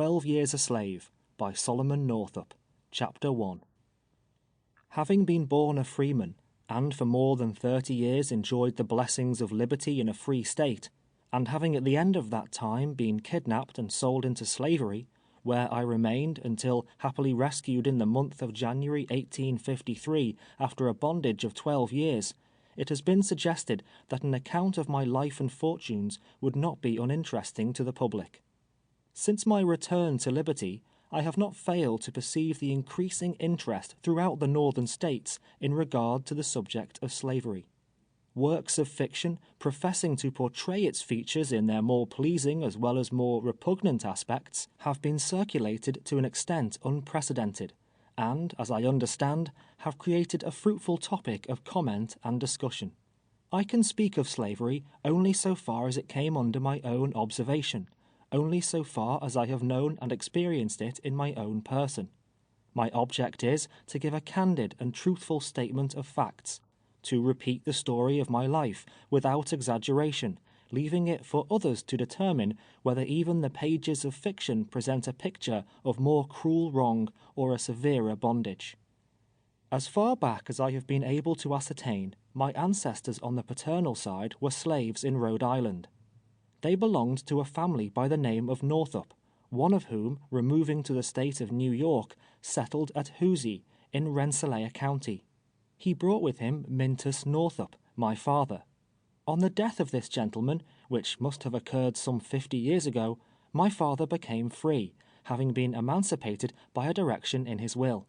12 Years a Slave by Solomon Northup, Chapter 1. Having been born a freeman, and for more than 30 years enjoyed the blessings of liberty in a free state, and having at the end of that time been kidnapped and sold into slavery, where I remained until happily rescued in the month of January 1853 after a bondage of 12 years, it has been suggested that an account of my life and fortunes would not be uninteresting to the public. Since my return to liberty, I have not failed to perceive the increasing interest throughout the northern states in regard to the subject of slavery. Works of fiction, professing to portray its features in their more pleasing as well as more repugnant aspects, have been circulated to an extent unprecedented, and, as I understand, have created a fruitful topic of comment and discussion. I can speak of slavery only so far as it came under my own observation, only so far as I have known and experienced it in my own person. My object is to give a candid and truthful statement of facts, to repeat the story of my life without exaggeration, leaving it for others to determine whether even the pages of fiction present a picture of more cruel wrong or a severer bondage. As far back as I have been able to ascertain, my ancestors on the paternal side were slaves in Rhode Island. They belonged to a family by the name of Northup, one of whom, removing to the state of New York, settled at Hoosier in Rensselaer County. He brought with him Mintus Northup, my father. On the death of this gentleman, which must have occurred some 50 years ago, my father became free, having been emancipated by a direction in his will.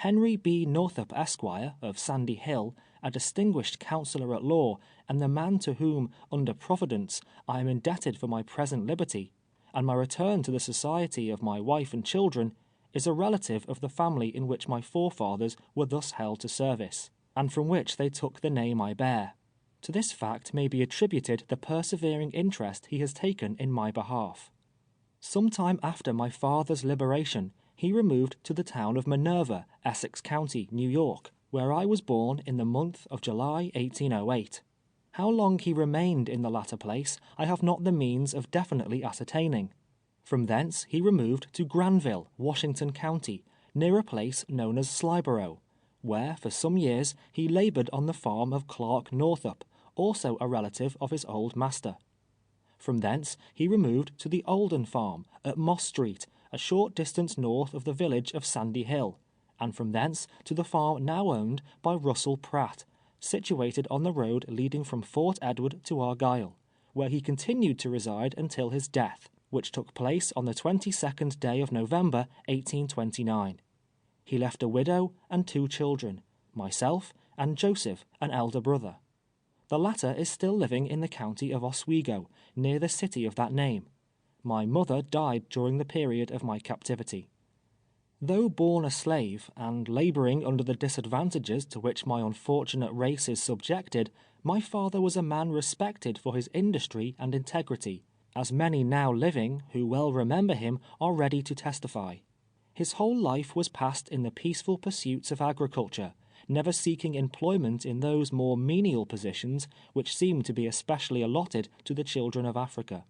Henry B. Northup, Esquire, of Sandy Hill, a distinguished counselor at law, and the man to whom, under Providence, I am indebted for my present liberty, and my return to the society of my wife and children, is a relative of the family in which my forefathers were thus held to service, and from which they took the name I bear. To this fact may be attributed the persevering interest he has taken in my behalf. Some time after my father's liberation, he removed to the town of Minerva, Essex County, New York, where I was born in the month of July 1808. How long he remained in the latter place I have not the means of definitely ascertaining. From thence he removed to Granville, Washington County, near a place known as Slyborough, where for some years he labored on the farm of Clark Northup, also a relative of his old master. From thence he removed to the Olden farm at Moss Street, a short distance north of the village of Sandy Hill, and from thence to the farm now owned by Russell Pratt, situated on the road leading from Fort Edward to Argyle, where he continued to reside until his death, which took place on the 22nd day of November, 1829. He left a widow and 2 children, myself and Joseph, an elder brother. The latter is still living in the county of Oswego, near the city of that name. My mother died during the period of my captivity. Though born a slave, and laboring under the disadvantages to which my unfortunate race is subjected, my father was a man respected for his industry and integrity, as many now living, who well remember him, are ready to testify. His whole life was passed in the peaceful pursuits of agriculture, never seeking employment in those more menial positions which seem to be especially allotted to the children of Africa.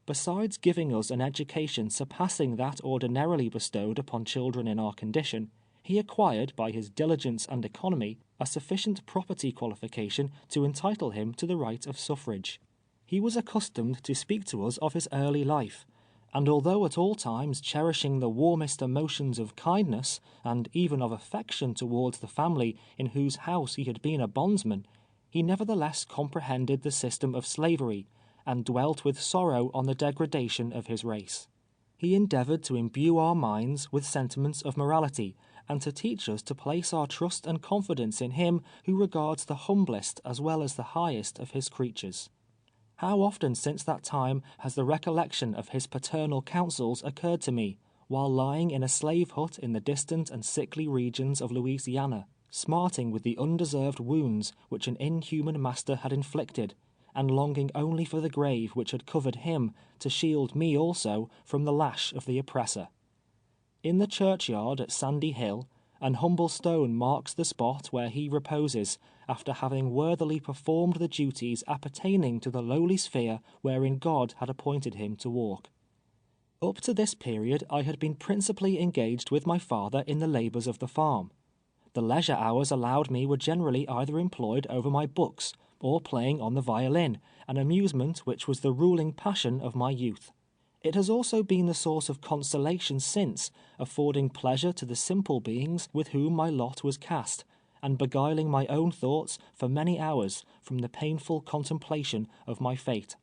Besides giving us an education surpassing that ordinarily bestowed upon children in our condition, he acquired by his diligence and economy a sufficient property qualification to entitle him to the right of suffrage. He was accustomed to speak to us of his early life, and although at all times cherishing the warmest emotions of kindness, and even of affection towards the family in whose house he had been a bondsman, he nevertheless comprehended the system of slavery, and dwelt with sorrow on the degradation of his race. He endeavored to imbue our minds with sentiments of morality, and to teach us to place our trust and confidence in him who regards the humblest as well as the highest of his creatures. How often since that time has the recollection of his paternal counsels occurred to me, while lying in a slave hut in the distant and sickly regions of Louisiana, smarting with the undeserved wounds which an inhuman master had inflicted, and longing only for the grave which had covered him to shield me also from the lash of the oppressor. In the churchyard at Sandy Hill, an humble stone marks the spot where he reposes, after having worthily performed the duties appertaining to the lowly sphere wherein God had appointed him to walk. Up to this period I had been principally engaged with my father in the labours of the farm. The leisure hours allowed me were generally either employed over my books or playing on the violin, an amusement which was the ruling passion of my youth. It has also been the source of consolation since, affording pleasure to the simple beings with whom my lot was cast, and beguiling my own thoughts for many hours from the painful contemplation of my fate.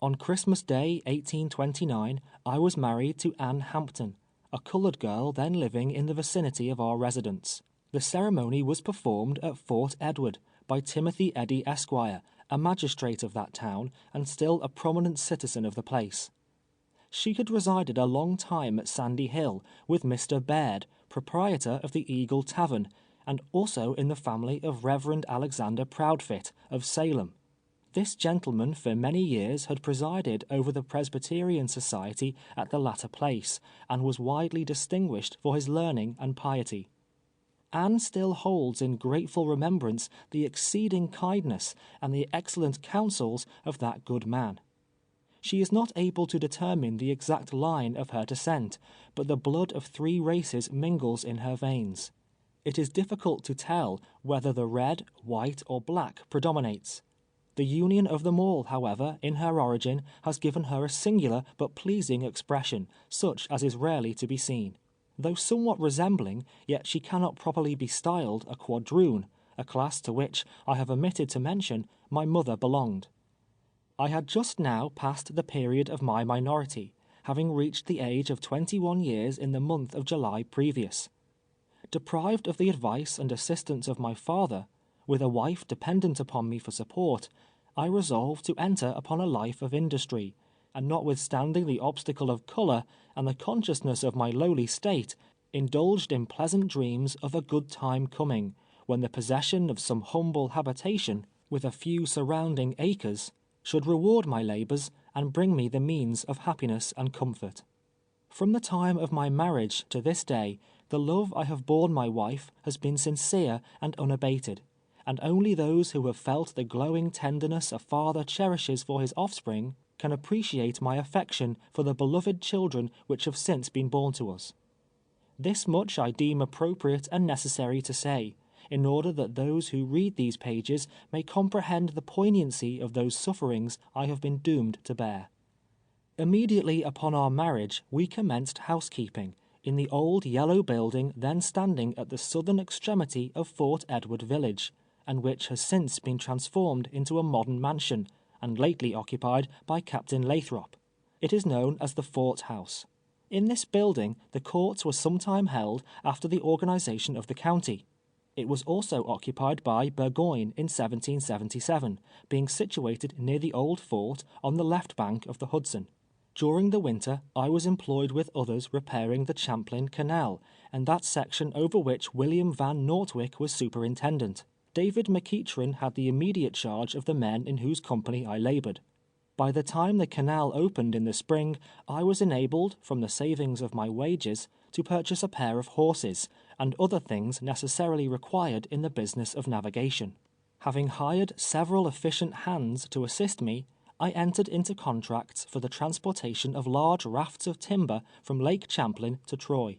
On Christmas Day, 1829, I was married to Anne Hampton, a colored girl then living in the vicinity of our residence. The ceremony was performed at Fort Edward by Timothy Eddy, Esquire, a magistrate of that town and still a prominent citizen of the place. She had resided a long time at Sandy Hill with Mr. Baird, proprietor of the Eagle Tavern, and also in the family of Reverend Alexander Proudfit of Salem. This gentleman for many years had presided over the Presbyterian Society at the latter place, and was widely distinguished for his learning and piety. Anne still holds in grateful remembrance the exceeding kindness and the excellent counsels of that good man. She is not able to determine the exact line of her descent, but the blood of 3 races mingles in her veins. It is difficult to tell whether the red, white, or black predominates. The union of them all, however, in her origin, has given her a singular but pleasing expression, such as is rarely to be seen. Though somewhat resembling, yet she cannot properly be styled a quadroon, a class to which, I have omitted to mention, my mother belonged. I had just now passed the period of my minority, having reached the age of 21 years in the month of July previous. Deprived of the advice and assistance of my father, with a wife dependent upon me for support, I resolved to enter upon a life of industry, and notwithstanding the obstacle of colour and the consciousness of my lowly state, indulged in pleasant dreams of a good time coming, when the possession of some humble habitation, with a few surrounding acres, should reward my labours and bring me the means of happiness and comfort. From the time of my marriage to this day, the love I have borne my wife has been sincere and unabated, and only those who have felt the glowing tenderness a father cherishes for his offspring can appreciate my affection for the beloved children which have since been born to us. This much I deem appropriate and necessary to say, in order that those who read these pages may comprehend the poignancy of those sufferings I have been doomed to bear. Immediately upon our marriage we commenced housekeeping in the old yellow building then standing at the southern extremity of Fort Edward village, and which has since been transformed into a modern mansion, and lately occupied by Captain Lathrop. It is known as the Fort House. In this building the courts were sometime held after the organization of the county. It was also occupied by Burgoyne in 1777, being situated near the old fort on the left bank of the Hudson. During the winter, I was employed with others repairing the Champlain Canal, and that section over which William Van Nortwick was superintendent. David McEachran had the immediate charge of the men in whose company I labored. By the time the canal opened in the spring, I was enabled, from the savings of my wages, to purchase a pair of horses, and other things necessarily required in the business of navigation. Having hired several efficient hands to assist me, I entered into contracts for the transportation of large rafts of timber from Lake Champlain to Troy.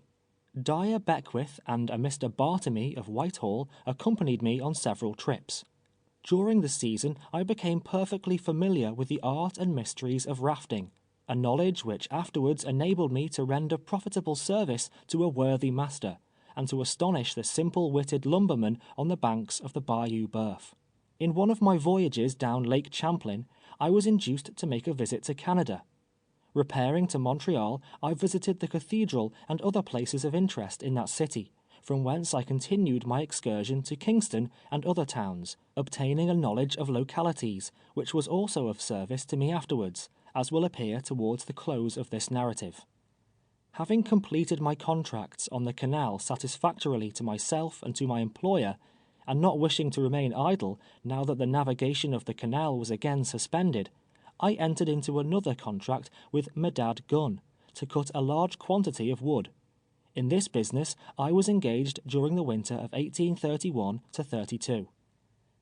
Dyer Beckwith and a Mr. Bartamy of Whitehall accompanied me on several trips. During the season I became perfectly familiar with the art and mysteries of rafting, a knowledge which afterwards enabled me to render profitable service to a worthy master, and to astonish the simple-witted lumbermen on the banks of the Bayou Boeuf. In one of my voyages down Lake Champlain, I was induced to make a visit to Canada. Repairing to Montreal, I visited the cathedral and other places of interest in that city, from whence I continued my excursion to Kingston and other towns, obtaining a knowledge of localities, which was also of service to me afterwards, as will appear towards the close of this narrative. Having completed my contracts on the canal satisfactorily to myself and to my employer, and not wishing to remain idle now that the navigation of the canal was again suspended, I entered into another contract with Medad Gunn, to cut a large quantity of wood. In this business I was engaged during the winter of 1831-32.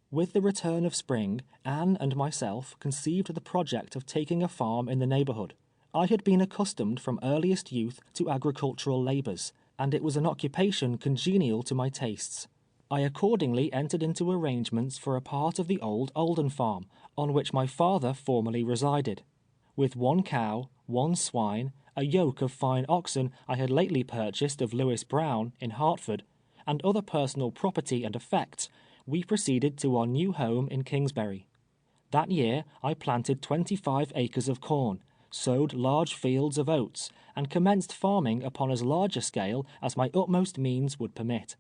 With the return of spring, Anne and myself conceived the project of taking a farm in the neighborhood, I had been accustomed from earliest youth to agricultural labours, and it was an occupation congenial to my tastes. I accordingly entered into arrangements for a part of the old Oldham farm, on which my father formerly resided. With 1 cow, 1 swine, a yoke of fine oxen I had lately purchased of Lewis Brown, in Hertford, and other personal property and effects, we proceeded to our new home in Kingsbury. That year I planted 25 acres of corn, sowed large fields of oats, and commenced farming upon as large a scale as my utmost means would permit.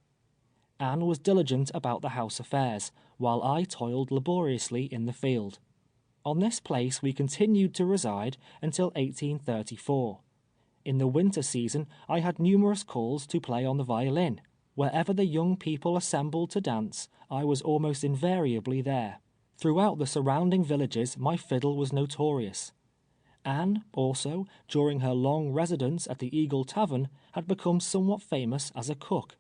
Anne was diligent about the house affairs, while I toiled laboriously in the field. On this place we continued to reside until 1834. In the winter season I had numerous calls to play on the violin. Wherever the young people assembled to dance, I was almost invariably there. Throughout the surrounding villages my fiddle was notorious. Anne, also, during her long residence at the Eagle Tavern, had become somewhat famous as a cook.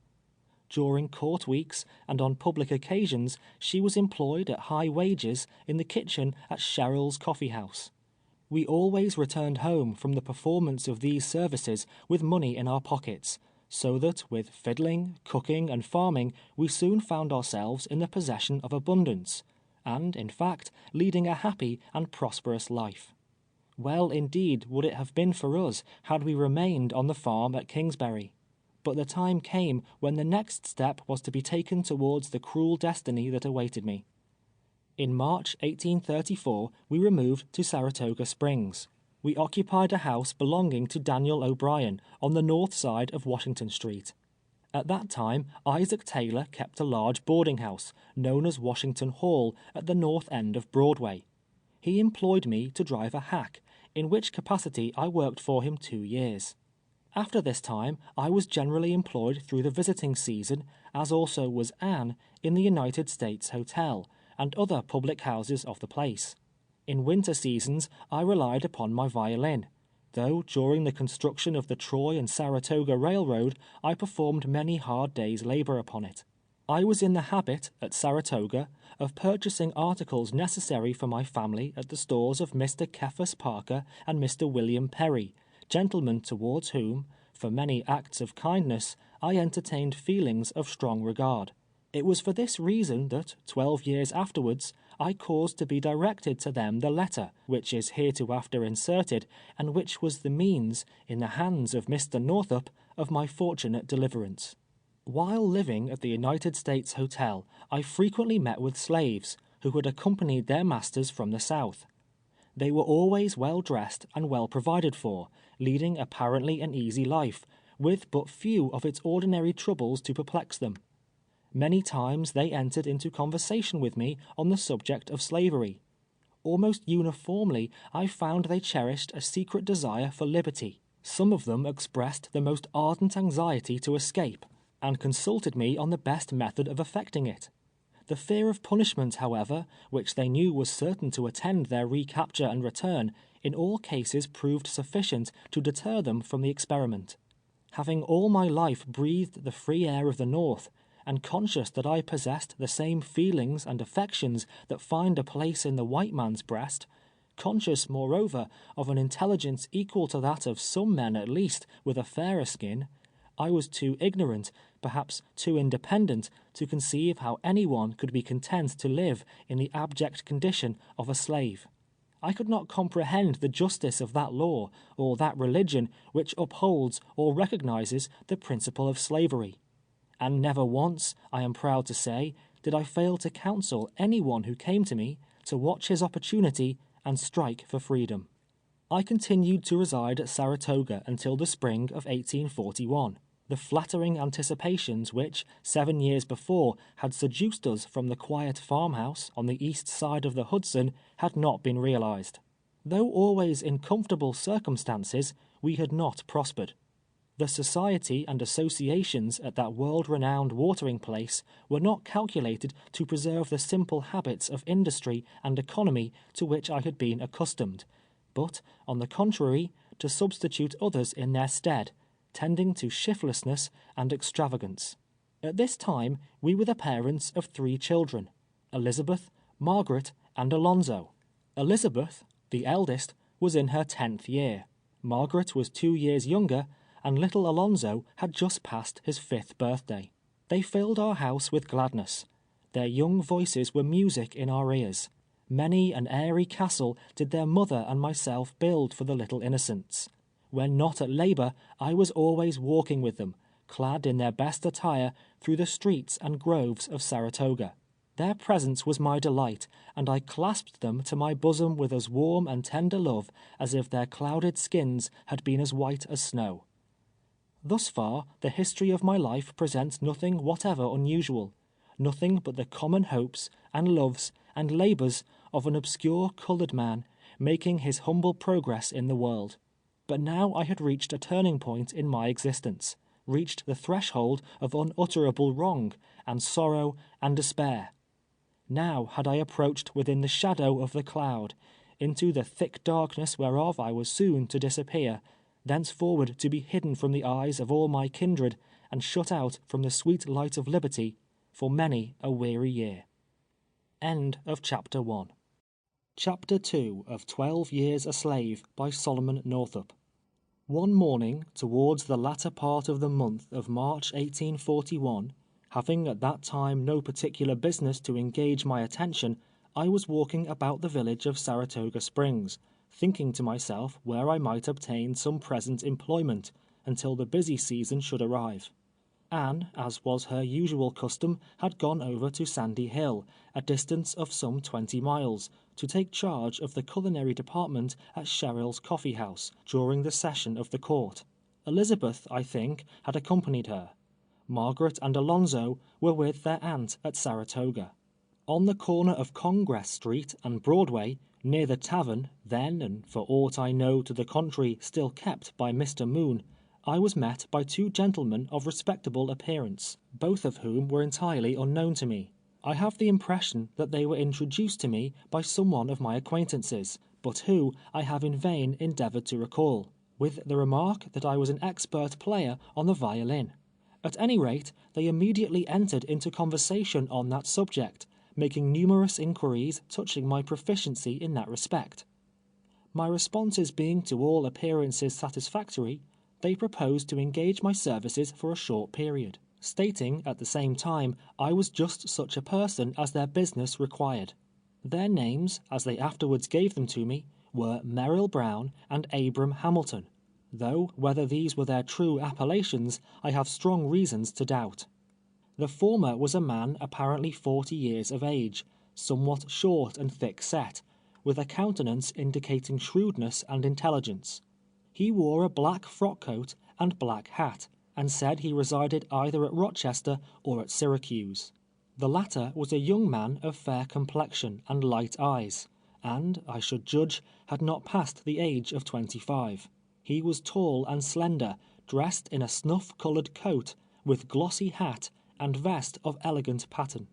During court weeks and on public occasions she was employed at high wages in the kitchen at Sherrill's Coffee House. We always returned home from the performance of these services with money in our pockets, so that with fiddling, cooking, and farming we soon found ourselves in the possession of abundance, and, in fact, leading a happy and prosperous life. Well indeed would it have been for us had we remained on the farm at Kingsbury. But the time came when the next step was to be taken towards the cruel destiny that awaited me. In March 1834 we removed to Saratoga Springs. We occupied a house belonging to Daniel O'Brien on the north side of Washington Street. At that time Isaac Taylor kept a large boarding house, known as Washington Hall, at the north end of Broadway. He employed me to drive a hack, in which capacity I worked for him 2 years. After this time, I was generally employed through the visiting season, as also was Anne, in the United States Hotel, and other public houses of the place. In winter seasons, I relied upon my violin, though during the construction of the Troy and Saratoga Railroad, I performed many hard days' labor upon it. I was in the habit, at Saratoga, of purchasing articles necessary for my family at the stores of Mr. Cephas Parker and Mr. William Perry, gentlemen towards whom, for many acts of kindness, I entertained feelings of strong regard. It was for this reason that, 12 years afterwards, I caused to be directed to them the letter, which is hereafter inserted, and which was the means, in the hands of Mr. Northup, of my fortunate deliverance. While living at the United States Hotel, I frequently met with slaves, who had accompanied their masters from the South. They were always well dressed and well provided for, leading apparently an easy life, with but few of its ordinary troubles to perplex them. Many times they entered into conversation with me on the subject of slavery. Almost uniformly I found they cherished a secret desire for liberty. Some of them expressed the most ardent anxiety to escape, and consulted me on the best method of effecting it. The fear of punishment, however, which they knew was certain to attend their recapture and return, in all cases proved sufficient to deter them from the experiment. Having all my life breathed the free air of the North, and conscious that I possessed the same feelings and affections that find a place in the white man's breast, conscious, moreover, of an intelligence equal to that of some men at least with a fairer skin, I was too ignorant, perhaps too independent, to conceive how anyone could be content to live in the abject condition of a slave. I could not comprehend the justice of that law, or that religion which upholds or recognizes the principle of slavery. And never once, I am proud to say, did I fail to counsel anyone who came to me to watch his opportunity and strike for freedom. I continued to reside at Saratoga until the spring of 1841. The flattering anticipations which, 7 years before, had seduced us from the quiet farmhouse on the east side of the Hudson had not been realized. Though always in comfortable circumstances, we had not prospered. The society and associations at that world-renowned watering place were not calculated to preserve the simple habits of industry and economy to which I had been accustomed, but, on the contrary, to substitute others in their stead, tending to shiftlessness and extravagance. At this time, we were the parents of 3 children, Elizabeth, Margaret, and Alonzo. Elizabeth, the eldest, was in her 10th year. Margaret was 2 years younger, and little Alonzo had just passed his 5th birthday. They filled our house with gladness. Their young voices were music in our ears. Many an airy castle did their mother and myself build for the little innocents. When not at labor, I was always walking with them, clad in their best attire, through the streets and groves of Saratoga. Their presence was my delight, and I clasped them to my bosom with as warm and tender love as if their clouded skins had been as white as snow. Thus far, the history of my life presents nothing whatever unusual, nothing but the common hopes, and loves, and labors of an obscure colored man, making his humble progress in the world. But now I had reached a turning point in my existence, reached the threshold of unutterable wrong, and sorrow, and despair. Now had I approached within the shadow of the cloud, into the thick darkness whereof I was soon to disappear, thenceforward to be hidden from the eyes of all my kindred, and shut out from the sweet light of liberty, for many a weary year. End of Chapter 1. Chapter 2 of 12 Years a Slave by Solomon Northup. One morning, towards the latter part of the month of March 1841, having at that time no particular business to engage my attention, I was walking about the village of Saratoga Springs, thinking to myself where I might obtain some present employment until the busy season should arrive. Anne, as was her usual custom, had gone over to Sandy Hill, a distance of some 20 miles, to take charge of the culinary department at Sherrill's Coffee House during the session of the court. Elizabeth, I think, had accompanied her. Margaret and Alonzo were with their aunt at Saratoga. On the corner of Congress Street and Broadway, near the tavern, then, and for aught I know to the contrary, still kept by Mr. Moon, I was met by 2 gentlemen of respectable appearance, both of whom were entirely unknown to me. I have the impression that they were introduced to me by some one of my acquaintances, but who I have in vain endeavored to recall, with the remark that I was an expert player on the violin. At any rate, they immediately entered into conversation on that subject, making numerous inquiries touching my proficiency in that respect. My responses being to all appearances satisfactory, they proposed to engage my services for a short period, stating at the same time I was just such a person as their business required. Their names, as they afterwards gave them to me, were Merrill Brown and Abram Hamilton, though whether these were their true appellations I have strong reasons to doubt. The former was a man apparently 40 years of age, somewhat short and thick-set, with a countenance indicating shrewdness and intelligence. He wore a black frock-coat and black hat, and said he resided either at Rochester or at Syracuse. The latter was a young man of fair complexion and light eyes, and, I should judge, had not passed the age of 25. He was tall and slender, dressed in a snuff-colored coat, with glossy hat and vest of elegant pattern.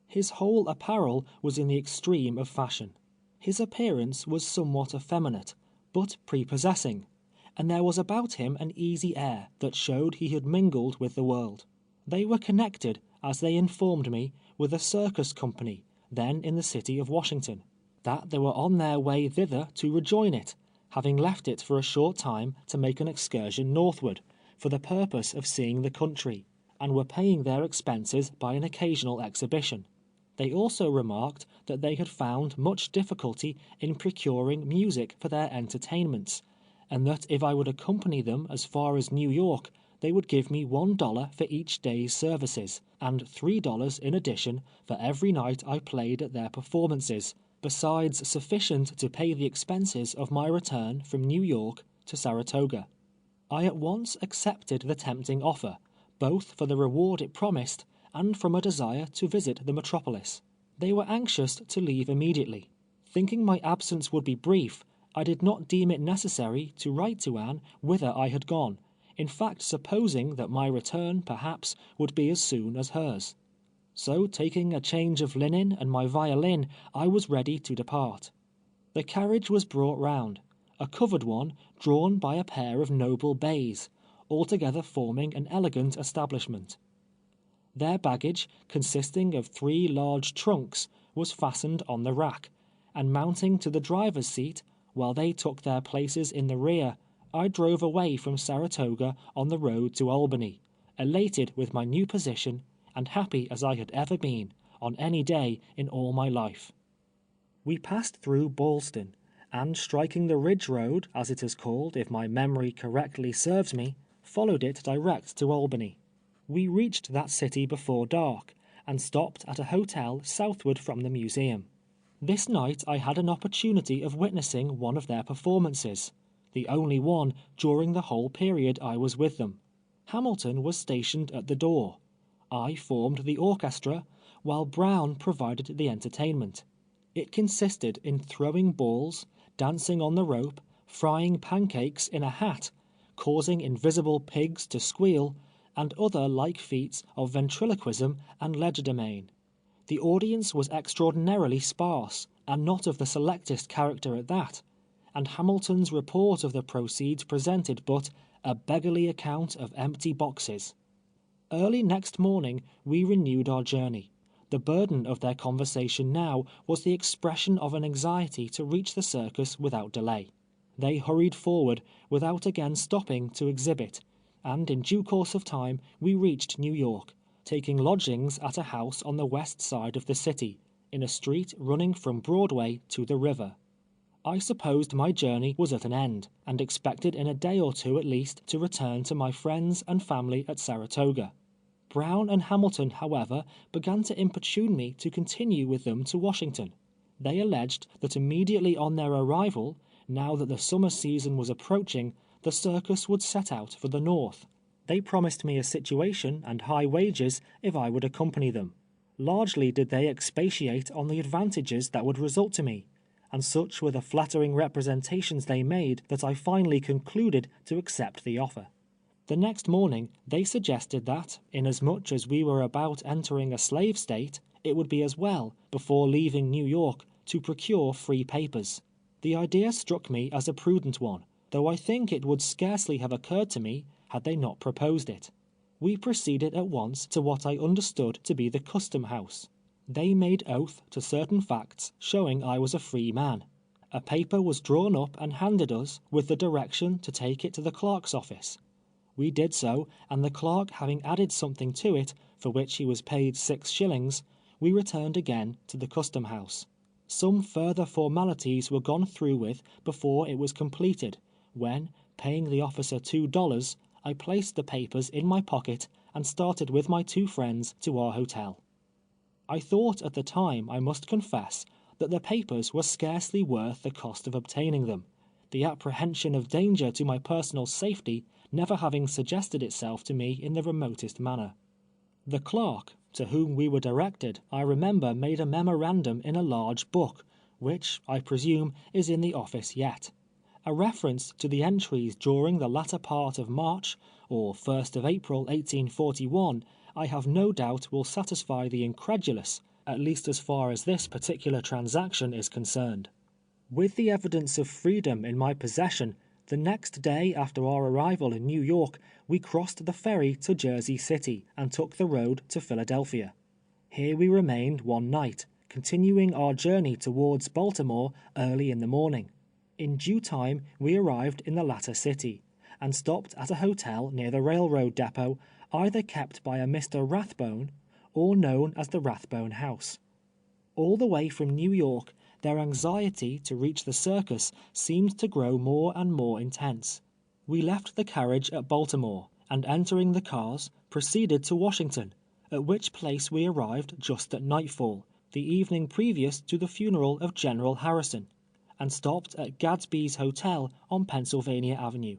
His whole apparel was in the extreme of fashion. His appearance was somewhat effeminate, but prepossessing, and there was about him an easy air that showed he had mingled with the world. They were connected, as they informed me, with a circus company, then in the city of Washington, that they were on their way thither to rejoin it, having left it for a short time to make an excursion northward, for the purpose of seeing the country, and were paying their expenses by an occasional exhibition. They also remarked that they had found much difficulty in procuring music for their entertainments, and that if I would accompany them as far as New York, they would give me $1 for each day's services, and $3 in addition for every night I played at their performances, besides sufficient to pay the expenses of my return from New York to Saratoga. I at once accepted the tempting offer, both for the reward it promised, and from a desire to visit the metropolis. They were anxious to leave immediately. Thinking my absence would be brief, I did not deem it necessary to write to Anne whither I had gone, in fact supposing that my return, perhaps, would be as soon as hers. So taking a change of linen and my violin, I was ready to depart. The carriage was brought round, a covered one, drawn by a pair of noble bays, altogether forming an elegant establishment. Their baggage, consisting of 3 large trunks, was fastened on the rack, and mounting to the driver's seat, while they took their places in the rear, I drove away from Saratoga on the road to Albany, elated with my new position, and happy as I had ever been on any day in all my life. We passed through Ballston, and striking the Ridge Road, as it is called, if my memory correctly serves me, followed it direct to Albany. We reached that city before dark, and stopped at a hotel southward from the museum. This night I had an opportunity of witnessing one of their performances, the only one during the whole period I was with them. Hamilton was stationed at the door. I formed the orchestra, while Brown provided the entertainment. It consisted in throwing balls, dancing on the rope, frying pancakes in a hat, causing invisible pigs to squeal, and other like feats of ventriloquism and legerdemain. The audience was extraordinarily sparse, and not of the selectest character at that, and Hamilton's report of the proceeds presented but a beggarly account of empty boxes. Early next morning we renewed our journey. The burden of their conversation now was the expression of an anxiety to reach the circus without delay. They hurried forward without again stopping to exhibit, and in due course of time we reached New York, taking lodgings at a house on the west side of the city, in a street running from Broadway to the river. I supposed my journey was at an end, and expected in a day or two at least to return to my friends and family at Saratoga. Brown and Hamilton, however, began to importune me to continue with them to Washington. They alleged that immediately on their arrival, now that the summer season was approaching, the circus would set out for the north. They promised me a situation and high wages if I would accompany them. Largely did they expatiate on the advantages that would result to me, and such were the flattering representations they made that I finally concluded to accept the offer. The next morning they suggested that, inasmuch as we were about entering a slave state, it would be as well, before leaving New York, to procure free papers. The idea struck me as a prudent one, though I think it would scarcely have occurred to me had they not proposed it. We proceeded at once to what I understood to be the custom house. They made oath to certain facts showing I was a free man. A paper was drawn up and handed us, with the direction to take it to the clerk's office. We did so, and the clerk having added something to it, for which he was paid 6 shillings, we returned again to the custom house. Some further formalities were gone through with before it was completed, when, paying the officer $2, I placed the papers in my pocket and started with my 2 friends to our hotel. I thought at the time, I must confess, that the papers were scarcely worth the cost of obtaining them, the apprehension of danger to my personal safety never having suggested itself to me in the remotest manner. The clerk, to whom we were directed, I remember made a memorandum in a large book, which, I presume, is in the office yet. A reference to the entries during the latter part of March, or 1st of April 1841, I have no doubt will satisfy the incredulous, at least as far as this particular transaction is concerned. With the evidence of freedom in my possession, the next day after our arrival in New York, we crossed the ferry to Jersey City and took the road to Philadelphia. Here we remained one night, continuing our journey towards Baltimore early in the morning. In due time we arrived in the latter city, and stopped at a hotel near the railroad depot, either kept by a Mr. Rathbone, or known as the Rathbone House. All the way from New York, their anxiety to reach the circus seemed to grow more and more intense. We left the carriage at Baltimore, and entering the cars, proceeded to Washington, at which place we arrived just at nightfall, the evening previous to the funeral of General Harrison, and stopped at Gadsby's Hotel on Pennsylvania Avenue.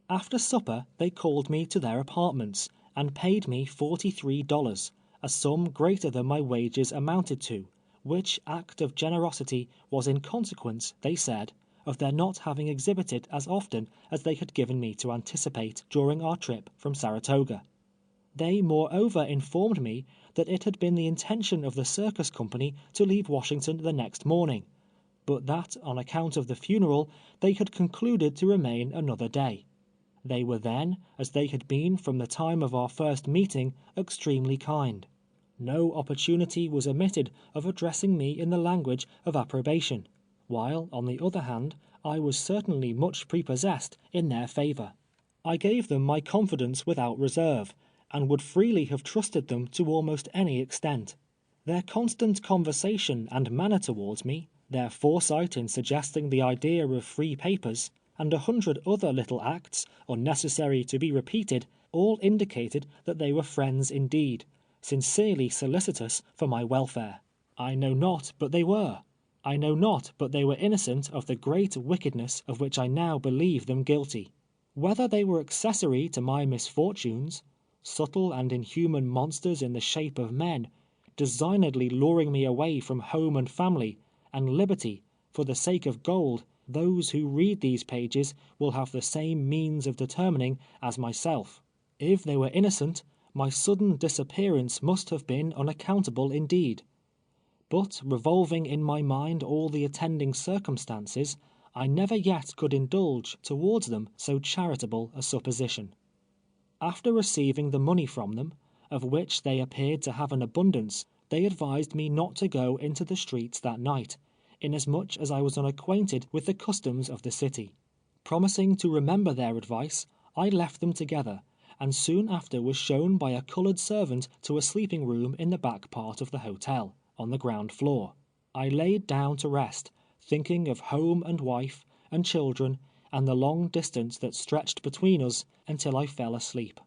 After supper, they called me to their apartments, and paid me $43, a sum greater than my wages amounted to, which act of generosity was in consequence, they said, of their not having exhibited as often as they had given me to anticipate during our trip from Saratoga. They moreover informed me that it had been the intention of the circus company to leave Washington the next morning, but that on account of the funeral they had concluded to remain another day. They were then, as they had been from the time of our first meeting, extremely kind. No opportunity was omitted of addressing me in the language of approbation, while, on the other hand, I was certainly much prepossessed in their favor. I gave them my confidence without reserve, and would freely have trusted them to almost any extent. Their constant conversation and manner towards me, their foresight in suggesting the idea of free papers, and 100 other little acts, unnecessary to be repeated, all indicated that they were friends indeed, sincerely solicitous for my welfare. I know not but they were. I know not but they were innocent of the great wickedness of which I now believe them guilty. Whether they were accessory to my misfortunes, subtle and inhuman monsters in the shape of men, designedly luring me away from home and family, and liberty, for the sake of gold, those who read these pages will have the same means of determining as myself. If they were innocent, my sudden disappearance must have been unaccountable indeed. But revolving in my mind all the attending circumstances, I never yet could indulge towards them so charitable a supposition. After receiving the money from them, of which they appeared to have an abundance, they advised me not to go into the streets that night, inasmuch as I was unacquainted with the customs of the city. Promising to remember their advice, I left them together, and soon after was shown by a colored servant to a sleeping room in the back part of the hotel, on the ground floor. I laid down to rest, thinking of home and wife, and children, and the long distance that stretched between us, until I fell asleep.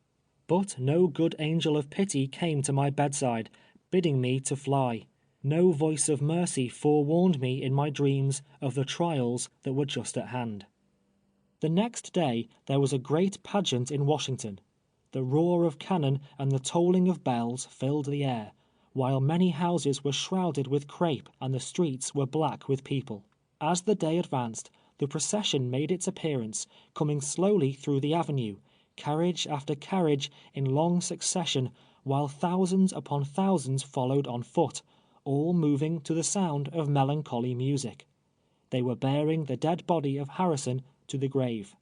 But no good angel of pity came to my bedside, bidding me to fly. No voice of mercy forewarned me in my dreams of the trials that were just at hand. The next day there was a great pageant in Washington. The roar of cannon and the tolling of bells filled the air, while many houses were shrouded with crape and the streets were black with people. As the day advanced, the procession made its appearance, coming slowly through the avenue, carriage after carriage in long succession, while thousands upon thousands followed on foot, all moving to the sound of melancholy music. They were bearing the dead body of Harrison to the grave.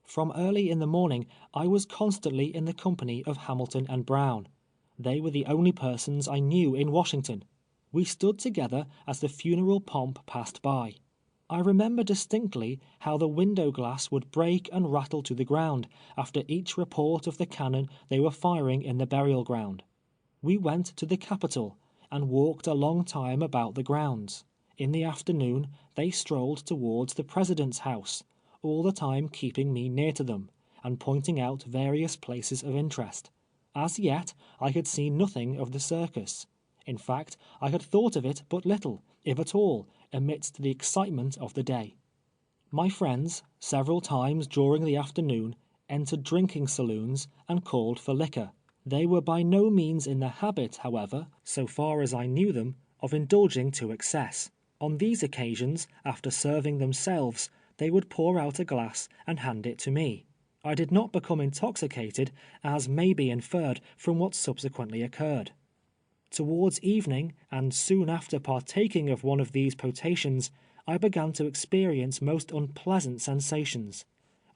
From early in the morning I was constantly in the company of Hamilton and Brown. They were the only persons I knew in Washington. We stood together as the funeral pomp passed by. I remember distinctly how the window glass would break and rattle to the ground, after each report of the cannon they were firing in the burial ground. We went to the Capitol, and walked a long time about the grounds. In the afternoon, they strolled towards the President's house, all the time keeping me near to them, and pointing out various places of interest. As yet, I had seen nothing of the circus. In fact, I had thought of it but little, if at all, amidst the excitement of the day. My friends, several times during the afternoon, entered drinking saloons and called for liquor. They were by no means in the habit, however, so far as I knew them, of indulging to excess. On these occasions, after serving themselves, they would pour out a glass and hand it to me. I did not become intoxicated, as may be inferred from what subsequently occurred. Towards evening, and soon after partaking of one of these potations, I began to experience most unpleasant sensations.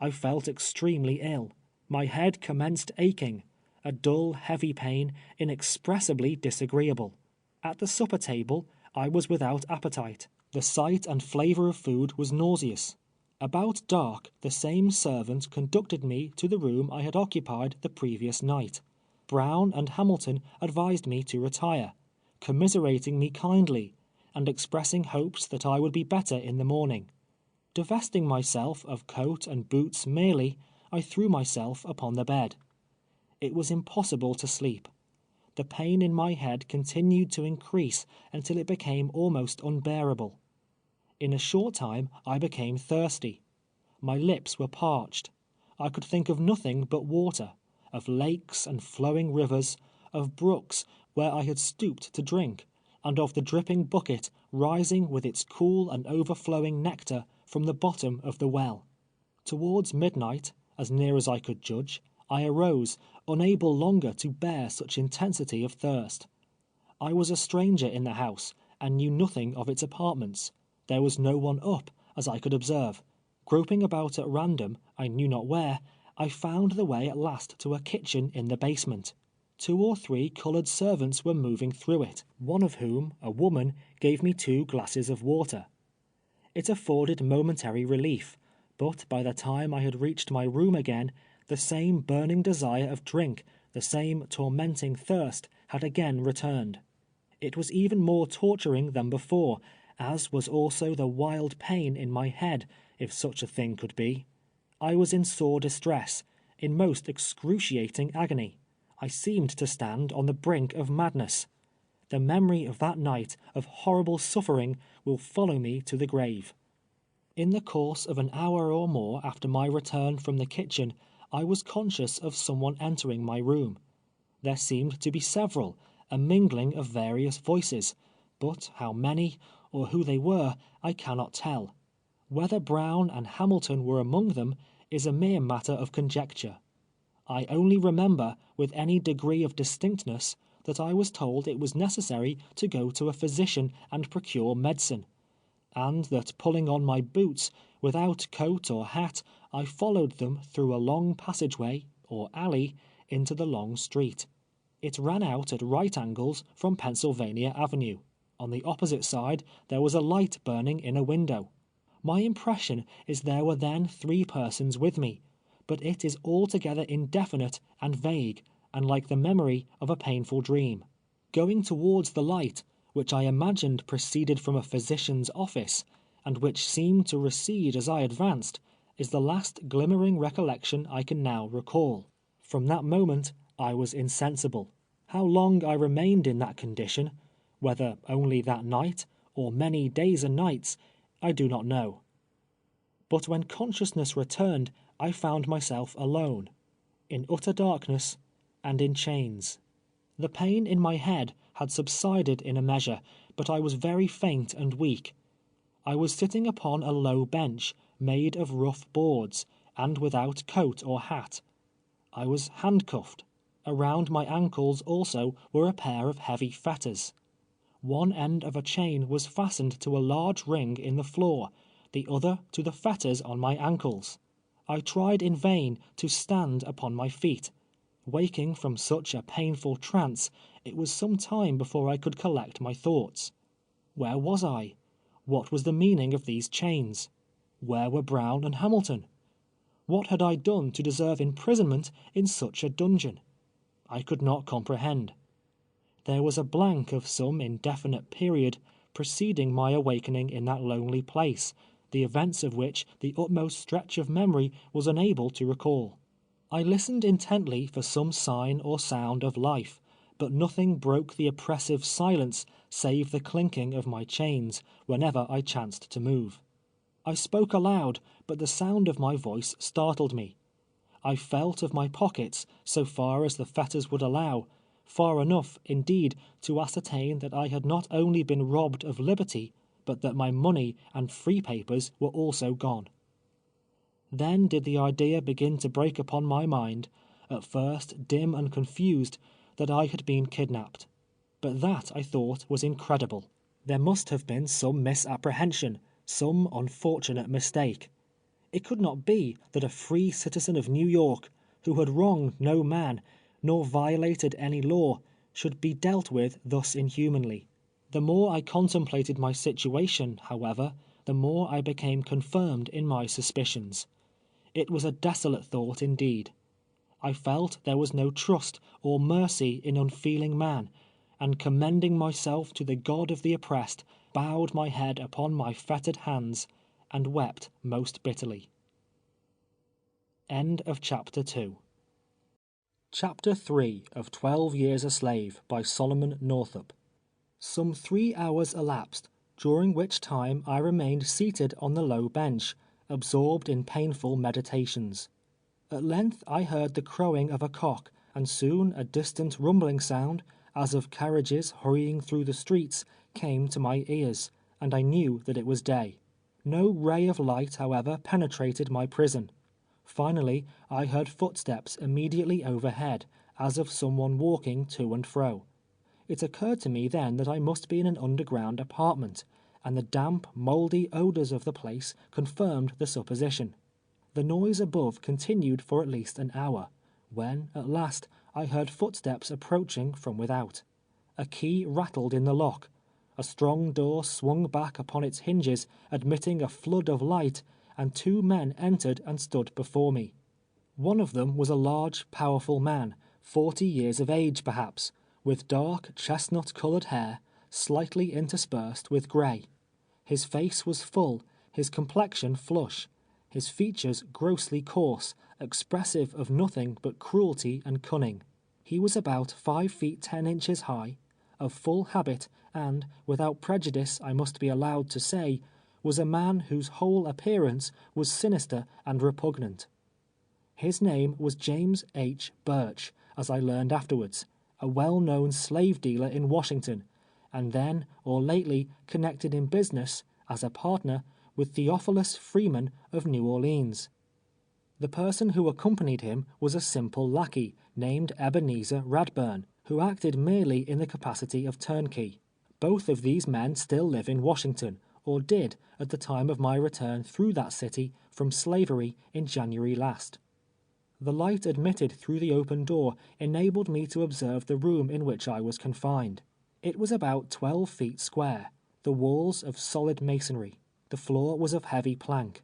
I felt extremely ill. My head commenced aching, a dull, heavy pain, inexpressibly disagreeable. At the supper table, I was without appetite. The sight and flavor of food was nauseous. About dark, the same servant conducted me to the room I had occupied the previous night. Brown and Hamilton advised me to retire, commiserating me kindly, and expressing hopes that I would be better in the morning. Divesting myself of coat and boots merely, I threw myself upon the bed. It was impossible to sleep. The pain in my head continued to increase until it became almost unbearable. In a short time I became thirsty. My lips were parched. I could think of nothing but water, of lakes and flowing rivers, of brooks where I had stooped to drink, and of the dripping bucket rising with its cool and overflowing nectar from the bottom of the well. Towards midnight, as near as I could judge, I arose, unable longer to bear such intensity of thirst. I was a stranger in the house, and knew nothing of its apartments. There was no one up, as I could observe. Groping about at random, I knew not where, I found the way at last to a kitchen in the basement. 2 or 3 colored servants were moving through it, one of whom, a woman, gave me 2 glasses of water. It afforded momentary relief, but by the time I had reached my room again, the same burning desire of drink, the same tormenting thirst, had again returned. It was even more torturing than before, as was also the wild pain in my head, if such a thing could be. I was in sore distress, in most excruciating agony. I seemed to stand on the brink of madness. The memory of that night of horrible suffering will follow me to the grave. In the course of an hour or more after my return from the kitchen, I was conscious of someone entering my room. There seemed to be several, a mingling of various voices, but how many, or who they were, I cannot tell. Whether Brown and Hamilton were among them, is a mere matter of conjecture. I only remember, with any degree of distinctness, that I was told it was necessary to go to a physician and procure medicine, and that pulling on my boots, without coat or hat, I followed them through a long passageway, or alley, into the long street. It ran out at right angles from Pennsylvania Avenue. On the opposite side there was a light burning in a window. My impression is there were then 3 persons with me, but it is altogether indefinite and vague, and like the memory of a painful dream. Going towards the light, which I imagined proceeded from a physician's office, and which seemed to recede as I advanced, is the last glimmering recollection I can now recall. From that moment I was insensible. How long I remained in that condition, whether only that night, or many days and nights, I do not know. But when consciousness returned, I found myself alone, in utter darkness, and in chains. The pain in my head had subsided in a measure, but I was very faint and weak. I was sitting upon a low bench, made of rough boards, and without coat or hat. I was handcuffed. Around my ankles also were a pair of heavy fetters. One end of a chain was fastened to a large ring in the floor, the other to the fetters on my ankles. I tried in vain to stand upon my feet. Waking from such a painful trance, it was some time before I could collect my thoughts. Where was I? What was the meaning of these chains? Where were Brown and Hamilton? What had I done to deserve imprisonment in such a dungeon? I could not comprehend. There was a blank of some indefinite period preceding my awakening in that lonely place, the events of which the utmost stretch of memory was unable to recall. I listened intently for some sign or sound of life, but nothing broke the oppressive silence save the clinking of my chains whenever I chanced to move. I spoke aloud, but the sound of my voice startled me. I felt of my pockets, so far as the fetters would allow, far enough, indeed, to ascertain that I had not only been robbed of liberty, but that my money and free papers were also gone. Then did the idea begin to break upon my mind, at first dim and confused, that I had been kidnapped. But that, I thought, was incredible. There must have been some misapprehension, some unfortunate mistake. It could not be that a free citizen of New York, who had wronged no man, nor violated any law, should be dealt with thus inhumanly. The more I contemplated my situation, however, the more I became confirmed in my suspicions. It was a desolate thought indeed. I felt there was no trust or mercy in unfeeling man, and commending myself to the God of the oppressed, bowed my head upon my fettered hands, and wept most bitterly. End of Chapter 2. Chapter 3 of 12 Years a Slave by Solomon Northup. Some 3 hours elapsed, during which time I remained seated on the low bench, absorbed in painful meditations. At length I heard the crowing of a cock, and soon a distant rumbling sound, as of carriages hurrying through the streets, came to my ears, and I knew that it was day. No ray of light, however, penetrated my prison. Finally, I heard footsteps immediately overhead, as of someone walking to and fro. It occurred to me then that I must be in an underground apartment, and the damp, mouldy odors of the place confirmed the supposition. The noise above continued for at least an hour, when, at last, I heard footsteps approaching from without. A key rattled in the lock. A strong door swung back upon its hinges, admitting a flood of light, and two men entered and stood before me. One of them was a large, powerful man, 40 years of age perhaps, with dark, chestnut-colored hair, slightly interspersed with gray. His face was full, his complexion flush, his features grossly coarse, expressive of nothing but cruelty and cunning. He was about 5 feet 10 inches high, of full habit, and, without prejudice I must be allowed to say, was a man whose whole appearance was sinister and repugnant. His name was James H. Burch, as I learned afterwards, a well-known slave dealer in Washington, and then or lately connected in business, as a partner, with Theophilus Freeman of New Orleans. The person who accompanied him was a simple lackey, named Ebenezer Radburn, who acted merely in the capacity of turnkey. Both of these men still live in Washington, or did at the time of my return through that city from slavery in January last. The light admitted through the open door enabled me to observe the room in which I was confined. It was about 12 feet square, the walls of solid masonry. The floor was of heavy plank.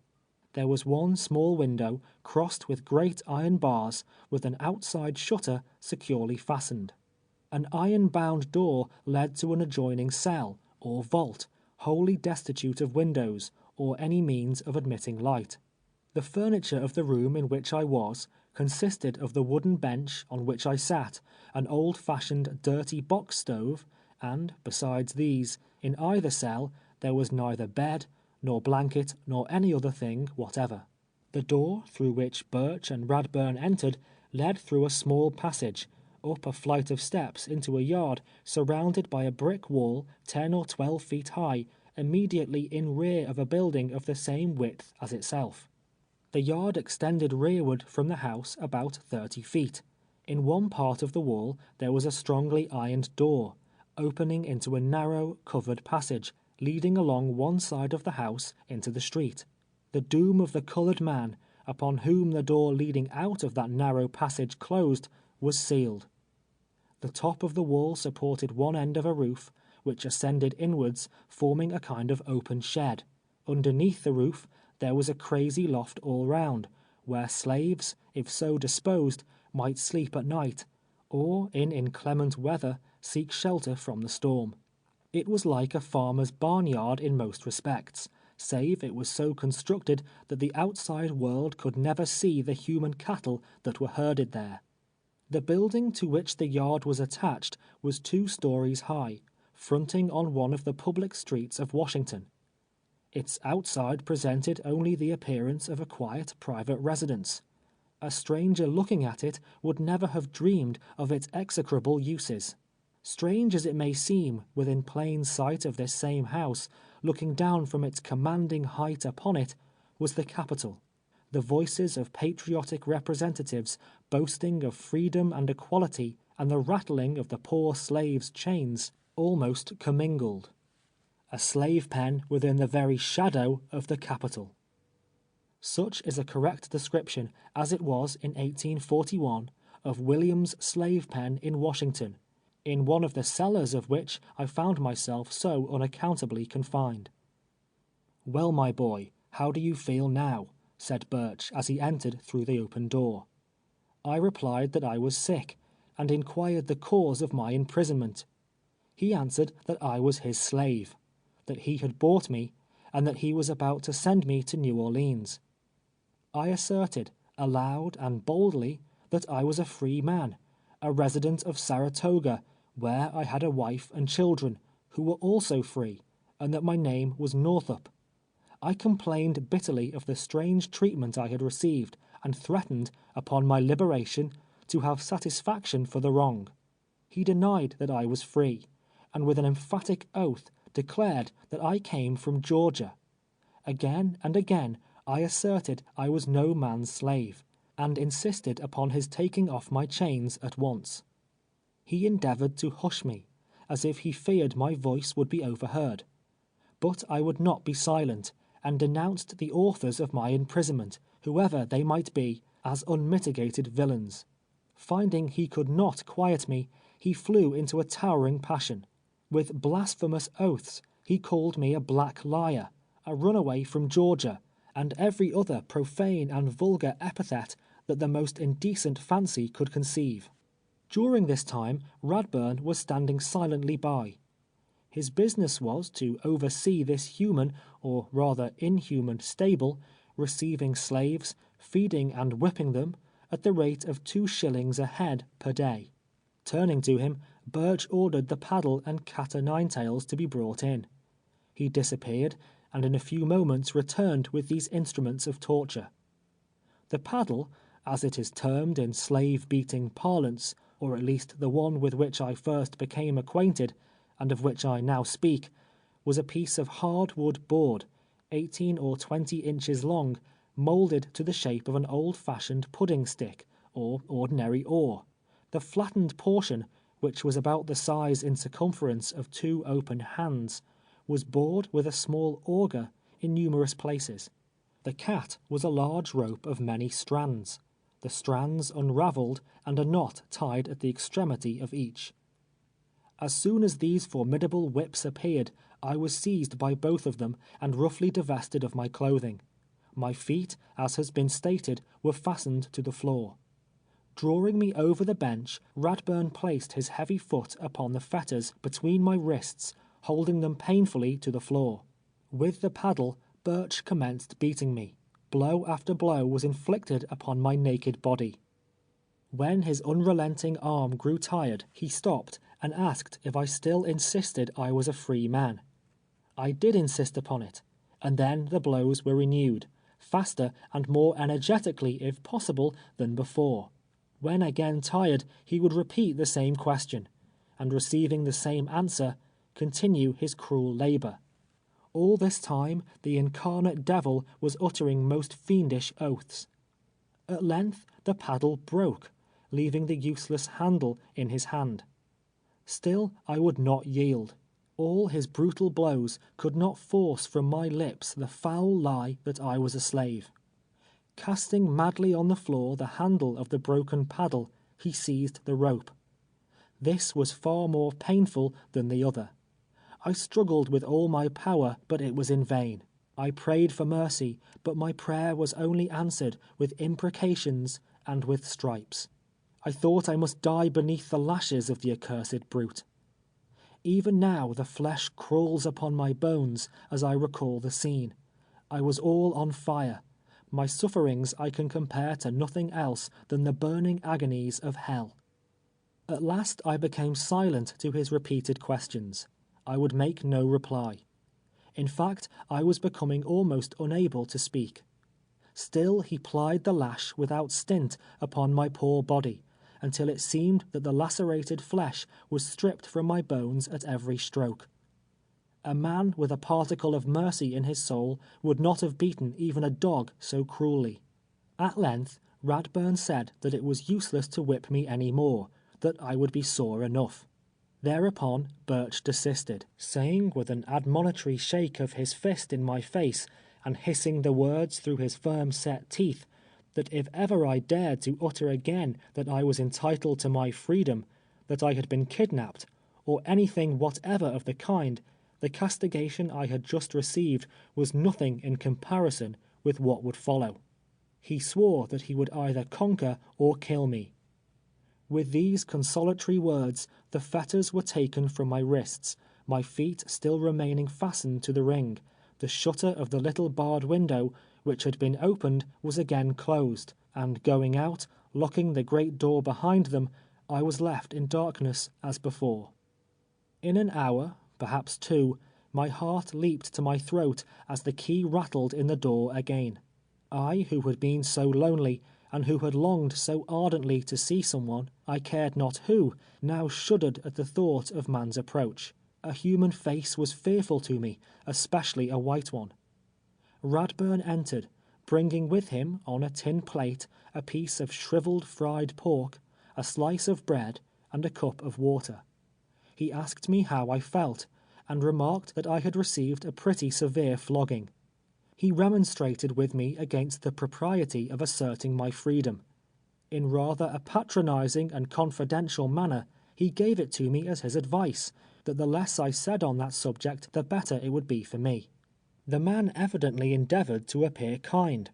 There was one small window, crossed with great iron bars, with an outside shutter securely fastened. An iron-bound door led to an adjoining cell, or vault, wholly destitute of windows, or any means of admitting light. The furniture of the room in which I was consisted of the wooden bench on which I sat, an old-fashioned dirty box stove, and, besides these, in either cell there was neither bed, nor blanket, nor any other thing whatever. The door through which Burch and Radburn entered led through a small passage, up a flight of steps into a yard surrounded by a brick wall 10 or 12 feet high, immediately in rear of a building of the same width as itself. The yard extended rearward from the house about 30 feet. In one part of the wall there was a strongly ironed door, opening into a narrow, covered passage, leading along one side of the house into the street. The doom of the colored man, upon whom the door leading out of that narrow passage closed, was sealed. The top of the wall supported one end of a roof, which ascended inwards, forming a kind of open shed. Underneath the roof there was a crazy loft all round, where slaves, if so disposed, might sleep at night, or in inclement weather seek shelter from the storm. It was like a farmer's barnyard in most respects, save it was so constructed that the outside world could never see the human cattle that were herded there. The building to which the yard was attached was 2 stories high, fronting on one of the public streets of Washington. Its outside presented only the appearance of a quiet private residence. A stranger looking at it would never have dreamed of its execrable uses. Strange as it may seem, within plain sight of this same house, looking down from its commanding height upon it, was the Capitol. The voices of patriotic representatives boasting of freedom and equality, and the rattling of the poor slave's chains, almost commingled. A slave pen within the very shadow of the Capitol. Such is a correct description, as it was in 1841, of William's slave pen in Washington, in one of the cellars of which I found myself so unaccountably confined. "Well, my boy, how do you feel now?" said Burch as he entered through the open door. I replied that I was sick, and inquired the cause of my imprisonment. He answered that I was his slave, that he had bought me, and that he was about to send me to New Orleans. I asserted, aloud and boldly, that I was a free man, a resident of Saratoga, where I had a wife and children, who were also free, and that my name was Northup. I complained bitterly of the strange treatment I had received, and threatened, upon my liberation, to have satisfaction for the wrong. He denied that I was free, and with an emphatic oath declared that I came from Georgia. Again and again I asserted I was no man's slave, and insisted upon his taking off my chains at once. He endeavored to hush me, as if he feared my voice would be overheard. But I would not be silent, and denounced the authors of my imprisonment, whoever they might be, as unmitigated villains. Finding he could not quiet me, he flew into a towering passion. With blasphemous oaths, he called me a black liar, a runaway from Georgia, and every other profane and vulgar epithet that the most indecent fancy could conceive. During this time, Radburn was standing silently by. His business was to oversee this human, or rather inhuman, stable, receiving slaves, feeding and whipping them, at the rate of 2 shillings a head per day. Turning to him, Burch ordered the paddle and cat-o'-nine-tails to be brought in. He disappeared, and in a few moments returned with these instruments of torture. The paddle, as it is termed in slave-beating parlance, or at least the one with which I first became acquainted, and of which I now speak, was a piece of hard-wood board, 18 or 20 inches long, moulded to the shape of an old-fashioned pudding-stick, or ordinary oar. The flattened portion, which was about the size in circumference of 2 open hands, was bored with a small auger in numerous places. The cat was a large rope of many strands, the strands unravelled and a knot tied at the extremity of each. As soon as these formidable whips appeared, I was seized by both of them and roughly divested of my clothing. My feet, as has been stated, were fastened to the floor. Drawing me over the bench, Radburn placed his heavy foot upon the fetters between my wrists, holding them painfully to the floor. With the paddle, Burch commenced beating me. Blow after blow was inflicted upon my naked body. When his unrelenting arm grew tired, he stopped and asked if I still insisted I was a free man. I did insist upon it, and then the blows were renewed, faster and more energetically, if possible, than before. When again tired, he would repeat the same question, and receiving the same answer, continue his cruel labor. All this time the incarnate devil was uttering most fiendish oaths. At length the paddle broke, leaving the useless handle in his hand. Still I would not yield. All his brutal blows could not force from my lips the foul lie that I was a slave. Casting madly on the floor the handle of the broken paddle, he seized the rope. This was far more painful than the other. I struggled with all my power, but it was in vain. I prayed for mercy, but my prayer was only answered with imprecations and with stripes. I thought I must die beneath the lashes of the accursed brute. Even now the flesh crawls upon my bones as I recall the scene. I was all on fire. My sufferings I can compare to nothing else than the burning agonies of hell. At last I became silent to his repeated questions. I would make no reply. In fact, I was becoming almost unable to speak. Still he plied the lash without stint upon my poor body, until it seemed that the lacerated flesh was stripped from my bones at every stroke. A man with a particle of mercy in his soul would not have beaten even a dog so cruelly. At length, Radburn said that it was useless to whip me any more, that I would be sore enough. Thereupon Burch desisted, saying with an admonitory shake of his fist in my face, and hissing the words through his firm-set teeth, that if ever I dared to utter again that I was entitled to my freedom, that I had been kidnapped, or anything whatever of the kind, the castigation I had just received was nothing in comparison with what would follow. He swore that he would either conquer or kill me. With these consolatory words, the fetters were taken from my wrists, my feet still remaining fastened to the ring. The shutter of the little barred window, which had been opened, was again closed, and going out, locking the great door behind them, I was left in darkness as before. In an hour, perhaps 2, my heart leaped to my throat as the key rattled in the door again. I, who had been so lonely, and who had longed so ardently to see someone, I cared not who, now shuddered at the thought of man's approach. A human face was fearful to me, especially a white one. Radburn entered, bringing with him, on a tin plate, a piece of shriveled fried pork, a slice of bread, and a cup of water. He asked me how I felt, and remarked that I had received a pretty severe flogging. He remonstrated with me against the propriety of asserting my freedom. In rather a patronizing and confidential manner, he gave it to me as his advice, that the less I said on that subject, the better it would be for me. The man evidently endeavored to appear kind.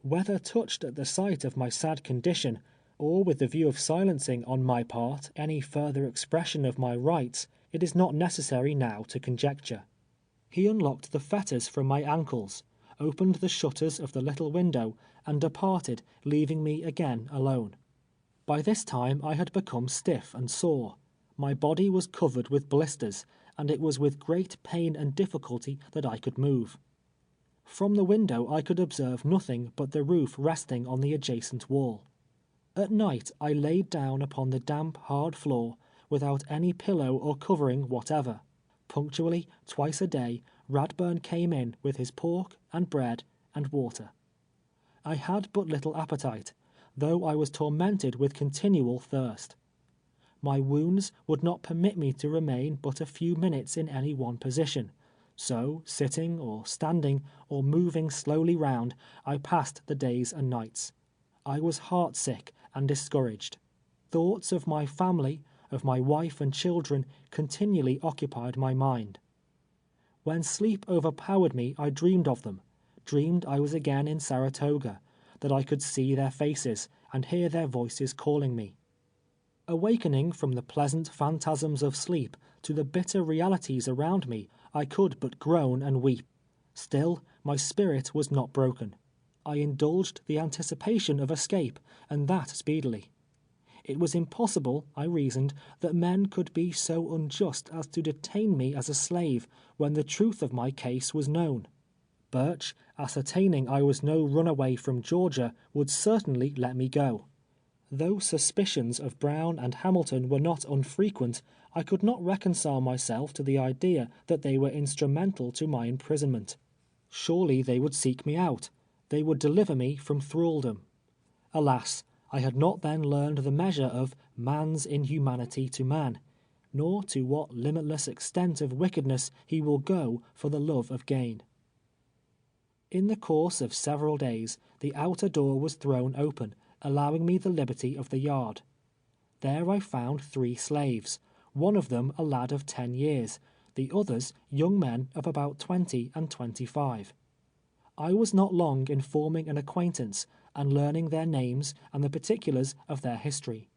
Whether touched at the sight of my sad condition, or with the view of silencing on my part any further expression of my rights, it is not necessary now to conjecture. He unlocked the fetters from my ankles, opened the shutters of the little window, and departed, leaving me again alone. By this time I had become stiff and sore. My body was covered with blisters, and it was with great pain and difficulty that I could move. From the window I could observe nothing but the roof resting on the adjacent wall. At night I laid down upon the damp, hard floor, without any pillow or covering whatever. Punctually, twice a day, Radburn came in with his pork and bread and water. I had but little appetite, though I was tormented with continual thirst. My wounds would not permit me to remain but a few minutes in any one position, so, sitting or standing or moving slowly round, I passed the days and nights. I was heart-sick and discouraged. Thoughts of my family, of my wife and children, continually occupied my mind. When sleep overpowered me, I dreamed of them, dreamed I was again in Saratoga, that I could see their faces, and hear their voices calling me. Awakening from the pleasant phantasms of sleep to the bitter realities around me, I could but groan and weep. Still, my spirit was not broken. I indulged the anticipation of escape, and that speedily. It was impossible, I reasoned, that men could be so unjust as to detain me as a slave, when the truth of my case was known. Burch, ascertaining I was no runaway from Georgia, would certainly let me go. Though suspicions of Brown and Hamilton were not unfrequent, I could not reconcile myself to the idea that they were instrumental to my imprisonment. Surely they would seek me out. They would deliver me from thraldom. Alas, I had not then learned the measure of man's inhumanity to man, nor to what limitless extent of wickedness he will go for the love of gain. In the course of several days, the outer door was thrown open, allowing me the liberty of the yard. There I found 3 slaves, one of them a lad of 10 years, the others young men of about 20 and 25. I was not long in forming an acquaintance, and learning their names and the particulars of their history.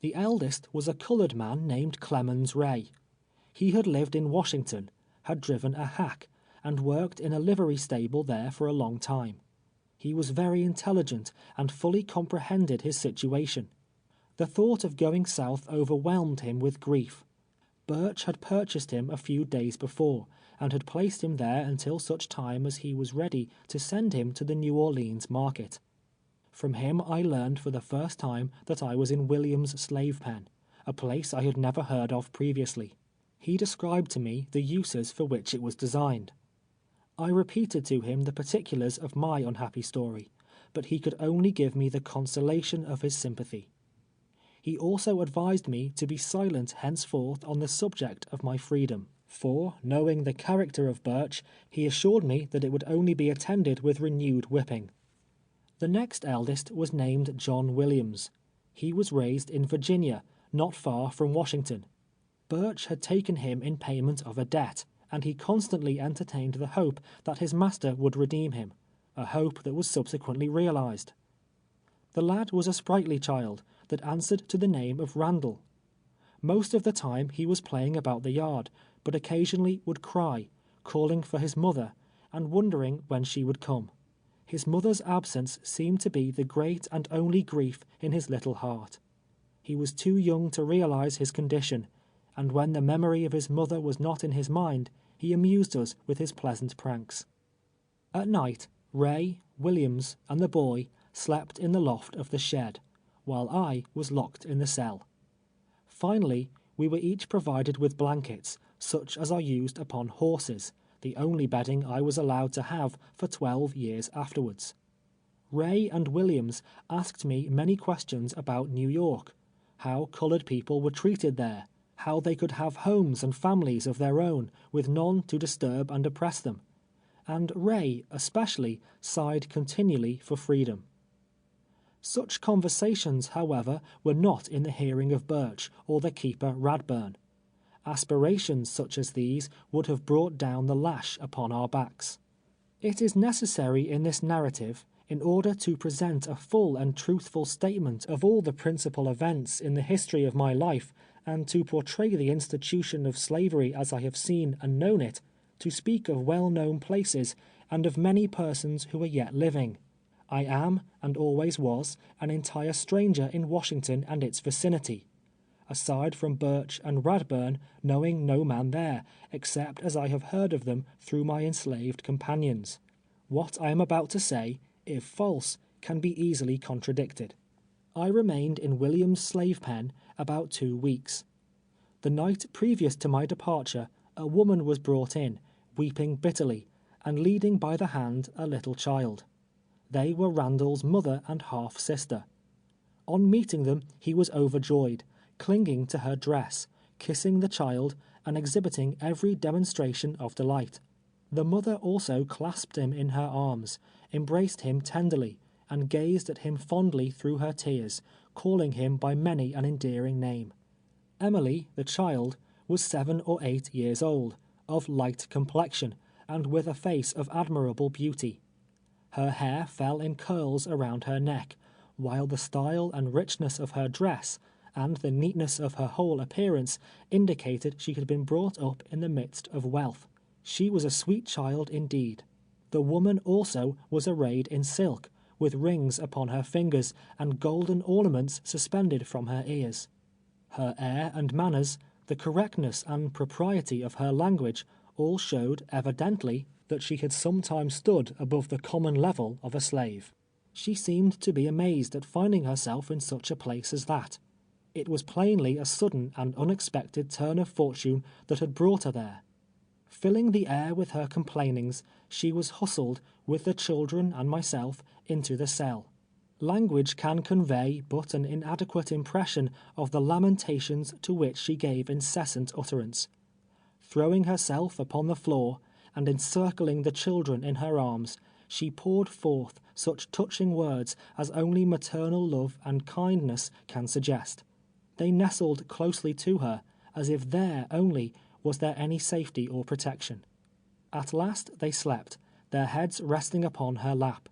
The eldest was a colored man named Clemens Ray. He had lived in Washington, had driven a hack, and worked in a livery stable there for a long time. He was very intelligent and fully comprehended his situation. The thought of going south overwhelmed him with grief. Burch had purchased him a few days before, and had placed him there until such time as he was ready to send him to the New Orleans market. From him I learned for the first time that I was in William's slave pen, a place I had never heard of previously. He described to me the uses for which it was designed. I repeated to him the particulars of my unhappy story, but he could only give me the consolation of his sympathy. He also advised me to be silent henceforth on the subject of my freedom, for, knowing the character of Burch, he assured me that it would only be attended with renewed whipping. The next eldest was named John Williams. He was raised in Virginia, not far from Washington. Burch had taken him in payment of a debt, and he constantly entertained the hope that his master would redeem him, a hope that was subsequently realized. The lad was a sprightly child, that answered to the name of Randall. Most of the time he was playing about the yard, but occasionally would cry, calling for his mother, and wondering when she would come. His mother's absence seemed to be the great and only grief in his little heart. He was too young to realize his condition, and when the memory of his mother was not in his mind, he amused us with his pleasant pranks. At night, Ray, Williams, and the boy slept in the loft of the shed, while I was locked in the cell. Finally, we were each provided with blankets, such as are used upon horses, the only bedding I was allowed to have for 12 years afterwards. Ray and Williams asked me many questions about New York, how colored people were treated there, how they could have homes and families of their own, with none to disturb and oppress them, and Ray, especially, sighed continually for freedom. Such conversations, however, were not in the hearing of Burch or the keeper Radburn. Aspirations such as these would have brought down the lash upon our backs. It is necessary in this narrative, in order to present a full and truthful statement of all the principal events in the history of my life, and to portray the institution of slavery as I have seen and known it, to speak of well-known places, and of many persons who are yet living. I am, and always was, an entire stranger in Washington and its vicinity. Aside from Birch and Radburn, knowing no man there, except as I have heard of them through my enslaved companions. What I am about to say, if false, can be easily contradicted. I remained in William's slave pen about 2 weeks. The night previous to my departure, a woman was brought in, weeping bitterly, and leading by the hand a little child. They were Randall's mother and half-sister. On meeting them, he was overjoyed, clinging to her dress, kissing the child, and exhibiting every demonstration of delight. The mother also clasped him in her arms, embraced him tenderly, and gazed at him fondly through her tears, calling him by many an endearing name. Emily, the child, was 7 or 8 years old, of light complexion, and with a face of admirable beauty. Her hair fell in curls around her neck, while the style and richness of her dress, and the neatness of her whole appearance, indicated she had been brought up in the midst of wealth. She was a sweet child indeed. The woman also was arrayed in silk, with rings upon her fingers, and golden ornaments suspended from her ears. Her air and manners, the correctness and propriety of her language, all showed evidently that she had sometimes stood above the common level of a slave. She seemed to be amazed at finding herself in such a place as that. It was plainly a sudden and unexpected turn of fortune that had brought her there. Filling the air with her complainings, she was hustled, with the children and myself, into the cell. Language can convey but an inadequate impression of the lamentations to which she gave incessant utterance. Throwing herself upon the floor, and encircling the children in her arms, she poured forth such touching words as only maternal love and kindness can suggest. They nestled closely to her, as if there only was there any safety or protection. At last they slept, their heads resting upon her lap.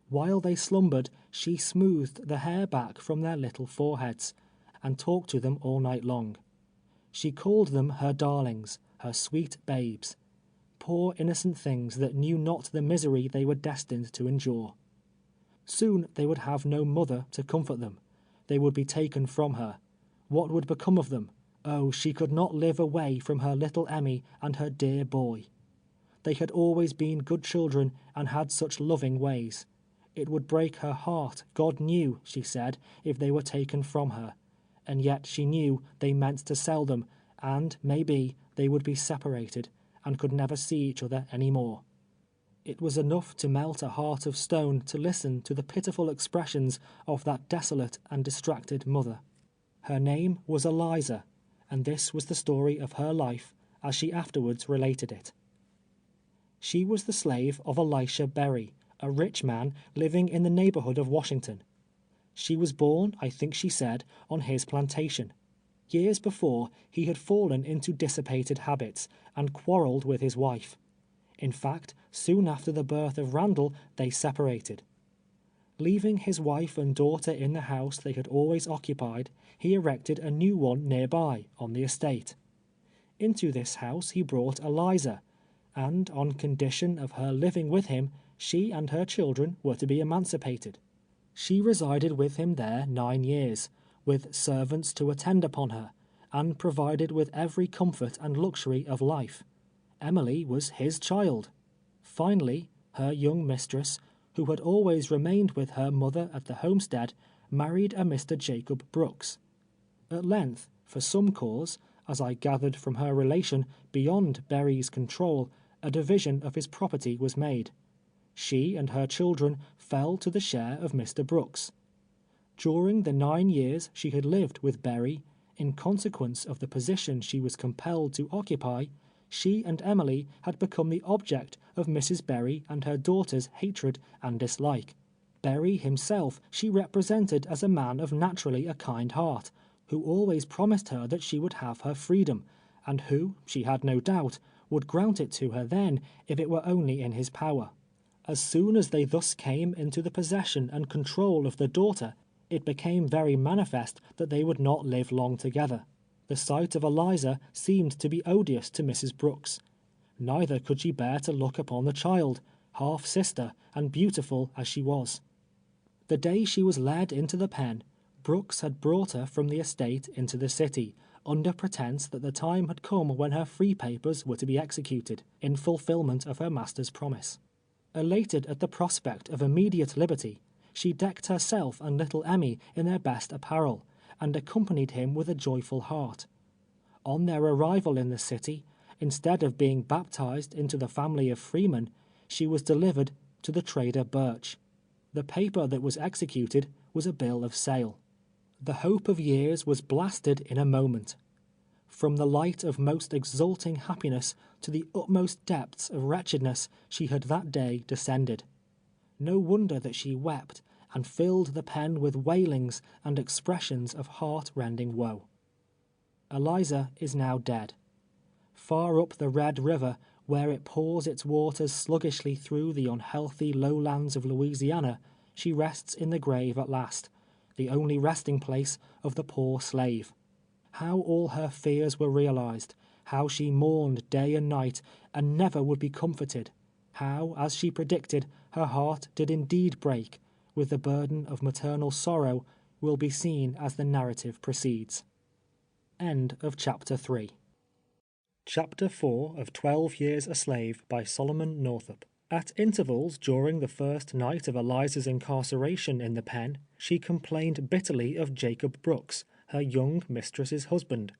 While they slumbered, she smoothed the hair back from their little foreheads, and talked to them all night long. She called them her darlings, her sweet babes. Poor innocent things that knew not the misery they were destined to endure. Soon they would have no mother to comfort them. They would be taken from her. What would become of them? Oh, she could not live away from her little Emmy and her dear boy. They had always been good children and had such loving ways. It would break her heart, God knew, she said, if they were taken from her. And yet she knew they meant to sell them, and, maybe, they would be separated, and could never see each other any more. It was enough to melt a heart of stone to listen to the pitiful expressions of that desolate and distracted mother. Her name was Eliza, and this was the story of her life, as she afterwards related it. She was the slave of Elisha Berry, a rich man living in the neighborhood of Washington. She was born, I think she said, on his plantation. Years before, he had fallen into dissipated habits, and quarreled with his wife. In fact, soon after the birth of Randall, they separated. Leaving his wife and daughter in the house they had always occupied, he erected a new one nearby, on the estate. Into this house he brought Eliza, and on condition of her living with him, she and her children were to be emancipated. She resided with him there 9 years, with servants to attend upon her, and provided with every comfort and luxury of life. Emily was his child. Finally, her young mistress, who had always remained with her mother at the homestead, married a Mr. Jacob Brooks. At length, for some cause, as I gathered from her relation, beyond Berry's control, a division of his property was made. She and her children fell to the share of Mr. Brooks. During the 9 years she had lived with Berry, in consequence of the position she was compelled to occupy, she and Emily had become the object of Mrs. Berry and her daughter's hatred and dislike. Berry himself she represented as a man of naturally a kind heart, who always promised her that she would have her freedom, and who, she had no doubt, would grant it to her then, if it were only in his power. As soon as they thus came into the possession and control of the daughter, it became very manifest that they would not live long together. The sight of Eliza seemed to be odious to Mrs. Brooks. Neither could she bear to look upon the child, half sister and beautiful as she was. The day she was led into the pen, Brooks had brought her from the estate into the city, under pretence that the time had come when her free papers were to be executed, in fulfillment of her master's promise. Elated at the prospect of immediate liberty, she decked herself and little Emmy in their best apparel, and accompanied him with a joyful heart. On their arrival in the city, instead of being baptized into the family of freemen, she was delivered to the trader Birch. The paper that was executed was a bill of sale. The hope of years was blasted in a moment. From the light of most exulting happiness to the utmost depths of wretchedness she had that day descended. No wonder that she wept, and filled the pen with wailings and expressions of heart-rending woe. Eliza is now dead. Far up the Red River, where it pours its waters sluggishly through the unhealthy lowlands of Louisiana, she rests in the grave at last, the only resting place of the poor slave. How all her fears were realized, how she mourned day and night, and never would be comforted, how, as she predicted, her heart did indeed break, with the burden of maternal sorrow, will be seen as the narrative proceeds. End of Chapter 3. Chapter 4 of 12 Years a Slave by Solomon Northup. At intervals during the first night of Eliza's incarceration in the pen, she complained bitterly of Jacob Brooks, her young mistress's husband.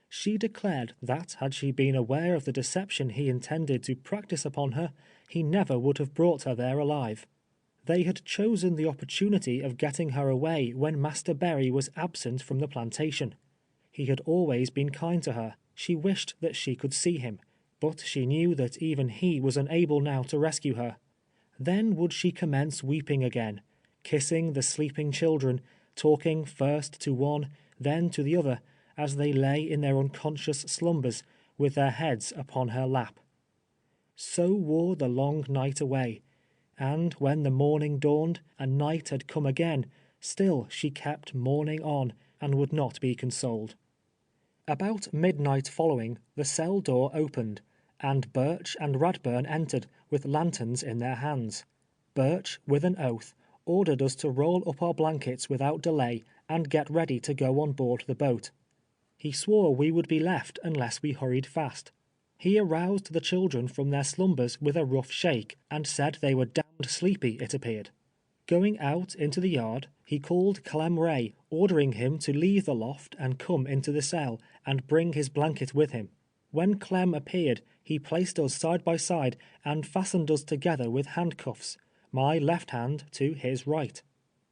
She declared that, had she been aware of the deception he intended to practice upon her, he never would have brought her there alive. They had chosen the opportunity of getting her away when Master Berry was absent from the plantation. He had always been kind to her. She wished that she could see him, but she knew that even he was unable now to rescue her. Then would she commence weeping again, kissing the sleeping children, talking first to one, then to the other, as they lay in their unconscious slumbers, with their heads upon her lap. So wore the long night away, and when the morning dawned, and night had come again, still she kept mourning on, and would not be consoled. About midnight following, the cell door opened, and Birch and Radburn entered, with lanterns in their hands. Birch, with an oath, ordered us to roll up our blankets without delay, and get ready to go on board the boat. He swore we would be left unless we hurried fast. He aroused the children from their slumbers with a rough shake, and said they were damned sleepy, it appeared. Going out into the yard, he called Clem Ray, ordering him to leave the loft and come into the cell, and bring his blanket with him. When Clem appeared, he placed us side by side, and fastened us together with handcuffs, my left hand to his right.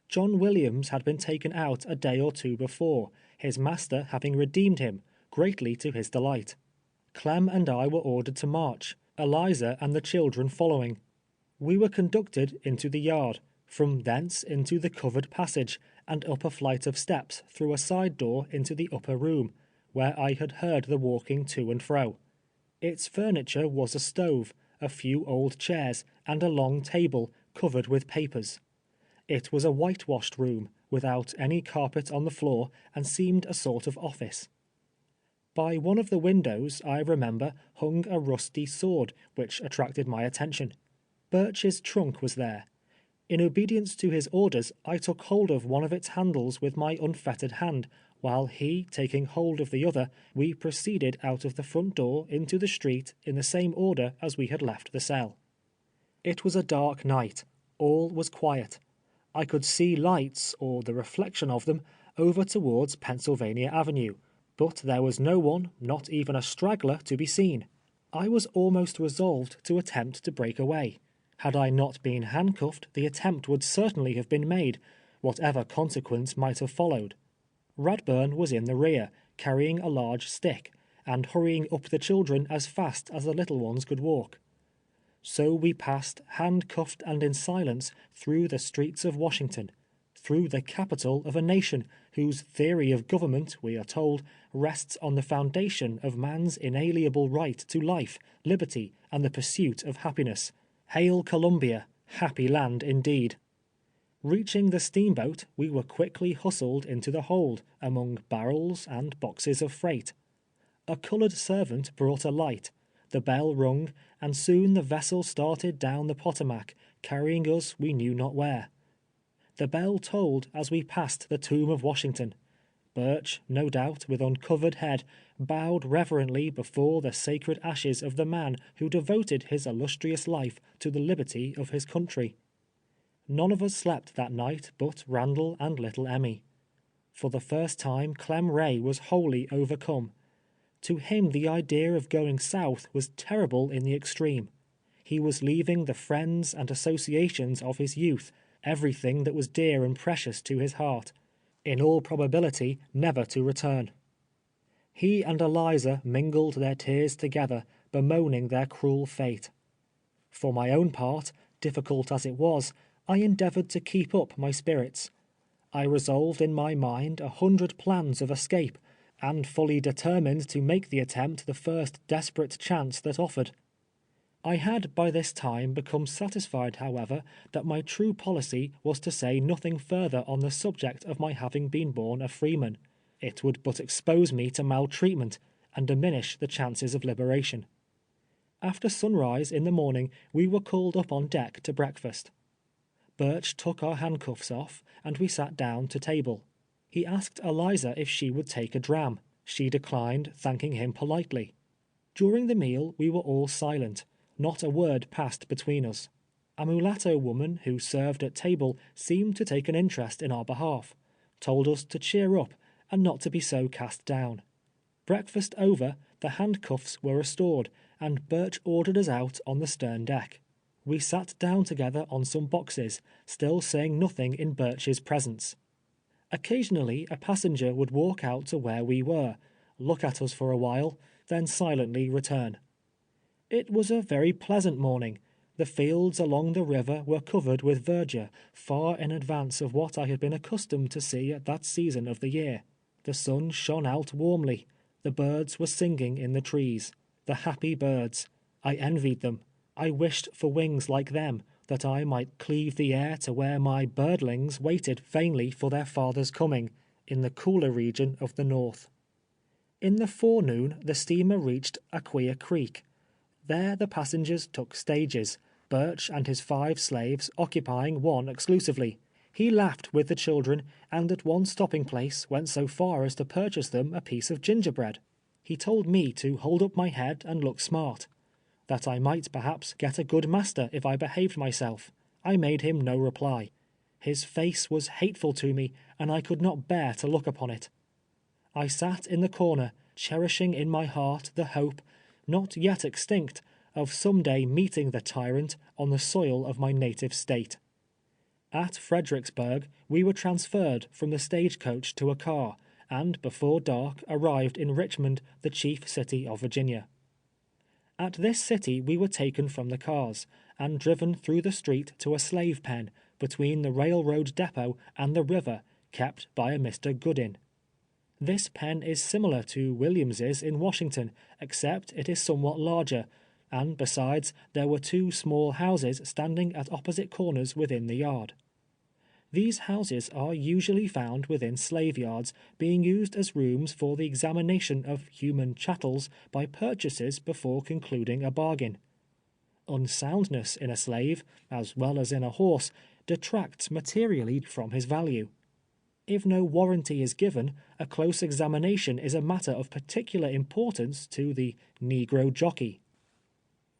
John Williams had been taken out a day or two before, his master having redeemed him, greatly to his delight. Clem and I were ordered to march, Eliza and the children following. We were conducted into the yard, from thence into the covered passage, and up a flight of steps through a side door into the upper room, where I had heard the walking to and fro. Its furniture was a stove, a few old chairs, and a long table, covered with papers. It was a whitewashed room, without any carpet on the floor, and seemed a sort of office. By one of the windows, I remember, hung a rusty sword, which attracted my attention. Birch's trunk was there. In obedience to his orders, I took hold of one of its handles with my unfettered hand, while he, taking hold of the other, we proceeded out of the front door into the street in the same order as we had left the cell. It was a dark night. All was quiet. I could see lights, or the reflection of them, over towards Pennsylvania Avenue, but there was no one, not even a straggler, to be seen. I was almost resolved to attempt to break away. Had I not been handcuffed, the attempt would certainly have been made, whatever consequence might have followed. Radburn was in the rear, carrying a large stick, and hurrying up the children as fast as the little ones could walk. So we passed, handcuffed and in silence, through the streets of Washington, through the capital of a nation whose theory of government, we are told, rests on the foundation of man's inalienable right to life, liberty, and the pursuit of happiness. Hail Columbia, happy land indeed. Reaching the steamboat, we were quickly hustled into the hold, among barrels and boxes of freight. A colored servant brought a light, the bell rung, and soon the vessel started down the Potomac, carrying us we knew not where. The bell tolled as we passed the tomb of Washington. Birch, no doubt, with uncovered head, bowed reverently before the sacred ashes of the man who devoted his illustrious life to the liberty of his country. None of us slept that night but Randall and little Emmy. For the first time Clem Ray was wholly overcome. To him the idea of going south was terrible in the extreme. He was leaving the friends and associations of his youth, everything that was dear and precious to his heart, in all probability never to return. He and Eliza mingled their tears together, bemoaning their cruel fate. For my own part, difficult as it was, I endeavored to keep up my spirits. I resolved in my mind 100 plans of escape, and fully determined to make the attempt the first desperate chance that offered. I had by this time become satisfied, however, that my true policy was to say nothing further on the subject of my having been born a freeman. It would but expose me to maltreatment, and diminish the chances of liberation. After sunrise in the morning, we were called up on deck to breakfast. Birch took our handcuffs off, and we sat down to table. He asked Eliza if she would take a dram. She declined, thanking him politely. During the meal we were all silent. Not a word passed between us. A mulatto woman who served at table seemed to take an interest in our behalf, told us to cheer up and not to be so cast down. Breakfast over, the handcuffs were restored, and Birch ordered us out on the stern deck. We sat down together on some boxes, still saying nothing in Birch's presence. Occasionally a passenger would walk out to where we were, look at us for a while, then silently return. It was a very pleasant morning. The fields along the river were covered with verdure, far in advance of what I had been accustomed to see at that season of the year. The sun shone out warmly. The birds were singing in the trees. The happy birds. I envied them. I wished for wings like them, that I might cleave the air to where my birdlings waited vainly for their father's coming, in the cooler region of the north. In the forenoon the steamer reached Aquia Creek. There the passengers took stages, Birch and his 5 slaves occupying one exclusively. He laughed with the children, and at one stopping place went so far as to purchase them a piece of gingerbread. He told me to hold up my head and look smart, that I might perhaps get a good master if I behaved myself. I made him no reply. His face was hateful to me, and I could not bear to look upon it. I sat in the corner, cherishing in my heart the hope, not yet extinct, of some day meeting the tyrant on the soil of my native state. At Fredericksburg, we were transferred from the stagecoach to a car, and before dark arrived in Richmond, the chief city of Virginia. At this city we were taken from the cars, and driven through the street to a slave pen, between the railroad depot and the river, kept by a Mr. Goodin. This pen is similar to Williams's in Washington, except it is somewhat larger, and besides, there were 2 small houses standing at opposite corners within the yard. These houses are usually found within slave yards, being used as rooms for the examination of human chattels by purchasers before concluding a bargain. Unsoundness in a slave, as well as in a horse, detracts materially from his value. If no warranty is given, a close examination is a matter of particular importance to the negro jockey.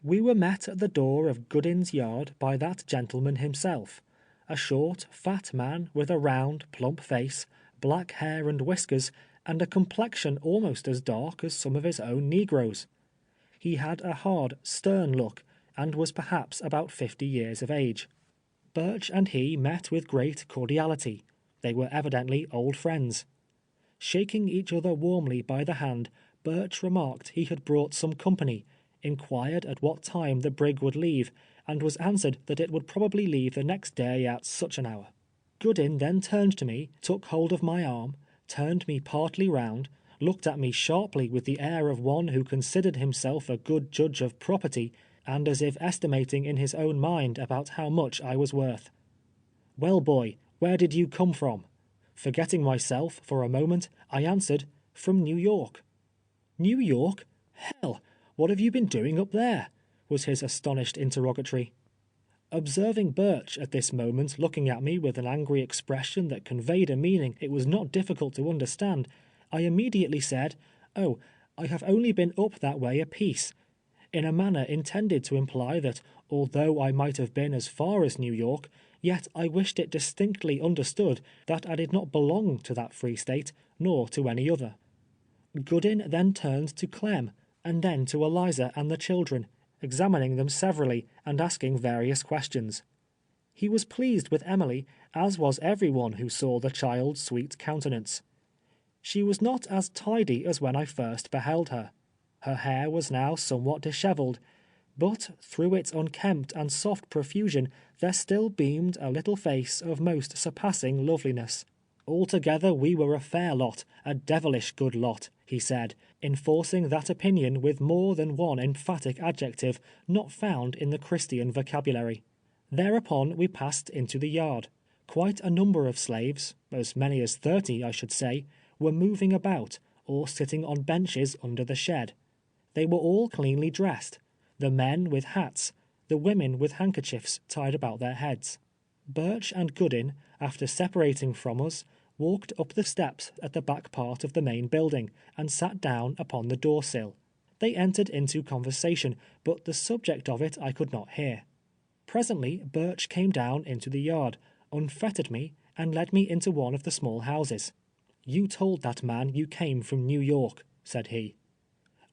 We were met at the door of Goodin's yard by that gentleman himself, a short, fat man with a round, plump face, black hair and whiskers, and a complexion almost as dark as some of his own negroes. He had a hard, stern look, and was perhaps about 50 years of age. Birch and he met with great cordiality. They were evidently old friends. Shaking each other warmly by the hand, Birch remarked he had brought some company, inquired at what time the brig would leave, and was answered that it would probably leave the next day at such an hour. Goodin then turned to me, took hold of my arm, turned me partly round, looked at me sharply with the air of one who considered himself a good judge of property, and as if estimating in his own mind about how much I was worth. "Well, boy, where did you come from?" Forgetting myself for a moment, I answered, "From New York." "New York? Hell! What have you been doing up there?" was his astonished interrogatory. Observing Burch at this moment looking at me with an angry expression that conveyed a meaning it was not difficult to understand, I immediately said, "Oh, I have only been up that way a piece," in a manner intended to imply that although I might have been as far as New York, yet I wished it distinctly understood that I did not belong to that free state, nor to any other. Goodin then turned to Clem, and then to Eliza and the children, examining them severally, and asking various questions. He was pleased with Emily, as was every one who saw the child's sweet countenance. She was not as tidy as when I first beheld her. Her hair was now somewhat dishevelled, but through its unkempt and soft profusion there still beamed a little face of most surpassing loveliness. Altogether we were a fair lot, a devilish good lot, he said, enforcing that opinion with more than one emphatic adjective not found in the Christian vocabulary. Thereupon we passed into the yard. Quite a number of slaves, as many as 30, I should say, were moving about, or sitting on benches under the shed. They were all cleanly dressed, the men with hats, the women with handkerchiefs tied about their heads. Burch and Goodin, after separating from us, walked up the steps at the back part of the main building, and sat down upon the door-sill. They entered into conversation, but the subject of it I could not hear. Presently Burch came down into the yard, unfettered me, and led me into one of the small houses. "You told that man you came from New York," said he.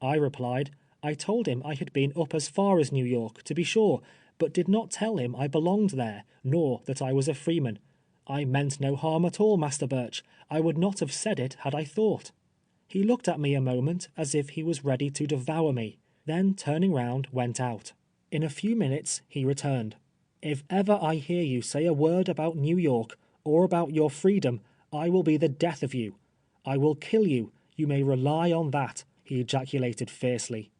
I replied, "I told him I had been up as far as New York, to be sure, but did not tell him I belonged there, nor that I was a freeman. I meant no harm at all, Master Burch. I would not have said it had I thought." He looked at me a moment as if he was ready to devour me, then turning round, went out. In a few minutes he returned. "If ever I hear you say a word about New York, or about your freedom, I will be the death of you. I will kill you, you may rely on that," he ejaculated fiercely.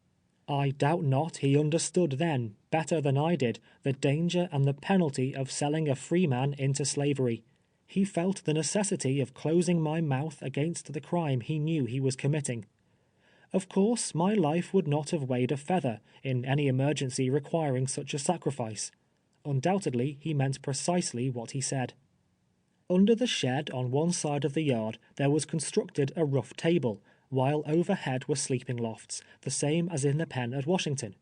I doubt not he understood then, better than I did, the danger and the penalty of selling a free man into slavery. He felt the necessity of closing my mouth against the crime he knew he was committing. Of course, my life would not have weighed a feather in any emergency requiring such a sacrifice. Undoubtedly, he meant precisely what he said. Under the shed on one side of the yard there was constructed a rough table, while overhead were sleeping lofts, the same as in the pen at Washington.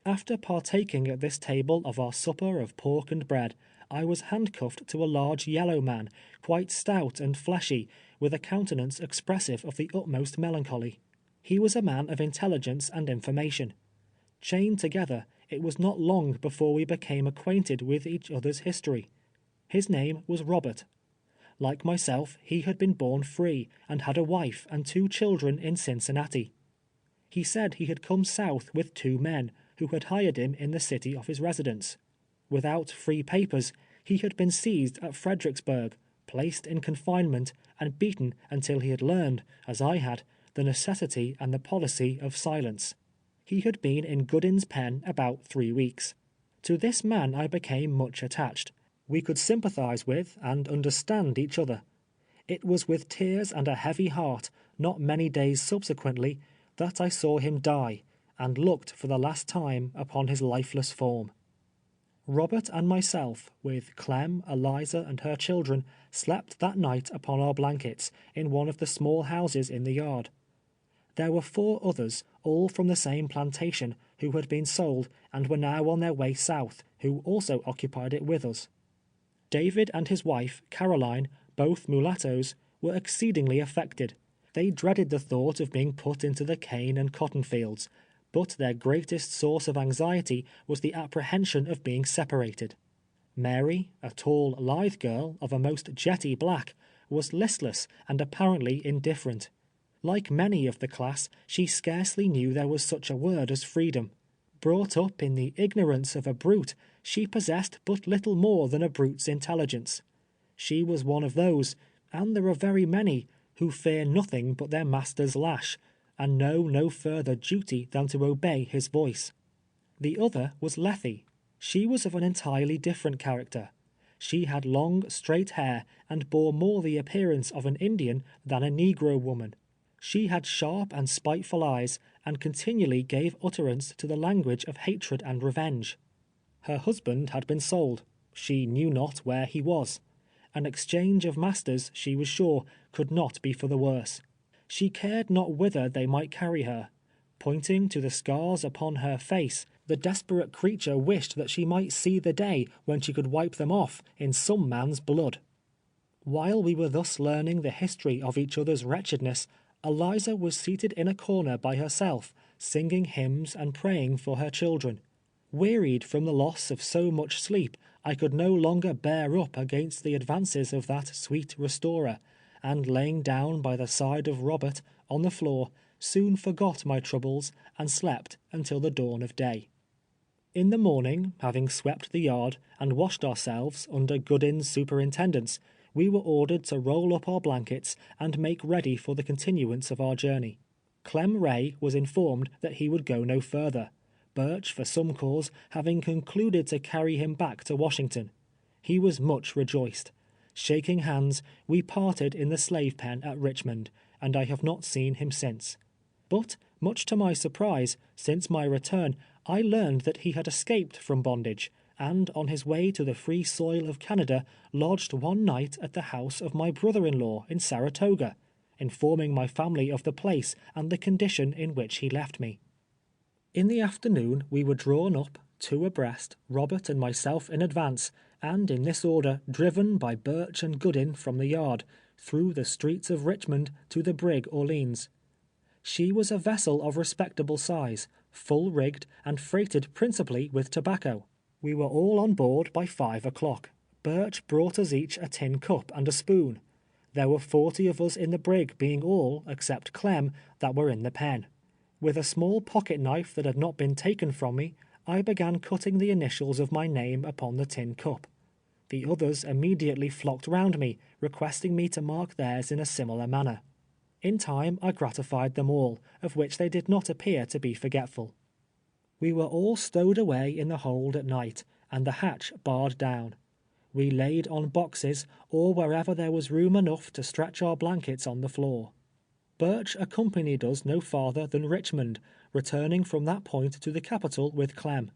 After partaking at this table of our supper of pork and bread, I was handcuffed to a large yellow man, quite stout and fleshy, with a countenance expressive of the utmost melancholy. He was a man of intelligence and information. Chained together, it was not long before we became acquainted with each other's history. His name was Robert. Like myself, he had been born free, and had a wife and 2 children in Cincinnati. He said he had come south with 2 men, who had hired him in the city of his residence. Without free papers, he had been seized at Fredericksburg, placed in confinement, and beaten until he had learned, as I had, the necessity and the policy of silence. He had been in Goodin's pen about 3 weeks. To this man I became much attached. We could sympathize with and understand each other. It was with tears and a heavy heart, not many days subsequently, that I saw him die, and looked for the last time upon his lifeless form. Robert and myself, with Clem, Eliza, and her children, slept that night upon our blankets, in one of the small houses in the yard. There were 4 others, all from the same plantation, who had been sold, and were now on their way south, who also occupied it with us. David and his wife, Caroline, both mulattoes, were exceedingly affected. They dreaded the thought of being put into the cane and cotton fields, but their greatest source of anxiety was the apprehension of being separated. Mary, a tall, lithe girl, of a most jetty black, was listless and apparently indifferent. Like many of the class, she scarcely knew there was such a word as freedom. Brought up in the ignorance of a brute, she possessed but little more than a brute's intelligence. She was one of those, and there are very many, who fear nothing but their master's lash, and know no further duty than to obey his voice. The other was Lethe. She was of an entirely different character. She had long, straight hair, and bore more the appearance of an Indian than a negro woman. She had sharp and spiteful eyes, and continually gave utterance to the language of hatred and revenge. Her husband had been sold. She knew not where he was. An exchange of masters, she was sure, could not be for the worse. She cared not whither they might carry her. Pointing to the scars upon her face, the desperate creature wished that she might see the day when she could wipe them off in some man's blood. While we were thus learning the history of each other's wretchedness, Eliza was seated in a corner by herself, singing hymns and praying for her children. Wearied from the loss of so much sleep, I could no longer bear up against the advances of that sweet restorer, and laying down by the side of Robert, on the floor, soon forgot my troubles and slept until the dawn of day. In the morning, having swept the yard and washed ourselves under Goodin's superintendence, we were ordered to roll up our blankets and make ready for the continuance of our journey. Clem Ray was informed that he would go no further, Birch, for some cause, having concluded to carry him back to Washington. He was much rejoiced. Shaking hands, we parted in the slave pen at Richmond, and I have not seen him since. But, much to my surprise, since my return, I learned that he had escaped from bondage, and on his way to the free soil of Canada, lodged one night at the house of my brother-in-law in Saratoga, informing my family of the place and the condition in which he left me. In the afternoon we were drawn up, two abreast, Robert and myself in advance, and in this order driven by Birch and Goodin from the yard, through the streets of Richmond to the brig Orleans. She was a vessel of respectable size, full rigged, and freighted principally with tobacco. We were all on board by 5 o'clock. Birch brought us each a tin cup and a spoon. There were 40 of us in the brig, being all, except Clem, that were in the pen. With a small pocket knife that had not been taken from me, I began cutting the initials of my name upon the tin cup. The others immediately flocked round me, requesting me to mark theirs in a similar manner. In time I gratified them all, of which they did not appear to be forgetful. We were all stowed away in the hold at night, and the hatch barred down. We laid on boxes, or wherever there was room enough to stretch our blankets on the floor. Birch accompanied us no farther than Richmond, returning from that point to the capital with Clem.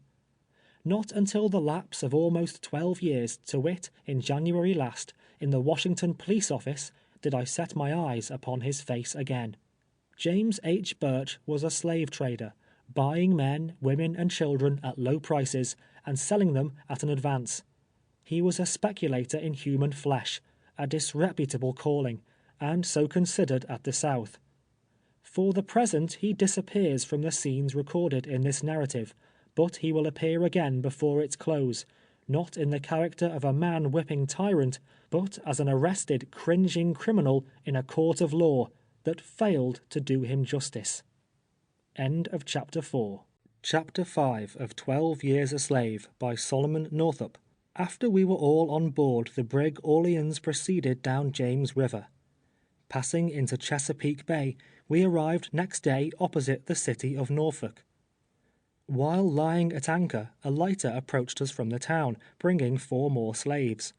Not until the lapse of almost 12 years, to wit, in January last, in the Washington police office, did I set my eyes upon his face again. James H. Birch was a slave trader, buying men, women, and children at low prices, and selling them at an advance. He was a speculator in human flesh, a disreputable calling, and so considered at the South. For the present he disappears from the scenes recorded in this narrative, but he will appear again before its close, not in the character of a man-whipping tyrant, but as an arrested, cringing criminal in a court of law that failed to do him justice. End of Chapter 4. Chapter 5 of 12 Years a Slave by Solomon Northup. After we were all on board the brig Orleans proceeded down James River. Passing into Chesapeake Bay, we arrived next day opposite the city of Norfolk. While lying at anchor, a lighter approached us from the town, bringing 4 more slaves.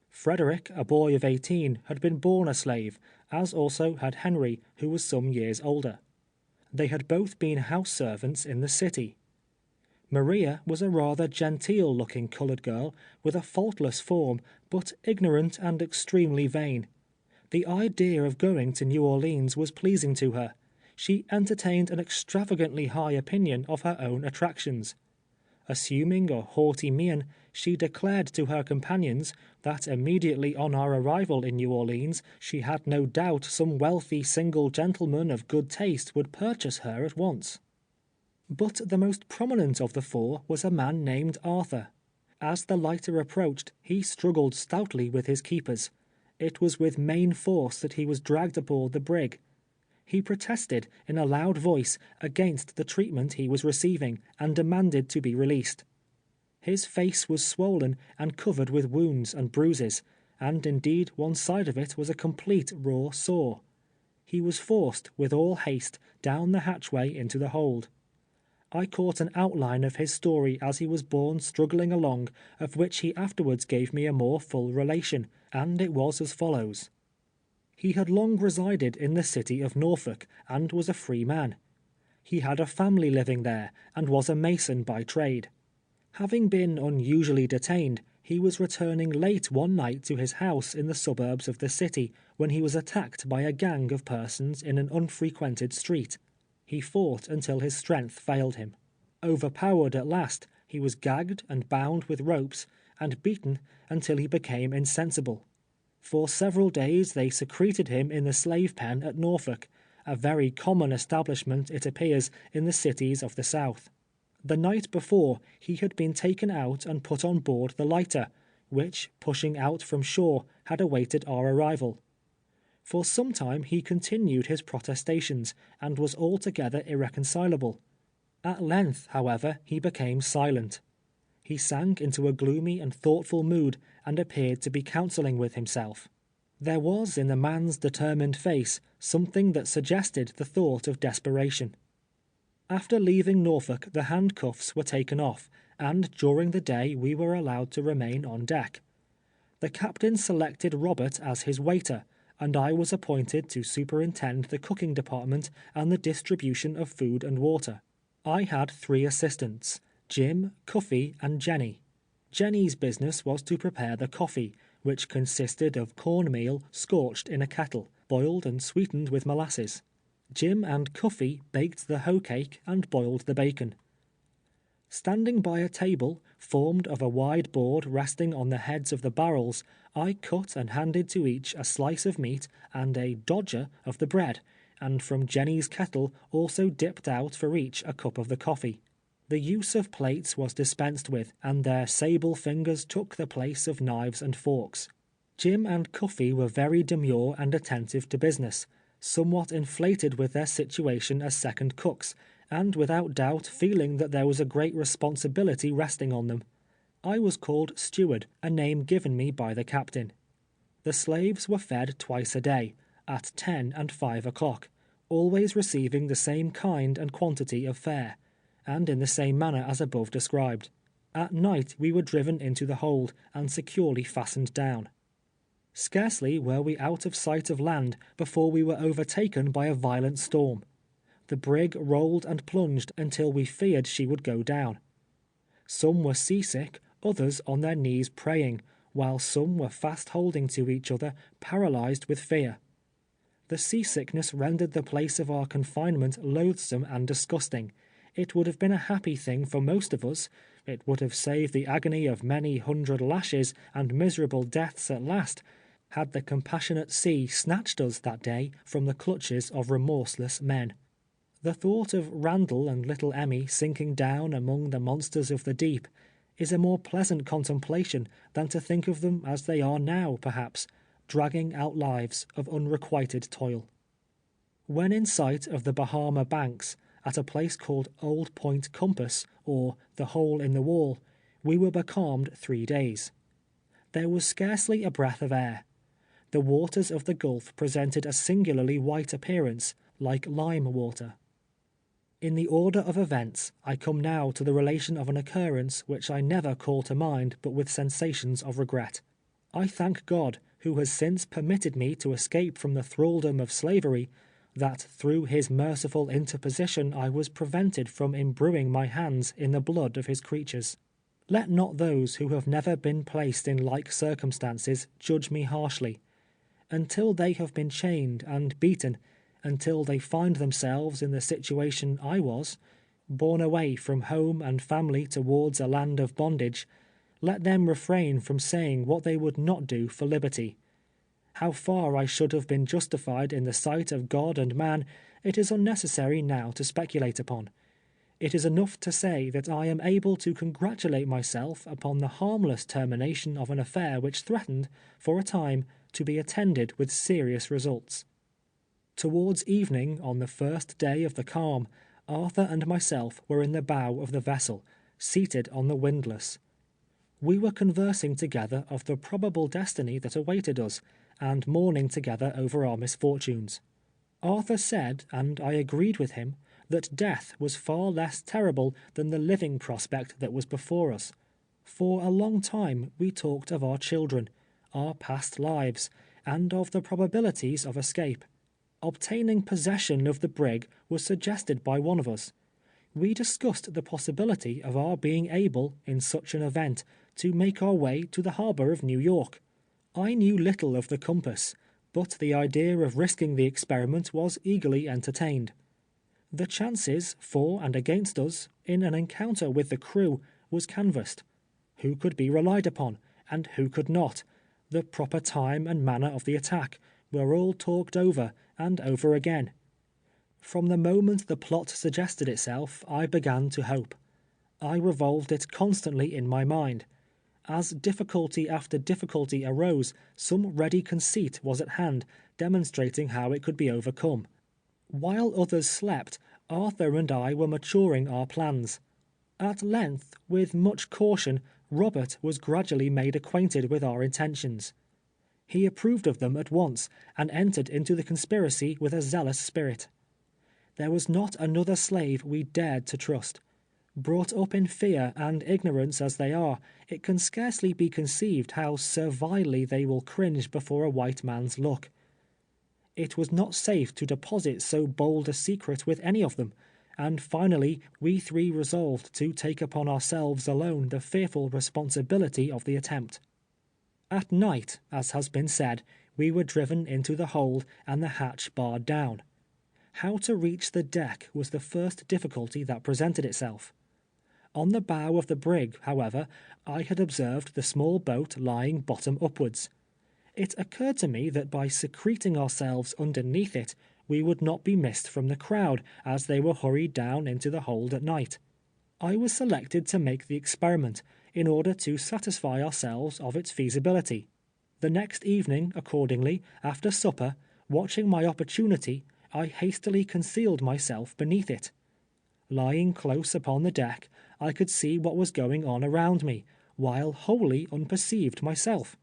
Frederick, a boy of 18, had been born a slave, as also had Henry, who was some years older. They had both been house servants in the city. Maria was a rather genteel-looking colored girl, with a faultless form, but ignorant and extremely vain. The idea of going to New Orleans was pleasing to her. She entertained an extravagantly high opinion of her own attractions. Assuming a haughty mien, she declared to her companions that immediately on our arrival in New Orleans, she had no doubt some wealthy single gentleman of good taste would purchase her at once. But the most prominent of the 4 was a man named Arthur. As the lighter approached, he struggled stoutly with his keepers. It was with main force that he was dragged aboard the brig. He protested in a loud voice against the treatment he was receiving, and demanded to be released. His face was swollen and covered with wounds and bruises, and indeed one side of it was a complete raw sore. He was forced, with all haste, down the hatchway into the hold. I caught an outline of his story as he was borne struggling along, of which he afterwards gave me a more full relation, and it was as follows. He had long resided in the city of Norfolk, and was a free man. He had a family living there, and was a mason by trade. Having been unusually detained, he was returning late one night to his house in the suburbs of the city, when he was attacked by a gang of persons in an unfrequented street. He fought until his strength failed him. Overpowered at last, he was gagged and bound with ropes, and beaten until he became insensible. For several days they secreted him in the slave pen at Norfolk, a very common establishment, it appears, in the cities of the South. The night before, he had been taken out and put on board the lighter, which, pushing out from shore, had awaited our arrival. For some time he continued his protestations, and was altogether irreconcilable. At length, however, he became silent. He sank into a gloomy and thoughtful mood, and appeared to be counseling with himself. There was in the man's determined face something that suggested the thought of desperation. After leaving Norfolk, the handcuffs were taken off, and during the day we were allowed to remain on deck. The captain selected Robert as his waiter, and I was appointed to superintend the cooking department and the distribution of food and water. I had 3 assistants, Jim, Cuffy, and Jenny. Jenny's business was to prepare the coffee, which consisted of cornmeal scorched in a kettle, boiled and sweetened with molasses. Jim and Cuffy baked the hoe cake and boiled the bacon. Standing by a table, formed of a wide board resting on the heads of the barrels, I cut and handed to each a slice of meat and a "dodger" of the bread, and from Jenny's kettle also dipped out for each a cup of the coffee. The use of plates was dispensed with, and their sable fingers took the place of knives and forks. Jim and Cuffy were very demure and attentive to business, somewhat inflated with their situation as second cooks, and without doubt feeling that there was a great responsibility resting on them. I was called steward, a name given me by the captain. The slaves were fed twice a day, at 10 and 5 o'clock, always receiving the same kind and quantity of fare, and in the same manner as above described. At night we were driven into the hold, and securely fastened down. Scarcely were we out of sight of land before we were overtaken by a violent storm. The brig rolled and plunged until we feared she would go down. Some were seasick, others on their knees praying, while some were fast holding to each other, paralyzed with fear. The seasickness rendered the place of our confinement loathsome and disgusting. It would have been a happy thing for most of us. It would have saved the agony of many 100 lashes and miserable deaths at last, had the compassionate sea snatched us that day from the clutches of remorseless men. The thought of Randall and little Emmy sinking down among the monsters of the deep is a more pleasant contemplation than to think of them as they are now, perhaps, dragging out lives of unrequited toil. When in sight of the Bahama banks, at a place called Old Point Compass, or the Hole in the Wall, we were becalmed 3 days. There was scarcely a breath of air. The waters of the Gulf presented a singularly white appearance, like lime water. In the order of events, I come now to the relation of an occurrence which I never call to mind but with sensations of regret. I thank God, who has since permitted me to escape from the thraldom of slavery, that through his merciful interposition I was prevented from imbruing my hands in the blood of his creatures. Let not those who have never been placed in like circumstances judge me harshly. Until they have been chained and beaten, until they find themselves in the situation I was, borne away from home and family towards a land of bondage, let them refrain from saying what they would not do for liberty. How far I should have been justified in the sight of God and man, it is unnecessary now to speculate upon. It is enough to say that I am able to congratulate myself upon the harmless termination of an affair which threatened, for a time, to be attended with serious results. Towards evening, on the first day of the calm, Arthur and myself were in the bow of the vessel, seated on the windlass. We were conversing together of the probable destiny that awaited us, and mourning together over our misfortunes. Arthur said, and I agreed with him, that death was far less terrible than the living prospect that was before us. For a long time we talked of our children, our past lives, and of the probabilities of escape. Obtaining possession of the brig was suggested by one of us. We discussed the possibility of our being able, in such an event, to make our way to the harbor of New York. I knew little of the compass, but the idea of risking the experiment was eagerly entertained. The chances, for and against us, in an encounter with the crew, was canvassed. Who could be relied upon, and who could not? The proper time and manner of the attack were all talked over and over again. From the moment the plot suggested itself, I began to hope. I revolved it constantly in my mind. As difficulty after difficulty arose, some ready conceit was at hand, demonstrating how it could be overcome. While others slept, Arthur and I were maturing our plans. At length, with much caution, Robert was gradually made acquainted with our intentions. He approved of them at once, and entered into the conspiracy with a zealous spirit. There was not another slave we dared to trust. Brought up in fear and ignorance as they are, it can scarcely be conceived how servilely they will cringe before a white man's look. It was not safe to deposit so bold a secret with any of them, and finally we three resolved to take upon ourselves alone the fearful responsibility of the attempt. At night, as has been said, we were driven into the hold and the hatch barred down. How to reach the deck was the first difficulty that presented itself. On the bow of the brig, however, I had observed the small boat lying bottom upwards. It occurred to me that by secreting ourselves underneath it, we would not be missed from the crowd as they were hurried down into the hold at night. I was selected to make the experiment, in order to satisfy ourselves of its feasibility. The next evening, accordingly, after supper, watching my opportunity, I hastily concealed myself beneath it. Lying close upon the deck, I could see what was going on around me, while wholly unperceived myself.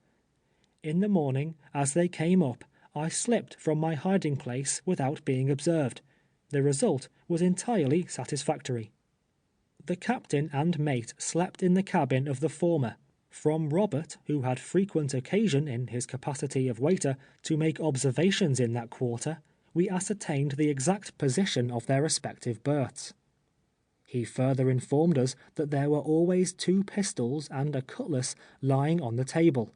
In the morning, as they came up, I slipped from my hiding place without being observed. The result was entirely satisfactory. The captain and mate slept in the cabin of the former. From Robert, who had frequent occasion in his capacity of waiter to make observations in that quarter, we ascertained the exact position of their respective berths. He further informed us that there were always 2 pistols and a cutlass lying on the table.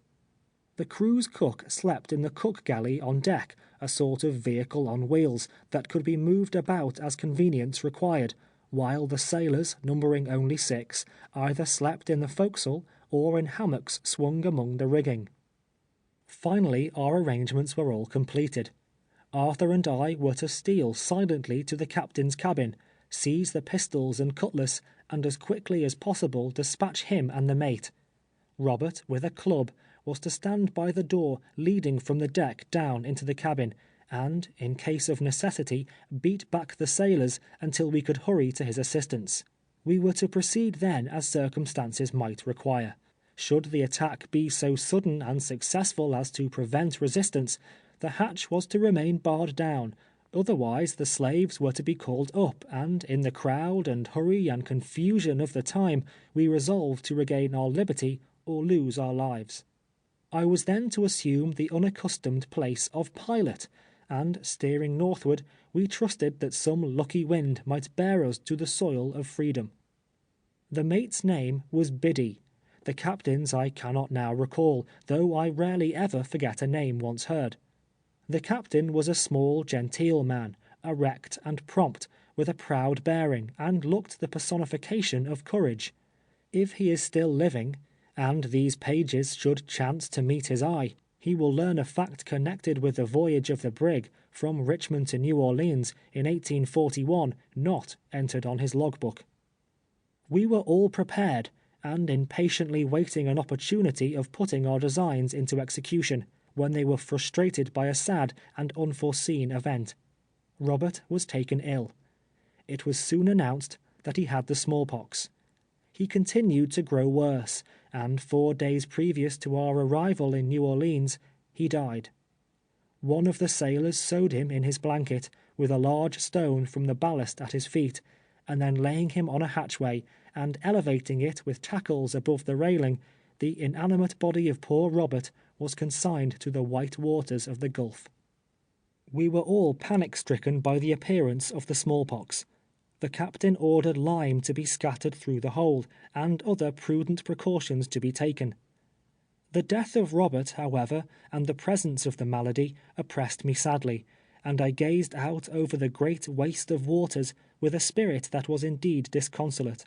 The crew's cook slept in the cook galley on deck, a sort of vehicle on wheels, that could be moved about as convenience required, while the sailors, numbering only 6, either slept in the forecastle or in hammocks swung among the rigging. Finally, our arrangements were all completed. Arthur and I were to steal silently to the captain's cabin, seize the pistols and cutlass, and as quickly as possible dispatch him and the mate. Robert, with a club, was to stand by the door leading from the deck down into the cabin, and, in case of necessity, beat back the sailors until we could hurry to his assistance. We were to proceed then as circumstances might require. Should the attack be so sudden and successful as to prevent resistance, the hatch was to remain barred down, otherwise the slaves were to be called up, and in the crowd and hurry and confusion of the time, we resolved to regain our liberty or lose our lives. I was then to assume the unaccustomed place of pilot, and steering northward, we trusted that some lucky wind might bear us to the soil of freedom. The mate's name was Biddy. The captain's I cannot now recall, though I rarely ever forget a name once heard. The captain was a small, genteel man, erect and prompt, with a proud bearing, and looked the personification of courage. If he is still living, and these pages should chance to meet his eye, he will learn a fact connected with the voyage of the brig from Richmond to New Orleans in 1841 not entered on his logbook. We were all prepared, and impatiently waiting an opportunity of putting our designs into execution, when they were frustrated by a sad and unforeseen event. Robert was taken ill. It was soon announced that he had the smallpox. He continued to grow worse, and 4 days previous to our arrival in New Orleans, he died. One of the sailors sewed him in his blanket, with a large stone from the ballast at his feet, and then laying him on a hatchway, and elevating it with tackles above the railing, the inanimate body of poor Robert was consigned to the white waters of the Gulf. We were all panic-stricken by the appearance of the smallpox. The captain ordered lime to be scattered through the hold, and other prudent precautions to be taken. The death of Robert, however, and the presence of the malady, oppressed me sadly, and I gazed out over the great waste of waters with a spirit that was indeed disconsolate.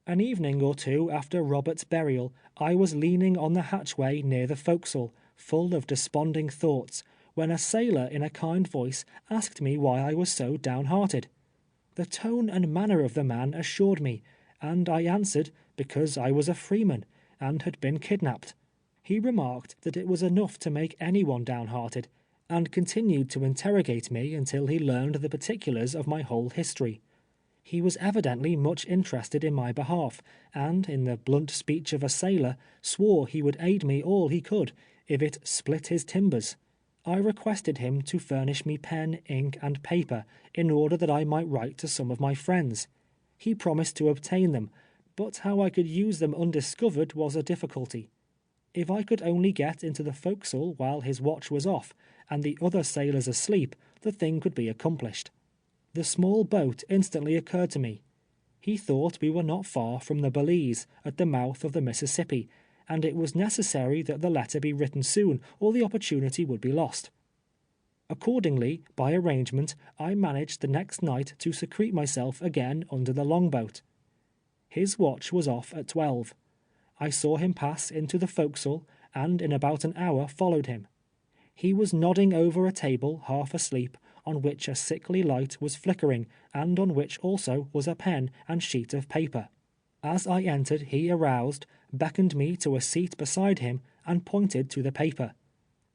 An evening or two after Robert's burial, I was leaning on the hatchway near the forecastle, full of desponding thoughts, when a sailor in a kind voice asked me why I was so downhearted. The tone and manner of the man assured me, and I answered because I was a freeman, and had been kidnapped. He remarked that it was enough to make anyone downhearted, and continued to interrogate me until he learned the particulars of my whole history. He was evidently much interested in my behalf, and, in the blunt speech of a sailor, swore he would aid me all he could, if it split his timbers. I requested him to furnish me pen, ink, and paper, in order that I might write to some of my friends. He promised to obtain them, but how I could use them undiscovered was a difficulty. If I could only get into the forecastle while his watch was off, and the other sailors asleep, the thing could be accomplished. The small boat instantly occurred to me. He thought we were not far from the Belize, at the mouth of the Mississippi, and it was necessary that the letter be written soon, or the opportunity would be lost. Accordingly, by arrangement, I managed the next night to secrete myself again under the long-boat. His watch was off at 12. I saw him pass into the forecastle, and in about an hour followed him. He was nodding over a table, half asleep, on which a sickly light was flickering, and on which also was a pen and sheet of paper. As I entered, he aroused, beckoned me to a seat beside him, and pointed to the paper.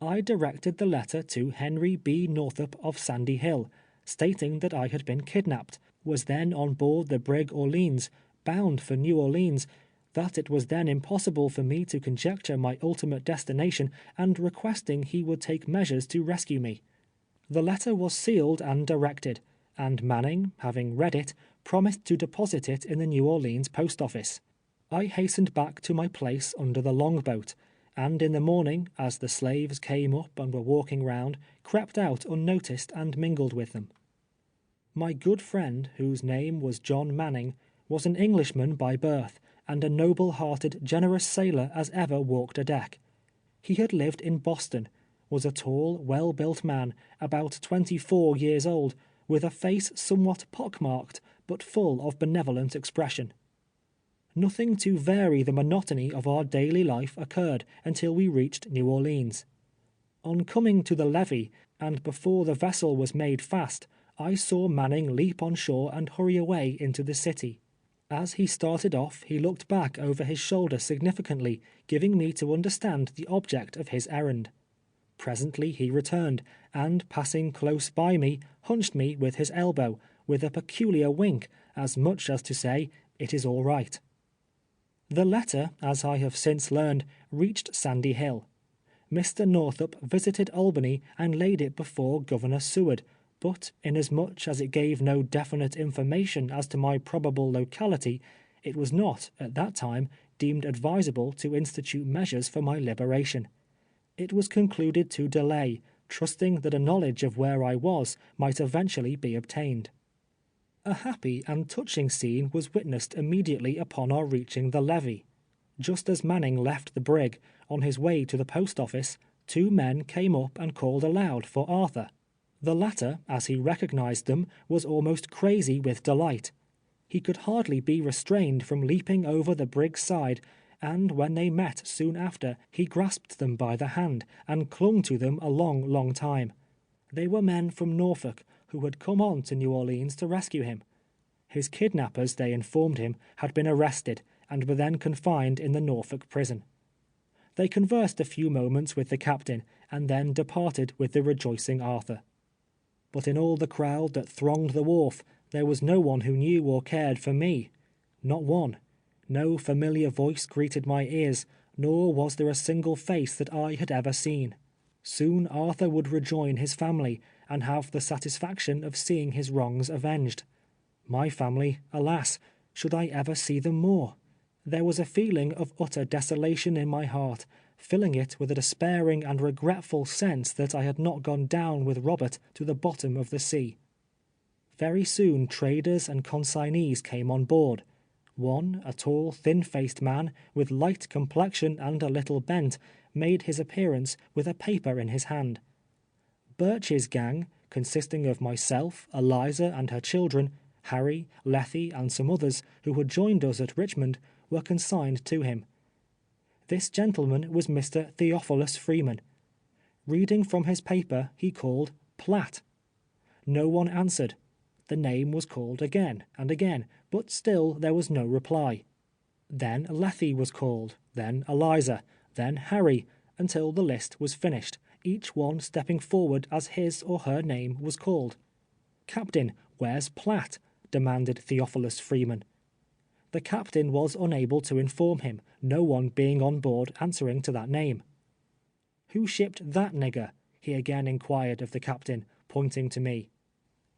I directed the letter to Henry B. Northup of Sandy Hill, stating that I had been kidnapped, was then on board the brig Orleans, bound for New Orleans, that it was then impossible for me to conjecture my ultimate destination, and requesting he would take measures to rescue me. The letter was sealed and directed, and Manning, having read it, promised to deposit it in the New Orleans post office. I hastened back to my place under the long-boat, and in the morning, as the slaves came up and were walking round, crept out unnoticed and mingled with them. My good friend, whose name was John Manning, was an Englishman by birth, and a noble-hearted, generous sailor as ever walked a deck. He had lived in Boston, was a tall, well-built man, about 24 years old, with a face somewhat pock-marked, but full of benevolent expression. Nothing to vary the monotony of our daily life occurred until we reached New Orleans. On coming to the levee, and before the vessel was made fast, I saw Manning leap on shore and hurry away into the city. As he started off, he looked back over his shoulder significantly, giving me to understand the object of his errand. Presently he returned, and passing close by me, hunched me with his elbow, with a peculiar wink, as much as to say, "It is all right." The letter, as I have since learned, reached Sandy Hill. Mr. Northup visited Albany and laid it before Governor Seward, but inasmuch as it gave no definite information as to my probable locality, it was not, at that time, deemed advisable to institute measures for my liberation. It was concluded to delay, trusting that a knowledge of where I was might eventually be obtained. A happy and touching scene was witnessed immediately upon our reaching the levee. Just as Manning left the brig, on his way to the post office, 2 men came up and called aloud for Arthur. The latter, as he recognized them, was almost crazy with delight. He could hardly be restrained from leaping over the brig's side, and when they met soon after, he grasped them by the hand, and clung to them a long, long time. They were men from Norfolk, who had come on to New Orleans to rescue him. His kidnappers, they informed him, had been arrested, and were then confined in the Norfolk prison. They conversed a few moments with the captain, and then departed with the rejoicing Arthur. But in all the crowd that thronged the wharf, there was no one who knew or cared for me. Not one. No familiar voice greeted my ears, nor was there a single face that I had ever seen. Soon Arthur would rejoin his family, and have the satisfaction of seeing his wrongs avenged. My family, alas, should I ever see them more? There was a feeling of utter desolation in my heart, filling it with a despairing and regretful sense that I had not gone down with Robert to the bottom of the sea. Very soon traders and consignees came on board. One, a tall, thin-faced man, with light complexion and a little bent, made his appearance with a paper in his hand. Birch's gang, consisting of myself, Eliza and her children, Harry, Lethe, and some others who had joined us at Richmond, were consigned to him. This gentleman was Mr. Theophilus Freeman. Reading from his paper, he called Platt. No one answered. The name was called again and again, but still there was no reply. Then Lethe was called, then Eliza, then Harry, until the list was finished, each one stepping forward as his or her name was called. "Captain, where's Platt?" demanded Theophilus Freeman. The captain was unable to inform him, no one being on board answering to that name. "Who shipped that nigger?" he again inquired of the captain, pointing to me.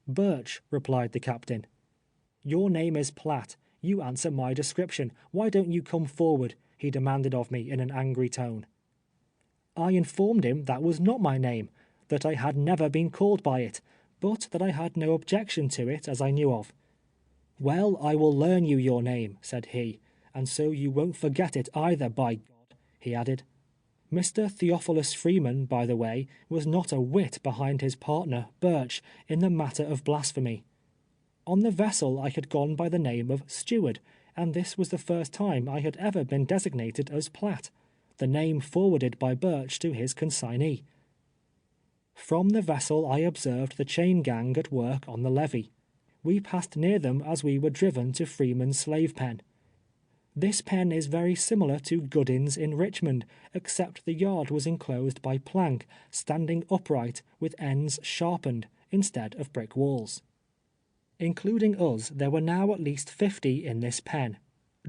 "Birch," replied the captain. "Your name is Platt. You answer my description. Why don't you come forward?" he demanded of me in an angry tone. I informed him that was not my name, that I had never been called by it, but that I had no objection to it as I knew of. "Well, I will learn you your name," said he, "and so you won't forget it either, by God," he added. Mr. Theophilus Freeman, by the way, was not a whit behind his partner, Birch, in the matter of blasphemy. On the vessel I had gone by the name of Steward, and this was the first time I had ever been designated as Platt, the name forwarded by Birch to his consignee. From the vessel I observed the chain gang at work on the levee. We passed near them as we were driven to Freeman's slave pen. This pen is very similar to Goodin's in Richmond, except the yard was enclosed by plank, standing upright, with ends sharpened, instead of brick walls. Including us, there were now at least 50 in this pen.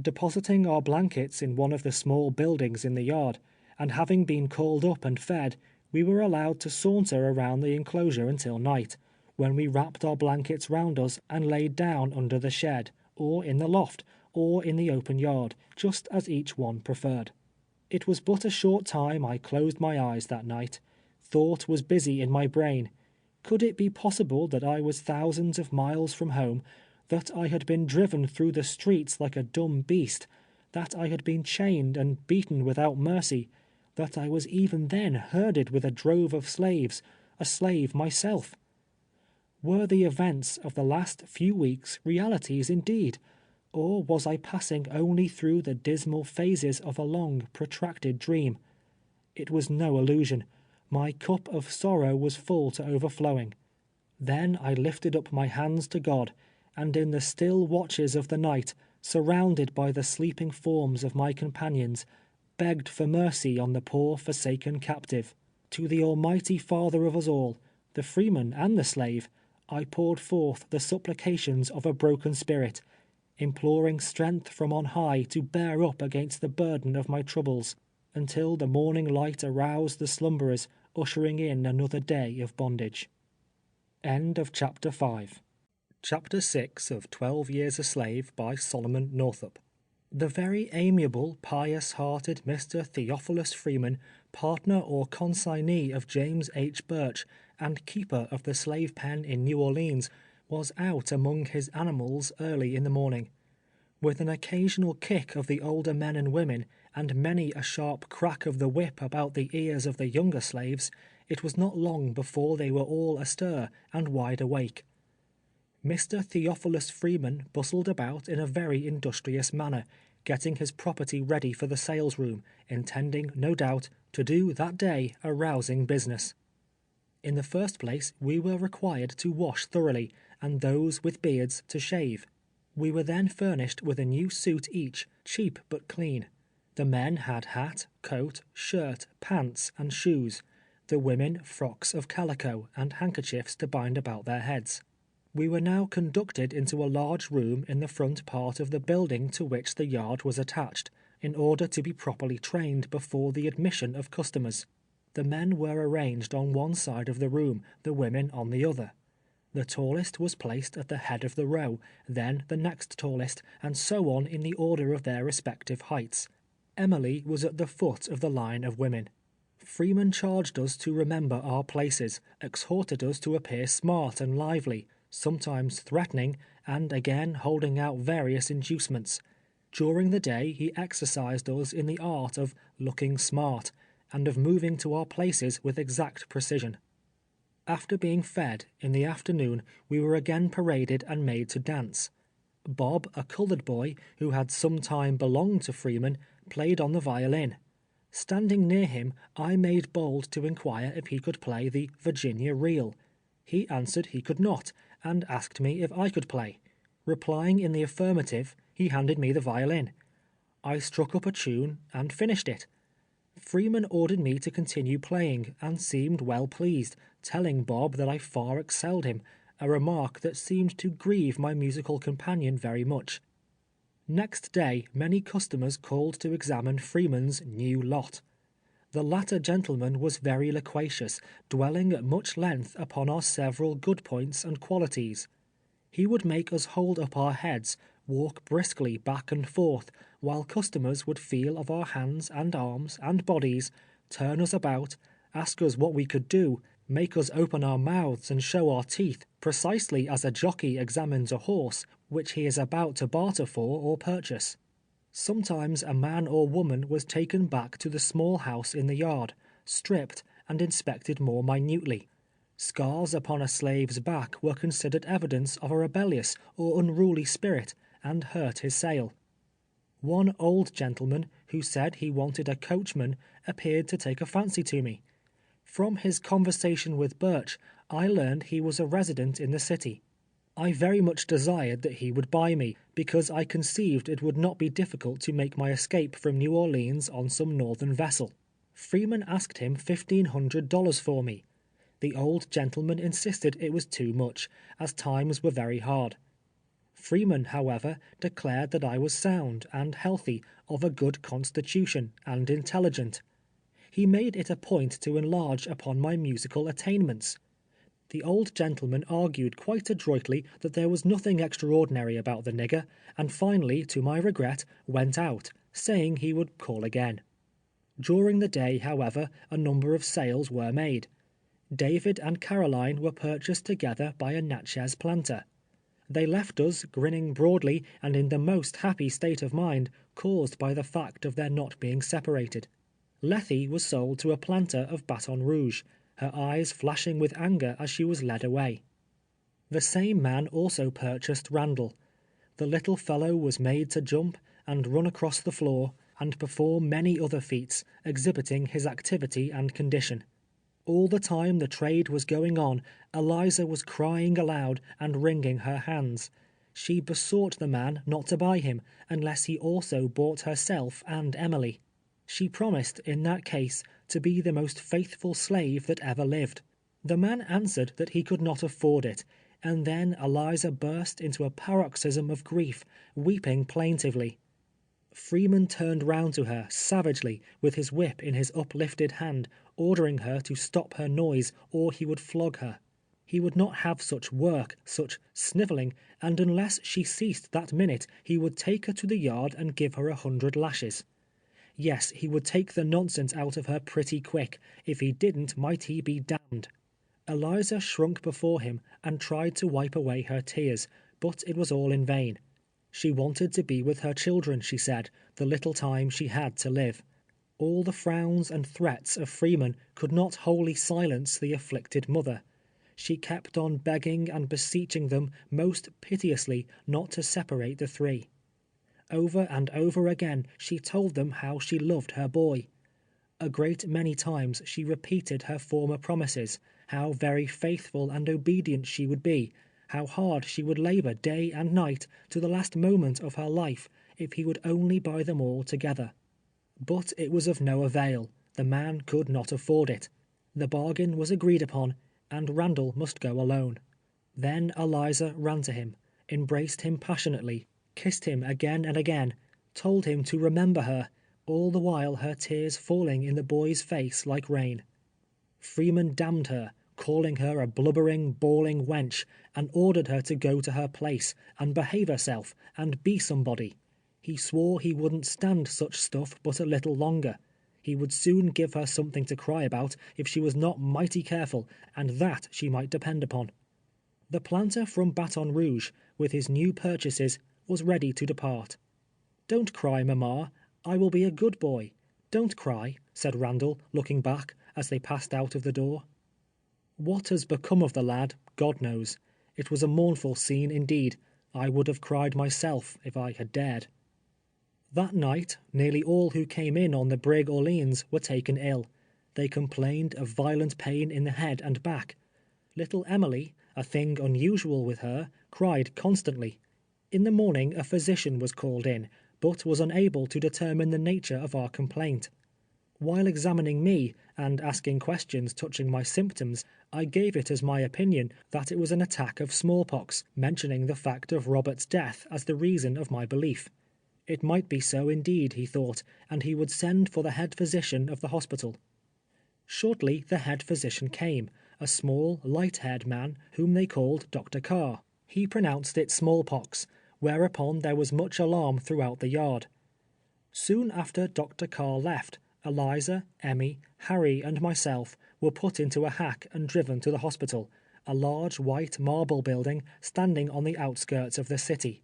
Depositing our blankets in one of the small buildings in the yard, and having been called up and fed, we were allowed to saunter around the enclosure until night, when we wrapped our blankets round us and laid down under the shed, or in the loft, or in the open yard, just as each one preferred. It was but a short time I closed my eyes that night. Thought was busy in my brain. Could it be possible that I was thousands of miles from home, that I had been driven through the streets like a dumb beast, that I had been chained and beaten without mercy, that I was even then herded with a drove of slaves, a slave myself? Were the events of the last few weeks realities indeed, or was I passing only through the dismal phases of a long, protracted dream? It was no illusion. My cup of sorrow was full to overflowing. Then I lifted up my hands to God, and in the still watches of the night, surrounded by the sleeping forms of my companions, begged for mercy on the poor forsaken captive. To the Almighty Father of us all, the freeman and the slave, I poured forth the supplications of a broken spirit, imploring strength from on high to bear up against the burden of my troubles, until the morning light aroused the slumberers, ushering in another day of bondage. End of Chapter 5. Chapter 6 of 12 Years a Slave by Solomon Northup. The very amiable, pious-hearted Mr. Theophilus Freeman, partner or consignee of James H. Birch, and keeper of the slave pen in New Orleans, was out among his animals early in the morning. With an occasional kick of the older men and women, and many a sharp crack of the whip about the ears of the younger slaves, it was not long before they were all astir and wide awake. Mr. Theophilus Freeman bustled about in a very industrious manner, getting his property ready for the sales-room, intending, no doubt, to do that day a rousing business. In the first place, we were required to wash thoroughly, and those with beards to shave. We were then furnished with a new suit each, cheap but clean. The men had hat, coat, shirt, pants, and shoes. The women frocks of calico, and handkerchiefs to bind about their heads. We were now conducted into a large room in the front part of the building to which the yard was attached, in order to be properly trained before the admission of customers. The men were arranged on one side of the room, the women on the other. The tallest was placed at the head of the row, then the next tallest, and so on in the order of their respective heights. Emily was at the foot of the line of women. Freeman charged us to remember our places, exhorted us to appear smart and lively, sometimes threatening, and again holding out various inducements. During the day he exercised us in the art of looking smart, and of moving to our places with exact precision. After being fed, in the afternoon, we were again paraded and made to dance. Bob, a colored boy, who had some time belonged to Freeman, played on the violin. Standing near him, I made bold to inquire if he could play the Virginia reel. He answered he could not, and asked me if I could play. Replying in the affirmative, he handed me the violin. I struck up a tune and finished it. Freeman ordered me to continue playing, and seemed well pleased, telling Bob that I far excelled him, a remark that seemed to grieve my musical companion very much. Next day many customers called to examine Freeman's new lot. The latter gentleman was very loquacious, dwelling at much length upon our several good points and qualities. He would make us hold up our heads, walk briskly back and forth, while customers would feel of our hands and arms and bodies, turn us about, ask us what we could do, make us open our mouths and show our teeth, precisely as a jockey examines a horse which he is about to barter for or purchase. Sometimes a man or woman was taken back to the small house in the yard, stripped, and inspected more minutely. Scars upon a slave's back were considered evidence of a rebellious or unruly spirit, and hurt his sale. One old gentleman, who said he wanted a coachman, appeared to take a fancy to me. From his conversation with Burch, I learned he was a resident in the city. I very much desired that he would buy me, because I conceived it would not be difficult to make my escape from New Orleans on some northern vessel. Freeman asked him $1,500 for me. The old gentleman insisted it was too much, as times were very hard. Freeman, however, declared that I was sound and healthy, of a good constitution, and intelligent. He made it a point to enlarge upon my musical attainments. The old gentleman argued quite adroitly that there was nothing extraordinary about the nigger, and finally, to my regret, went out, saying he would call again. During the day, however, a number of sales were made. David and Caroline were purchased together by a Natchez planter. They left us, grinning broadly and in the most happy state of mind, caused by the fact of their not being separated. Lethe was sold to a planter of Baton Rouge, her eyes flashing with anger as she was led away. The same man also purchased Randall. The little fellow was made to jump and run across the floor, and perform many other feats, exhibiting his activity and condition. All the time the trade was going on, Eliza was crying aloud and wringing her hands. She besought the man not to buy him, unless he also bought herself and Emily. She promised, in that case, to be the most faithful slave that ever lived. The man answered that he could not afford it, and then Eliza burst into a paroxysm of grief, weeping plaintively. Freeman turned round to her, savagely, with his whip in his uplifted hand, ordering her to stop her noise, or he would flog her. He would not have such work, such sniveling, and unless she ceased that minute, he would take her to the yard and give her 100 lashes. Yes, he would take the nonsense out of her pretty quick. If he didn't, might he be damned. Eliza shrunk before him, and tried to wipe away her tears, but it was all in vain. She wanted to be with her children, she said, the little time she had to live. All the frowns and threats of Freeman could not wholly silence the afflicted mother. She kept on begging and beseeching them most piteously not to separate the three. Over and over again she told them how she loved her boy. A great many times she repeated her former promises, how very faithful and obedient she would be, how hard she would labor day and night to the last moment of her life, if he would only buy them all together. But it was of no avail. The man could not afford it. The bargain was agreed upon, and Randall must go alone. Then Eliza ran to him, embraced him passionately, kissed him again and again, told him to remember her, all the while her tears falling in the boy's face like rain. Freeman damned her, calling her a blubbering, bawling wench, and ordered her to go to her place, and behave herself, and be somebody. He swore he wouldn't stand such stuff but a little longer. He would soon give her something to cry about if she was not mighty careful, and that she might depend upon. The planter from Baton Rouge, with his new purchases, was ready to depart. "Don't cry, mamma. I will be a good boy. Don't cry," said Randall, looking back, as they passed out of the door. What has become of the lad, God knows. It was a mournful scene, indeed. I would have cried myself, if I had dared. That night, nearly all who came in on the brig Orleans were taken ill. They complained of violent pain in the head and back. Little Emily, a thing unusual with her, cried constantly. In the morning a physician was called in, but was unable to determine the nature of our complaint. While examining me, and asking questions touching my symptoms, I gave it as my opinion that it was an attack of smallpox, mentioning the fact of Robert's death as the reason of my belief. It might be so indeed, he thought, and he would send for the head physician of the hospital. Shortly the head physician came, a small, light-haired man, whom they called Dr. Carr. He pronounced it smallpox, whereupon there was much alarm throughout the yard. Soon after Dr. Carr left, Eliza, Emmy, Harry, and myself were put into a hack and driven to the hospital, a large white marble building standing on the outskirts of the city.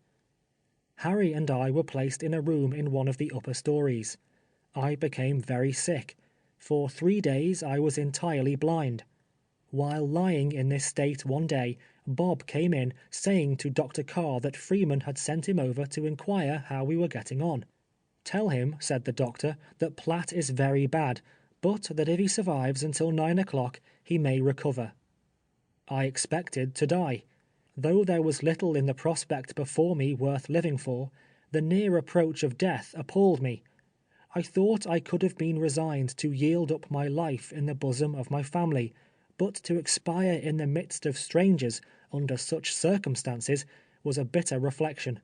Harry and I were placed in a room in one of the upper stories. I became very sick. For 3 days I was entirely blind. While lying in this state one day, Bob came in, saying to Dr. Carr that Freeman had sent him over to inquire how we were getting on. "Tell him," said the doctor, "that Platt is very bad, but that if he survives until 9 o'clock, he may recover." I expected to die. Though there was little in the prospect before me worth living for, the near approach of death appalled me. I thought I could have been resigned to yield up my life in the bosom of my family, but to expire in the midst of strangers, under such circumstances, was a bitter reflection.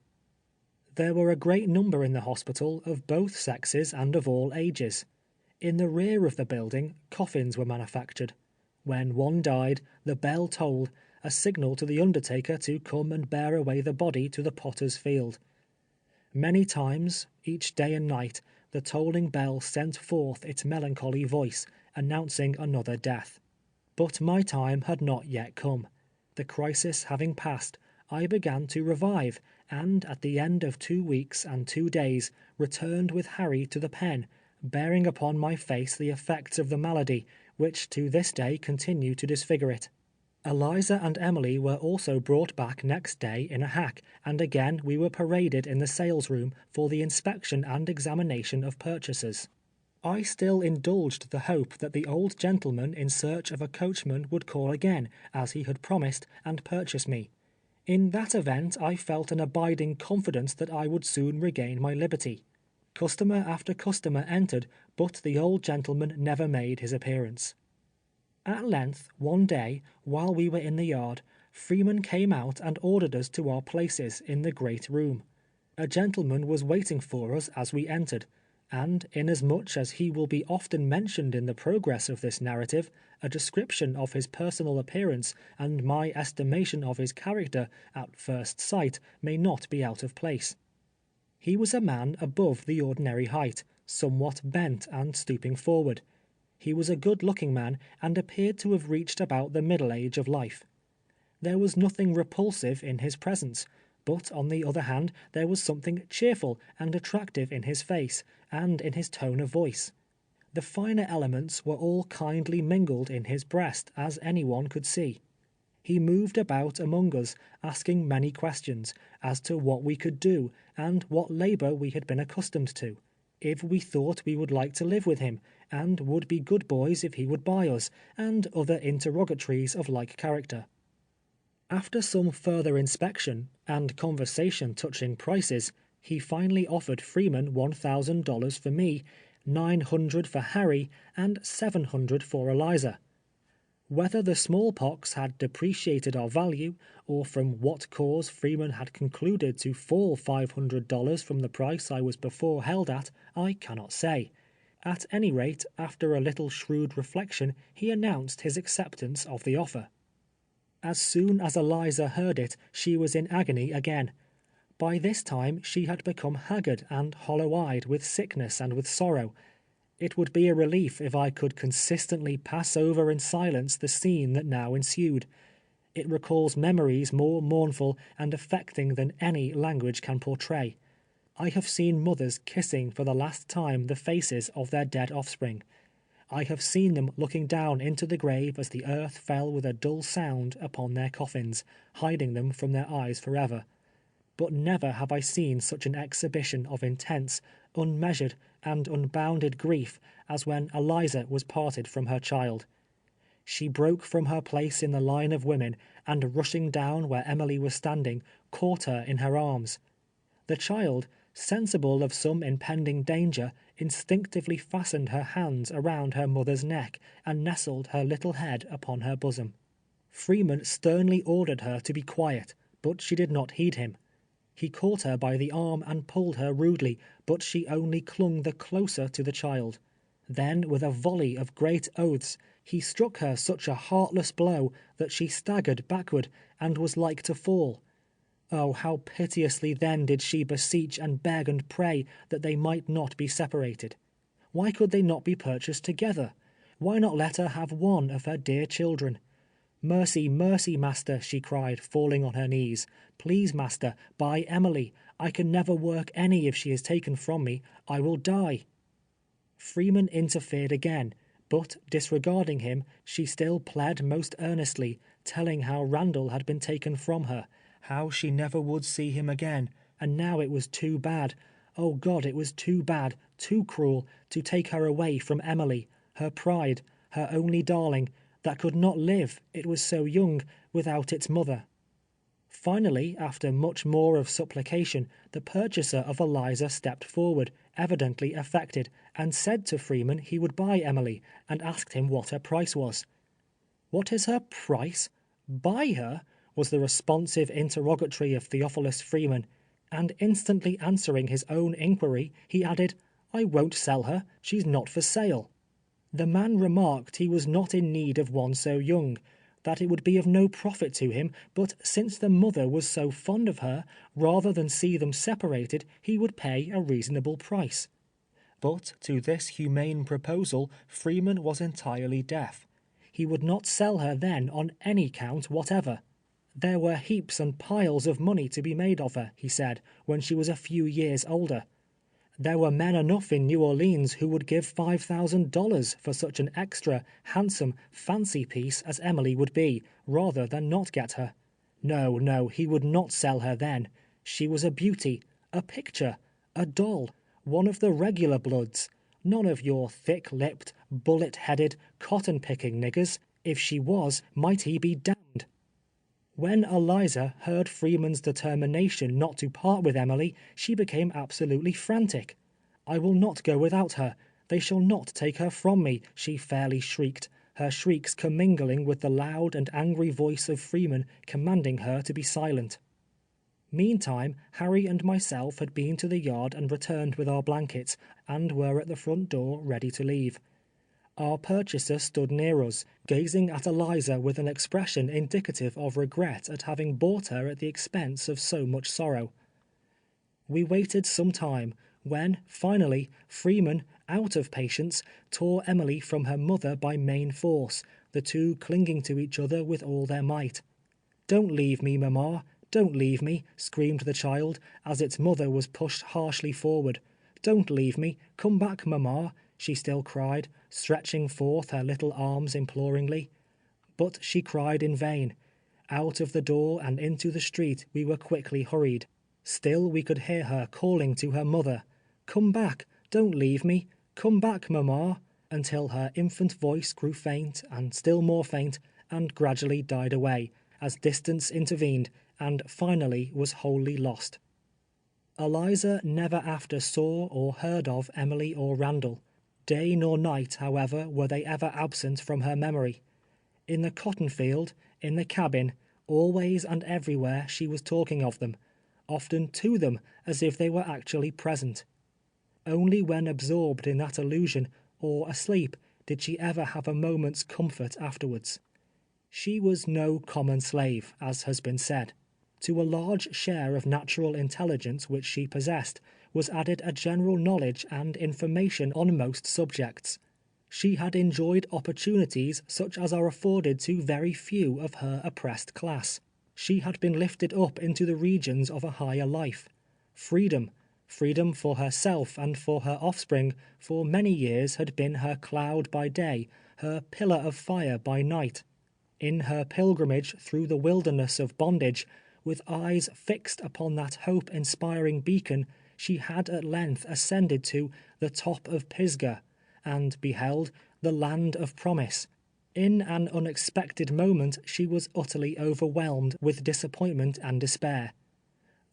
There were a great number in the hospital, of both sexes and of all ages. In the rear of the building, coffins were manufactured. When one died, the bell tolled, a signal to the undertaker to come and bear away the body to the potter's field. Many times, each day and night, the tolling bell sent forth its melancholy voice, announcing another death. But my time had not yet come. The crisis having passed, I began to revive, and at the end of 2 weeks and 2 days, returned with Harry to the pen, bearing upon my face the effects of the malady, which to this day continue to disfigure it. Eliza and Emily were also brought back next day in a hack, and again we were paraded in the sales-room for the inspection and examination of purchasers. I still indulged the hope that the old gentleman in search of a coachman would call again, as he had promised, and purchase me. In that event I felt an abiding confidence that I would soon regain my liberty. Customer after customer entered, but the old gentleman never made his appearance. At length, one day, while we were in the yard, Freeman came out and ordered us to our places in the great room. A gentleman was waiting for us as we entered, and inasmuch as he will be often mentioned in the progress of this narrative, a description of his personal appearance and my estimation of his character at first sight may not be out of place. He was a man above the ordinary height, somewhat bent and stooping forward. He was a good-looking man, and appeared to have reached about the middle age of life. There was nothing repulsive in his presence, but on the other hand there was something cheerful and attractive in his face, and in his tone of voice. The finer elements were all kindly mingled in his breast, as anyone could see. He moved about among us, asking many questions, as to what we could do, and what labor we had been accustomed to, if we thought we would like to live with him, and would be good boys if he would buy us, and other interrogatories of like character. After some further inspection, and conversation touching prices, he finally offered Freeman $1,000 for me, $900 for Harry, and $700 for Eliza. Whether the smallpox had depreciated our value, or from what cause Freeman had concluded to fall $500 from the price I was before held at, I cannot say. At any rate, after a little shrewd reflection, he announced his acceptance of the offer. As soon as Eliza heard it, she was in agony again. By this time she had become haggard and hollow-eyed with sickness and with sorrow. It would be a relief if I could consistently pass over in silence the scene that now ensued. It recalls memories more mournful and affecting than any language can portray. I have seen mothers kissing for the last time the faces of their dead offspring. I have seen them looking down into the grave as the earth fell with a dull sound upon their coffins, hiding them from their eyes forever. But never have I seen such an exhibition of intense, unmeasured, and unbounded grief as when Eliza was parted from her child. She broke from her place in the line of women, and rushing down where Emily was standing, caught her in her arms. The child, sensible of some impending danger, instinctively fastened her hands around her mother's neck, and nestled her little head upon her bosom. Freeman sternly ordered her to be quiet, but she did not heed him. He caught her by the arm and pulled her rudely, but she only clung the closer to the child. Then, with a volley of great oaths, he struck her such a heartless blow that she staggered backward, and was like to fall. Oh, how piteously then did she beseech and beg and pray that they might not be separated. Why could they not be purchased together? Why not let her have one of her dear children? "Mercy, mercy, master," she cried, falling on her knees. "Please, master, buy Emily. I can never work any if she is taken from me. I will die." Freeman interfered again, but disregarding him, she still pled most earnestly, telling how Randall had been taken from her, how she never would see him again, and now it was too bad, oh God, it was too bad, too cruel, to take her away from Emily, her pride, her only darling, that could not live, it was so young, without its mother. Finally, after much more of supplication, the purchaser of Eliza stepped forward, evidently affected, and said to Freeman he would buy Emily, and asked him what her price was. "What is her price? Buy her?" was the responsive interrogatory of Theophilus Freeman, and instantly answering his own inquiry, he added, "I won't sell her, she's not for sale." The man remarked he was not in need of one so young, that it would be of no profit to him, but since the mother was so fond of her, rather than see them separated, he would pay a reasonable price. But to this humane proposal Freeman was entirely deaf. He would not sell her then on any count whatever. There were heaps and piles of money to be made of her, he said, when she was a few years older. There were men enough in New Orleans who would give $5,000 for such an extra, handsome, fancy piece as Emily would be, rather than not get her. No, no, he would not sell her then. She was a beauty, a picture, a doll, one of the regular bloods, none of your thick-lipped, bullet-headed, cotton-picking niggers. If she was, might he be damned. When Eliza heard Freeman's determination not to part with Emily, she became absolutely frantic. "I will not go without her. They shall not take her from me," she fairly shrieked, her shrieks commingling with the loud and angry voice of Freeman commanding her to be silent. Meantime, Harry and myself had been to the yard and returned with our blankets, and were at the front door ready to leave. Our purchaser stood near us, gazing at Eliza with an expression indicative of regret at having bought her at the expense of so much sorrow. We waited some time, when, finally, Freeman, out of patience, tore Emily from her mother by main force, the two clinging to each other with all their might. "Don't leave me, mamma, don't leave me," screamed the child, as its mother was pushed harshly forward. "Don't leave me, come back, mamma," she still cried, stretching forth her little arms imploringly. But she cried in vain. Out of the door and into the street we were quickly hurried. Still we could hear her calling to her mother, "Come back, don't leave me, come back, mamma," until her infant voice grew faint and still more faint, and gradually died away, as distance intervened, and finally was wholly lost. Eliza never after saw or heard of Emily or Randall. Day nor night, however, were they ever absent from her memory. In the cotton field, in the cabin, Always and everywhere she was talking of them, often to them as if they were actually present. Only when absorbed in that illusion, or asleep, did she ever have a moment's comfort afterwards. She was no common slave, as has been said. To a large share of natural intelligence which she possessed, was added a general knowledge and information on most subjects. She had enjoyed opportunities such as are afforded to very few of her oppressed class. She had been lifted up into the regions of a higher life. Freedom for herself and for her offspring, for many years had been her cloud by day, her pillar of fire by night. In her pilgrimage through the wilderness of bondage, with eyes fixed upon that hope-inspiring beacon, she had at length ascended to the top of Pisgah, and beheld the land of promise. In an unexpected moment she was utterly overwhelmed with disappointment and despair.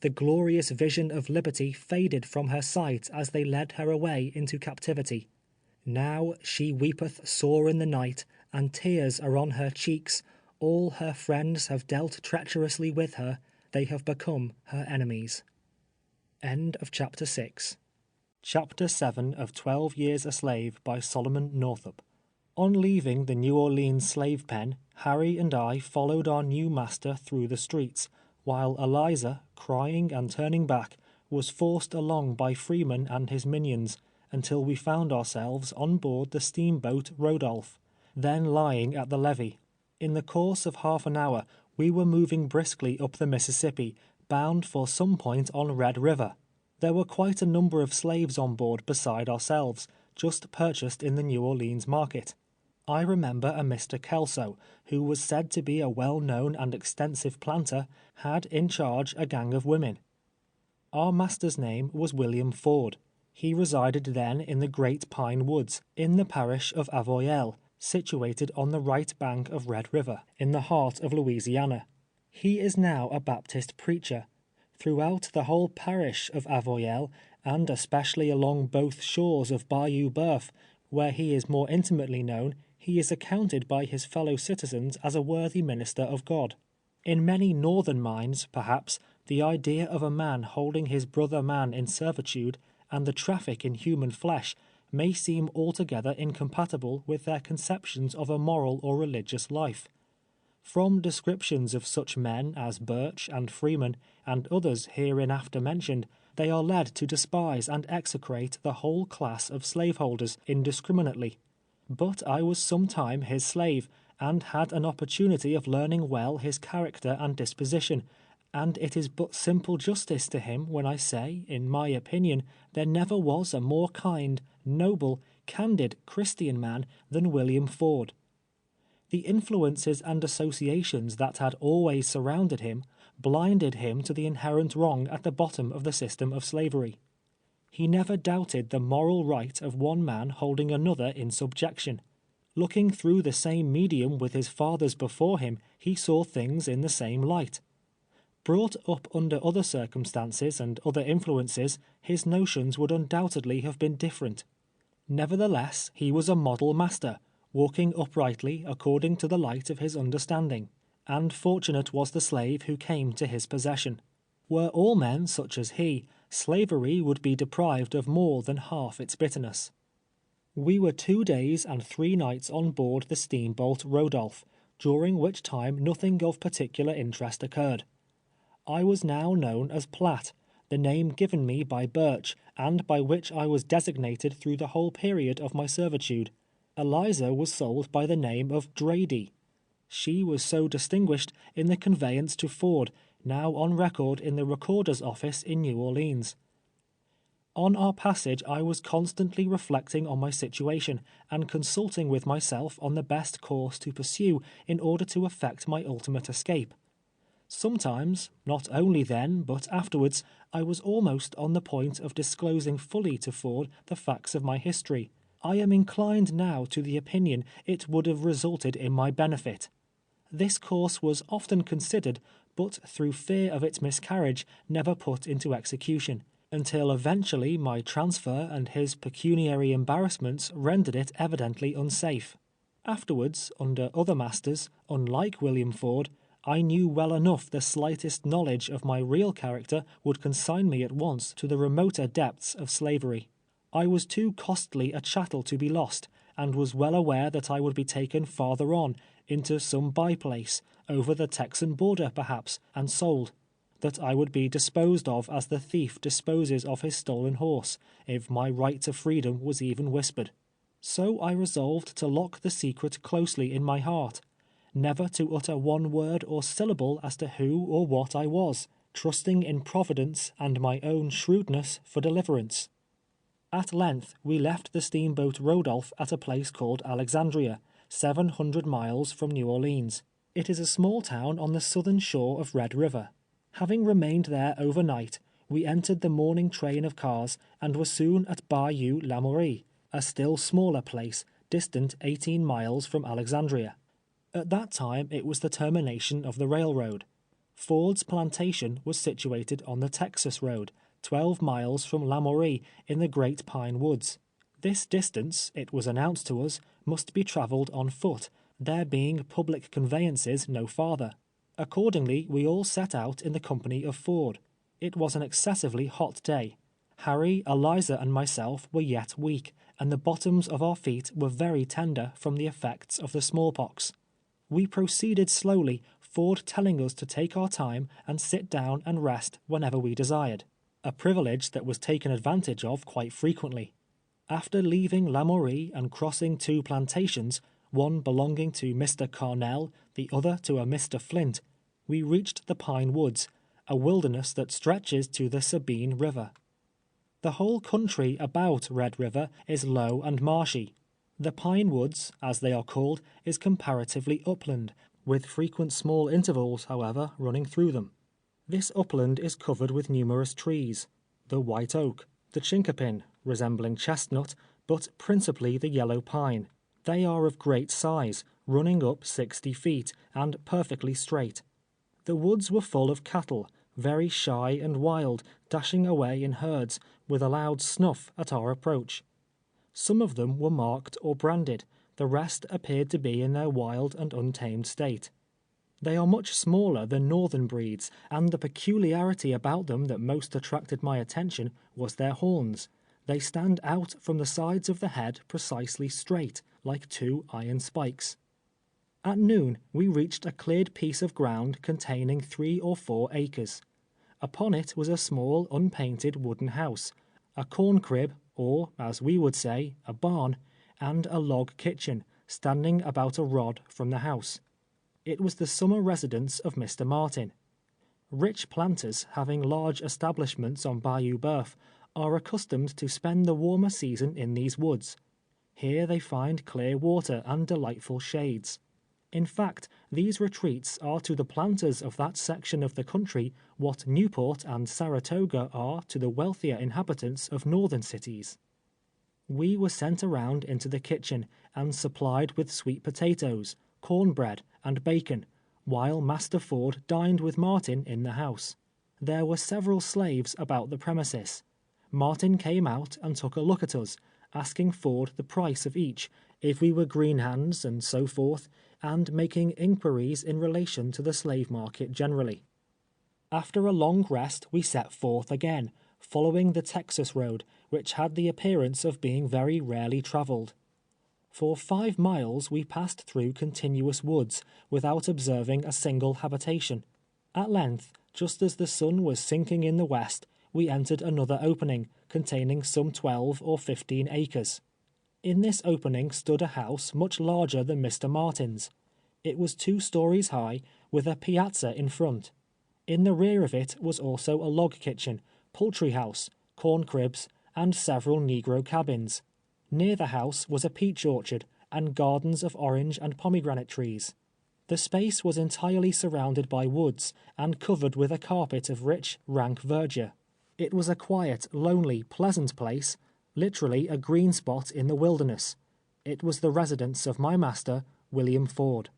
The glorious vision of liberty faded from her sight as they led her away into captivity. Now she weepeth sore in the night, and tears are on her cheeks. All her friends have dealt treacherously with her. They have become her enemies. End of chapter 6. Chapter 7 of 12 Years a Slave by Solomon Northup. On leaving the New Orleans slave pen, Harry and I followed our new master through the streets, while Eliza, crying and turning back, was forced along by Freeman and his minions, until we found ourselves on board the steamboat Rodolph, then lying at the levee. In the course of half an hour, we were moving briskly up the Mississippi, bound for some point on Red River. There were quite a number of slaves on board beside ourselves, just purchased in the New Orleans market. I remember a Mr. Kelso, who was said to be a well-known and extensive planter, had in charge a gang of women. Our master's name was William Ford. He resided then in the Great Pine Woods, in the parish of Avoyelles, situated on the right bank of Red River, in the heart of Louisiana. He is now a Baptist preacher. Throughout the whole parish of Avoyelles, and especially along both shores of Bayou Boeuf, where he is more intimately known, he is accounted by his fellow citizens as a worthy minister of God. In many northern minds, perhaps, the idea of a man holding his brother man in servitude, and the traffic in human flesh, may seem altogether incompatible with their conceptions of a moral or religious life. From descriptions of such men as Birch and Freeman, and others hereinafter mentioned, they are led to despise and execrate the whole class of slaveholders indiscriminately. But I was some time his slave, and had an opportunity of learning well his character and disposition, and it is but simple justice to him when I say, in my opinion, there never was a more kind, noble, candid, Christian man than William Ford. The influences and associations that had always surrounded him blinded him to the inherent wrong at the bottom of the system of slavery. He never doubted the moral right of one man holding another in subjection. Looking through the same medium with his fathers before him, he saw things in the same light. Brought up under other circumstances and other influences, his notions would undoubtedly have been different. Nevertheless, he was a model master, walking uprightly according to the light of his understanding, and fortunate was the slave who came to his possession. Were all men such as he, slavery would be deprived of more than half its bitterness. We were 2 days and 3 nights on board the steamboat Rodolph, during which time nothing of particular interest occurred. I was now known as Platt, the name given me by Birch, and by which I was designated through the whole period of my servitude. Eliza was sold by the name of Drady. She was so distinguished in the conveyance to Ford, now on record in the Recorder's office in New Orleans. On our passage I was constantly reflecting on my situation, and consulting with myself on the best course to pursue in order to effect my ultimate escape. Sometimes, not only then, but afterwards, I was almost on the point of disclosing fully to Ford the facts of my history. I am inclined now to the opinion it would have resulted in my benefit. This course was often considered, but through fear of its miscarriage, never put into execution, until eventually my transfer and his pecuniary embarrassments rendered it evidently unsafe. Afterwards, under other masters, unlike William Ford, I knew well enough the slightest knowledge of my real character would consign me at once to the remoter depths of slavery. I was too costly a chattel to be lost, and was well aware that I would be taken farther on, into some by-place, over the Texan border perhaps, and sold; that I would be disposed of as the thief disposes of his stolen horse, if my right to freedom was even whispered. So I resolved to lock the secret closely in my heart, never to utter one word or syllable as to who or what I was, trusting in Providence and my own shrewdness for deliverance. At length we left the steamboat Rodolph at a place called Alexandria, 700 miles from New Orleans. It is a small town on the southern shore of Red River. Having remained there overnight, we entered the morning train of cars and were soon at Bayou Lamourie, a still smaller place, distant 18 miles from Alexandria. At that time it was the termination of the railroad. Ford's plantation was situated on the Texas road, 12 miles from Lamourie in the Great Pine Woods. This distance, it was announced to us, must be traveled on foot, there being public conveyances no farther. Accordingly, we all set out in the company of Ford. It was an excessively hot day. Harry, Eliza, and myself were yet weak, and the bottoms of our feet were very tender from the effects of the smallpox. We proceeded slowly, Ford telling us to take our time and sit down and rest whenever we desired, a privilege that was taken advantage of quite frequently. After leaving Lamourie and crossing 2 plantations, one belonging to Mr. Carnell, the other to a Mr. Flint, we reached the Pine Woods, a wilderness that stretches to the Sabine River. The whole country about Red River is low and marshy. The Pine Woods, as they are called, is comparatively upland, with frequent small intervals, however, running through them. This upland is covered with numerous trees: the white oak, the chinkapin, resembling chestnut, but principally the yellow pine. They are of great size, running up 60 feet, and perfectly straight. The woods were full of cattle, very shy and wild, dashing away in herds, with a loud snuff at our approach. Some of them were marked or branded, the rest appeared to be in their wild and untamed state. They are much smaller than northern breeds, and the peculiarity about them that most attracted my attention was their horns. They stand out from the sides of the head precisely straight, like 2 iron spikes. At noon we reached a cleared piece of ground containing 3 or 4 acres. Upon it was a small unpainted wooden house, a corn crib, or, as we would say, a barn, and a log kitchen, standing about a rod from the house. It was the summer residence of Mr. Martin. Rich planters, having large establishments on Bayou Boeuf, are accustomed to spend the warmer season in these woods. Here they find clear water and delightful shades. In fact, these retreats are to the planters of that section of the country what Newport and Saratoga are to the wealthier inhabitants of northern cities. We were sent around into the kitchen, and supplied with sweet potatoes, cornbread, and bacon, while Master Ford dined with Martin in the house. There were several slaves about the premises. Martin came out and took a look at us, asking Ford the price of each, if we were green hands, and so forth, and making inquiries in relation to the slave market generally. After a long rest we set forth again, following the Texas road, which had the appearance of being very rarely traveled. For 5 miles we passed through continuous woods, without observing a single habitation. At length, just as the sun was sinking in the west, we entered another opening, containing some 12 or 15 acres. In this opening stood a house much larger than Mr. Martin's. It was 2 stories high, with a piazza in front. In the rear of it was also a log kitchen, poultry house, corn cribs, and several negro cabins. Near the house was a peach orchard, and gardens of orange and pomegranate trees. The space was entirely surrounded by woods, and covered with a carpet of rich, rank verdure. It was a quiet, lonely, pleasant place, literally a green spot in the wilderness. It was the residence of my master, William Ford.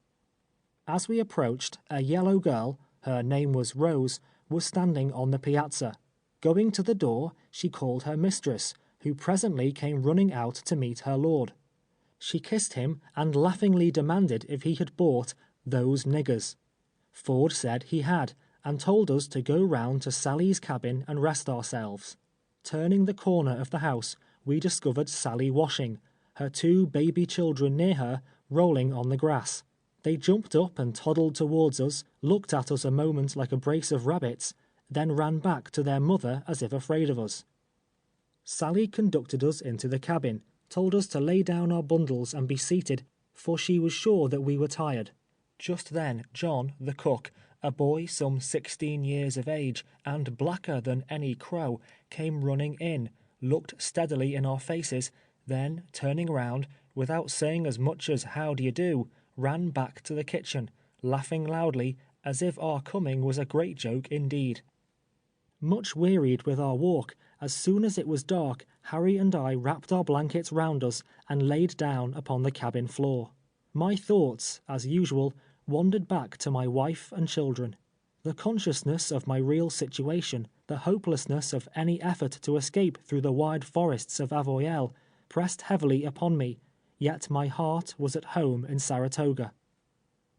As we approached, a yellow girl, her name was Rose, was standing on the piazza. Going to the door, she called her mistress, who presently came running out to meet her lord. She kissed him, and laughingly demanded if he had bought "those niggers." Ford said he had, and told us to go round to Sally's cabin and rest ourselves. Turning the corner of the house, we discovered Sally washing, her 2 baby children near her, rolling on the grass. They jumped up and toddled towards us, looked at us a moment like a brace of rabbits, then ran back to their mother as if afraid of us. Sally conducted us into the cabin, told us to lay down our bundles and be seated, for she was sure that we were tired. Just then John, the cook, a boy some 16 years of age, and blacker than any crow, came running in, looked steadily in our faces, then, turning round, without saying as much as "How do you do," ran back to the kitchen, laughing loudly, as if our coming was a great joke indeed. Much wearied with our walk, as soon as it was dark, Harry and I wrapped our blankets round us and laid down upon the cabin floor. My thoughts, as usual, wandered back to my wife and children. The consciousness of my real situation, the hopelessness of any effort to escape through the wide forests of Avoyelles, pressed heavily upon me, yet my heart was at home in Saratoga.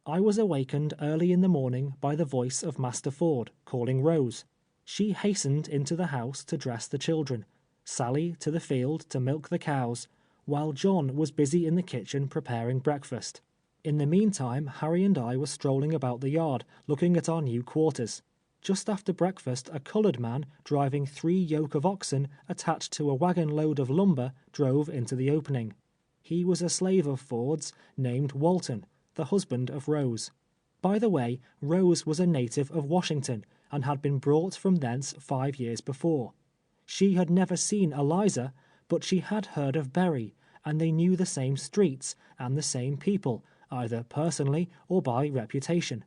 I was awakened early in the morning by the voice of Master Ford, calling Rose. She hastened into the house to dress the children, Sally to the field to milk the cows, while John was busy in the kitchen preparing breakfast. In the meantime, Harry and I were strolling about the yard, looking at our new quarters. Just after breakfast, a colored man, driving 3 yoke of oxen attached to a wagon load of lumber, drove into the opening. He was a slave of Ford's, named Walton, the husband of Rose. By the way, Rose was a native of Washington, and had been brought from thence 5 years before. She had never seen Eliza, but she had heard of Berry, and they knew the same streets, and the same people, either personally or by reputation.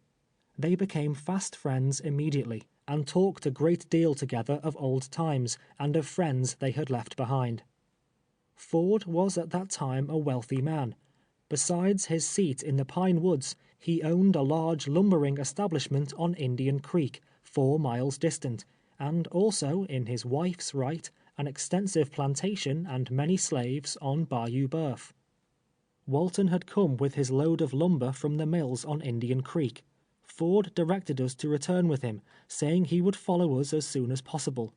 They became fast friends immediately, and talked a great deal together of old times, and of friends they had left behind. Ford was at that time a wealthy man. Besides his seat in the Pine Woods, he owned a large lumbering establishment on Indian Creek, 4 miles distant, and also, in his wife's right, an extensive plantation and many slaves on Bayou Boeuf. Walton had come with his load of lumber from the mills on Indian Creek. Ford directed us to return with him, saying he would follow us as soon as possible.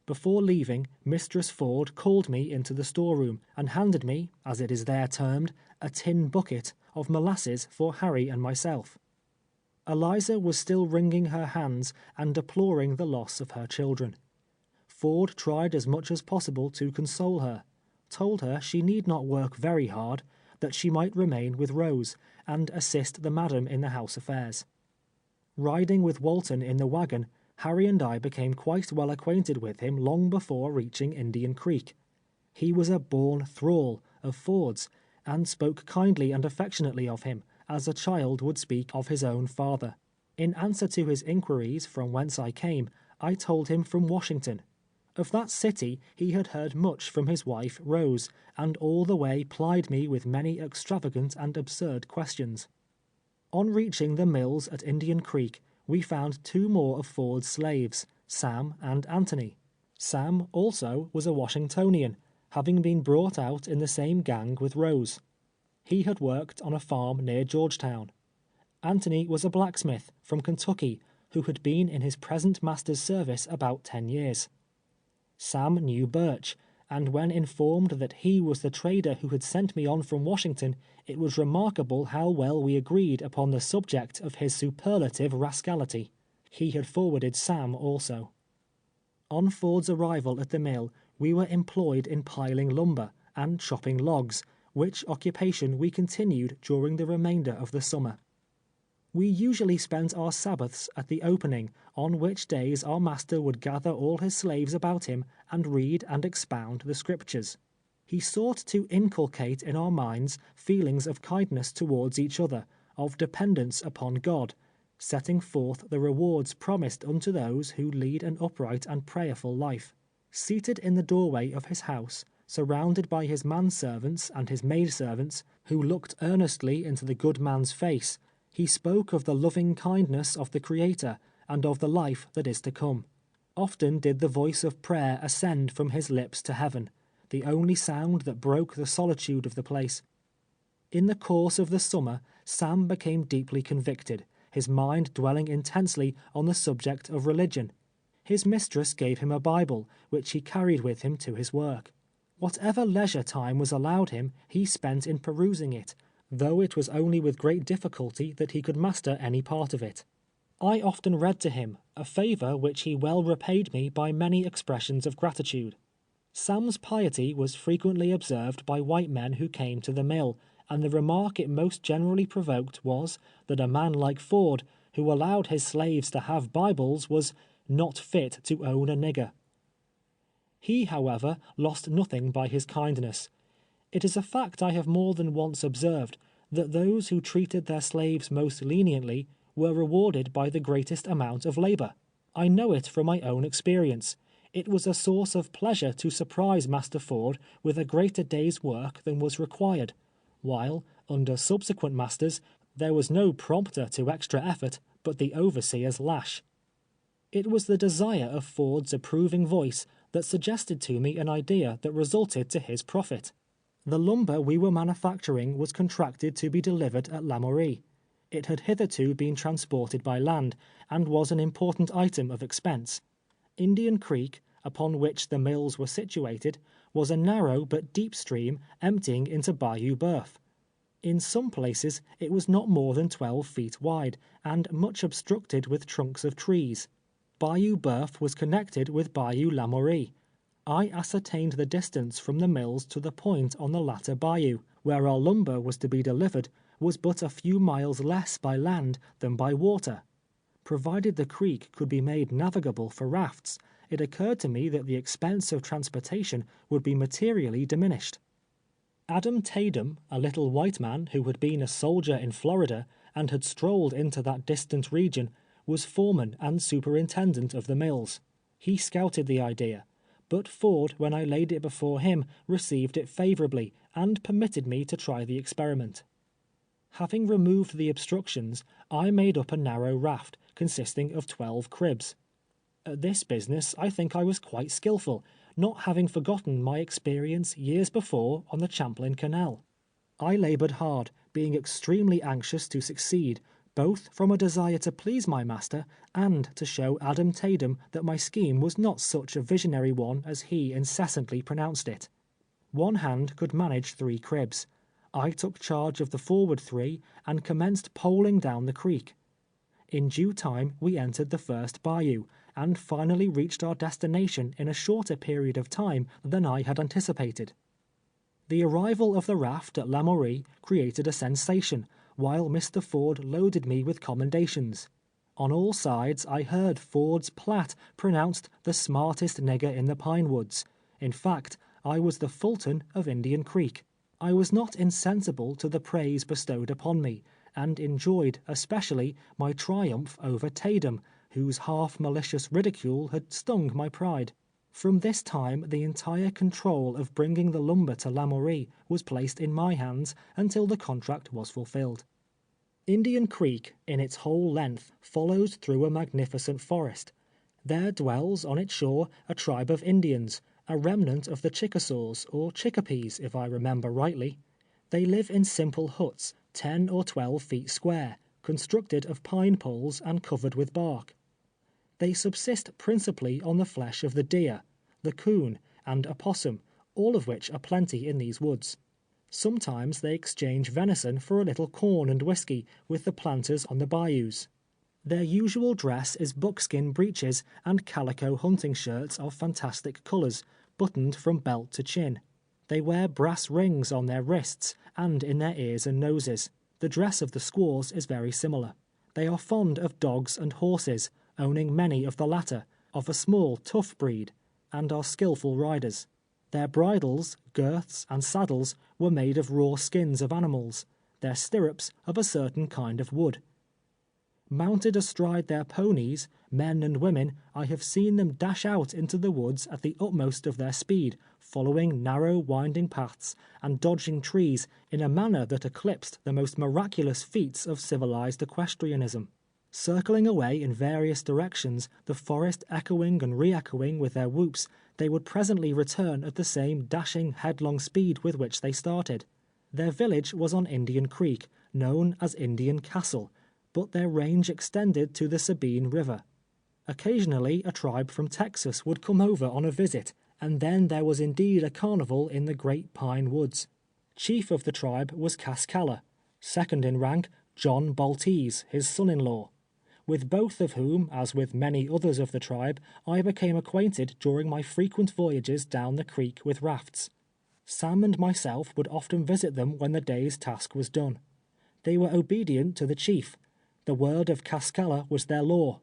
Before leaving, Mistress Ford called me into the storeroom, and handed me, as it is there termed, a tin bucket of molasses for Harry and myself. Eliza was still wringing her hands and deploring the loss of her children. Ford tried as much as possible to console her, told her she need not work very hard, that she might remain with Rose, and assist the madam in the house affairs. Riding with Walton in the wagon, Harry and I became quite well acquainted with him long before reaching Indian Creek. He was a born thrall of Ford's, and spoke kindly and affectionately of him, as a child would speak of his own father. In answer to his inquiries from whence I came, I told him from Washington. Of that city he had heard much from his wife Rose, and all the way plied me with many extravagant and absurd questions. On reaching the mills at Indian Creek, we found 2 more of Ford's slaves, Sam and Anthony. Sam also was a Washingtonian, having been brought out in the same gang with Rose. He had worked on a farm near Georgetown. Anthony was a blacksmith from Kentucky, who had been in his present master's service about 10 years. Sam knew Birch, and when informed that he was the trader who had sent me on from Washington, it was remarkable how well we agreed upon the subject of his superlative rascality. He had forwarded Sam also. On Ford's arrival at the mill, we were employed in piling lumber and chopping logs, which occupation we continued during the remainder of the summer. We usually spent our Sabbaths at the opening, on which days our master would gather all his slaves about him and read and expound the Scriptures. He sought to inculcate in our minds feelings of kindness towards each other, of dependence upon God, setting forth the rewards promised unto those who lead an upright and prayerful life. Seated in the doorway of his house, surrounded by his manservants and his maidservants, who looked earnestly into the good man's face, he spoke of the loving kindness of the Creator, and of the life that is to come. Often did the voice of prayer ascend from his lips to heaven, the only sound that broke the solitude of the place. In the course of the summer, Sam became deeply convicted, his mind dwelling intensely on the subject of religion. His mistress gave him a Bible, which he carried with him to his work. Whatever leisure time was allowed him, he spent in perusing it, though it was only with great difficulty that he could master any part of it. I often read to him, a favor which he well repaid me by many expressions of gratitude. Sam's piety was frequently observed by white men who came to the mill, and the remark it most generally provoked was, that a man like Ford, who allowed his slaves to have Bibles, was "not fit to own a nigger." He, however, lost nothing by his kindness. It is a fact I have more than once observed, that those who treated their slaves most leniently were rewarded by the greatest amount of labor. I know it from my own experience. It was a source of pleasure to surprise Master Ford with a greater day's work than was required, while, under subsequent masters, there was no prompter to extra effort but the overseer's lash. It was the desire of Ford's approving voice that suggested to me an idea that resulted to his profit. The lumber we were manufacturing was contracted to be delivered at Lamourie. It had hitherto been transported by land, and was an important item of expense. Indian Creek, upon which the mills were situated, was a narrow but deep stream emptying into Bayou Boeuf. In some places it was not more than 12 feet wide, and much obstructed with trunks of trees. Bayou Boeuf was connected with Bayou Lamourie. I ascertained the distance from the mills to the point on the latter bayou, where our lumber was to be delivered, was but a few miles less by land than by water. Provided the creek could be made navigable for rafts, it occurred to me that the expense of transportation would be materially diminished. Adam Tatum, a little white man who had been a soldier in Florida, and had strolled into that distant region, was foreman and superintendent of the mills. He scouted the idea, but Ford, when I laid it before him, received it favorably, and permitted me to try the experiment. Having removed the obstructions, I made up a narrow raft, consisting of 12 cribs. At this business I think I was quite skillful, not having forgotten my experience years before on the Champlain Canal. I labored hard, being extremely anxious to succeed, both from a desire to please my master, and to show Adam Tatum that my scheme was not such a visionary one as he incessantly pronounced it. One hand could manage 3 cribs. I took charge of the forward 3, and commenced poling down the creek. In due time we entered the first bayou, and finally reached our destination in a shorter period of time than I had anticipated. The arrival of the raft at Lamourie created a sensation, while Mr. Ford loaded me with commendations. On all sides I heard Ford's Platte pronounced the smartest nigger in the Pine Woods. In fact, I was the Fulton of Indian Creek. I was not insensible to the praise bestowed upon me, and enjoyed especially my triumph over Tatum, whose half-malicious ridicule had stung my pride. From this time the entire control of bringing the lumber to Lamourie was placed in my hands until the contract was fulfilled. Indian Creek, in its whole length, follows through a magnificent forest. There dwells on its shore a tribe of Indians, a remnant of the Chickasaws, or Chickapees, if I remember rightly. They live in simple huts, 10 or 12 feet square, constructed of pine poles and covered with bark. They subsist principally on the flesh of the deer, the coon, and opossum, all of which are plenty in these woods. Sometimes they exchange venison for a little corn and whiskey with the planters on the bayous. Their usual dress is buckskin breeches and calico hunting shirts of fantastic colors, buttoned from belt to chin. They wear brass rings on their wrists and in their ears and noses. The dress of the squaws is very similar. They are fond of dogs and horses, owning many of the latter, of a small, tough breed, and are skillful riders. Their bridles, girths, and saddles were made of raw skins of animals, their stirrups of a certain kind of wood. Mounted astride their ponies, men and women, I have seen them dash out into the woods at the utmost of their speed, following narrow winding paths and dodging trees in a manner that eclipsed the most miraculous feats of civilized equestrianism. Circling away in various directions, the forest echoing and re-echoing with their whoops, they would presently return at the same dashing, headlong speed with which they started. Their village was on Indian Creek, known as Indian Castle, but their range extended to the Sabine River. Occasionally a tribe from Texas would come over on a visit, and then there was indeed a carnival in the great pine woods. Chief of the tribe was Cascalla, second in rank John Baltese, his son-in-law, with both of whom, as with many others of the tribe, I became acquainted during my frequent voyages down the creek with rafts. Sam and myself would often visit them when the day's task was done. They were obedient to the chief. The word of Cascalla was their law.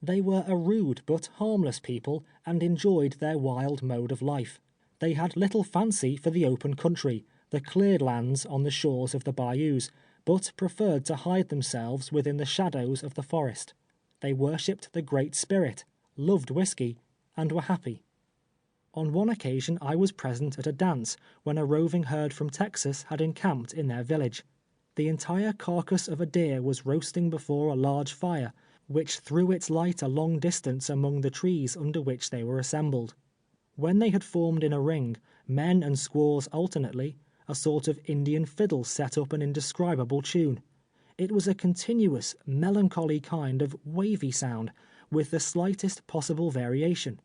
They were a rude but harmless people, and enjoyed their wild mode of life. They had little fancy for the open country, the cleared lands on the shores of the bayous, but preferred to hide themselves within the shadows of the forest. They worshipped the Great Spirit, loved whiskey, and were happy. On one occasion I was present at a dance when a roving herd from Texas had encamped in their village. The entire carcass of a deer was roasting before a large fire, which threw its light a long distance among the trees under which they were assembled. When they had formed in a ring, men and squaws alternately, a sort of Indian fiddle set up an indescribable tune. It was a continuous, melancholy kind of wavy sound, with the slightest possible variation.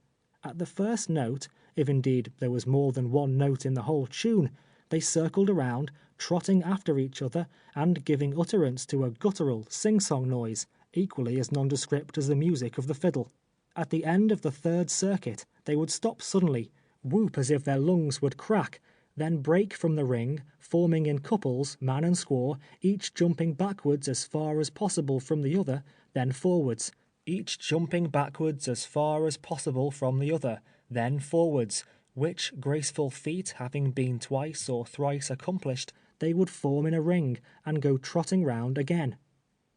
At the first note, if indeed there was more than one note in the whole tune, they circled around, trotting after each other, and giving utterance to a guttural, sing-song noise, equally as nondescript as the music of the fiddle. At the end of the third circuit, they would stop suddenly, whoop as if their lungs would crack, then break from the ring, forming in couples, man and squaw, each jumping backwards as far as possible from the other, then forwards, each jumping backwards as far as possible from the other, then forwards, which graceful feat having been twice or thrice accomplished, they would form in a ring, and go trotting round again.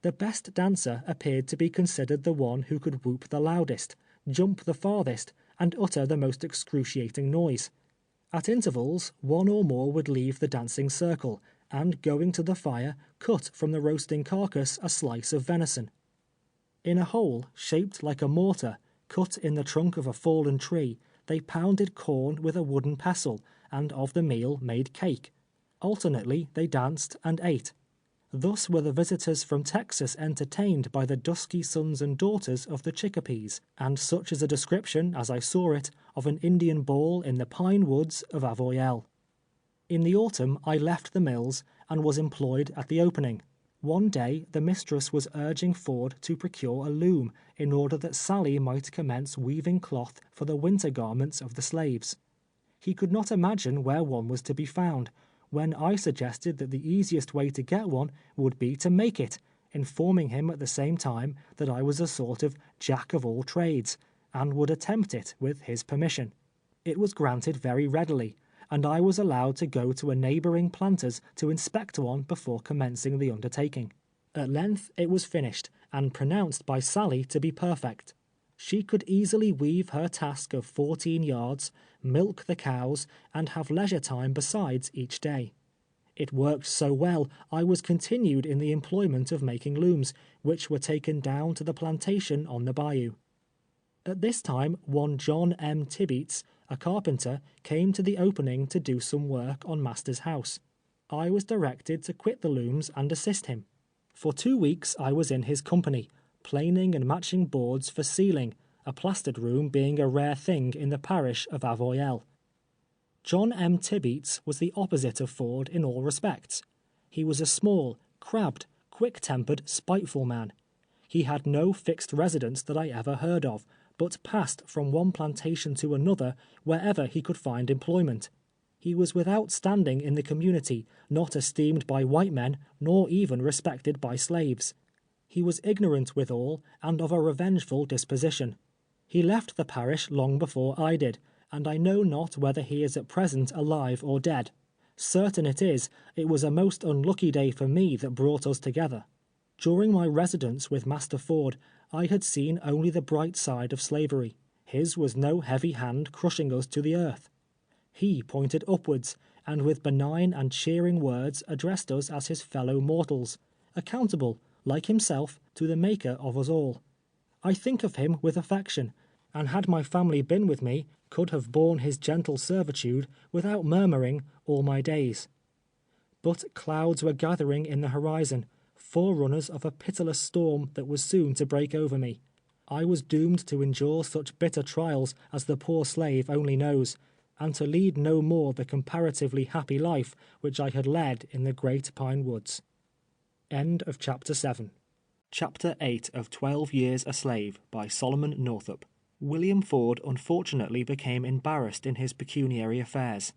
The best dancer appeared to be considered the one who could whoop the loudest, jump the farthest, and utter the most excruciating noise. At intervals, one or more would leave the dancing circle, and going to the fire, cut from the roasting carcass a slice of venison. In a hole, shaped like a mortar, cut in the trunk of a fallen tree, they pounded corn with a wooden pestle, and of the meal made cake. Alternately they danced and ate. Thus were the visitors from Texas entertained by the dusky sons and daughters of the Chickapees, and such is a description, as I saw it, of an Indian ball in the pine woods of Avoyelles. In the autumn I left the mills, and was employed at the opening. One day the mistress was urging Ford to procure a loom, in order that Sally might commence weaving cloth for the winter garments of the slaves. He could not imagine where one was to be found, when I suggested that the easiest way to get one would be to make it, informing him at the same time that I was a sort of jack of all trades, and would attempt it with his permission. It was granted very readily, and I was allowed to go to a neighboring planter's to inspect one before commencing the undertaking. At length it was finished, and pronounced by Sally to be perfect. She could easily weave her task of 14 yards, milk the cows, and have leisure time besides each day. It worked so well, I was continued in the employment of making looms, which were taken down to the plantation on the bayou. At this time, one John M. Tibeats, a carpenter, came to the opening to do some work on master's house. I was directed to quit the looms and assist him. For 2 weeks I was in his company, planing and matching boards for ceiling, a plastered room being a rare thing in the parish of Avoyelles. John M. Tibeats was the opposite of Ford in all respects. He was a small, crabbed, quick-tempered, spiteful man. He had no fixed residence that I ever heard of, but passed from one plantation to another wherever he could find employment. He was without standing in the community, not esteemed by white men, nor even respected by slaves. He was ignorant withal, and of a revengeful disposition. He left the parish long before I did, and I know not whether he is at present alive or dead. Certain it is, it was a most unlucky day for me that brought us together. During my residence with Master Ford, I had seen only the bright side of slavery. His was no heavy hand crushing us to the earth. He pointed upwards, and with benign and cheering words addressed us as his fellow mortals, accountable, like himself, to the Maker of us all. I think of him with affection, and had my family been with me, could have borne his gentle servitude without murmuring all my days. But clouds were gathering in the horizon, forerunners of a pitiless storm that was soon to break over me. I was doomed to endure such bitter trials as the poor slave only knows, and to lead no more the comparatively happy life which I had led in the great pine woods. End of Chapter 7. Chapter 8 of 12 Years a Slave by Solomon Northup. William Ford unfortunately became embarrassed in his pecuniary affairs.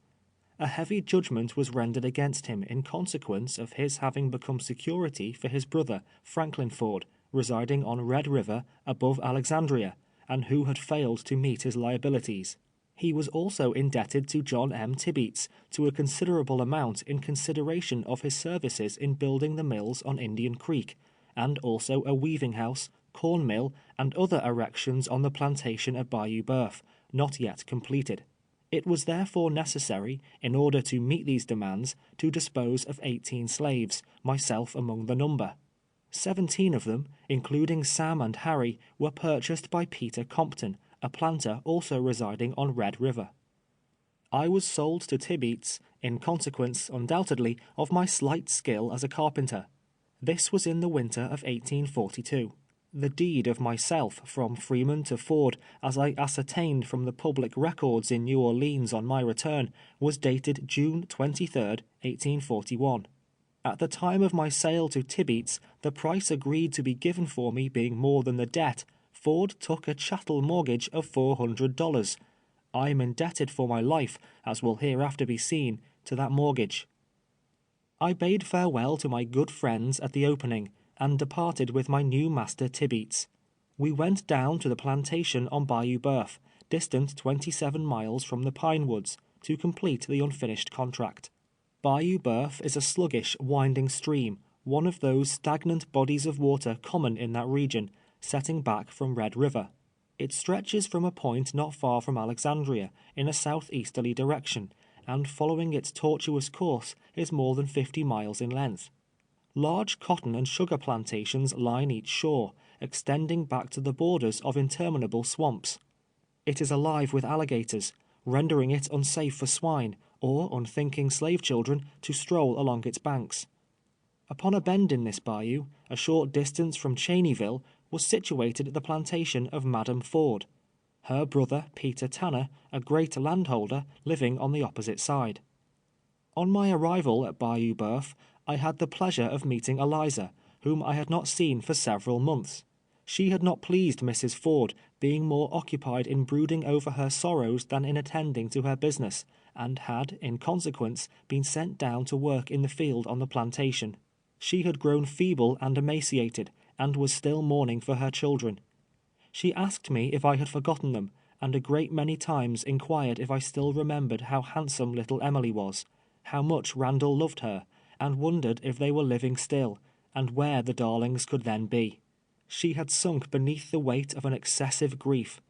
A heavy judgment was rendered against him in consequence of his having become security for his brother, Franklin Ford, residing on Red River above Alexandria, and who had failed to meet his liabilities. He was also indebted to John M. Tibeats to a considerable amount in consideration of his services in building the mills on Indian Creek, and also a weaving house, corn mill, and other erections on the plantation at Bayou Boeuf, not yet completed. It was therefore necessary, in order to meet these demands, to dispose of 18 slaves, myself among the number. 17 of them, including Sam and Harry, were purchased by Peter Compton, a planter also residing on Red River. I was sold to Tibeats, in consequence, undoubtedly, of my slight skill as a carpenter. This was in the winter of 1842. The deed of myself from Freeman to Ford, as I ascertained from the public records in New Orleans on my return, was dated June 23rd, 1841. At the time of my sale to Tibeats, the price agreed to be given for me being more than the debt, Ford took a chattel mortgage of $400. I am indebted for my life, as will hereafter be seen, to that mortgage. I bade farewell to my good friends at the opening, and departed with my new master Tibeats. We went down to the plantation on Bayou Boeuf, distant 27 miles from the pine woods, to complete the unfinished contract. Bayou Boeuf is a sluggish, winding stream, one of those stagnant bodies of water common in that region, setting back from Red River. It stretches from a point not far from Alexandria, in a southeasterly direction, and following its tortuous course, is more than 50 miles in length. Large cotton and sugar plantations line each shore, extending back to the borders of interminable swamps. It is alive with alligators, rendering it unsafe for swine, or unthinking slave children to stroll along its banks. Upon a bend in this bayou, a short distance from Cheneyville, was situated the plantation of Madam Ford, her brother Peter Tanner, a great landholder, living on the opposite side. On my arrival at Bayou Boeuf, I had the pleasure of meeting Eliza, whom I had not seen for several months. She had not pleased Mrs. Ford, being more occupied in brooding over her sorrows than in attending to her business, and had, in consequence, been sent down to work in the field on the plantation. She had grown feeble and emaciated, and was still mourning for her children. She asked me if I had forgotten them, and a great many times inquired if I still remembered how handsome little Emily was, how much Randall loved her, and wondered if they were living still, and where the darlings could then be. She had sunk beneath the weight of an excessive grief.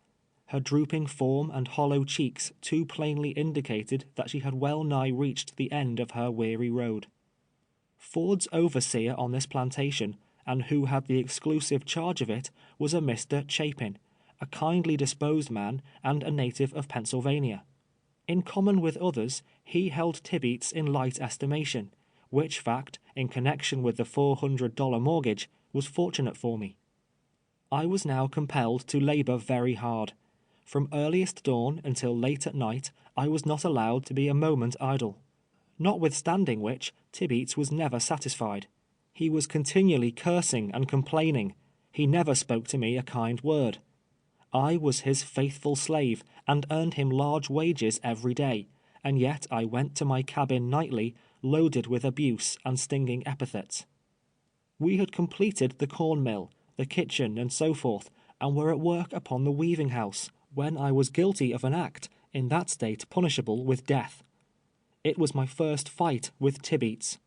Her drooping form and hollow cheeks too plainly indicated that she had well nigh reached the end of her weary road. Ford's overseer on this plantation, and who had the exclusive charge of it, was a Mr. Chapin, a kindly disposed man and a native of Pennsylvania. In common with others, he held Tibeats in light estimation, which fact, in connection with the $400 mortgage, was fortunate for me. I was now compelled to labor very hard. From earliest dawn until late at night, I was not allowed to be a moment idle. Notwithstanding which, Tibeats was never satisfied. He was continually cursing and complaining. He never spoke to me a kind word. I was his faithful slave, and earned him large wages every day, and yet I went to my cabin nightly, loaded with abuse and stinging epithets. We had completed the corn mill, the kitchen, and so forth, and were at work upon the weaving house, when I was guilty of an act, in that state punishable with death. It was my first fight with Tibeats.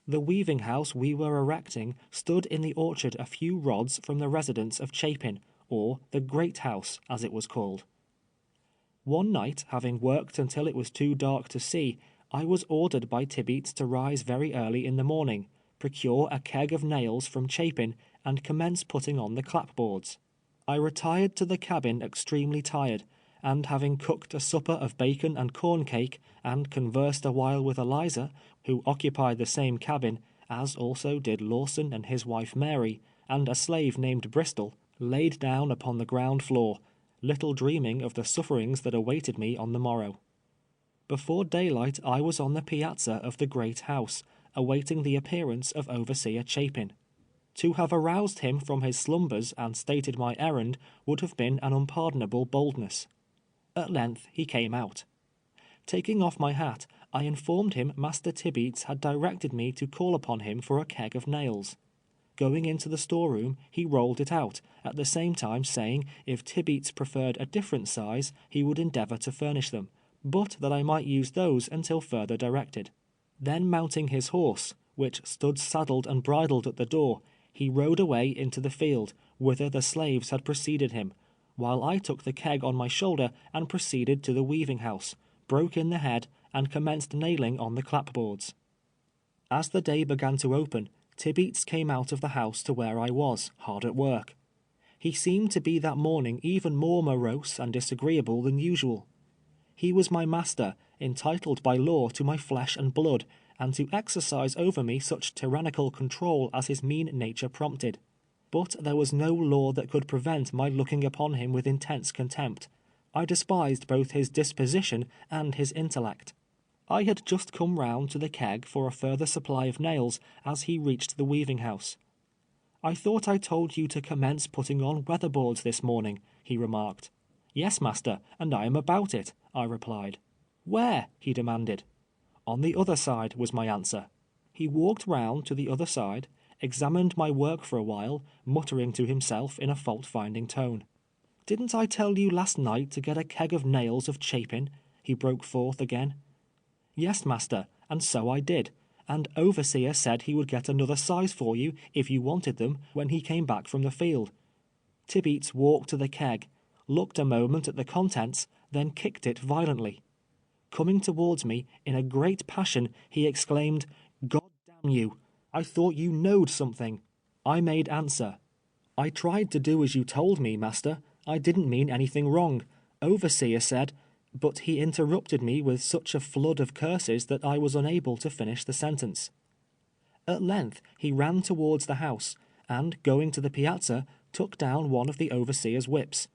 The weaving house we were erecting stood in the orchard a few rods from the residence of Chapin, or the Great House, as it was called. One night, having worked until it was too dark to see, I was ordered by Tibeats to rise very early in the morning, procure a keg of nails from Chapin, and commence putting on the clapboards. I retired to the cabin extremely tired, and having cooked a supper of bacon and corn cake, and conversed a while with Eliza, who occupied the same cabin, as also did Lawson and his wife Mary, and a slave named Bristol, laid down upon the ground floor, little dreaming of the sufferings that awaited me on the morrow. Before daylight I was on the piazza of the great house, awaiting the appearance of Overseer Chapin. To have aroused him from his slumbers and stated my errand would have been an unpardonable boldness. At length he came out. Taking off my hat, I informed him Master Tibeats had directed me to call upon him for a keg of nails. Going into the storeroom, he rolled it out, at the same time saying if Tibeats preferred a different size, he would endeavor to furnish them, but that I might use those until further directed. Then mounting his horse, which stood saddled and bridled at the door, he rode away into the field, whither the slaves had preceded him, while I took the keg on my shoulder and proceeded to the weaving house, broke in the head, and commenced nailing on the clapboards. As the day began to open, Tibeats came out of the house to where I was, hard at work. He seemed to be that morning even more morose and disagreeable than usual. He was my master, entitled by law to my flesh and blood, and to exercise over me such tyrannical control as his mean nature prompted. But there was no law that could prevent my looking upon him with intense contempt. I despised both his disposition and his intellect. I had just come round to the keg for a further supply of nails as he reached the weaving house. "I thought I told you to commence putting on weatherboards this morning," he remarked. "Yes, master, and I am about it," I replied. "Where?" he demanded. "On the other side," was my answer. He walked round to the other side, examined my work for a while, muttering to himself in a fault-finding tone. "Didn't I tell you last night to get a keg of nails of Chapin?" he broke forth again. "Yes, master, and so I did, and Overseer said he would get another size for you, if you wanted them, when he came back from the field." Tibeats walked to the keg, looked a moment at the contents, then kicked it violently. Coming towards me, in a great passion, he exclaimed, "God damn you! I thought you knowed something." I made answer, "I tried to do as you told me, master. I didn't mean anything wrong. Overseer said—" But he interrupted me with such a flood of curses that I was unable to finish the sentence. At length he ran towards the house, and going to the piazza, took down one of the overseer's whips.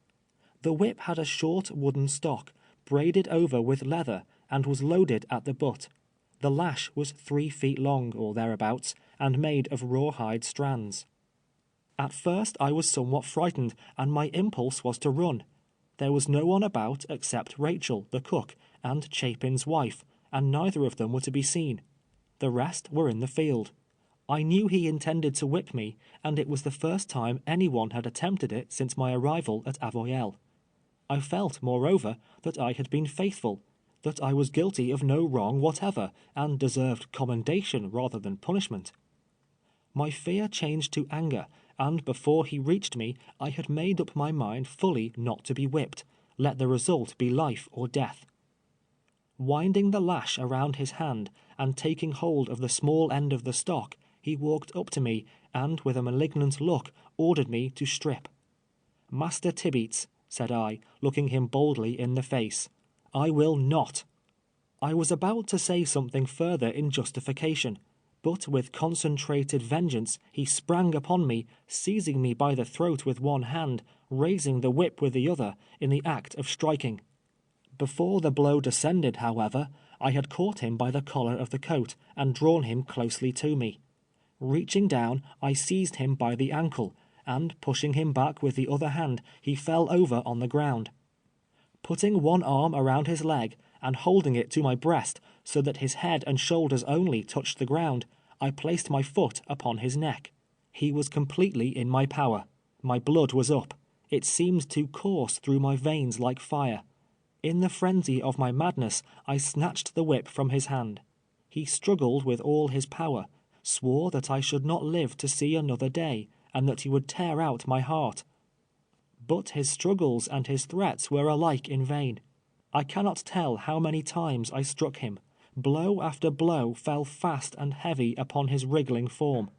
The whip had a short wooden stock, braided over with leather, and was loaded at the butt. The lash was 3 feet long, or thereabouts, and made of rawhide strands. At first I was somewhat frightened, and my impulse was to run. There was no one about except Rachel, the cook, and Chapin's wife, and neither of them were to be seen. The rest were in the field. I knew he intended to whip me, and it was the first time anyone had attempted it since my arrival at Avoyelles. I felt, moreover, that I had been faithful, that I was guilty of no wrong whatever, and deserved commendation rather than punishment. My fear changed to anger, and before he reached me, I had made up my mind fully not to be whipped, let the result be life or death. Winding the lash around his hand, and taking hold of the small end of the stock, he walked up to me, and with a malignant look ordered me to strip. "Master Tibeats," said I, looking him boldly in the face, "I will not." I was about to say something further in justification, but with concentrated vengeance he sprang upon me, seizing me by the throat with one hand, raising the whip with the other, in the act of striking. Before the blow descended, however, I had caught him by the collar of the coat, and drawn him closely to me. Reaching down, I seized him by the ankle, and pushing him back with the other hand, he fell over on the ground. Putting one arm around his leg, and holding it to my breast, so that his head and shoulders only touched the ground, I placed my foot upon his neck. He was completely in my power. My blood was up. It seemed to course through my veins like fire. In the frenzy of my madness, I snatched the whip from his hand. He struggled with all his power, swore that I should not live to see another day, and that he would tear out my heart. But his struggles and his threats were alike in vain. I cannot tell how many times I struck him. Blow after blow fell fast and heavy upon his wriggling form.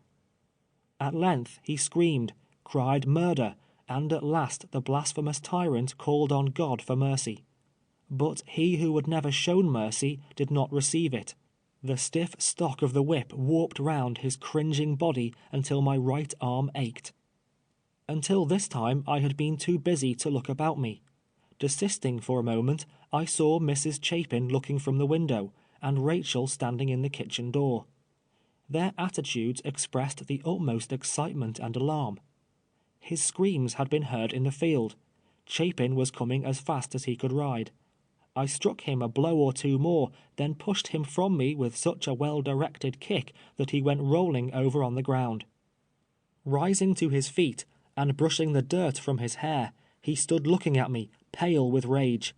At length he screamed, cried murder, and at last the blasphemous tyrant called on God for mercy. But he who had never shown mercy did not receive it. The stiff stock of the whip warped round his cringing body until my right arm ached. Until this time I had been too busy to look about me. Desisting for a moment, I saw Mrs. Chapin looking from the window, and Rachel standing in the kitchen door. Their attitudes expressed the utmost excitement and alarm. His screams had been heard in the field. Chapin was coming as fast as he could ride. I struck him a blow or two more, then pushed him from me with such a well-directed kick that he went rolling over on the ground. Rising to his feet, and brushing the dirt from his hair, he stood looking at me, pale with rage.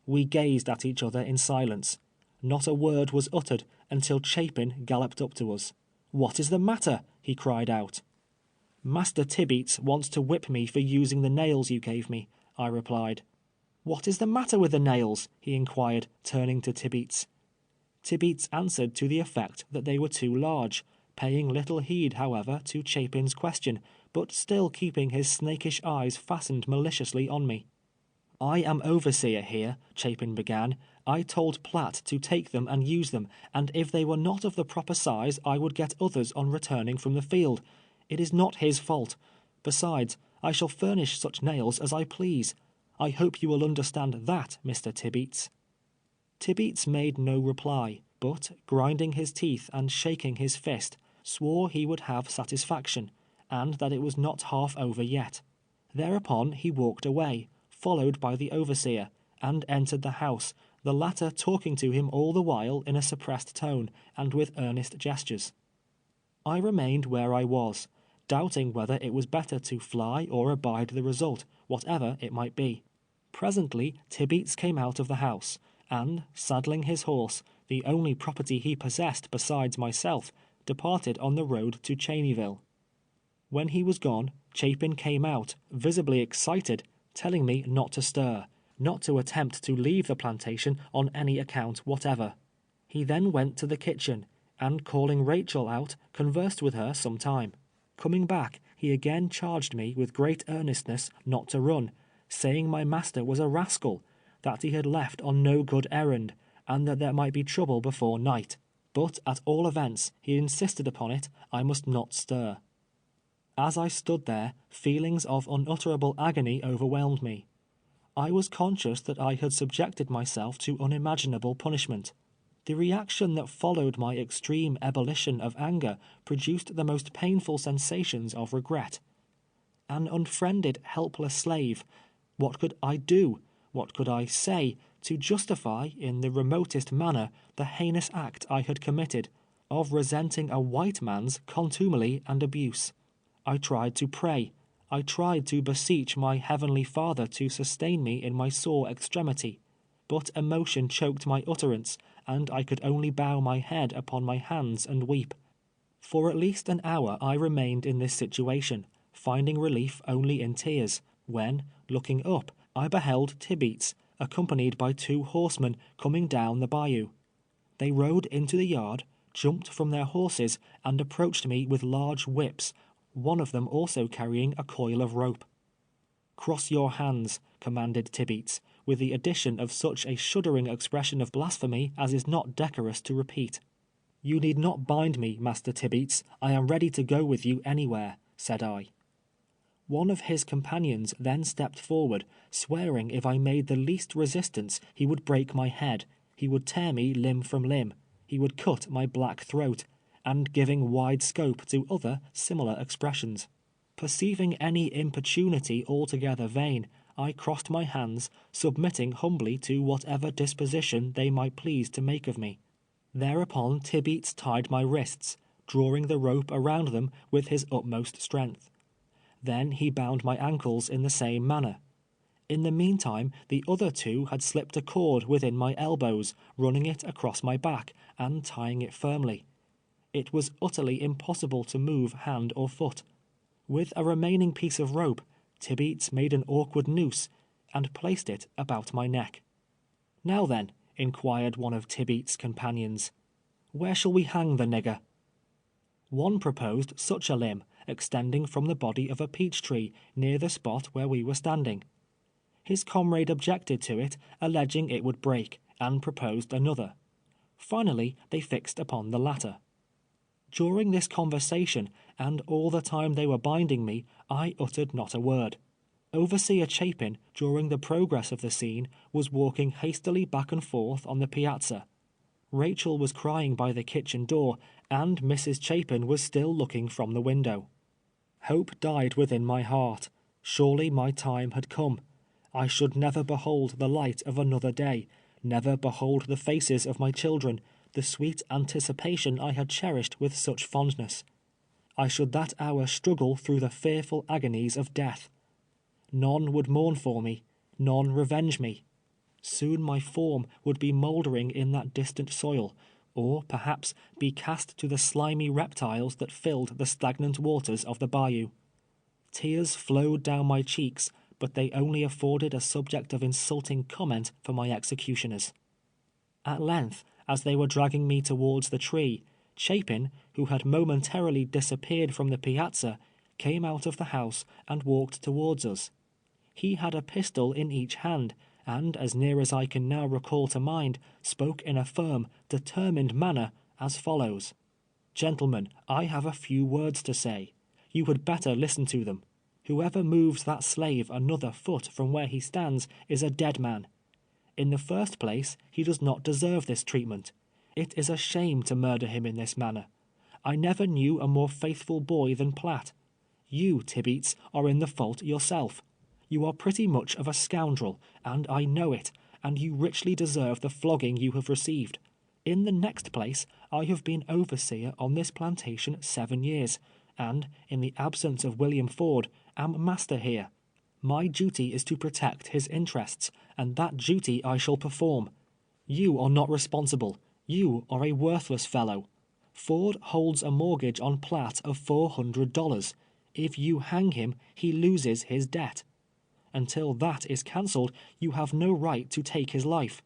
We gazed at each other in silence. Not a word was uttered until Chapin galloped up to us. "What is the matter?" he cried out. "Master Tibeats wants to whip me for using the nails you gave me," I replied. "What is the matter with the nails?" he inquired, turning to Tibeats. Tibeats answered to the effect that they were too large, paying little heed, however, to Chapin's question, but still keeping his snakish eyes fastened maliciously on me. "I am overseer here," Chapin began. "I told Platt to take them and use them, and if they were not of the proper size, I would get others on returning from the field. It is not his fault. Besides, I shall furnish such nails as I please. I hope you will understand that, Mr. Tibeats." Tibeats made no reply, but, grinding his teeth and shaking his fist, swore he would have satisfaction, and that it was not half over yet. Thereupon he walked away, followed by the overseer, and entered the house, the latter talking to him all the while in a suppressed tone, and with earnest gestures. I remained where I was, doubting whether it was better to fly or abide the result, whatever it might be. Presently Tibeats came out of the house, and, saddling his horse, the only property he possessed besides myself, departed on the road to Cheneyville. When he was gone, Chapin came out, visibly excited, telling me not to stir, not to attempt to leave the plantation on any account whatever. He then went to the kitchen, and calling Rachel out, conversed with her some time. Coming back, he again charged me with great earnestness not to run, saying my master was a rascal, that he had left on no good errand, and that there might be trouble before night. But at all events, he insisted upon it, I must not stir. As I stood there, feelings of unutterable agony overwhelmed me. I was conscious that I had subjected myself to unimaginable punishment. The reaction that followed my extreme ebullition of anger produced the most painful sensations of regret. An unfriended, helpless slave, what could I do, what could I say, to justify, in the remotest manner, the heinous act I had committed, of resenting a white man's contumely and abuse? I tried to pray. I tried to beseech my Heavenly Father to sustain me in my sore extremity, but emotion choked my utterance, and I could only bow my head upon my hands and weep. For at least an hour I remained in this situation, finding relief only in tears, when, looking up, I beheld Tibeats, accompanied by 2 horsemen, coming down the bayou. They rode into the yard, jumped from their horses, and approached me with large whips, one of them also carrying a coil of rope. "Cross your hands," commanded Tibeats, with the addition of such a shuddering expression of blasphemy as is not decorous to repeat. "You need not bind me, Master Tibeats, I am ready to go with you anywhere," said I. One of his companions then stepped forward, swearing if I made the least resistance he would break my head, he would tear me limb from limb, he would cut my black throat, and giving wide scope to other similar expressions. Perceiving any importunity altogether vain, I crossed my hands, submitting humbly to whatever disposition they might please to make of me. Thereupon Tibeats tied my wrists, drawing the rope around them with his utmost strength. Then he bound my ankles in the same manner. In the meantime, the other 2 had slipped a cord within my elbows, running it across my back, and tying it firmly. It was utterly impossible to move hand or foot. With a remaining piece of rope, Tibeats made an awkward noose, and placed it about my neck. "Now then," inquired one of Tibeats' companions, "where shall we hang the nigger?" One proposed such a limb, extending from the body of a peach tree, near the spot where we were standing. His comrade objected to it, alleging it would break, and proposed another. Finally, they fixed upon the latter. During this conversation, and all the time they were binding me, I uttered not a word. Overseer Chapin, during the progress of the scene, was walking hastily back and forth on the piazza. Rachel was crying by the kitchen door, and Mrs. Chapin was still looking from the window. Hope died within my heart. Surely my time had come. I should never behold the light of another day, never behold the faces of my children, the sweet anticipation I had cherished with such fondness. I should that hour struggle through the fearful agonies of death. None would mourn for me, none revenge me. Soon my form would be mouldering in that distant soil, or perhaps be cast to the slimy reptiles that filled the stagnant waters of the bayou. Tears flowed down my cheeks, but they only afforded a subject of insulting comment for my executioners. At length, as they were dragging me towards the tree, Chapin, who had momentarily disappeared from the piazza, came out of the house and walked towards us. He had a pistol in each hand, and, as near as I can now recall to mind, spoke in a firm, determined manner, as follows: "Gentlemen, I have a few words to say. You had better listen to them. Whoever moves that slave another foot from where he stands is a dead man. In the first place, he does not deserve this treatment. It is a shame to murder him in this manner. I never knew a more faithful boy than Platt. You, Tibeats, are in the fault yourself. You are pretty much of a scoundrel, and I know it, and you richly deserve the flogging you have received. In the next place, I have been overseer on this plantation 7 years, and, in the absence of William Ford, am master here. My duty is to protect his interests, and that duty I shall perform. You are not responsible. You are a worthless fellow. Ford holds a mortgage on Platt of $400. If you hang him, he loses his debt. Until that is cancelled, you have no right to take his life.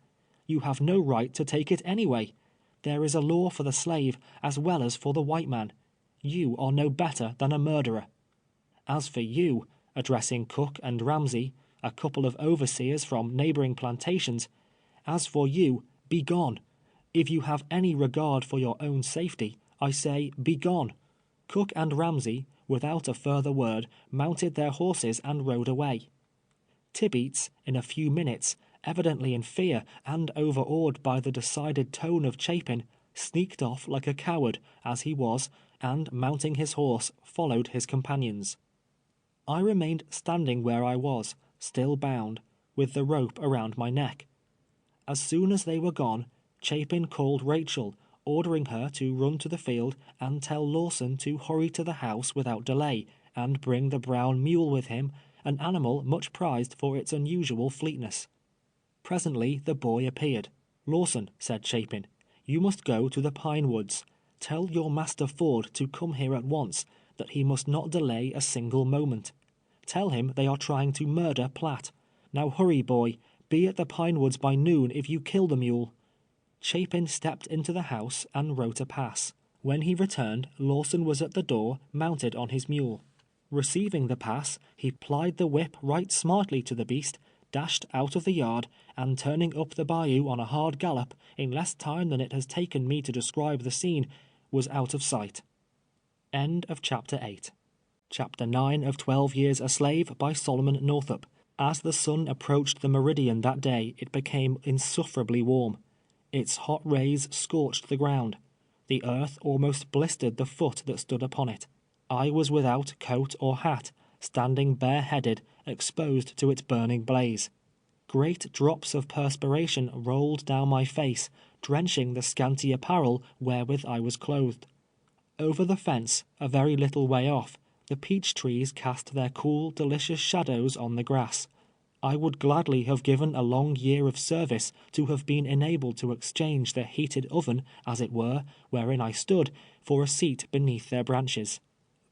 You have no right to take it anyway. There is a law for the slave as well as for the white man. You are no better than a murderer. As for you," addressing Cook and Ramsey, a couple of overseers from neighboring plantations, "as for you, be gone. If you have any regard for your own safety, I say, be gone." Cook and Ramsey, without a further word, mounted their horses and rode away. Tibeats, in a few minutes, evidently in fear and overawed by the decided tone of Chapin, sneaked off like a coward, as he was, and mounting his horse, followed his companions. I remained standing where I was, still bound, with the rope around my neck. As soon as they were gone, Chapin called Rachel, ordering her to run to the field and tell Lawson to hurry to the house without delay, and bring the brown mule with him, an animal much prized for its unusual fleetness. Presently the boy appeared. "Lawson," said Chapin, "you must go to the pine woods. Tell your master Ford to come here at once, that he must not delay a single moment. Tell him they are trying to murder Platt. Now hurry, boy. Be at the pine woods by noon if you kill the mule." Chapin stepped into the house and wrote a pass. When he returned, Lawson was at the door, mounted on his mule. Receiving the pass, he plied the whip right smartly to the beast, dashed out of the yard, and turning up the bayou on a hard gallop, in less time than it has taken me to describe the scene, was out of sight. End of Chapter 8. Chapter 9 of 12 Years a Slave by Solomon Northup. As the sun approached the meridian that day, it became insufferably warm. Its hot rays scorched the ground. The earth almost blistered the foot that stood upon it. I was without coat or hat, standing bareheaded, exposed to its burning blaze. Great drops of perspiration rolled down my face, drenching the scanty apparel wherewith I was clothed. Over the fence, a very little way off, the peach trees cast their cool, delicious shadows on the grass. I would gladly have given a long year of service to have been enabled to exchange the heated oven, as it were, wherein I stood, for a seat beneath their branches.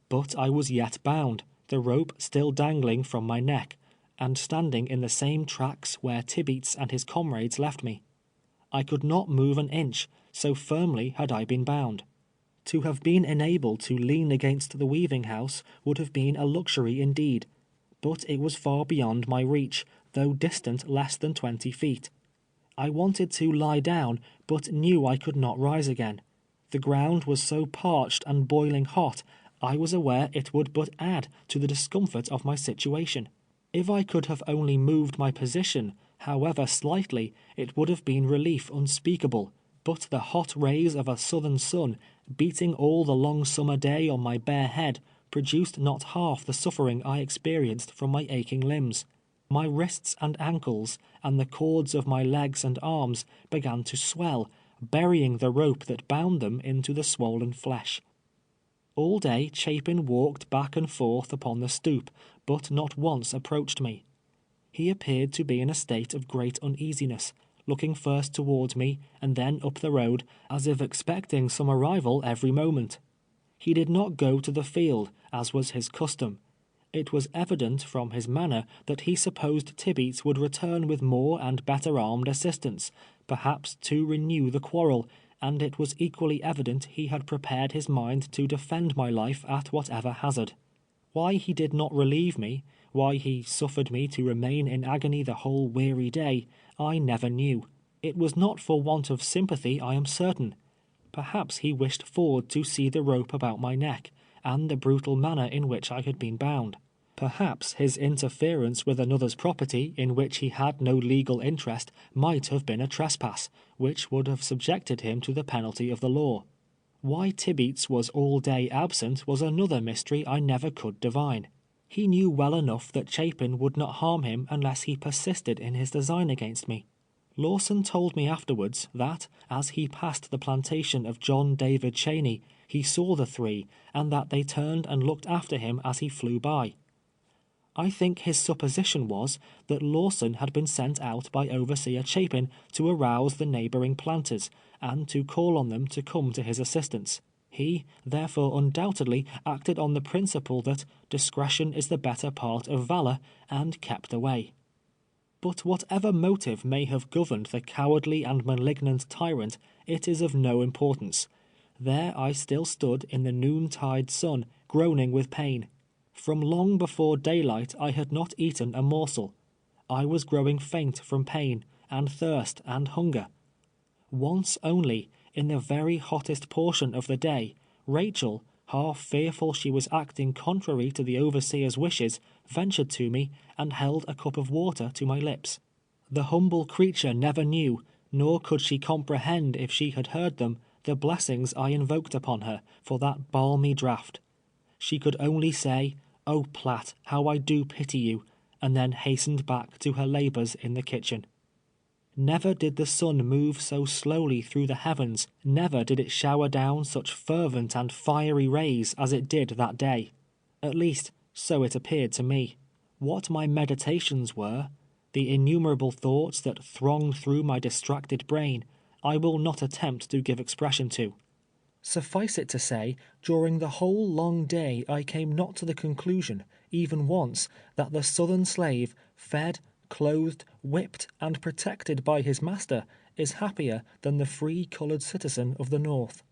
But I was yet bound, the rope still dangling from my neck, and standing in the same tracks where Tibeats and his comrades left me. I could not move an inch, so firmly had I been bound. To have been enabled to lean against the weaving house would have been a luxury indeed, but it was far beyond my reach, though distant less than 20 feet. I wanted to lie down, but knew I could not rise again. The ground was so parched and boiling hot, I was aware it would but add to the discomfort of my situation. If I could have only moved my position, however slightly, it would have been relief unspeakable, but the hot rays of a southern sun, beating all the long summer day on my bare head, produced not half the suffering I experienced from my aching limbs. My wrists and ankles, and the cords of my legs and arms, began to swell, burying the rope that bound them into the swollen flesh. All day Chapin walked back and forth upon the stoop, but not once approached me. He appeared to be in a state of great uneasiness, looking first towards me and then up the road, as if expecting some arrival every moment. He did not go to the field, as was his custom. It was evident from his manner that he supposed Tibeats would return with more and better armed assistance, perhaps to renew the quarrel, and it was equally evident he had prepared his mind to defend my life at whatever hazard. Why he did not relieve me, why he suffered me to remain in agony the whole weary day, I never knew. It was not for want of sympathy, I am certain. Perhaps he wished Ford to see the rope about my neck, and the brutal manner in which I had been bound. Perhaps his interference with another's property, in which he had no legal interest, might have been a trespass, which would have subjected him to the penalty of the law. Why Tibeats was all day absent was another mystery I never could divine. He knew well enough that Chapin would not harm him unless he persisted in his design against me. Lawson told me afterwards that, as he passed the plantation of John David Cheney, he saw the three, and that they turned and looked after him as he flew by. I think his supposition was that Lawson had been sent out by Overseer Chapin to arouse the neighboring planters, and to call on them to come to his assistance. He, therefore, undoubtedly acted on the principle that discretion is the better part of valor, and kept away. But whatever motive may have governed the cowardly and malignant tyrant, it is of no importance. There I still stood in the noontide sun, groaning with pain. From long before daylight I had not eaten a morsel. I was growing faint from pain, and thirst, and hunger. Once only, in the very hottest portion of the day, Rachel, half fearful she was acting contrary to the overseer's wishes, ventured to me, and held a cup of water to my lips. The humble creature never knew, nor could she comprehend if she had heard them, the blessings I invoked upon her for that balmy draught. She could only say, "Oh, Platt, how I do pity you," and then hastened back to her labors in the kitchen. Never did the sun move so slowly through the heavens, never did it shower down such fervent and fiery rays as it did that day. At least, so it appeared to me. What my meditations were, the innumerable thoughts that thronged through my distracted brain, I will not attempt to give expression to. Suffice it to say, during the whole long day I came not to the conclusion, even once, that the Southern slave, fed, clothed, whipped, and protected by his master, is happier than the free colored citizen of the North.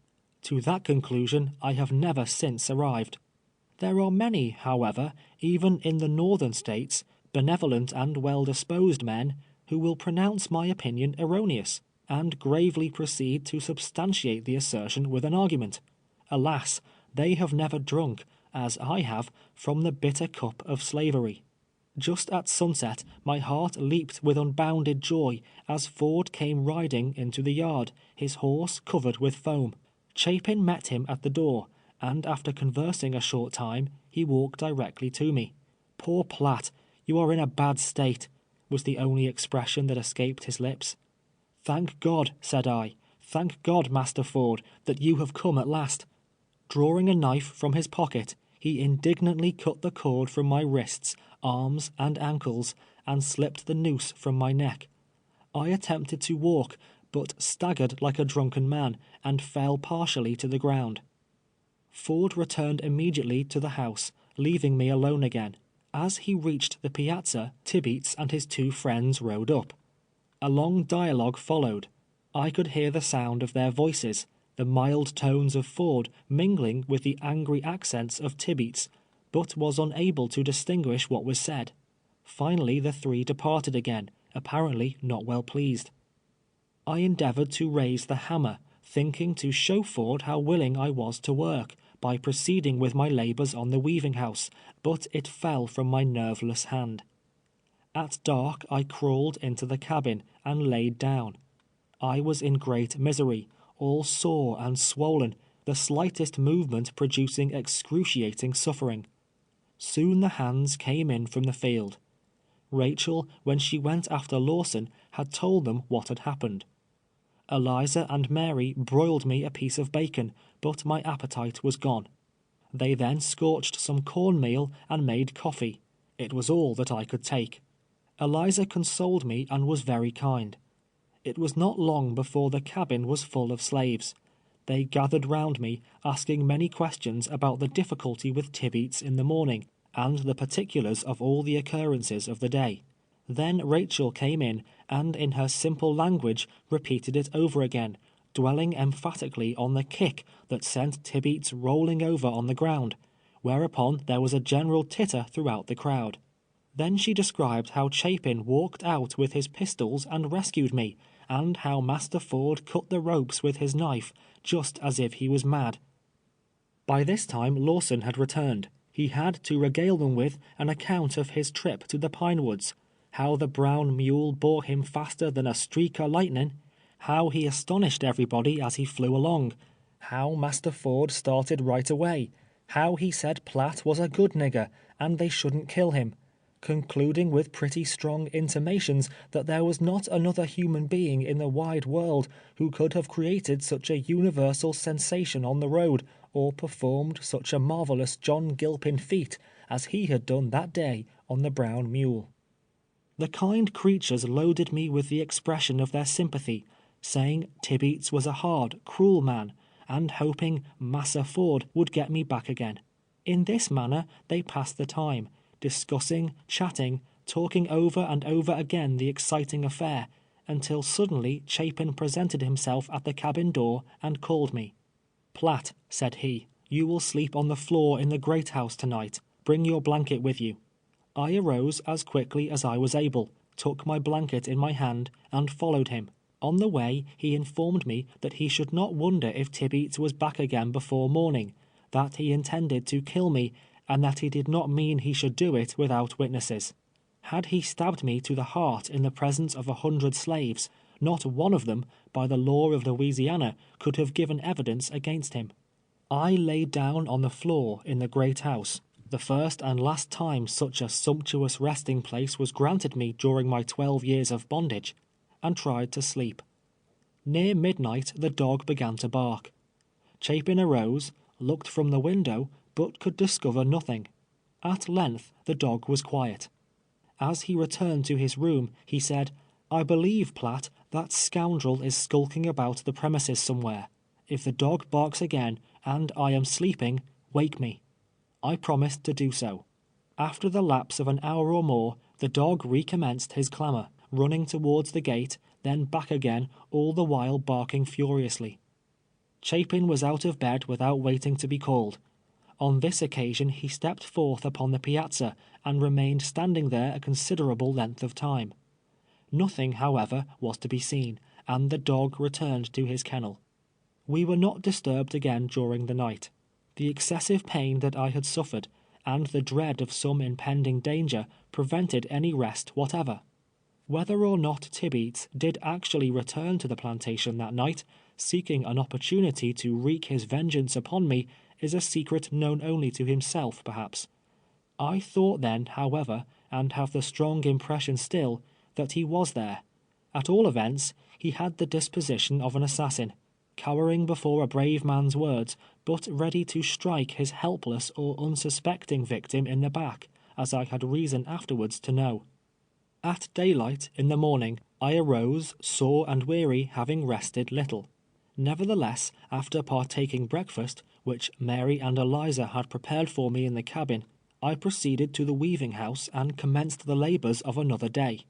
To that conclusion I have never since arrived. There are many, however, even in the Northern States, benevolent and well-disposed men, who will pronounce my opinion erroneous, and gravely proceed to substantiate the assertion with an argument. Alas, they have never drunk, as I have, from the bitter cup of slavery. Just at sunset, my heart leaped with unbounded joy as Ford came riding into the yard, his horse covered with foam. Chapin met him at the door, and after conversing a short time, he walked directly to me. "Poor Platt, you are in a bad state," was the only expression that escaped his lips. "Thank God," said I, "thank God, Master Ford, that you have come at last." Drawing a knife from his pocket, he indignantly cut the cord from my wrists, arms, and ankles, and slipped the noose from my neck. I attempted to walk, but staggered like a drunken man, and fell partially to the ground. Ford returned immediately to the house, leaving me alone again. As he reached the piazza, Tibeats and his two friends rode up. A long dialogue followed. I could hear the sound of their voices, the mild tones of Ford mingling with the angry accents of Tibeats, but was unable to distinguish what was said. Finally the three departed again, apparently not well pleased. I endeavored to raise the hammer, thinking to show Ford how willing I was to work, by proceeding with my labors on the weaving house, but it fell from my nerveless hand. At dark I crawled into the cabin and laid down. I was in great misery, all sore and swollen, the slightest movement producing excruciating suffering. Soon the hands came in from the field. Rachel, when she went after Lawson, had told them what had happened. Eliza and Mary broiled me a piece of bacon, but my appetite was gone. They then scorched some cornmeal and made coffee. It was all that I could take. Eliza consoled me and was very kind. It was not long before the cabin was full of slaves. They gathered round me, asking many questions about the difficulty with Tibeats in the morning, and the particulars of all the occurrences of the day. Then Rachel came in, and in her simple language repeated it over again, dwelling emphatically on the kick that sent Tibeats rolling over on the ground, whereupon there was a general titter throughout the crowd. Then she described how Chapin walked out with his pistols and rescued me, and how Master Ford cut the ropes with his knife, just as if he was mad. By this time Lawson had returned. He had to regale them with an account of his trip to the Pine Woods, how the brown mule bore him faster than a streak o' lightning, how he astonished everybody as he flew along, how Master Ford started right away, how he said Platt was a good nigger, and they shouldn't kill him, concluding with pretty strong intimations that there was not another human being in the wide world who could have created such a universal sensation on the road, or performed such a marvelous John Gilpin feat as he had done that day on the brown mule. The kind creatures loaded me with the expression of their sympathy, saying Tibeats was a hard, cruel man, and hoping Massa Ford would get me back again. In this manner they passed the time, discussing, chatting, talking over and over again the exciting affair, until suddenly Chapin presented himself at the cabin door and called me. "Platt," said he, "you will sleep on the floor in the great house tonight. Bring your blanket with you." I arose as quickly as I was able, took my blanket in my hand, and followed him. On the way he informed me that he should not wonder if Tibeats was back again before morning, that he intended to kill me, and that he did not mean he should do it without witnesses. Had he stabbed me to the heart in the presence of 100 slaves, not one of them, by the law of Louisiana, could have given evidence against him. I laid down on the floor in the great house, the first and last time such a sumptuous resting place was granted me during my 12 years of bondage, and tried to sleep. Near midnight the dog began to bark. Chapin arose, looked from the window, but could discover nothing. At length the dog was quiet. As he returned to his room, he said, "I believe, Platt, that scoundrel is skulking about the premises somewhere. If the dog barks again, and I am sleeping, wake me." I promised to do so. After the lapse of an hour or more, the dog recommenced his clamor, running towards the gate, then back again, all the while barking furiously. Chapin was out of bed without waiting to be called. On this occasion he stepped forth upon the piazza, and remained standing there a considerable length of time. Nothing, however, was to be seen, and the dog returned to his kennel. We were not disturbed again during the night. The excessive pain that I had suffered, and the dread of some impending danger, prevented any rest whatever. Whether or not Tibeats did actually return to the plantation that night, seeking an opportunity to wreak his vengeance upon me, is a secret known only to himself, perhaps. I thought then, however, and have the strong impression still, that he was there. At all events, he had the disposition of an assassin, cowering before a brave man's words, but ready to strike his helpless or unsuspecting victim in the back, as I had reason afterwards to know. At daylight, in the morning, I arose, sore and weary, having rested little. Nevertheless, after partaking breakfast, which Mary and Eliza had prepared for me in the cabin, I proceeded to the weaving house and commenced the labors of another day.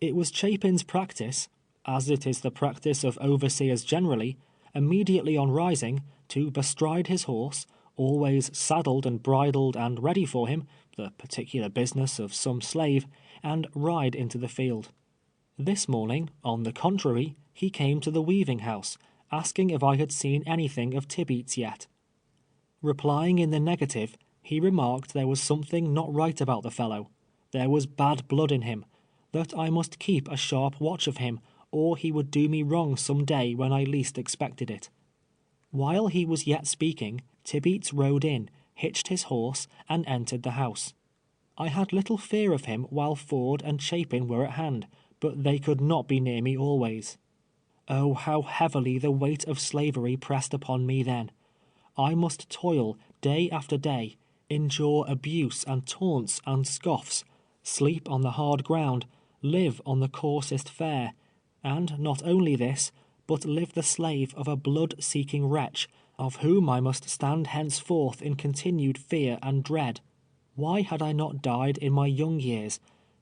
It was Chapin's practice, as it is the practice of overseers generally, immediately on rising, to bestride his horse, always saddled and bridled and ready for him, the particular business of some slave, and ride into the field. This morning, on the contrary, he came to the weaving house, asking if I had seen anything of Tibeats yet. Replying in the negative, he remarked there was something not right about the fellow. There was bad blood in him, that I must keep a sharp watch of him, or he would do me wrong some day when I least expected it. While he was yet speaking, Tibeats rode in, hitched his horse, and entered the house. I had little fear of him while Ford and Chapin were at hand, but they could not be near me always. Oh, how heavily the weight of slavery pressed upon me then! I must toil day after day, endure abuse and taunts and scoffs, sleep on the hard ground, live on the coarsest fare, and not only this, but live the slave of a blood-seeking wretch, of whom I must stand henceforth in continued fear and dread. Why had I not died in my young years,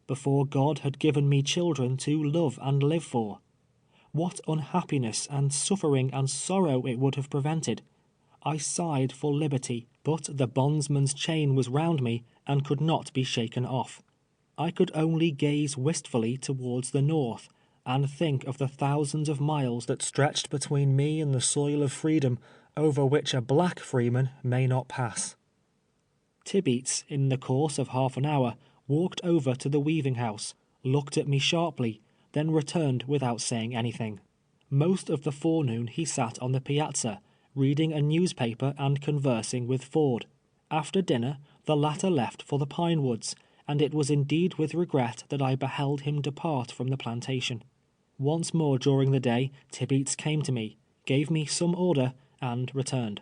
before God had given me children to love and live for? What unhappiness and suffering and sorrow it would have prevented! I sighed for liberty, but the bondsman's chain was round me and could not be shaken off. I could only gaze wistfully towards the north, and think of the thousands of miles that stretched between me and the soil of freedom, over which a black freeman may not pass. Tibeats, in the course of half an hour, walked over to the weaving house, looked at me sharply, then returned without saying anything. Most of the forenoon he sat on the piazza, reading a newspaper and conversing with Ford. After dinner, the latter left for the pine woods, and it was indeed with regret that I beheld him depart from the plantation. Once more during the day, Tibeats came to me, gave me some order, and returned.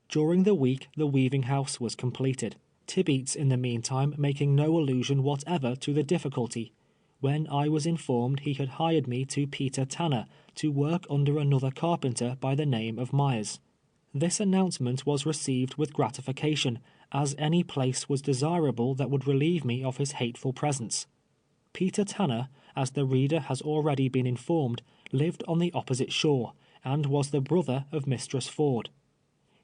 During the week the weaving house was completed, Tibeats in the meantime making no allusion whatever to the difficulty, when I was informed he had hired me to Peter Tanner to work under another carpenter by the name of Myers. This announcement was received with gratification, as any place was desirable that would relieve me of his hateful presence. Peter Tanner, as the reader has already been informed, lived on the opposite shore, and was the brother of Mistress Ford.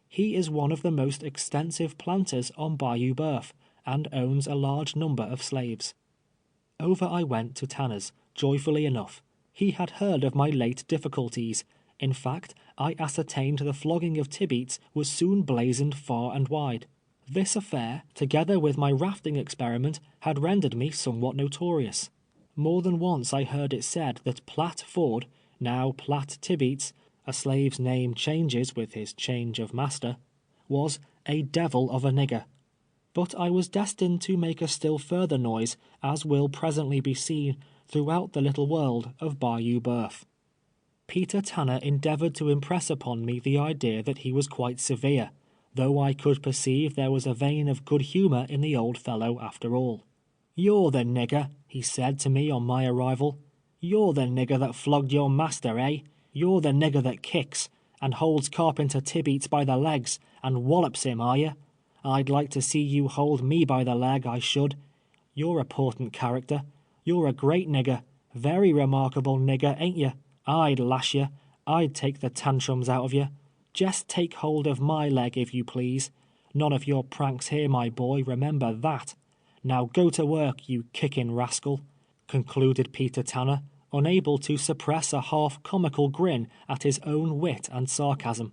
He is one of the most extensive planters on Bayou Boeuf, and owns a large number of slaves. Over I went to Tanner's, joyfully enough. He had heard of my late difficulties. In fact, I ascertained the flogging of Tibeats was soon blazoned far and wide. This affair, together with my rafting experiment, had rendered me somewhat notorious. More than once I heard it said that Platt Ford, now Platt Tibeats, a slave's name changes with his change of master, was a devil of a nigger. But I was destined to make a still further noise, as will presently be seen, throughout the little world of Bayou Boeuf. Peter Tanner endeavored to impress upon me the idea that he was quite severe, though I could perceive there was a vein of good humor in the old fellow after all. "You're the nigger," he said to me on my arrival. "You're the nigger that flogged your master, eh? You're the nigger that kicks, and holds Carpenter Tibeats by the legs, and wallops him, are you? I'd like to see you hold me by the leg, I should. You're a portent character. You're a great nigger, very remarkable nigger, ain't you? I'd lash you. I'd take the tantrums out of you. Jest take hold of my leg, if you please. None of your pranks here, my boy, remember that. Now go to work, you kicking rascal," concluded Peter Tanner, unable to suppress a half-comical grin at his own wit and sarcasm.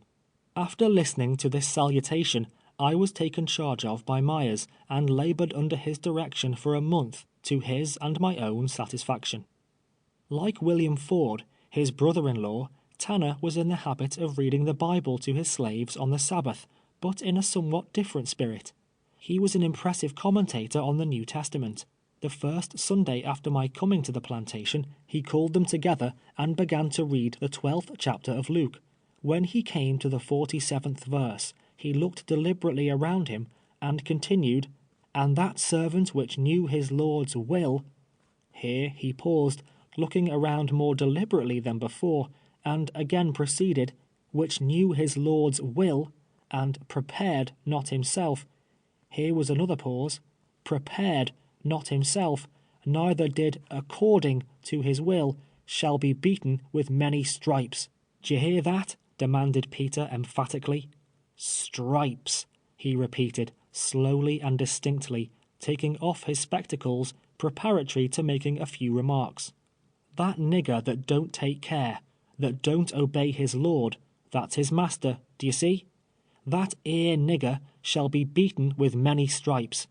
After listening to this salutation, I was taken charge of by Myers, and labored under his direction for a month, to his and my own satisfaction. Like William Ford, his brother-in-law, Tanner was in the habit of reading the Bible to his slaves on the Sabbath, but in a somewhat different spirit. He was an impressive commentator on the New Testament. The first Sunday after my coming to the plantation, he called them together and began to read the 12th chapter of Luke. When he came to the 47th verse, he looked deliberately around him, and continued, "And that servant which knew his Lord's will—" Here he paused, looking around more deliberately than before, and again proceeded, "which knew his Lord's will, and prepared not himself." Here was another pause. "Prepared not himself, neither did according to his will, shall be beaten with many stripes." "D'ye hear that?" demanded Peter emphatically. "Stripes," he repeated, slowly and distinctly, taking off his spectacles, preparatory to making a few remarks. That nigger that don't take care, that don't obey his lord, that's his master, d'ye see? That ere nigger shall be beaten with many stripes.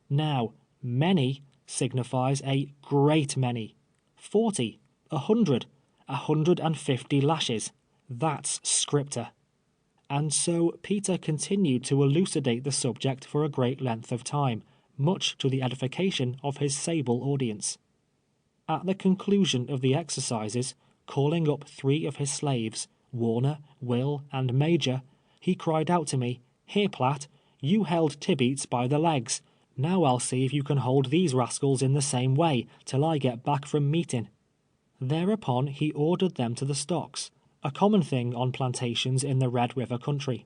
Now, many signifies a great many. 40, 100, 150 lashes. That's scripter. And so Peter continued to elucidate the subject for a great length of time, much to the edification of his sable audience. At the conclusion of the exercises, calling up 3 of his slaves, Warner, Will, and Major, he cried out to me, "Here, Platt, you held Tibeats by the legs. Now I'll see if you can hold these rascals in the same way, till I get back from meeting." Thereupon he ordered them to the stocks, a common thing on plantations in the Red River country.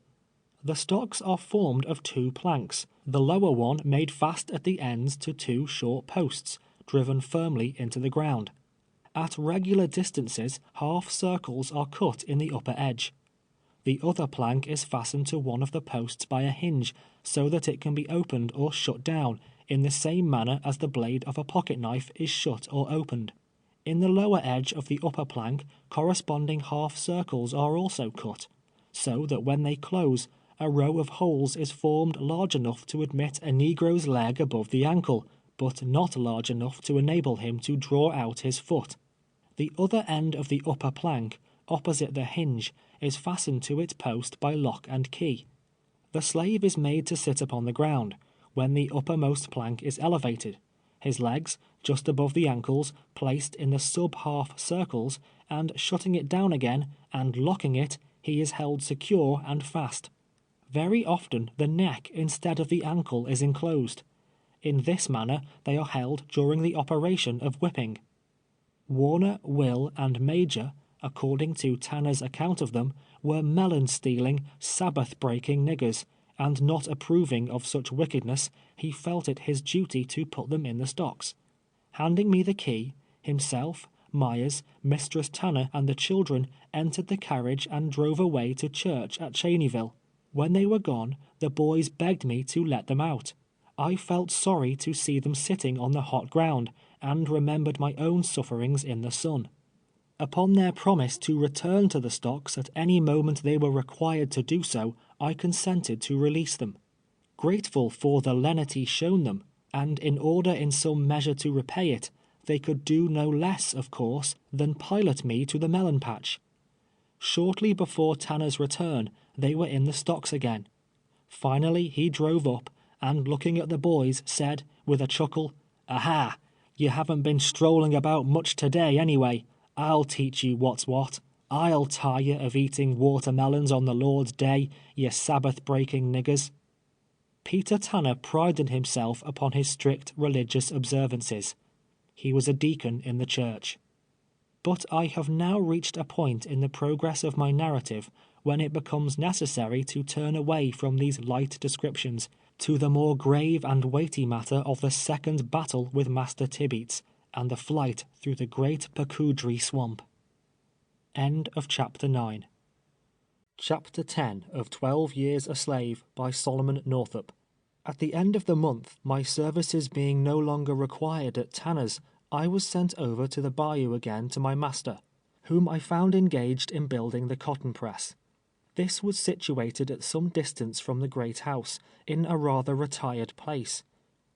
The stocks are formed of 2 planks, the lower one made fast at the ends to 2 short posts, driven firmly into the ground. At regular distances, half circles are cut in the upper edge. The other plank is fastened to one of the posts by a hinge, so that it can be opened or shut down, in the same manner as the blade of a pocket knife is shut or opened. In the lower edge of the upper plank, corresponding half circles are also cut, so that when they close, a row of holes is formed large enough to admit a negro's leg above the ankle, but not large enough to enable him to draw out his foot. The other end of the upper plank, opposite the hinge, is fastened to its post by lock and key. The slave is made to sit upon the ground, when the uppermost plank is elevated, his legs, just above the ankles, placed in the sub-half circles, and shutting it down again, and locking it, he is held secure and fast. Very often the neck instead of the ankle is enclosed. In this manner they are held during the operation of whipping. Warner, Will, and Major, according to Tanner's account of them, were melon-stealing, Sabbath-breaking niggers, and not approving of such wickedness, he felt it his duty to put them in the stocks. Handing me the key, himself, Myers, Mistress Tanner, and the children entered the carriage and drove away to church at Cheneyville. When they were gone, the boys begged me to let them out. I felt sorry to see them sitting on the hot ground, and remembered my own sufferings in the sun. Upon their promise to return to the stocks at any moment they were required to do so, I consented to release them. Grateful for the lenity shown them, and in order in some measure to repay it, they could do no less, of course, than pilot me to the melon patch. Shortly before Tanner's return, they were in the stocks again. Finally he drove up, and looking at the boys, said, with a chuckle, "Aha! You haven't been strolling about much today, anyway. I'll teach you what's what. I'll tire you of eating watermelons on the Lord's day, ye Sabbath-breaking niggers." Peter Tanner prided himself upon his strict religious observances. He was a deacon in the church. But I have now reached a point in the progress of my narrative when it becomes necessary to turn away from these light descriptions to the more grave and weighty matter of the second battle with Master Tibeats, and the flight through the great Pacudry swamp. End of Chapter 9. Chapter 10 of 12 Years a Slave by Solomon Northup. At the end of the month, my services being no longer required at Tanner's, I was sent over to the bayou again to my master, whom I found engaged in building the cotton press. This was situated at some distance from the great house, in a rather retired place.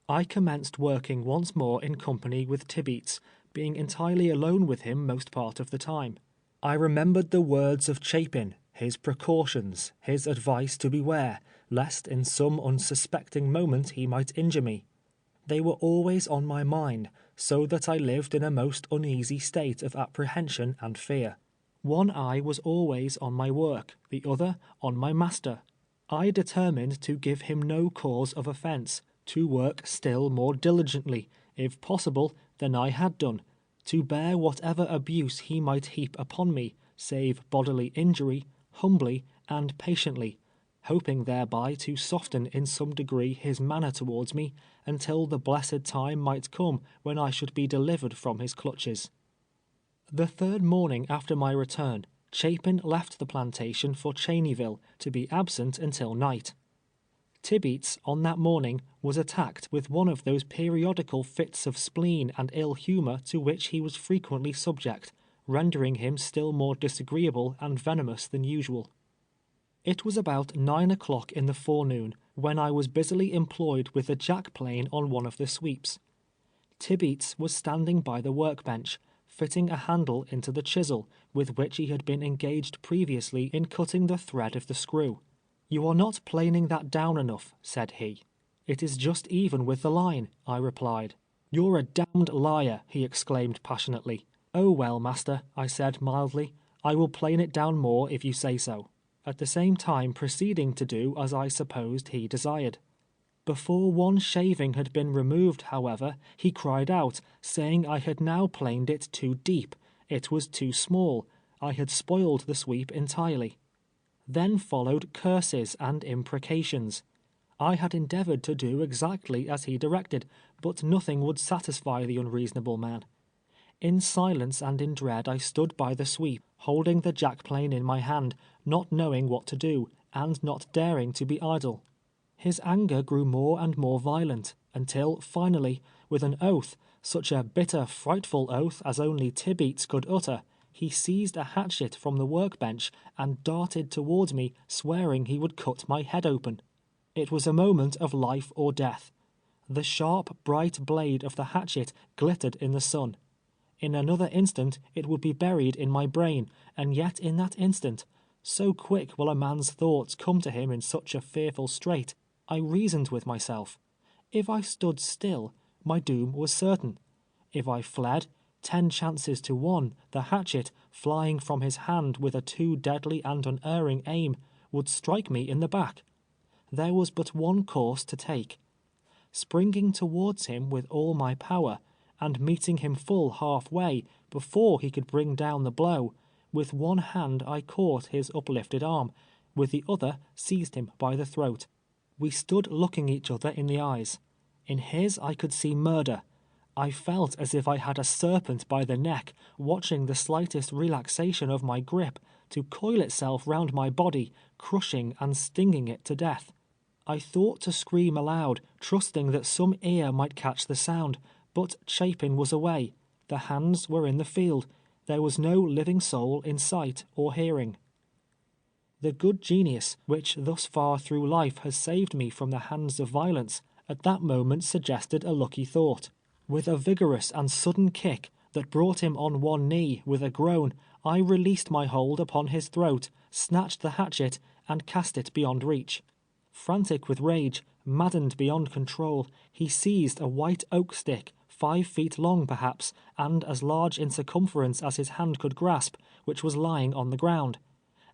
I commenced working once more in company with Tibeats, being entirely alone with him most part of the time. I remembered the words of Chapin, his precautions, his advice to beware, lest in some unsuspecting moment he might injure me. They were always on my mind, so that I lived in a most uneasy state of apprehension and fear. One eye was always on my work, the other on my master. I determined to give him no cause of offence, to work still more diligently, if possible, than I had done, to bear whatever abuse he might heap upon me, save bodily injury, humbly and patiently, hoping thereby to soften in some degree his manner towards me, until the blessed time might come when I should be delivered from his clutches. The third morning after my return, Chapin left the plantation for Cheneyville, to be absent until night. Tibeats, on that morning, was attacked with one of those periodical fits of spleen and ill humor to which he was frequently subject, rendering him still more disagreeable and venomous than usual. It was about 9 o'clock in the forenoon, when I was busily employed with the jack-plane on one of the sweeps. Tibeats was standing by the workbench, fitting a handle into the chisel, with which he had been engaged previously in cutting the thread of the screw. "You are not planing that down enough," said he. "It is just even with the line," I replied. "You're a damned liar," he exclaimed passionately. "Oh well, master," I said mildly, "I will plane it down more if you say so," at the same time proceeding to do as I supposed he desired. Before one shaving had been removed, however, he cried out, saying I had now planed it too deep, it was too small, I had spoiled the sweep entirely. Then followed curses and imprecations. I had endeavored to do exactly as he directed, but nothing would satisfy the unreasonable man. In silence and in dread I stood by the sweep, holding the jack-plane in my hand, not knowing what to do, and not daring to be idle. His anger grew more and more violent, until finally, with an oath, such a bitter, frightful oath as only Tibeats could utter, he seized a hatchet from the workbench and darted towards me, swearing he would cut my head open. It was a moment of life or death. The sharp, bright blade of the hatchet glittered in the sun. In another instant it would be buried in my brain, and yet in that instant, so quick will a man's thoughts come to him in such a fearful strait, I reasoned with myself. If I stood still, my doom was certain. If I fled, 10 chances to 1, the hatchet, flying from his hand with a too deadly and unerring aim, would strike me in the back. There was but one course to take. Springing towards him with all my power, and meeting him full half-way, before he could bring down the blow, with one hand I caught his uplifted arm, with the other seized him by the throat. We stood looking each other in the eyes. In his I could see murder. I felt as if I had a serpent by the neck, watching the slightest relaxation of my grip, to coil itself round my body, crushing and stinging it to death. I thought to scream aloud, trusting that some ear might catch the sound, but Chapin was away. The hands were in the field. There was no living soul in sight or hearing. The good genius, which thus far through life has saved me from the hands of violence, at that moment suggested a lucky thought. With a vigorous and sudden kick, that brought him on one knee with a groan, I released my hold upon his throat, snatched the hatchet, and cast it beyond reach. Frantic with rage, maddened beyond control, he seized a white oak stick, 5 feet long perhaps, and as large in circumference as his hand could grasp, which was lying on the ground.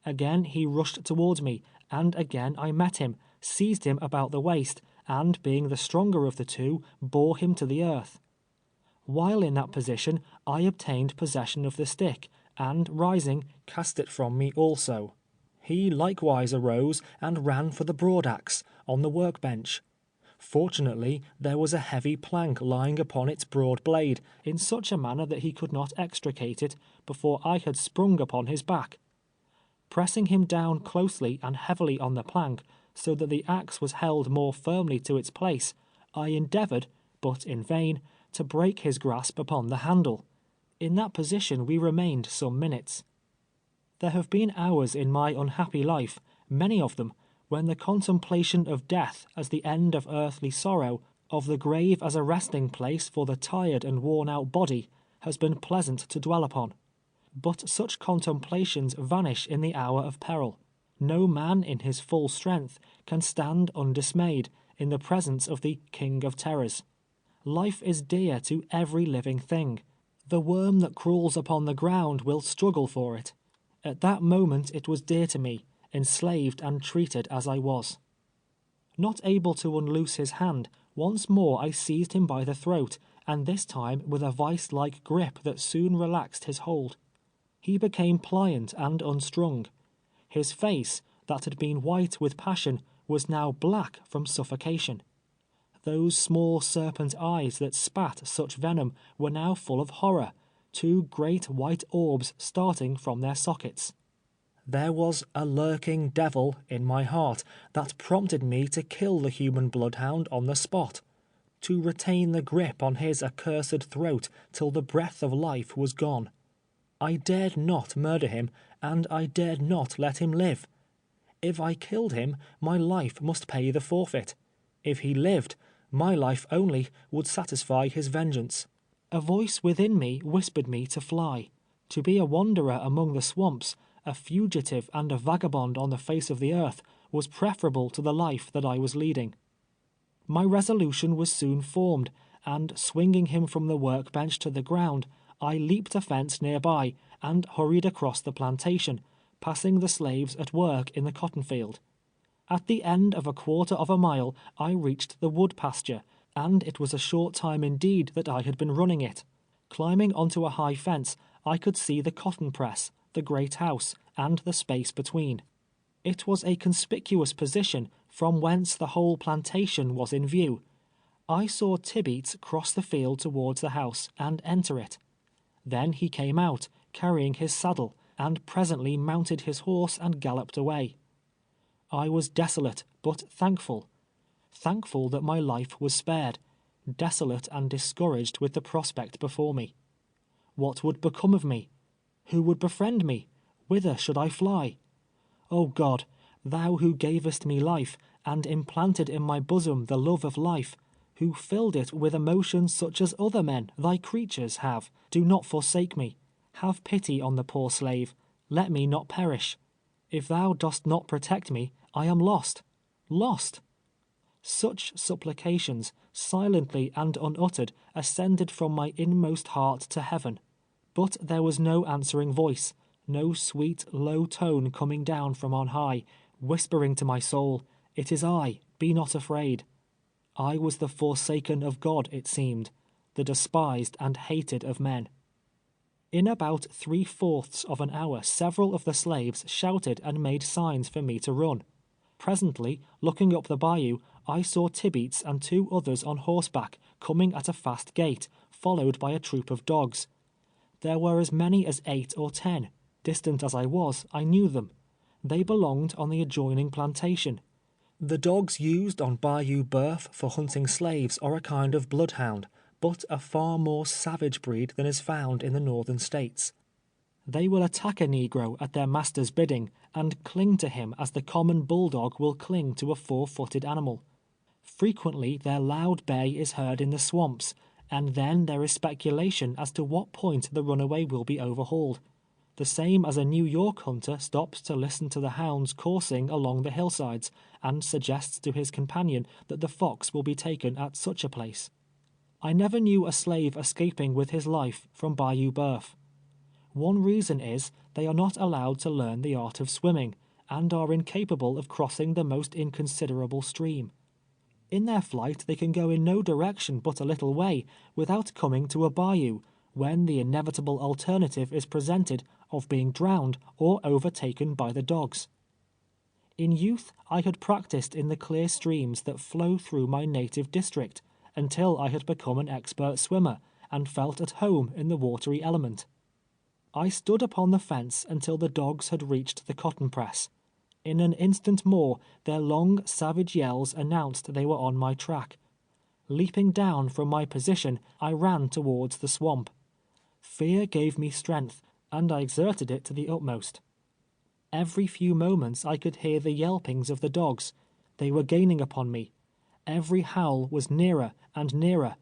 Again he rushed towards me, and again I met him, seized him about the waist, and being the stronger of the two, bore him to the earth. While in that position, I obtained possession of the stick, and rising, cast it from me also. He likewise arose and ran for the broadaxe, on the workbench. Fortunately, there was a heavy plank lying upon its broad blade, in such a manner that he could not extricate it before I had sprung upon his back. Pressing him down closely and heavily on the plank, so that the axe was held more firmly to its place, I endeavored, but in vain, to break his grasp upon the handle. In that position we remained some minutes. There have been hours in my unhappy life, many of them, when the contemplation of death as the end of earthly sorrow, of the grave as a resting place for the tired and worn-out body, has been pleasant to dwell upon. But such contemplations vanish in the hour of peril. No man in his full strength can stand undismayed in the presence of the King of Terrors. Life is dear to every living thing. The worm that crawls upon the ground will struggle for it. At that moment it was dear to me, enslaved and treated as I was. Not able to unloose his hand, once more I seized him by the throat, and this time with a vice-like grip that soon relaxed his hold. He became pliant and unstrung. His face, that had been white with passion, was now black from suffocation. Those small serpent eyes that spat such venom were now full of horror, 2 great white orbs starting from their sockets. There was a lurking devil in my heart that prompted me to kill the human bloodhound on the spot, to retain the grip on his accursed throat till the breath of life was gone. I dared not murder him, and I dared not let him live. If I killed him, my life must pay the forfeit. If he lived, my life only would satisfy his vengeance. A voice within me whispered me to fly. To be a wanderer among the swamps, a fugitive and a vagabond on the face of the earth, was preferable to the life that I was leading. My resolution was soon formed, and swinging him from the workbench to the ground, I leaped a fence near by, and hurried across the plantation, passing the slaves at work in the cotton field. At the end of a quarter of a mile I reached the wood pasture, and it was a short time indeed that I had been running it. Climbing onto a high fence, I could see the cotton press, the great house, and the space between. It was a conspicuous position, from whence the whole plantation was in view. I saw Tibeats cross the field towards the house and enter it. Then he came out, carrying his saddle, and presently mounted his horse and galloped away. I was desolate, but thankful. Thankful that my life was spared, desolate and discouraged with the prospect before me. What would become of me? Who would befriend me? Whither should I fly? O God, Thou who gavest me life, and implanted in my bosom the love of life, who filled it with emotions such as other men, Thy creatures, have, do not forsake me. Have pity on the poor slave. Let me not perish. If Thou dost not protect me, I am lost. Lost! Such supplications, silently and unuttered, ascended from my inmost heart to heaven. But there was no answering voice, no sweet, low tone coming down from on high, whispering to my soul, "It is I, be not afraid." I was the forsaken of God, it seemed, the despised and hated of men. In about 3/4 of an hour several of the slaves shouted and made signs for me to run. Presently, looking up the bayou, I saw Tibeats and 2 others on horseback coming at a fast gait, followed by a troop of dogs. There were as many as 8 or 10. Distant as I was, I knew them. They belonged on the adjoining plantation. The dogs used on Bayou Boeuf for hunting slaves are a kind of bloodhound, but a far more savage breed than is found in the northern states. They will attack a negro at their master's bidding, and cling to him as the common bulldog will cling to a 4-footed animal. Frequently their loud bay is heard in the swamps, and then there is speculation as to what point the runaway will be overhauled. The same as a New York hunter stops to listen to the hounds coursing along the hillsides, and suggests to his companion that the fox will be taken at such a place. I never knew a slave escaping with his life from Bayou Boeuf. One reason is, they are not allowed to learn the art of swimming, and are incapable of crossing the most inconsiderable stream. In their flight they can go in no direction but a little way, without coming to a bayou, when the inevitable alternative is presented of being drowned or overtaken by the dogs. In youth I had practiced in the clear streams that flow through my native district, until I had become an expert swimmer, and felt at home in the watery element. I stood upon the fence until the dogs had reached the cotton press. In an instant more, their long, savage yells announced they were on my track. Leaping down from my position, I ran towards the swamp. Fear gave me strength, and I exerted it to the utmost. Every few moments I could hear the yelpings of the dogs. They were gaining upon me. Every howl was nearer and nearer.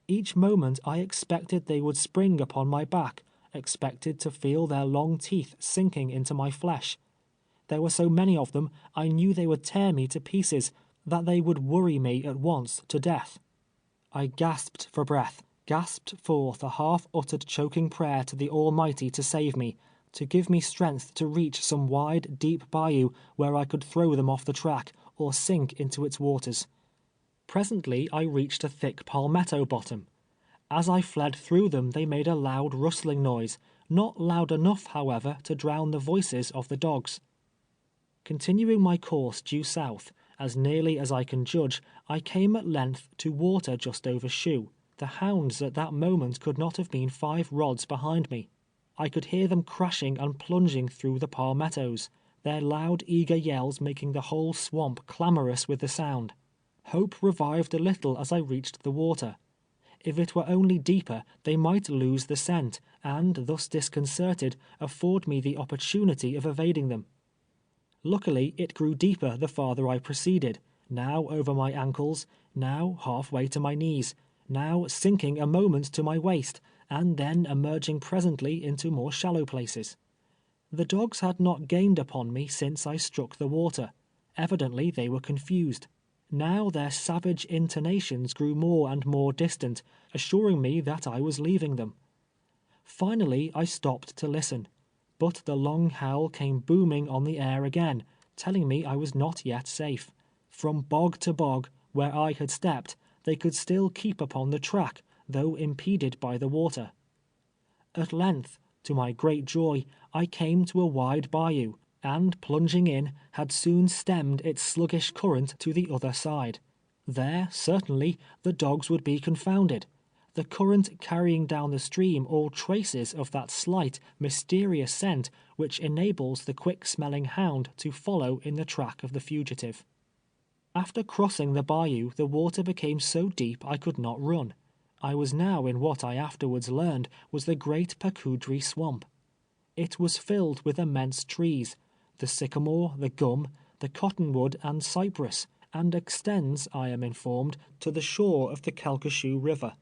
Each moment I expected they would spring upon my back, expected to feel their long teeth sinking into my flesh. There were so many of them, I knew they would tear me to pieces, that they would worry me at once to death. I gasped for breath, gasped forth a half-uttered choking prayer to the Almighty to save me, to give me strength to reach some wide, deep bayou where I could throw them off the track, or sink into its waters. Presently I reached a thick palmetto bottom. As I fled through them they made a loud rustling noise, not loud enough, however, to drown the voices of the dogs. Continuing my course due south, as nearly as I can judge, I came at length to water just over Shoe. The hounds at that moment could not have been 5 rods behind me. I could hear them crashing and plunging through the palmettos, their loud, eager yells making the whole swamp clamorous with the sound. Hope revived a little as I reached the water. If it were only deeper, they might lose the scent, and, thus disconcerted, afford me the opportunity of evading them. Luckily, it grew deeper the farther I proceeded, now over my ankles, now halfway to my knees, now sinking a moment to my waist, and then emerging presently into more shallow places. The dogs had not gained upon me since I struck the water. Evidently they were confused. Now their savage intonations grew more and more distant, assuring me that I was leaving them. Finally I stopped to listen, but the long howl came booming on the air again, telling me I was not yet safe. From bog to bog, where I had stepped, they could still keep upon the track, though impeded by the water. At length, to my great joy, I came to a wide bayou, and plunging in, had soon stemmed its sluggish current to the other side. There, certainly, the dogs would be confounded, the current carrying down the stream all traces of that slight, mysterious scent which enables the quick-smelling hound to follow in the track of the fugitive. After crossing the bayou, the water became so deep I could not run. I was now in what I afterwards learned was the great Pacudry Swamp. It was filled with immense trees, the sycamore, the gum, the cottonwood and cypress, and extends, I am informed, to the shore of the Calcasieu River.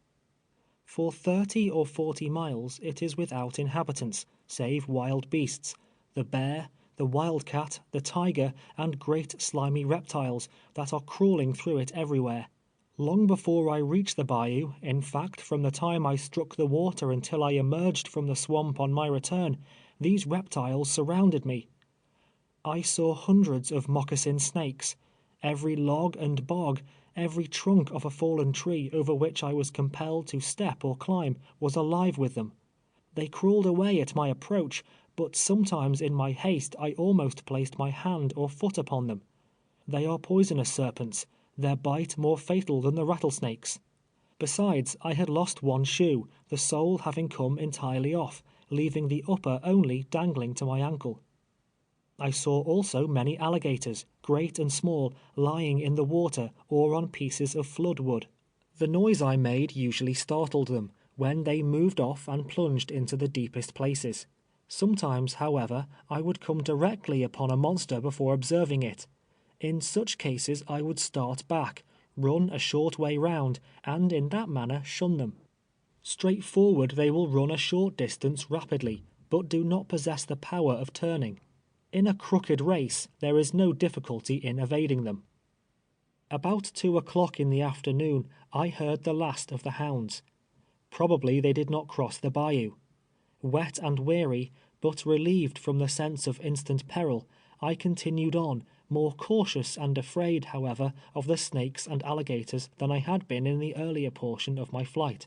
For 30 or 40 miles it is without inhabitants, save wild beasts, the bear, the wildcat, the tiger, and great slimy reptiles that are crawling through it everywhere. Long before I reached the bayou, in fact, from the time I struck the water until I emerged from the swamp on my return, these reptiles surrounded me. I saw hundreds of moccasin snakes. Every log and bog, every trunk of a fallen tree over which I was compelled to step or climb, was alive with them. They crawled away at my approach, but sometimes in my haste I almost placed my hand or foot upon them. They are poisonous serpents, their bite more fatal than the rattlesnakes. Besides, I had lost one shoe, the sole having come entirely off, leaving the upper only dangling to my ankle. I saw also many alligators, great and small, lying in the water or on pieces of flood wood. The noise I made usually startled them, when they moved off and plunged into the deepest places. Sometimes, however, I would come directly upon a monster before observing it. In such cases I would start back, run a short way round, and in that manner shun them. Straight forward they will run a short distance rapidly, but do not possess the power of turning. In a crooked race, there is no difficulty in evading them. About 2 o'clock in the afternoon, I heard the last of the hounds. Probably they did not cross the bayou. Wet and weary, but relieved from the sense of instant peril, I continued on, more cautious and afraid, however, of the snakes and alligators than I had been in the earlier portion of my flight.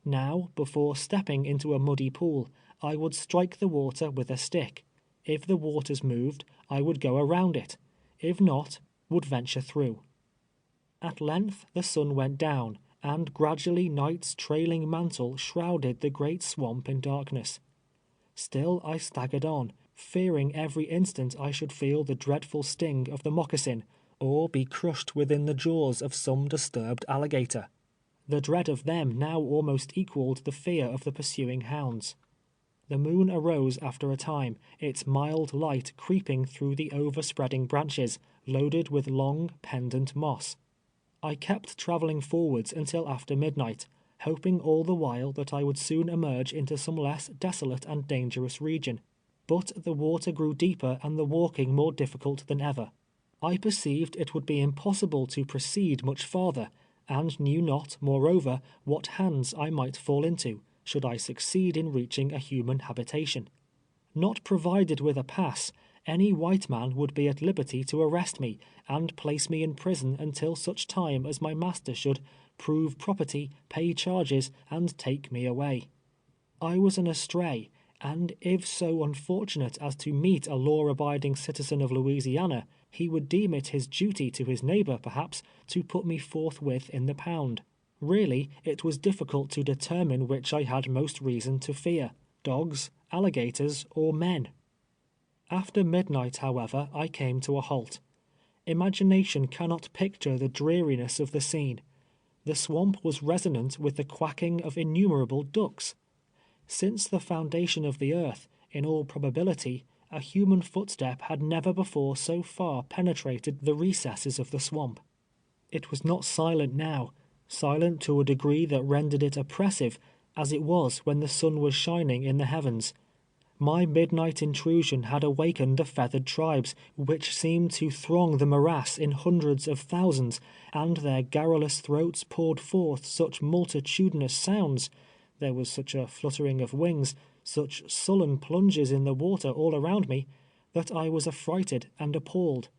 Now, before stepping into a muddy pool, I would strike the water with a stick. If the waters moved, I would go around it. If not, would venture through. At length the sun went down, and gradually night's trailing mantle shrouded the great swamp in darkness. Still I staggered on, fearing every instant I should feel the dreadful sting of the moccasin, or be crushed within the jaws of some disturbed alligator. The dread of them now almost equaled the fear of the pursuing hounds. The moon arose after a time, its mild light creeping through the overspreading branches, loaded with long, pendant moss. I kept traveling forwards until after midnight, hoping all the while that I would soon emerge into some less desolate and dangerous region. But the water grew deeper and the walking more difficult than ever. I perceived it would be impossible to proceed much farther, and knew not, moreover, what hands I might fall into, should I succeed in reaching a human habitation. Not provided with a pass, any white man would be at liberty to arrest me, and place me in prison until such time as my master should prove property, pay charges, and take me away. I was an estray, and if so unfortunate as to meet a law-abiding citizen of Louisiana, he would deem it his duty to his neighbor, perhaps, to put me forthwith in the pound. Really, it was difficult to determine which I had most reason to fear. dogs, alligators, or men. After midnight, however, I came to a halt. Imagination cannot picture the dreariness of the scene. The swamp was resonant with the quacking of innumerable ducks. Since the foundation of the earth, in all probability, a human footstep had never before so far penetrated the recesses of the swamp. It was not silent now, silent to a degree that rendered it oppressive, as it was when the sun was shining in the heavens. My midnight intrusion had awakened the feathered tribes, which seemed to throng the morass in hundreds of thousands, and their garrulous throats poured forth such multitudinous sounds — there was such a fluttering of wings, such sullen plunges in the water all around me, that I was affrighted and appalled.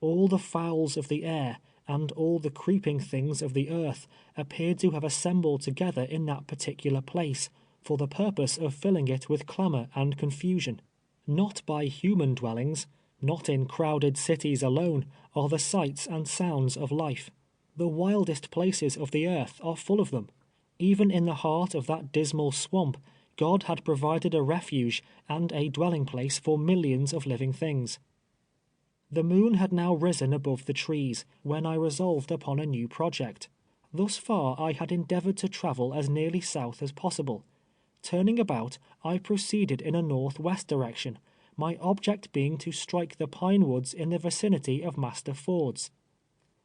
All the fowls of the air, and all the creeping things of the earth, appeared to have assembled together in that particular place, for the purpose of filling it with clamor and confusion. Not by human dwellings, not in crowded cities alone, are the sights and sounds of life. The wildest places of the earth are full of them. Even in the heart of that dismal swamp, God had provided a refuge and a dwelling place for millions of living things. The moon had now risen above the trees, when I resolved upon a new project. Thus far I had endeavored to travel as nearly south as possible. Turning about, I proceeded in a northwest direction, my object being to strike the pine woods in the vicinity of Master Ford's.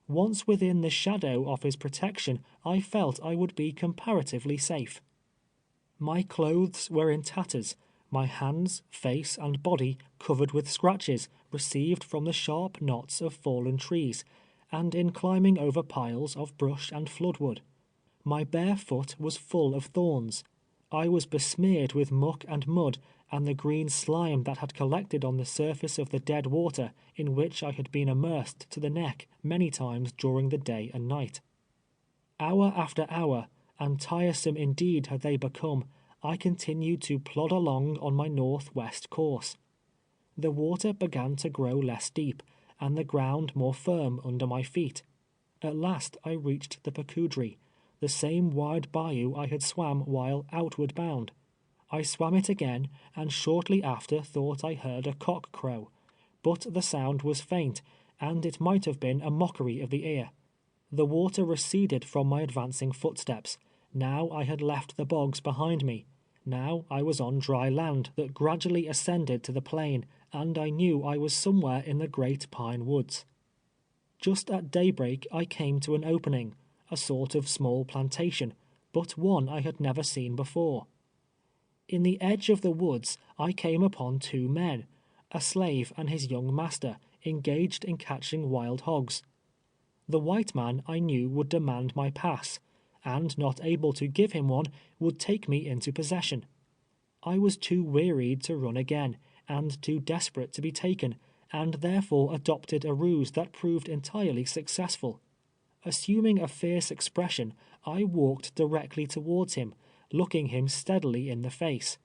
Once within the shadow of his protection, I felt I would be comparatively safe. My clothes were in tatters, my hands, face, and body covered with scratches received from the sharp knots of fallen trees, and in climbing over piles of brush and floodwood. My bare foot was full of thorns. I was besmeared with muck and mud, and the green slime that had collected on the surface of the dead water, in which I had been immersed to the neck many times during the day and night. Hour after hour, and tiresome indeed had they become, I continued to plod along on my northwest course. The water began to grow less deep, and the ground more firm under my feet. At last I reached the Pacudry, the same wide bayou I had swam while outward bound. I swam it again, and shortly after thought I heard a cock crow, but the sound was faint, and it might have been a mockery of the ear. The water receded from my advancing footsteps. Now I had left the bogs behind me. Now I was on dry land that gradually ascended to the plain, and I knew I was somewhere in the great pine woods. Just at daybreak I came to an opening, a sort of small plantation, but one I had never seen before. In the edge of the woods I came upon two men, a slave and his young master, engaged in catching wild hogs. The white man I knew would demand my pass, and not able to give him one, would take me into possession. I was too wearied to run again, and too desperate to be taken, and therefore adopted a ruse that proved entirely successful. Assuming a fierce expression, I walked directly towards him, looking him steadily in the face.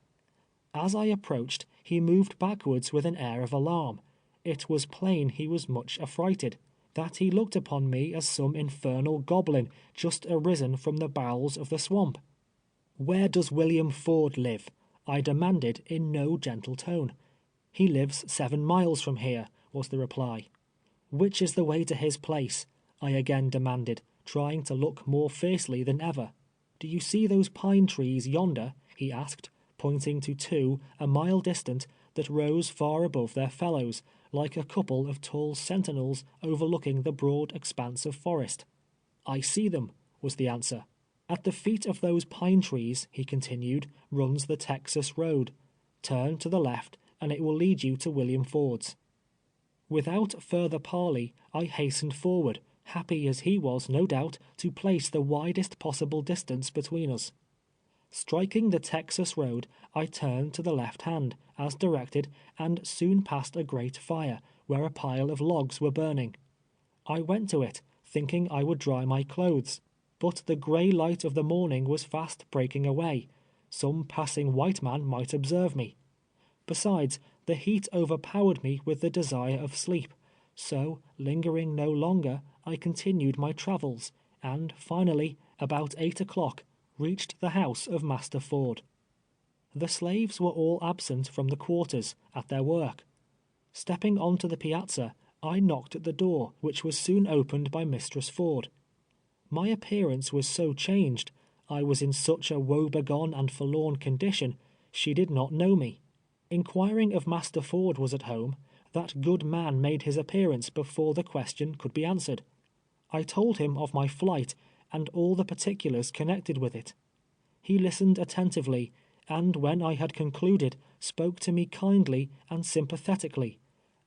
As I approached, he moved backwards with an air of alarm. It was plain he was much affrighted, that he looked upon me as some infernal goblin just arisen from the bowels of the swamp. "Where does William Ford live?" I demanded in no gentle tone. "He lives 7 miles from here," was the reply. "Which is the way to his place?" I again demanded, trying to look more fiercely than ever. "Do you see those pine trees yonder?" he asked, pointing to 2, a mile distant, that rose far above their fellows, like a couple of tall sentinels overlooking the broad expanse of forest. "I see them," was the answer. "At the feet of those pine trees," he continued, "runs the Texas road. Turn to the left, and it will lead you to William Ford's." Without further parley, I hastened forward, happy as he was, no doubt, to place the widest possible distance between us. Striking the Texas road, I turned to the left hand, as directed, and soon passed a great fire, where a pile of logs were burning. I went to it, thinking I would dry my clothes, but the gray light of the morning was fast breaking away. Some passing white man might observe me. Besides, the heat overpowered me with the desire of sleep, so, lingering no longer, I continued my travels, and finally, about 8 o'clock, reached the house of Master Ford. The slaves were all absent from the quarters, at their work. Stepping onto the piazza, I knocked at the door, which was soon opened by Mistress Ford. My appearance was so changed, I was in such a woe-begone and forlorn condition, she did not know me. Inquiring if Master Ford was at home, that good man made his appearance before the question could be answered. I told him of my flight, and all the particulars connected with it. He listened attentively, and when I had concluded, spoke to me kindly and sympathetically,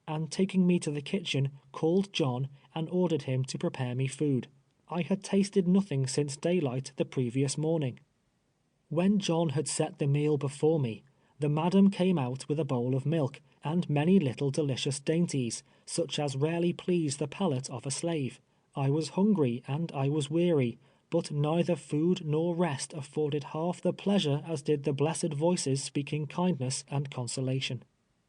and taking me to the kitchen, called John and ordered him to prepare me food. I had tasted nothing since daylight the previous morning. When John had set the meal before me, the madam came out with a bowl of milk, and many little delicious dainties, such as rarely please the palate of a slave. I was hungry and I was weary, but neither food nor rest afforded half the pleasure as did the blessed voices speaking kindness and consolation.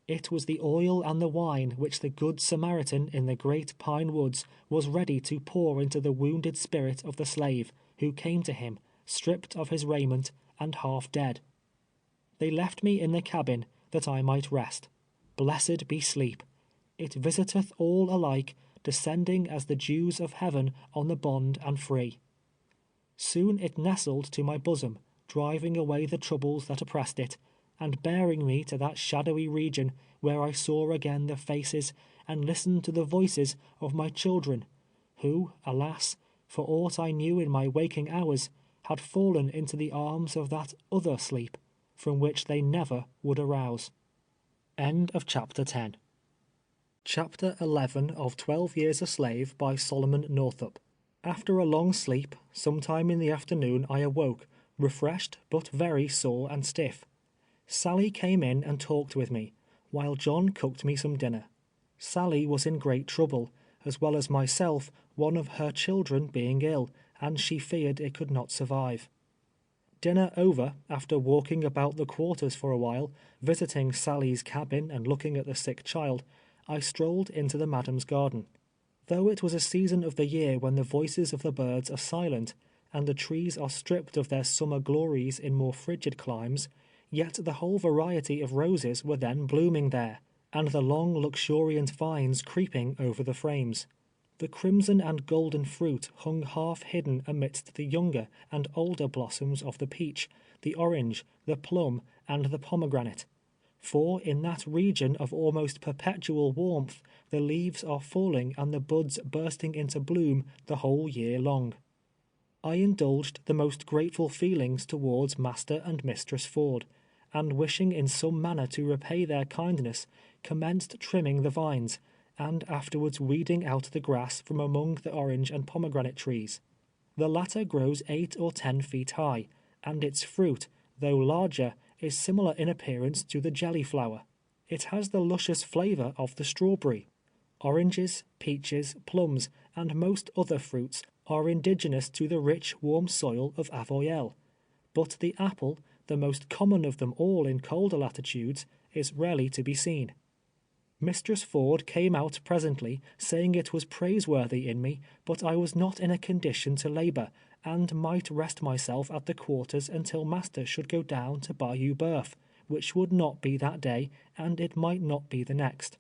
It was the oil and the wine which the good Samaritan in the great pine woods was ready to pour into the wounded spirit of the slave, who came to him, stripped of his raiment, and half dead. They left me in the cabin, that I might rest. Blessed be sleep! It visiteth all alike, descending as the dews of heaven on the bond and free. Soon it nestled to my bosom, driving away the troubles that oppressed it, and bearing me to that shadowy region where I saw again the faces and listened to the voices of my children, who, alas, for aught I knew in my waking hours, had fallen into the arms of that other sleep, from which they never would arouse. End of Chapter 10. Chapter 11 of 12 Years a Slave by Solomon Northup. After a long sleep, sometime in the afternoon I awoke, refreshed but very sore and stiff. Sally came in and talked with me, while John cooked me some dinner. Sally was in great trouble, as well as myself, one of her children being ill, and she feared it could not survive. Dinner over, after walking about the quarters for a while, visiting Sally's cabin and looking at the sick child, I strolled into the madam's garden. Though it was a season of the year when the voices of the birds are silent, and the trees are stripped of their summer glories in more frigid climes, yet the whole variety of roses were then blooming there, and the long luxuriant vines creeping over the frames. The crimson and golden fruit hung half hidden amidst the younger and older blossoms of the peach, the orange, the plum, and the pomegranate. For in that region of almost perpetual warmth, the leaves are falling and the buds bursting into bloom the whole year long. I indulged the most grateful feelings towards Master and Mistress Ford, and wishing in some manner to repay their kindness, commenced trimming the vines, and afterwards weeding out the grass from among the orange and pomegranate trees. The latter grows 8 or 10 feet high, and its fruit, though larger, is similar in appearance to the jelly flower. It has the luscious flavor of the strawberry. Oranges, peaches, plums, and most other fruits are indigenous to the rich, warm soil of Avoyelles, but the apple, the most common of them all in colder latitudes, is rarely to be seen. Mistress Ford came out presently, saying it was praiseworthy in me, but I was not in a condition to labor, and might rest myself at the quarters until master should go down to Bayou Boeuf, which would not be that day, and it might not be the next.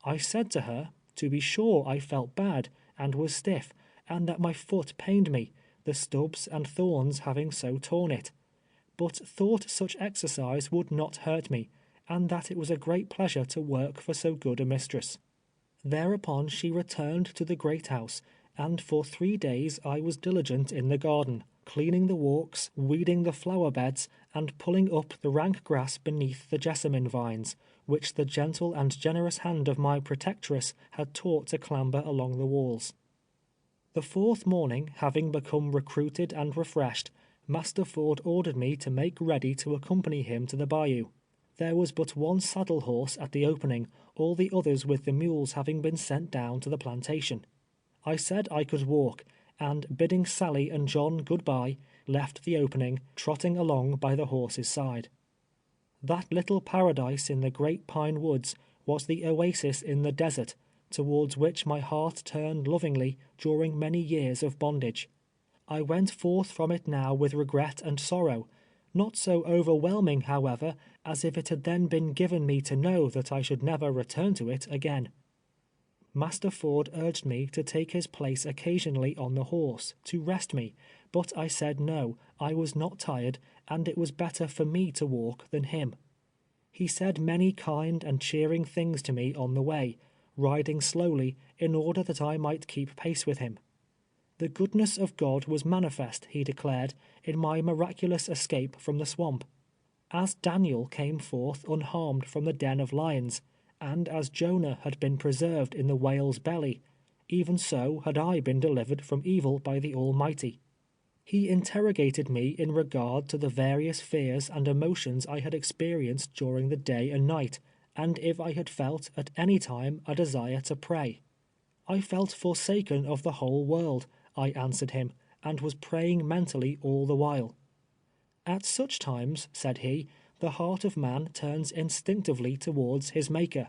I said to her, to be sure I felt bad, and was stiff, and that my foot pained me, the stubs and thorns having so torn it, but thought such exercise would not hurt me, and that it was a great pleasure to work for so good a mistress. Thereupon she returned to the great house, and for 3 days I was diligent in the garden, cleaning the walks, weeding the flower beds, and pulling up the rank grass beneath the jessamine vines, which the gentle and generous hand of my protectress had taught to clamber along the walls. The 4th morning, having become recruited and refreshed, Master Ford ordered me to make ready to accompany him to the bayou. There was but one saddle horse at the opening, all the others with the mules having been sent down to the plantation. I said I could walk, and bidding Sally and John good-bye, left the opening, trotting along by the horse's side. That little paradise in the great pine woods was the oasis in the desert, towards which my heart turned lovingly during many years of bondage. I went forth from it now with regret and sorrow, not so overwhelming, however, as if it had then been given me to know that I should never return to it again. Master Ford urged me to take his place occasionally on the horse, to rest me, but I said no, I was not tired, and it was better for me to walk than him. He said many kind and cheering things to me on the way, riding slowly in order that I might keep pace with him. The goodness of God was manifest, he declared, in my miraculous escape from the swamp. As Daniel came forth unharmed from the den of lions, and as Jonah had been preserved in the whale's belly, even so had I been delivered from evil by the Almighty. He interrogated me in regard to the various fears and emotions I had experienced during the day and night, and if I had felt at any time a desire to pray. I felt forsaken of the whole world, I answered him, and was praying mentally all the while. At such times, said he, the heart of man turns instinctively towards his Maker.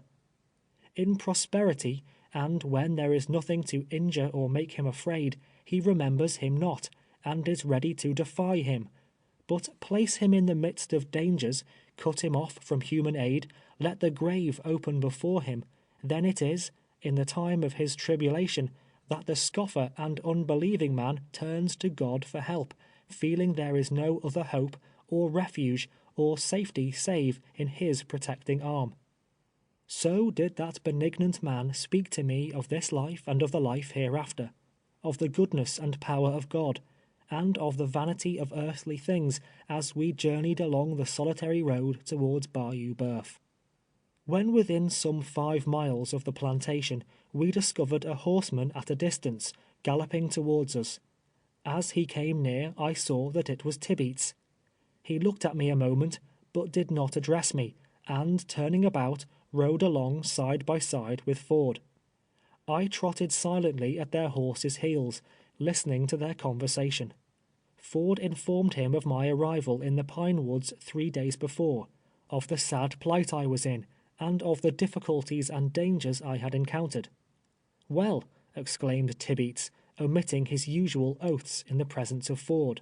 In prosperity, and when there is nothing to injure or make him afraid, he remembers him not, and is ready to defy him. But place him in the midst of dangers, cut him off from human aid, let the grave open before him, then it is, in the time of his tribulation, that the scoffer and unbelieving man turns to God for help, feeling there is no other hope, or refuge, or safety save in his protecting arm. So did that benignant man speak to me of this life and of the life hereafter, of the goodness and power of God, and of the vanity of earthly things as we journeyed along the solitary road towards Bayou Boeuf. When within some 5 miles of the plantation, we discovered a horseman at a distance, galloping towards us. As he came near, I saw that it was Tibeats. He looked at me a moment, but did not address me, and turning about, rode along side by side with Ford. I trotted silently at their horses' heels, listening to their conversation. Ford informed him of my arrival in the Pine Woods 3 days before, of the sad plight I was in, and of the difficulties and dangers I had encountered. "Well," exclaimed Tibeats, omitting his usual oaths in the presence of Ford,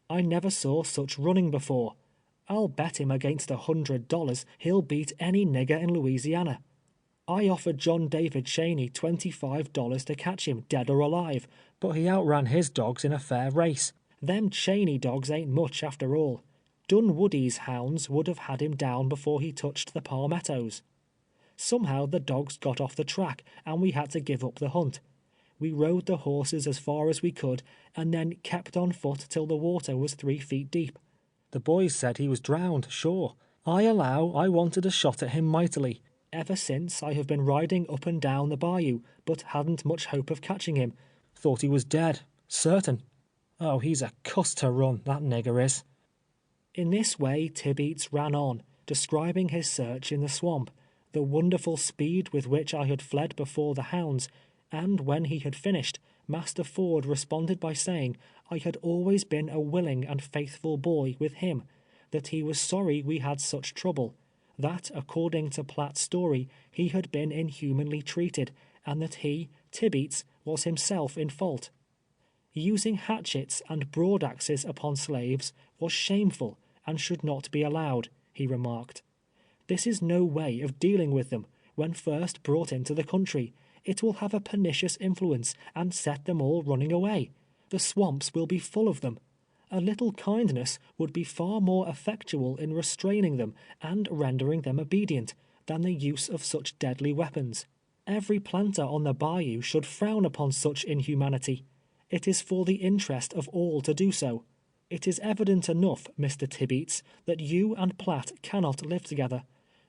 "I never saw such running before. I'll bet him against $100 he'll beat any nigger in Louisiana. I offered John David Cheney $25 to catch him dead or alive, but he outran his dogs in a fair race. Them Cheney dogs ain't much after all. Dunwoody's hounds would have had him down before he touched the palmettos. Somehow the dogs got off the track, and we had to give up the hunt. We rode the horses as far as we could, and then kept on foot till the water was 3 feet deep. The boys said he was drowned, sure. I allow I wanted a shot at him mightily. Ever since I have been riding up and down the bayou, but hadn't much hope of catching him. Thought he was dead, certain. Oh, he's a cuss to run, that nigger is." In this way Tibeats ran on, describing his search in the swamp, the wonderful speed with which I had fled before the hounds, and when he had finished, Master Ford responded by saying I had always been a willing and faithful boy with him, that he was sorry we had such trouble, that, according to Platt's story, he had been inhumanly treated, and that he, Tibeats, was himself in fault. Using hatchets and broadaxes upon slaves was shameful and should not be allowed, he remarked. This is no way of dealing with them. When first brought into the country, it will have a pernicious influence and set them all running away. The swamps will be full of them. A little kindness would be far more effectual in restraining them and rendering them obedient, than the use of such deadly weapons. Every planter on the bayou should frown upon such inhumanity. It is for the interest of all to do so. It is evident enough, Mr. Tibeats, that you and Platt cannot live together.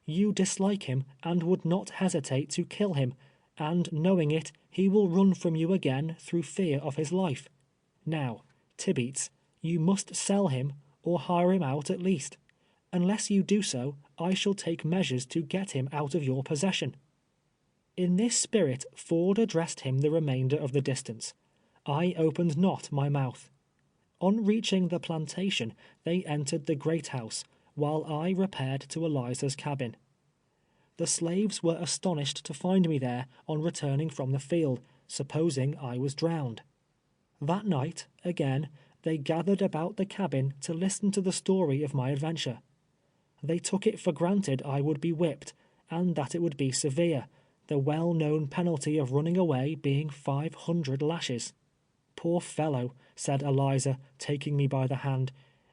You dislike him, and would not hesitate to kill him, and knowing it, he will run from you again through fear of his life. Now, Tibeats, you must sell him, or hire him out at least. Unless you do so, I shall take measures to get him out of your possession." In this spirit Ford addressed him the remainder of the distance. I opened not my mouth. On reaching the plantation, they entered the great house, while I repaired to Eliza's cabin. The slaves were astonished to find me there on returning from the field, supposing I was drowned. That night, again, they gathered about the cabin to listen to the story of my adventure. They took it for granted I would be whipped, and that it would be severe, the well-known penalty of running away being 500 lashes. "Poor fellow," said Eliza, taking me by the hand,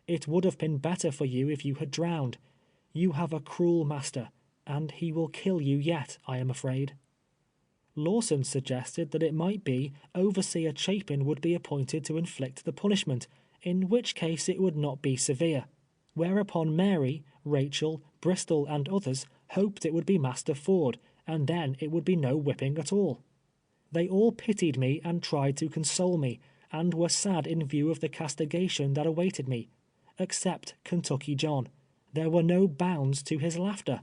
"it would have been better for you if you had drowned. You have a cruel master, and he will kill you yet, I am afraid." Lawson suggested that it might be Overseer Chapin would be appointed to inflict the punishment, in which case it would not be severe. Whereupon Mary, Rachel, Bristol, and others hoped it would be Master Ford, and then it would be no whipping at all. They all pitied me and tried to console me, and were sad in view of the castigation that awaited me, except Kentucky John. There were no bounds to his laughter.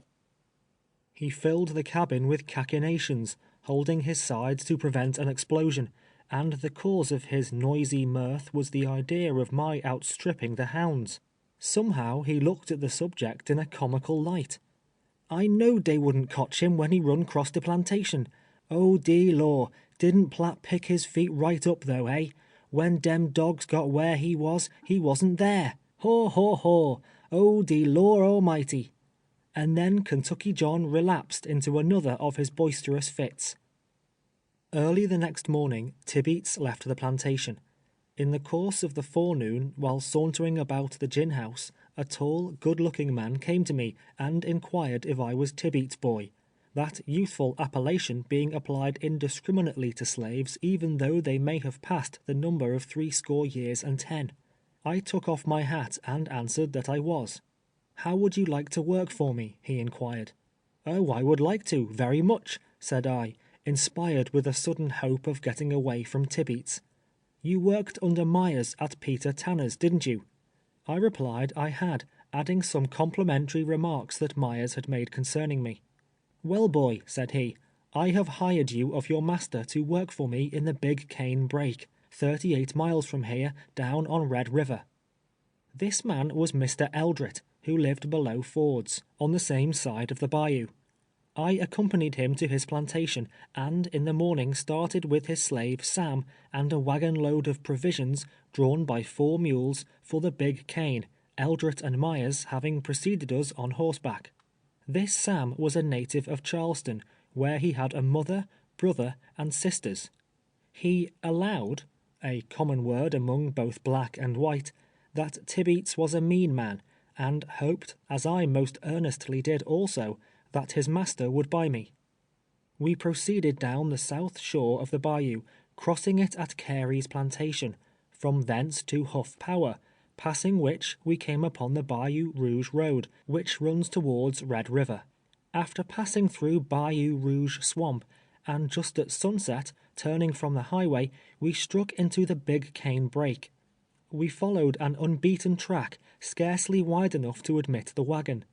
He filled the cabin with cachinnations, holding his sides to prevent an explosion, and the cause of his noisy mirth was the idea of my outstripping the hounds. Somehow he looked at the subject in a comical light. "I knowed they wouldn't cotch him when he run cross the plantation. Oh, dear law, didn't Platt pick his feet right up though, eh? When dem dogs got where he wasn't there. Haw, haw, haw. Oh, de law almighty." And then Kentucky John relapsed into another of his boisterous fits. Early the next morning, Tibeats left the plantation. In the course of the forenoon, while sauntering about the gin house, a tall, good-looking man came to me and inquired if I was Tibeats' boy, that youthful appellation being applied indiscriminately to slaves even though they may have passed the number of 70 and 10. I took off my hat and answered that I was. "How would you like to work for me?" he inquired. "Oh, I would like to, very much," said I, inspired with a sudden hope of getting away from Tibeats. "You worked under Myers at Peter Tanner's, didn't you?" I replied I had, adding some complimentary remarks that Myers had made concerning me. "Well, boy," said he, "I have hired you of your master to work for me in the Big Cane Break, 38 miles from here, down on Red River." This man was Mr. Eldret, who lived below Ford's, on the same side of the bayou. I accompanied him to his plantation, and in the morning started with his slave Sam and a wagon load of provisions, drawn by 4 mules, for the Big Cane, Eldret and Myers having preceded us on horseback. This Sam was a native of Charleston, where he had a mother, brother, and sisters. He allowed, a common word among both black and white, that Tibeats was a mean man, and hoped, as I most earnestly did also, that his master would buy me. We proceeded down the south shore of the bayou, crossing it at Carey's plantation, from thence to Huff Power, passing which we came upon the Bayou Rouge road, which runs towards Red River. After passing through Bayou Rouge swamp, and just at sunset, turning from the highway, we struck into the Big Cane Break. We followed an unbeaten track, scarcely wide enough to admit the wagon.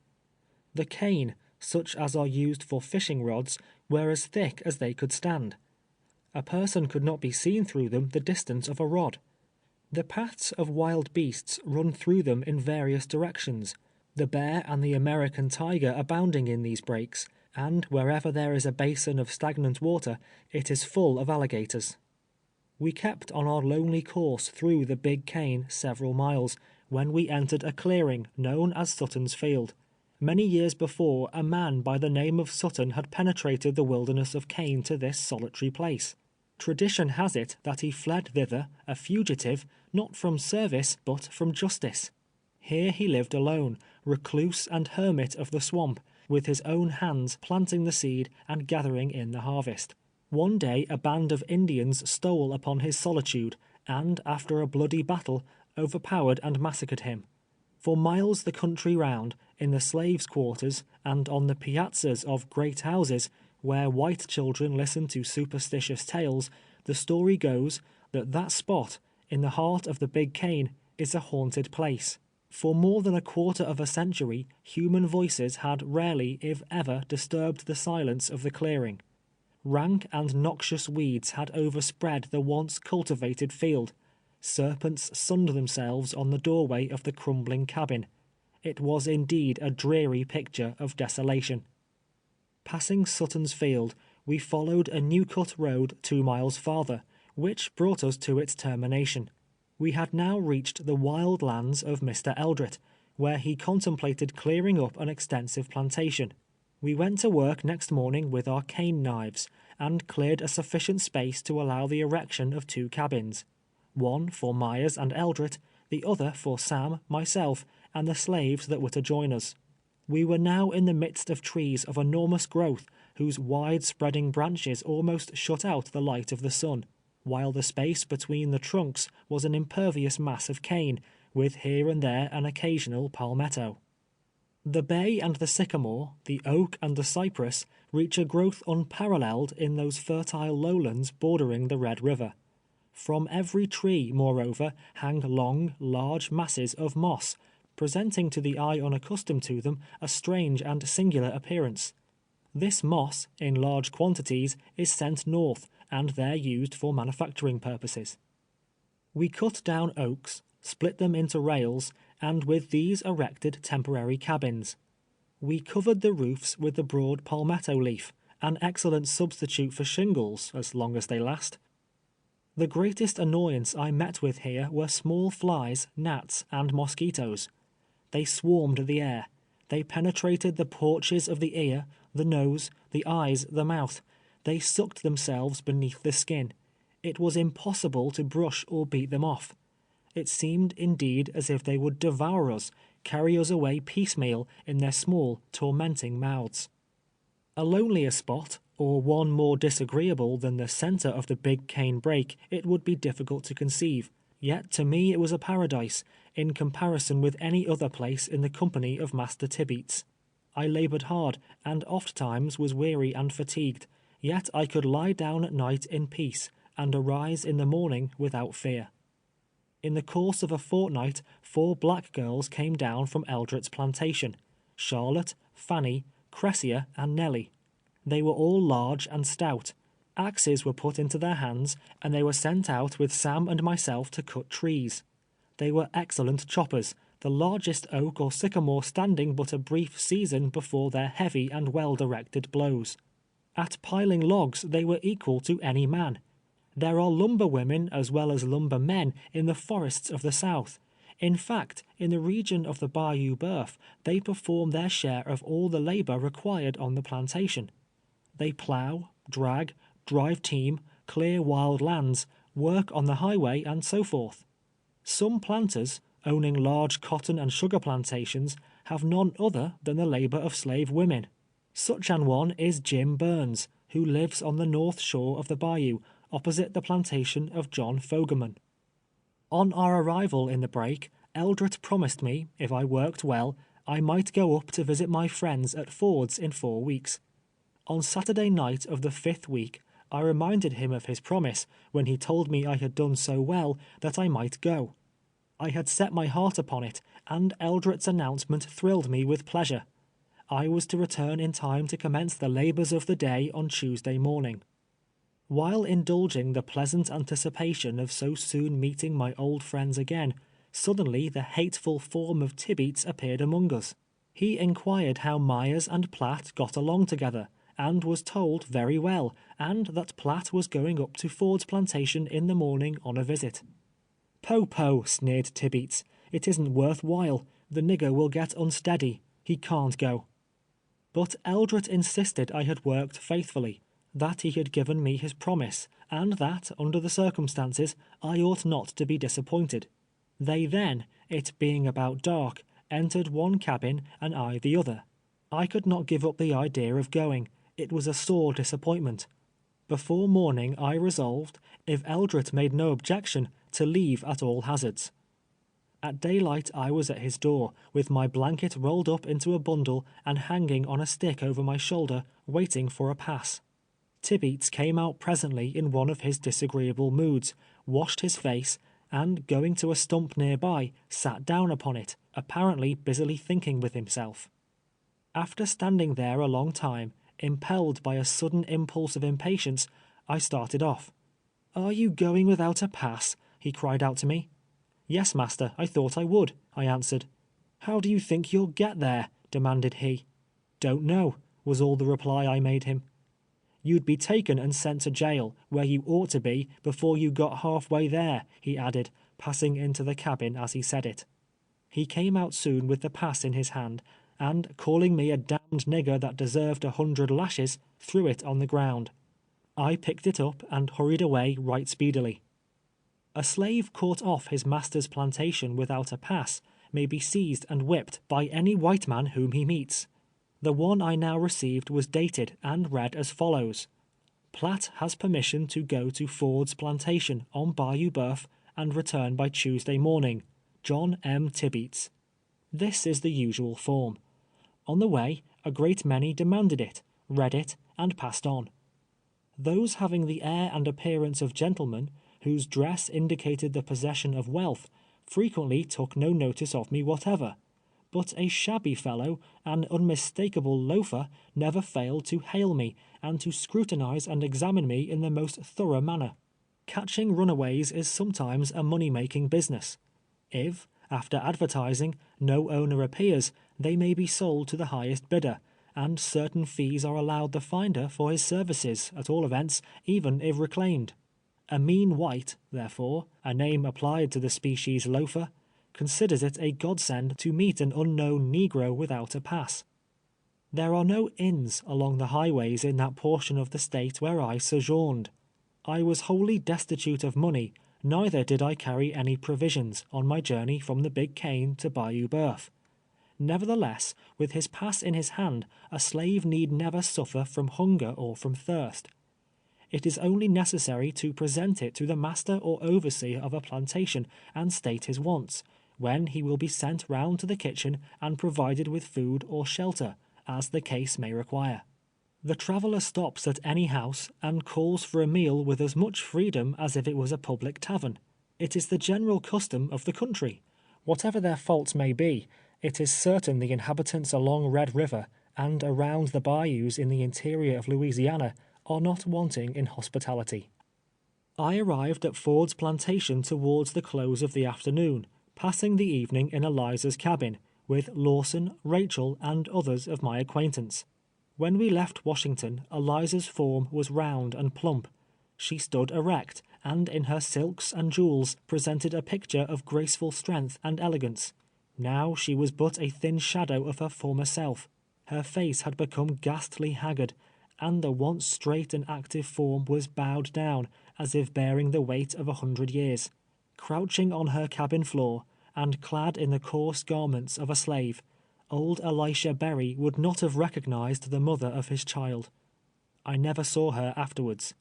The cane, such as are used for fishing rods, were as thick as they could stand. A person could not be seen through them the distance of a rod. The paths of wild beasts run through them in various directions, the bear and the American tiger abounding in these breaks, and wherever there is a basin of stagnant water, it is full of alligators. We kept on our lonely course through the Big Cane several miles, when we entered a clearing known as Sutton's Field. Many years before, a man by the name of Sutton had penetrated the wilderness of Cane to this solitary place. Tradition has it that he fled thither, a fugitive, not from service, but from justice. Here he lived alone, recluse and hermit of the swamp, with his own hands planting the seed and gathering in the harvest. One day a band of Indians stole upon his solitude, and, after a bloody battle, overpowered and massacred him. For miles the country round, in the slaves' quarters, and on the piazzas of great houses, where white children listen to superstitious tales, the story goes that that spot, in the heart of the Big Cane, is a haunted place. For more than a quarter of a century, human voices had rarely, if ever, disturbed the silence of the clearing. Rank and noxious weeds had overspread the once cultivated field. Serpents sunned themselves on the doorway of the crumbling cabin. It was indeed a dreary picture of desolation. Passing Sutton's Field, we followed a new-cut road 2 miles farther, which brought us to its termination. We had now reached the wild lands of Mr. Eldret, where he contemplated clearing up an extensive plantation. We went to work next morning with our cane knives, and cleared a sufficient space to allow the erection of 2 cabins, one for Myers and Eldret, the other for Sam, myself, and the slaves that were to join us. We were now in the midst of trees of enormous growth, whose wide-spreading branches almost shut out the light of the sun, while the space between the trunks was an impervious mass of cane, with here and there an occasional palmetto. The bay and the sycamore, the oak and the cypress, reach a growth unparalleled in those fertile lowlands bordering the Red River. From every tree, moreover, hang long, large masses of moss, presenting to the eye unaccustomed to them a strange and singular appearance. This moss, in large quantities, is sent north, and there used for manufacturing purposes. We cut down oaks, split them into rails, and with these erected temporary cabins. We covered the roofs with the broad palmetto leaf, an excellent substitute for shingles, as long as they last. The greatest annoyance I met with here were small flies, gnats, and mosquitoes. They swarmed the air. They penetrated the porches of the ear, the nose, the eyes, the mouth. They sucked themselves beneath the skin. It was impossible to brush or beat them off. It seemed indeed as if they would devour us, carry us away piecemeal in their small, tormenting mouths. A lonelier spot, or one more disagreeable than the center of the big cane brake, it would be difficult to conceive, yet to me it was a paradise, in comparison with any other place in the company of Master Tibeats. I labored hard, and oft times was weary and fatigued, yet I could lie down at night in peace, and arise in the morning without fear. In the course of a fortnight, 4 black girls came down from Eldret's plantation: Charlotte, Fanny, Cressia, and Nellie. They were all large and stout. Axes were put into their hands, and they were sent out with Sam and myself to cut trees. They were excellent choppers, the largest oak or sycamore standing but a brief season before their heavy and well-directed blows. At piling logs they were equal to any man. There are lumber women as well as lumber men in the forests of the South. In fact, in the region of the Bayou Boeuf, they perform their share of all the labor required on the plantation. They plow, drag, drive team, clear wild lands, work on the highway, and so forth. Some planters, owning large cotton and sugar plantations, have none other than the labor of slave women. Such an one is Jim Burns, who lives on the north shore of the bayou, opposite the plantation of John Fogerman. On our arrival in the brake, Eldret promised me, if I worked well, I might go up to visit my friends at Ford's in 4 weeks. On Saturday night of the 5th week, I reminded him of his promise, when he told me I had done so well that I might go. I had set my heart upon it, and Eldret's announcement thrilled me with pleasure. I was to return in time to commence the labors of the day on Tuesday morning. While indulging the pleasant anticipation of so soon meeting my old friends again, suddenly the hateful form of Tibeats appeared among us. He inquired how Myers and Platt got along together, and was told very well, and that Platt was going up to Ford's plantation in the morning on a visit. "Poh, poh," sneered Tibeats, "it isn't worth while. The nigger will get unsteady. He can't go." But Eldret insisted I had worked faithfully, that he had given me his promise, and that, under the circumstances, I ought not to be disappointed. They then, it being about dark, entered one cabin and I the other. I could not give up the idea of going. It was a sore disappointment. Before morning I resolved, if Eldret made no objection, to leave at all hazards. At daylight I was at his door, with my blanket rolled up into a bundle and hanging on a stick over my shoulder, waiting for a pass. Tibeats came out presently in one of his disagreeable moods, washed his face, and going to a stump nearby, sat down upon it, apparently busily thinking with himself. After standing there a long time, impelled by a sudden impulse of impatience, I started off. "Are you going without a pass?" he cried out to me. "Yes, master, I thought I would," I answered. "How do you think you'll get there?" demanded he. "Don't know," was all the reply I made him. "You'd be taken and sent to jail, where you ought to be, before you got halfway there," he added, passing into the cabin as he said it. He came out soon with the pass in his hand, and calling me a damned nigger that deserved 100 lashes, threw it on the ground. I picked it up and hurried away right speedily. A slave caught off his master's plantation without a pass may be seized and whipped by any white man whom he meets. The one I now received was dated and read as follows: Platt has permission to go to Ford's plantation on Bayou Boeuf and return by Tuesday morning. John M. Tibeats. This is the usual form. On the way, a great many demanded it, read it, and passed on. Those having the air and appearance of gentlemen, whose dress indicated the possession of wealth, frequently took no notice of me whatever, but a shabby fellow, an unmistakable loafer, never failed to hail me, and to scrutinize and examine me in the most thorough manner. Catching runaways is sometimes a money-making business. If, after advertising, no owner appears, they may be sold to the highest bidder, and certain fees are allowed the finder for his services, at all events, even if reclaimed. A mean white, therefore, a name applied to the species loafer, considers it a godsend to meet an unknown negro without a pass. There are no inns along the highways in that portion of the state where I sojourned. I was wholly destitute of money, neither did I carry any provisions on my journey from the Big Cane to Bayou Boeuf. Nevertheless, with his pass in his hand, a slave need never suffer from hunger or from thirst. It is only necessary to present it to the master or overseer of a plantation and state his wants, when he will be sent round to the kitchen and provided with food or shelter, as the case may require. The traveler stops at any house and calls for a meal with as much freedom as if it was a public tavern. It is the general custom of the country. Whatever their faults may be, it is certain the inhabitants along Red River and around the bayous in the interior of Louisiana are not wanting in hospitality. I arrived at Ford's plantation towards the close of the afternoon, passing the evening in Eliza's cabin, with Lawson, Rachel, and others of my acquaintance. When we left Washington, Eliza's form was round and plump. She stood erect, and in her silks and jewels presented a picture of graceful strength and elegance. Now she was but a thin shadow of her former self. Her face had become ghastly haggard, and the once straight and active form was bowed down, as if bearing the weight of 100 years. Crouching on her cabin floor, and clad in the coarse garments of a slave, old Elisha Berry would not have recognized the mother of his child. I never saw her afterwards.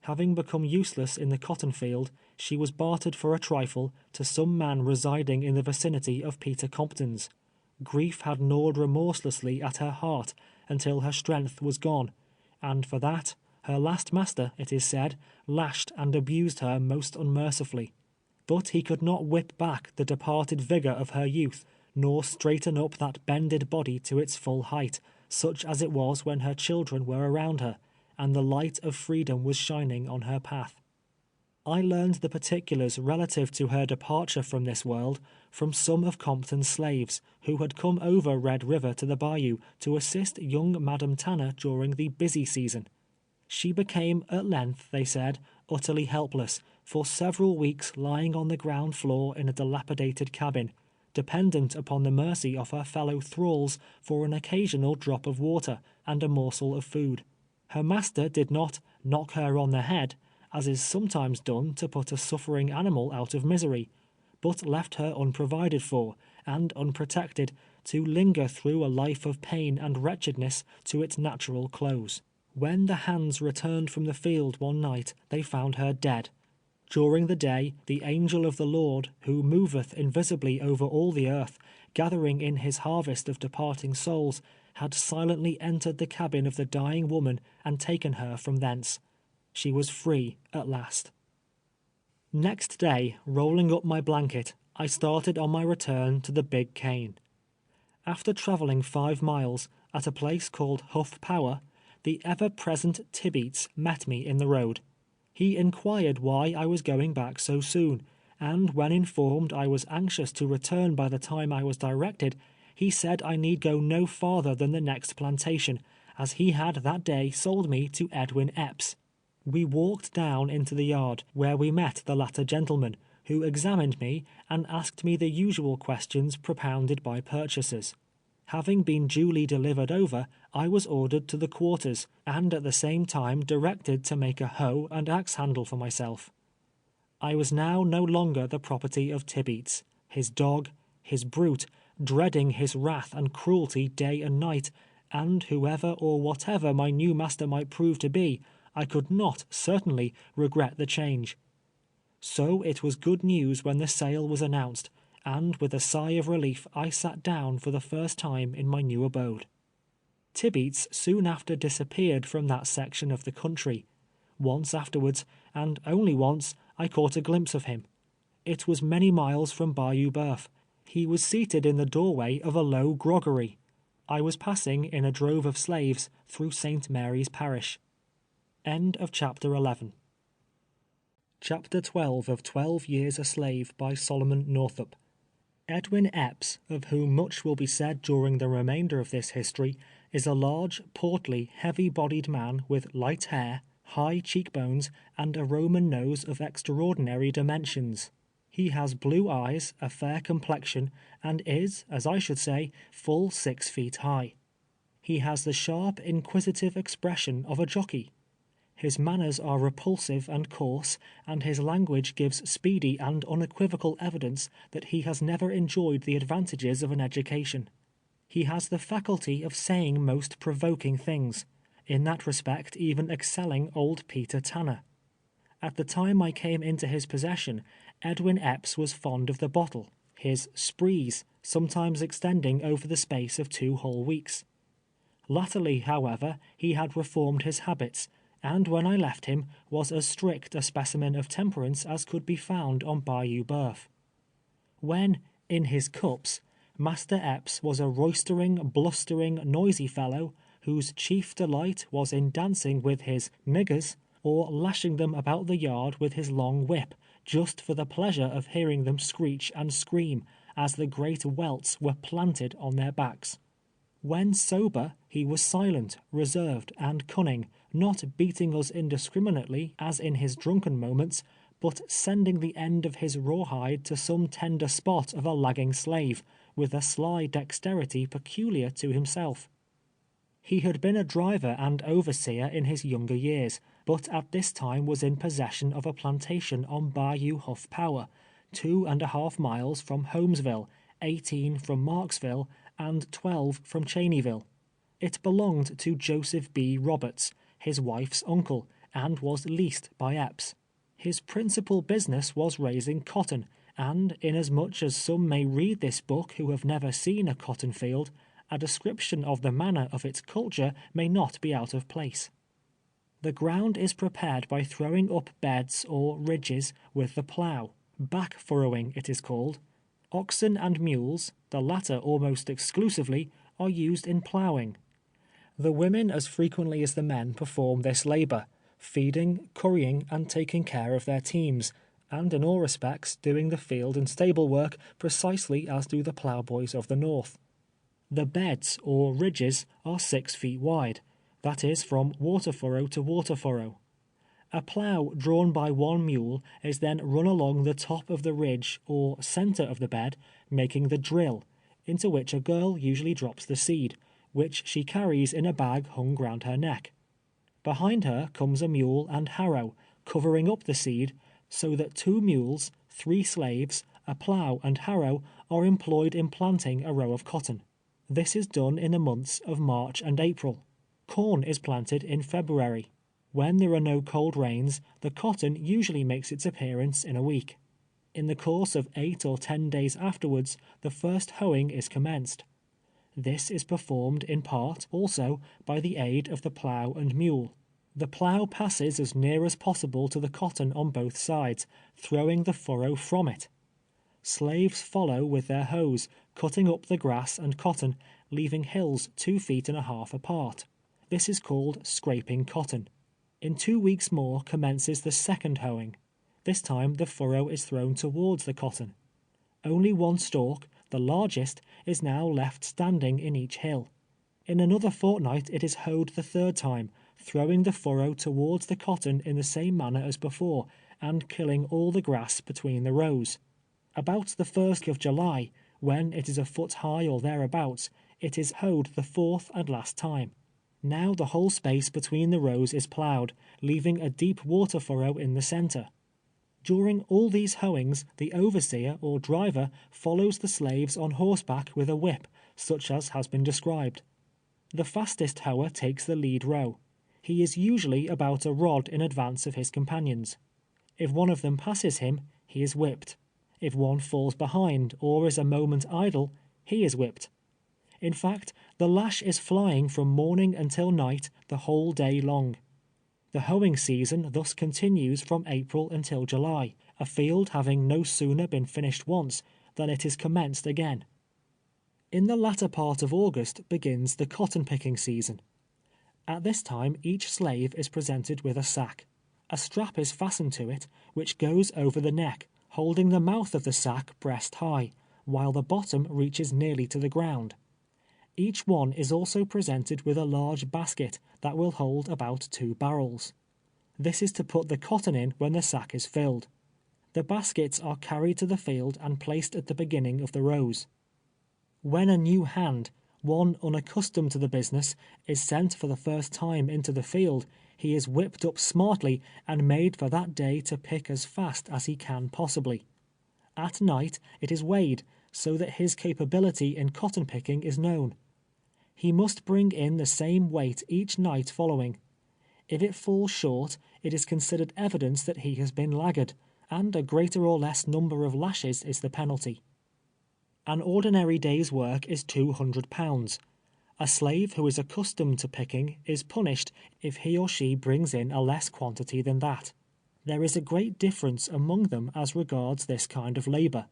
Having become useless in the cotton field, she was bartered for a trifle to some man residing in the vicinity of Peter Compton's. Grief had gnawed remorselessly at her heart until her strength was gone, and for that, her last master, it is said, lashed and abused her most unmercifully. But he could not whip back the departed vigor of her youth, nor straighten up that bended body to its full height, such as it was when her children were around her, and the light of freedom was shining on her path. I learned the particulars relative to her departure from this world from some of Compton's slaves, who had come over Red River to the bayou to assist young Madam Tanner during the busy season. She became, at length, they said, utterly helpless, for several weeks lying on the ground floor in a dilapidated cabin, dependent upon the mercy of her fellow thralls for an occasional drop of water and a morsel of food. Her master did not knock her on the head, as is sometimes done to put a suffering animal out of misery, but left her unprovided for, and unprotected, to linger through a life of pain and wretchedness to its natural close. When the hands returned from the field one night, they found her dead. During the day, the angel of the Lord, who moveth invisibly over all the earth, gathering in his harvest of departing souls, had silently entered the cabin of the dying woman and taken her from thence. She was free at last. Next day, rolling up my blanket, I started on my return to the Big Cane. After traveling 5 miles, at a place called Huff Power, the ever-present Tibeats met me in the road. He inquired why I was going back so soon, and when informed I was anxious to return by the time I was directed, he said I need go no farther than the next plantation, as he had that day sold me to Edwin Epps. We walked down into the yard, where we met the latter gentleman, who examined me and asked me the usual questions propounded by purchasers. Having been duly delivered over, I was ordered to the quarters, and at the same time directed to make a hoe and axe handle for myself. I was now no longer the property of Tibeats, his dog, his brute, dreading his wrath and cruelty day and night, and whoever or whatever my new master might prove to be, I could not, certainly, regret the change. So it was good news when the sale was announced, and with a sigh of relief I sat down for the first time in my new abode. Tibeats soon after disappeared from that section of the country. Once afterwards, and only once, I caught a glimpse of him. It was many miles from Bayou Boeuf. He was seated in the doorway of a low groggery. I was passing in a drove of slaves through St. Mary's Parish. End of chapter 11. Chapter 12 of 12 Years a Slave by Solomon Northup. Edwin Epps, of whom much will be said during the remainder of this history, is a large, portly, heavy-bodied man with light hair, high cheekbones, and a Roman nose of extraordinary dimensions. He has blue eyes, a fair complexion, and is, as I should say, full 6 feet high. He has the sharp, inquisitive expression of a jockey. His manners are repulsive and coarse, and his language gives speedy and unequivocal evidence that he has never enjoyed the advantages of an education. He has the faculty of saying most provoking things, in that respect even excelling old Peter Tanner. At the time I came into his possession, Edwin Epps was fond of the bottle, his sprees sometimes extending over the space of 2 whole weeks. Latterly, however, he had reformed his habits, and when I left him, was as strict a specimen of temperance as could be found on Bayou Boeuf. When, in his cups, Master Epps was a roistering, blustering, noisy fellow, whose chief delight was in dancing with his "niggers," or lashing them about the yard with his long whip, just for the pleasure of hearing them screech and scream, as the great welts were planted on their backs. When sober, he was silent, reserved, and cunning, not beating us indiscriminately, as in his drunken moments, but sending the end of his rawhide to some tender spot of a lagging slave, with a sly dexterity peculiar to himself. He had been a driver and overseer in his younger years, but at this time was in possession of a plantation on Bayou Huff Power, 2½ miles from Holmesville, 18 from Marksville, and 12 from Cheneyville. It belonged to Joseph B. Roberts, his wife's uncle, and was leased by Epps. His principal business was raising cotton, and inasmuch as some may read this book who have never seen a cotton field, a description of the manner of its culture may not be out of place. The ground is prepared by throwing up beds or ridges with the plough. Back furrowing it is called. Oxen and mules, the latter almost exclusively, are used in ploughing. The women as frequently as the men perform this labor, feeding, currying, and taking care of their teams, and in all respects doing the field and stable work precisely as do the ploughboys of the North. The beds, or ridges, are 6 feet wide, that is from water furrow to water furrow. A plough drawn by one mule is then run along the top of the ridge or center of the bed, making the drill, into which a girl usually drops the seed, which she carries in a bag hung round her neck. Behind her comes a mule and harrow, covering up the seed, so that 2 mules, 3 slaves, a plough and harrow are employed in planting a row of cotton. This is done in the months of March and April. Corn is planted in February. When there are no cold rains, the cotton usually makes its appearance in a week. In the course of 8 or 10 days afterwards, the first hoeing is commenced. This is performed in part, also, by the aid of the plough and mule. The plough passes as near as possible to the cotton on both sides, throwing the furrow from it. Slaves follow with their hoes, cutting up the grass and cotton, leaving hills 2.5 feet apart. This is called scraping cotton. In 2 weeks more commences the second hoeing. This time the furrow is thrown towards the cotton. Only one stalk, the largest, is now left standing in each hill. In another fortnight it is hoed the third time, throwing the furrow towards the cotton in the same manner as before, and killing all the grass between the rows. About the 1st of July, when it is a foot high or thereabouts, it is hoed the 4th and last time. Now the whole space between the rows is ploughed, leaving a deep water furrow in the centre. During all these hoeings, the overseer or driver follows the slaves on horseback with a whip, such as has been described. The fastest hoer takes the lead row. He is usually about a rod in advance of his companions. If one of them passes him, he is whipped. If one falls behind or is a moment idle, he is whipped. In fact, the lash is flying from morning until night the whole day long. The hoeing season thus continues from April until July, a field having no sooner been finished once than it is commenced again. In the latter part of August begins the cotton picking season. At this time each slave is presented with a sack. A strap is fastened to it, which goes over the neck, holding the mouth of the sack breast high, while the bottom reaches nearly to the ground. Each one is also presented with a large basket that will hold about 2 barrels. This is to put the cotton in when the sack is filled. The baskets are carried to the field and placed at the beginning of the rows. When a new hand, one unaccustomed to the business, is sent for the first time into the field, he is whipped up smartly and made for that day to pick as fast as he can possibly. At night it is weighed, so that his capability in cotton picking is known. He must bring in the same weight each night following. If it falls short, it is considered evidence that he has been laggard, and a greater or less number of lashes is the penalty. An ordinary day's work is 200 pounds. A slave who is accustomed to picking is punished if he or she brings in a less quantity than that. There is a great difference among them as regards this kind of labor.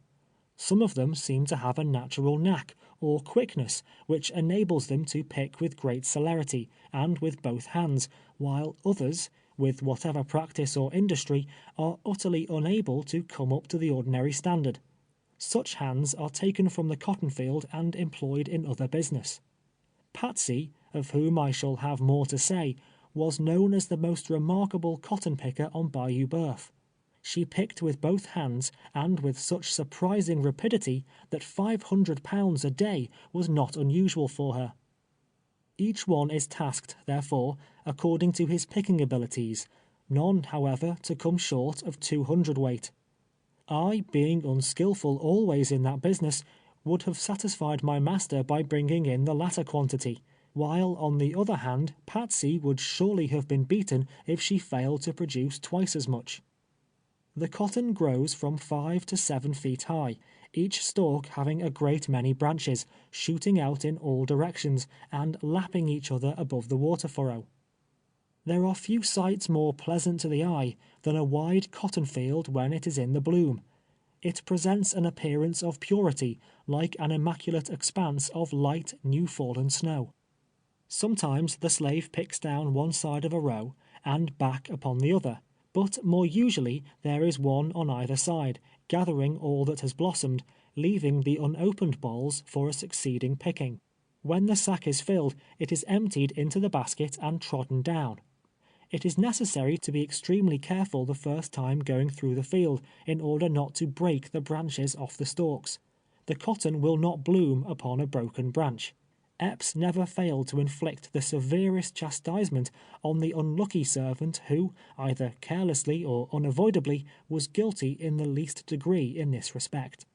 Some of them seem to have a natural knack or quickness which enables them to pick with great celerity and with both hands, while others, with whatever practice or industry, are utterly unable to come up to the ordinary standard. Such hands are taken from the cotton field and employed in other business. Patsy, of whom I shall have more to say, was known as the most remarkable cotton picker on Bayou Boeuf. She picked with both hands and with such surprising rapidity that 500 pounds a day was not unusual for her. Each one is tasked, therefore, according to his picking abilities, none, however, to come short of 200 weight. I, being unskillful always in that business, would have satisfied my master by bringing in the latter quantity, while on the other hand Patsy would surely have been beaten if she failed to produce twice as much. The cotton grows from 5 to 7 feet high, each stalk having a great many branches, shooting out in all directions, and lapping each other above the water furrow. There are few sights more pleasant to the eye than a wide cotton field when it is in the bloom. It presents an appearance of purity, like an immaculate expanse of light, new-fallen snow. Sometimes the slave picks down one side of a row, and back upon the other, but more usually there is one on either side, gathering all that has blossomed, leaving the unopened bolls for a succeeding picking. When the sack is filled, it is emptied into the basket and trodden down. It is necessary to be extremely careful the first time going through the field, in order not to break the branches off the stalks. The cotton will not bloom upon a broken branch. Epps never failed to inflict the severest chastisement on the unlucky servant who, either carelessly or unavoidably, was guilty in the least degree in this respect.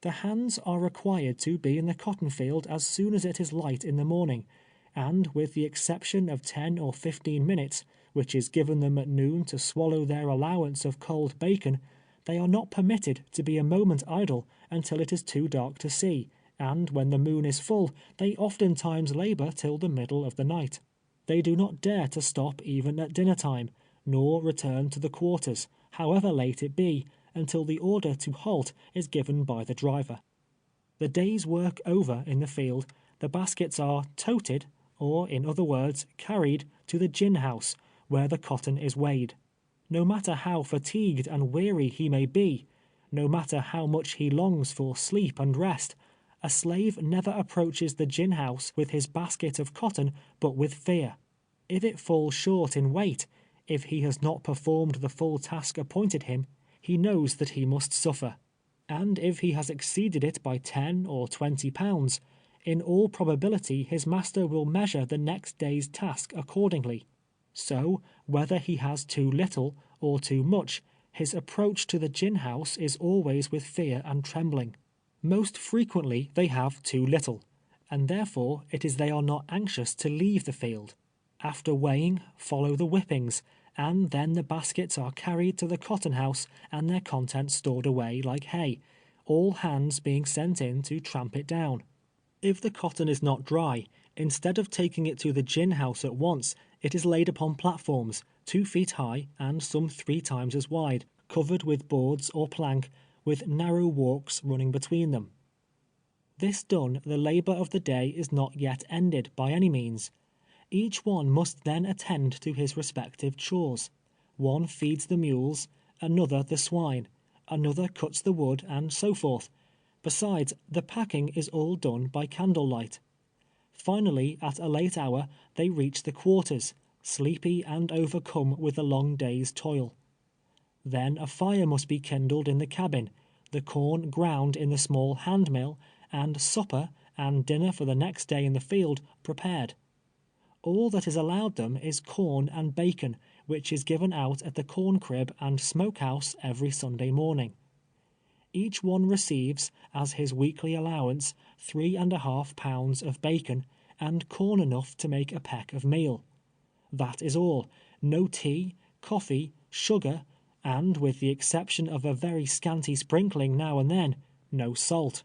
The hands are required to be in the cotton field as soon as it is light in the morning, and with the exception of 10 or 15 minutes, which is given them at noon to swallow their allowance of cold bacon, they are not permitted to be a moment idle until it is too dark to see, and when the moon is full, they oftentimes labor till the middle of the night. They do not dare to stop even at dinner time, nor return to the quarters, however late it be, until the order to halt is given by the driver. The day's work over in the field, the baskets are toted, or in other words, carried to the gin house, where the cotton is weighed. No matter how fatigued and weary he may be, no matter how much he longs for sleep and rest, a slave never approaches the gin house with his basket of cotton but with fear. If it falls short in weight, If he has not performed the full task appointed him, he knows that he must suffer, and if he has exceeded it by 10 or 20 pounds, in all probability his master will measure the next day's task accordingly. So, whether he has too little or too much, his approach to the gin house is always with fear and trembling. Most frequently they have too little, and therefore it is they are not anxious to leave the field. After weighing, follow the whippings, and then the baskets are carried to the cotton house and their contents stored away like hay, all hands being sent in to tramp it down. If the cotton is not dry, instead of taking it to the gin house at once, it is laid upon platforms, 2 feet high and some 3 times as wide, covered with boards or plank, with narrow walks running between them. This done, the labor of the day is not yet ended by any means. Each one must then attend to his respective chores. One feeds the mules, another the swine, another cuts the wood, and so forth. Besides, the packing is all done by candlelight. Finally, at a late hour, they reach the quarters, sleepy and overcome with the long day's toil. Then a fire must be kindled in the cabin, the corn ground in the small hand mill, and supper and dinner for the next day in the field prepared. All that is allowed them is corn and bacon, which is given out at the corn crib and smokehouse every Sunday morning. Each one receives, as his weekly allowance, 3½ pounds of bacon, and corn enough to make a peck of meal. That is all. No tea, coffee, sugar, and, with the exception of a very scanty sprinkling now and then, no salt.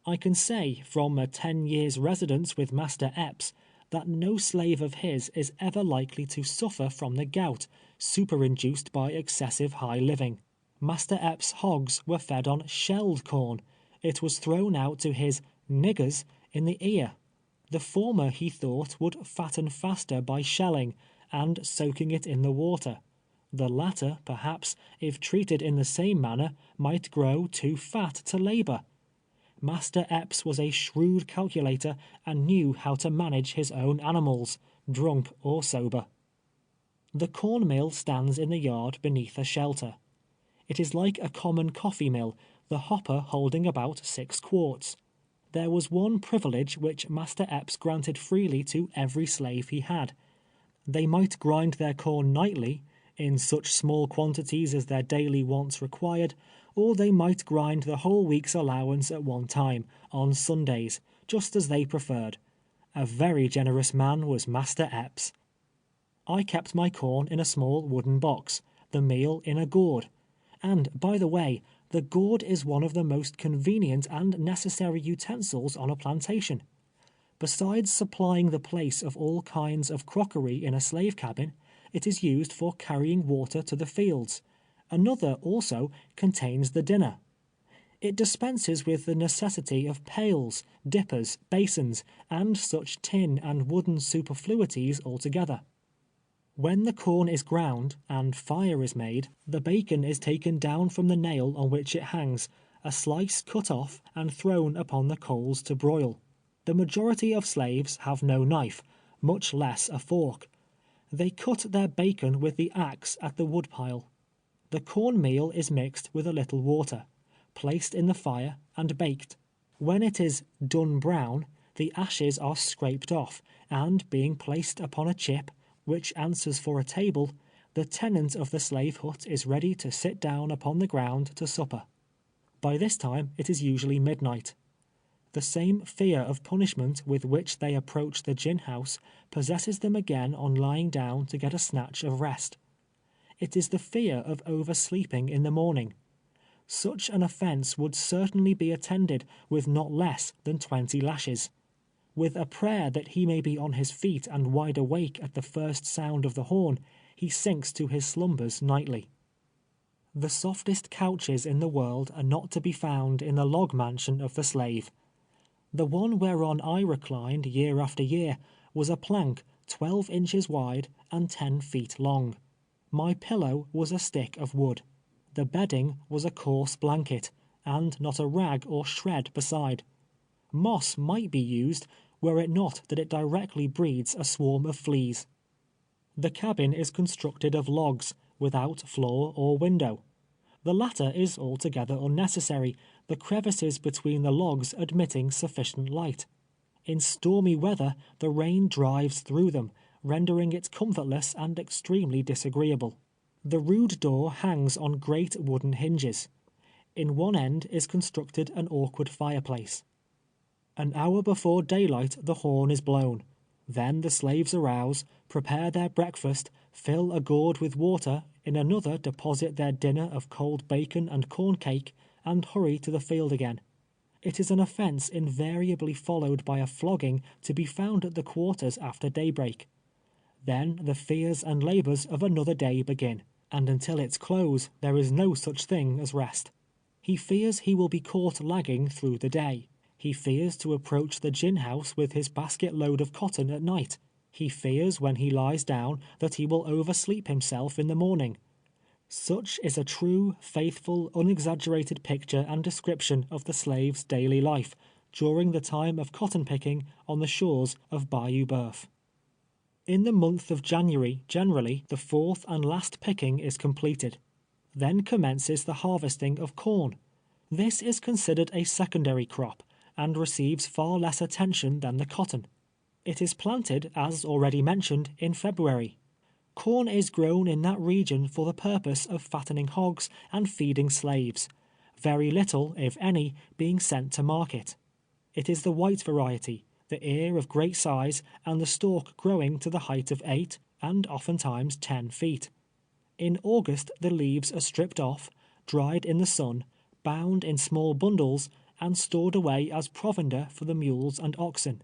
I can say, from a 10 years' residence with Master Epps, that no slave of his is ever likely to suffer from the gout, superinduced by excessive high living. Master Epps' hogs were fed on shelled corn. It was thrown out to his "niggers" in the ear. The former, he thought, would fatten faster by shelling, and soaking it in the water. The latter, perhaps, if treated in the same manner, might grow too fat to labor. Master Epps was a shrewd calculator, and knew how to manage his own animals, drunk or sober. The corn mill stands in the yard beneath a shelter. It is like a common coffee mill, the hopper holding about 6 quarts. There was one privilege which Master Epps granted freely to every slave he had. They might grind their corn nightly, in such small quantities as their daily wants required, or they might grind the whole week's allowance at one time, on Sundays, just as they preferred. A very generous man was Master Epps. I kept my corn in a small wooden box, the meal in a gourd. And, by the way, the gourd is one of the most convenient and necessary utensils on a plantation. Besides supplying the place of all kinds of crockery in a slave cabin, it is used for carrying water to the fields. Another, also, contains the dinner. It dispenses with the necessity of pails, dippers, basins, and such tin and wooden superfluities altogether. When the corn is ground, and fire is made, the bacon is taken down from the nail on which it hangs, a slice cut off and thrown upon the coals to broil. The majority of slaves have no knife, much less a fork. They cut their bacon with the axe at the woodpile. The corn meal is mixed with a little water, placed in the fire, and baked. When it is "done brown," the ashes are scraped off, and being placed upon a chip, which answers for a table, the tenant of the slave hut is ready to sit down upon the ground to supper. By this time it is usually midnight. The same fear of punishment with which they approach the gin house possesses them again on lying down to get a snatch of rest. It is the fear of oversleeping in the morning. Such an offense would certainly be attended with not less than 20 lashes. With a prayer that he may be on his feet and wide awake at the first sound of the horn, he sinks to his slumbers nightly. The softest couches in the world are not to be found in the log mansion of the slave. The one whereon I reclined year after year was a plank 12 inches wide and 10 feet long. My pillow was a stick of wood. The bedding was a coarse blanket, and not a rag or shred beside. Moss might be used, were it not that it directly breeds a swarm of fleas. The cabin is constructed of logs, without floor or window. The latter is altogether unnecessary, the crevices between the logs admitting sufficient light. In stormy weather, the rain drives through them, rendering it comfortless and extremely disagreeable. The rude door hangs on great wooden hinges. In one end is constructed an awkward fireplace. An hour before daylight the horn is blown. Then the slaves arouse, prepare their breakfast, fill a gourd with water, in another deposit their dinner of cold bacon and corn cake, and hurry to the field again. It is an offence invariably followed by a flogging to be found at the quarters after daybreak. Then the fears and labors of another day begin, and until its close there is no such thing as rest. He fears he will be caught lagging through the day. He fears to approach the gin house with his basket load of cotton at night. He fears when he lies down that he will oversleep himself in the morning. Such is a true, faithful, unexaggerated picture and description of the slave's daily life during the time of cotton picking on the shores of Bayou Boeuf. In the month of January, generally, the fourth and last picking is completed. Then commences the harvesting of corn. This is considered a secondary crop, and receives far less attention than the cotton. It is planted, as already mentioned, in February. Corn is grown in that region for the purpose of fattening hogs and feeding slaves, very little, if any, being sent to market. It is the white variety, the ear of great size, and the stalk growing to the height of 8, and oftentimes 10 feet. In August the leaves are stripped off, dried in the sun, bound in small bundles, and stored away as provender for the mules and oxen.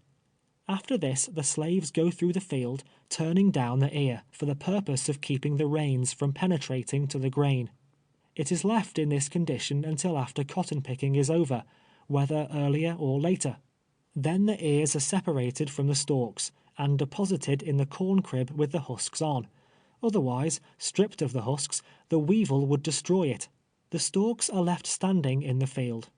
After this, the slaves go through the field, turning down the ear, for the purpose of keeping the rains from penetrating to the grain. It is left in this condition until after cotton picking is over, whether earlier or later. Then the ears are separated from the stalks, and deposited in the corn crib with the husks on. Otherwise, stripped of the husks, the weevil would destroy it. The stalks are left standing in the field.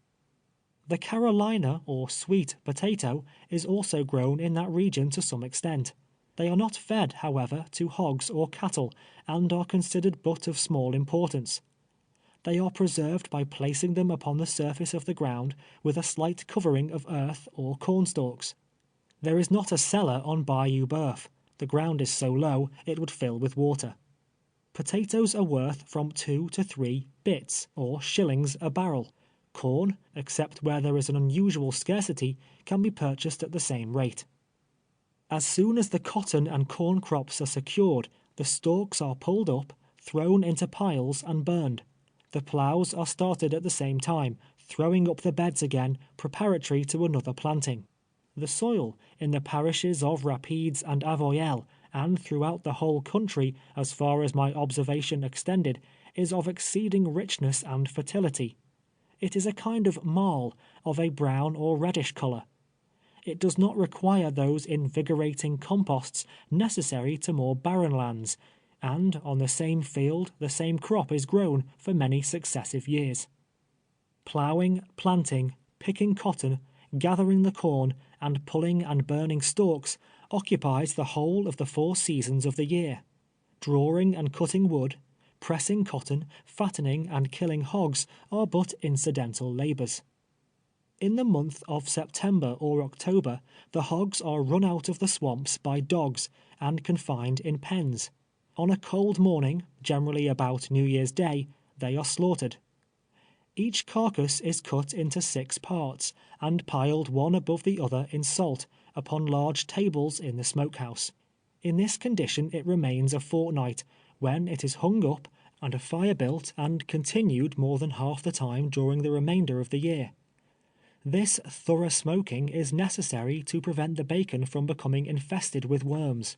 The Carolina, or sweet, potato is also grown in that region to some extent. They are not fed, however, to hogs or cattle, and are considered but of small importance. They are preserved by placing them upon the surface of the ground with a slight covering of earth or corn stalks. There is not a cellar on Bayou Boeuf. The ground is so low it would fill with water. Potatoes are worth from 2 to 3 bits, or shillings a barrel. Corn, except where there is an unusual scarcity, can be purchased at the same rate. As soon as the cotton and corn crops are secured, the stalks are pulled up, thrown into piles, and burned. The ploughs are started at the same time, throwing up the beds again, preparatory to another planting. The soil, in the parishes of Rapides and Avoyelles, and throughout the whole country, as far as my observation extended, is of exceeding richness and fertility. It is a kind of marl, of a brown or reddish color. It does not require those invigorating composts necessary to more barren lands, and on the same field the same crop is grown for many successive years. Ploughing, planting, picking cotton, gathering the corn, and pulling and burning stalks occupies the whole of the 4 seasons of the year. Drawing and cutting wood, pressing cotton, fattening and killing hogs are but incidental labors. In the month of September or October, the hogs are run out of the swamps by dogs and confined in pens. On a cold morning, generally about New Year's Day, they are slaughtered. Each carcass is cut into 6 parts, and piled one above the other in salt, upon large tables in the smokehouse. In this condition it remains a fortnight, when it is hung up, and a fire built and continued more than half the time during the remainder of the year. This thorough smoking is necessary to prevent the bacon from becoming infested with worms.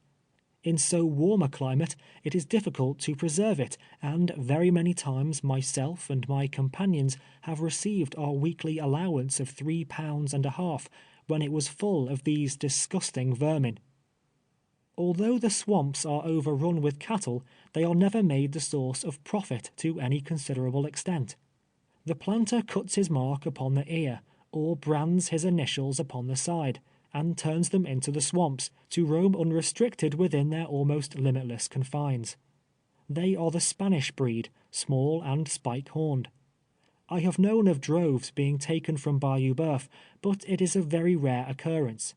In so warm a climate, it is difficult to preserve it, and very many times myself and my companions have received our weekly allowance of 3 pounds and a half, when it was full of these disgusting vermin. Although the swamps are overrun with cattle, they are never made the source of profit to any considerable extent. The planter cuts his mark upon the ear, or brands his initials upon the side, and turns them into the swamps, to roam unrestricted within their almost limitless confines. They are the Spanish breed, small and spike-horned. I have known of droves being taken from Bayou Boeuf, but it is a very rare occurrence.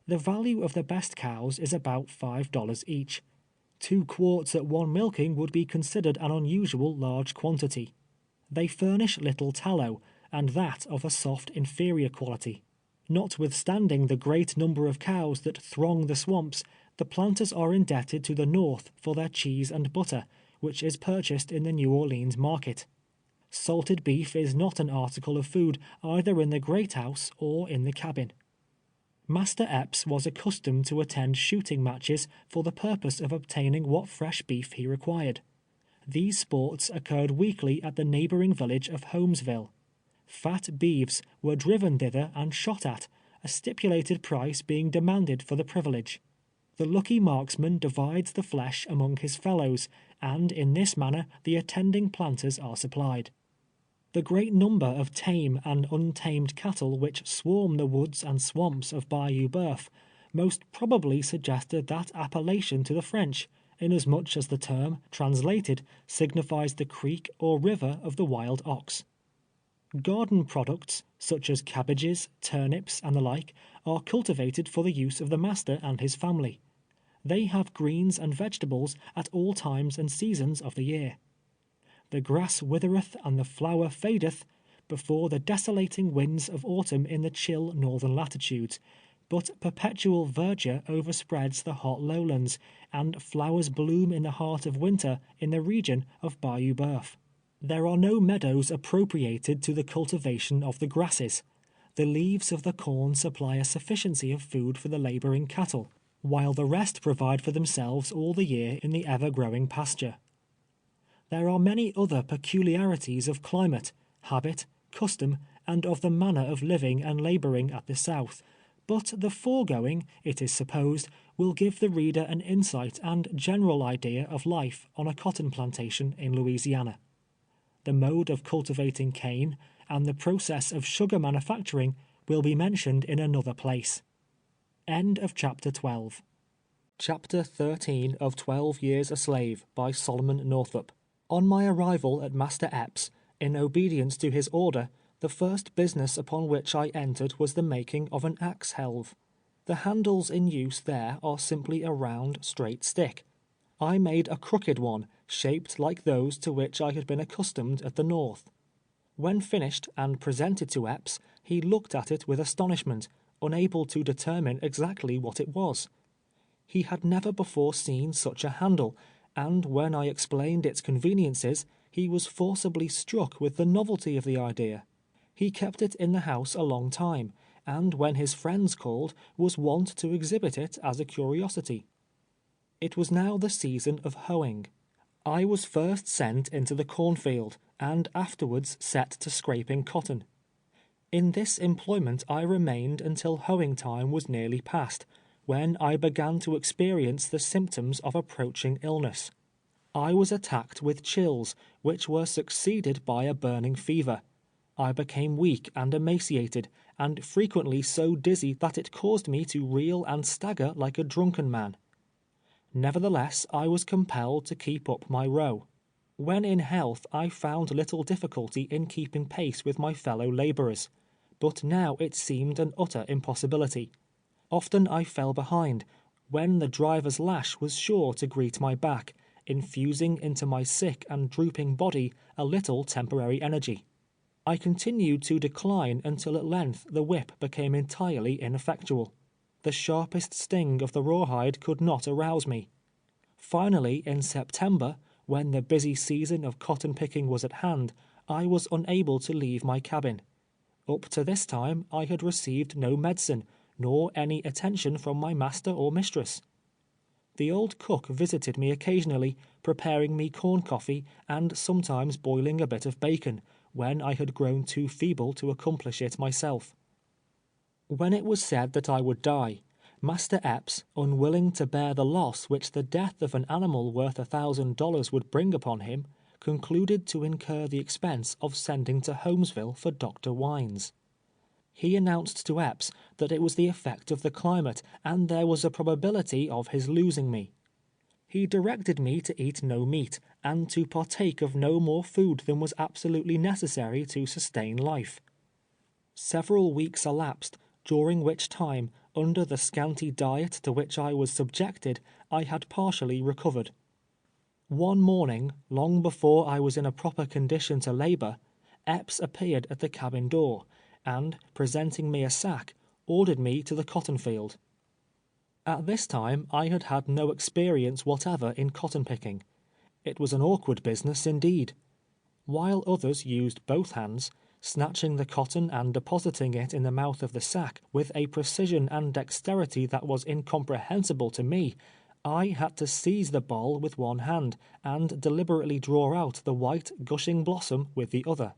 The value of the best cows is about $5 each. 2 quarts at one milking would be considered an unusual large quantity. They furnish little tallow, and that of a soft inferior quality. Notwithstanding the great number of cows that throng the swamps, the planters are indebted to the North for their cheese and butter, which is purchased in the New Orleans market. Salted beef is not an article of food either in the great house or in the cabin. Master Epps was accustomed to attend shooting matches for the purpose of obtaining what fresh beef he required. These sports occurred weekly at the neighboring village of Holmesville. Fat beeves were driven thither and shot at, a stipulated price being demanded for the privilege. The lucky marksman divides the flesh among his fellows, and in this manner the attending planters are supplied. The great number of tame and untamed cattle which swarm the woods and swamps of Bayou Boeuf most probably suggested that appellation to the French, inasmuch as the term, translated, signifies the creek or river of the wild ox. Garden products, such as cabbages, turnips, and the like, are cultivated for the use of the master and his family. They have greens and vegetables at all times and seasons of the year. The grass withereth and the flower fadeth before the desolating winds of autumn in the chill northern latitudes, but perpetual verdure overspreads the hot lowlands, and flowers bloom in the heart of winter in the region of Bayou Boeuf. There are no meadows appropriated to the cultivation of the grasses. The leaves of the corn supply a sufficiency of food for the laboring cattle, while the rest provide for themselves all the year in the ever-growing pasture. There are many other peculiarities of climate, habit, custom, and of the manner of living and laboring at the South, but the foregoing, it is supposed, will give the reader an insight and general idea of life on a cotton plantation in Louisiana. The mode of cultivating cane, and the process of sugar manufacturing will be mentioned in another place. End of Chapter 12. Chapter 13 of 12 Years a Slave by Solomon Northup. On my arrival at Master Epps, in obedience to his order, the first business upon which I entered was the making of an axe helve. The handles in use there are simply a round, straight stick. I made a crooked one, shaped like those to which I had been accustomed at the North. When finished and presented to Epps, he looked at it with astonishment, unable to determine exactly what it was. He had never before seen such a handle, and when I explained its conveniences, he was forcibly struck with the novelty of the idea. He kept it in the house a long time, and when his friends called, was wont to exhibit it as a curiosity. It was now the season of hoeing. I was first sent into the cornfield, and afterwards set to scraping cotton. In this employment I remained until hoeing time was nearly past, when I began to experience the symptoms of approaching illness. I was attacked with chills, which were succeeded by a burning fever. I became weak and emaciated, and frequently so dizzy that it caused me to reel and stagger like a drunken man. Nevertheless, I was compelled to keep up my row. When in health, I found little difficulty in keeping pace with my fellow laborers, but now it seemed an utter impossibility. Often I fell behind, when the driver's lash was sure to greet my back, infusing into my sick and drooping body a little temporary energy. I continued to decline until at length the whip became entirely ineffectual. The sharpest sting of the rawhide could not arouse me. Finally, in September, when the busy season of cotton picking was at hand, I was unable to leave my cabin. Up to this time I had received no medicine, nor any attention from my master or mistress. The old cook visited me occasionally, preparing me corn coffee and sometimes boiling a bit of bacon, when I had grown too feeble to accomplish it myself. When it was said that I would die, Master Epps, unwilling to bear the loss which the death of an animal worth $1,000 would bring upon him, concluded to incur the expense of sending to Holmesville for Dr. Wines. He announced to Epps that it was the effect of the climate, and there was a probability of his losing me. He directed me to eat no meat, and to partake of no more food than was absolutely necessary to sustain life. Several weeks elapsed, during which time, under the scanty diet to which I was subjected, I had partially recovered. One morning, long before I was in a proper condition to labor, Epps appeared at the cabin door, and, presenting me a sack, ordered me to the cotton field. At this time I had had no experience whatever in cotton picking. It was an awkward business indeed. While others used both hands, snatching the cotton and depositing it in the mouth of the sack with a precision and dexterity that was incomprehensible to me, I had to seize the boll with one hand, and deliberately draw out the white, gushing blossom with the other.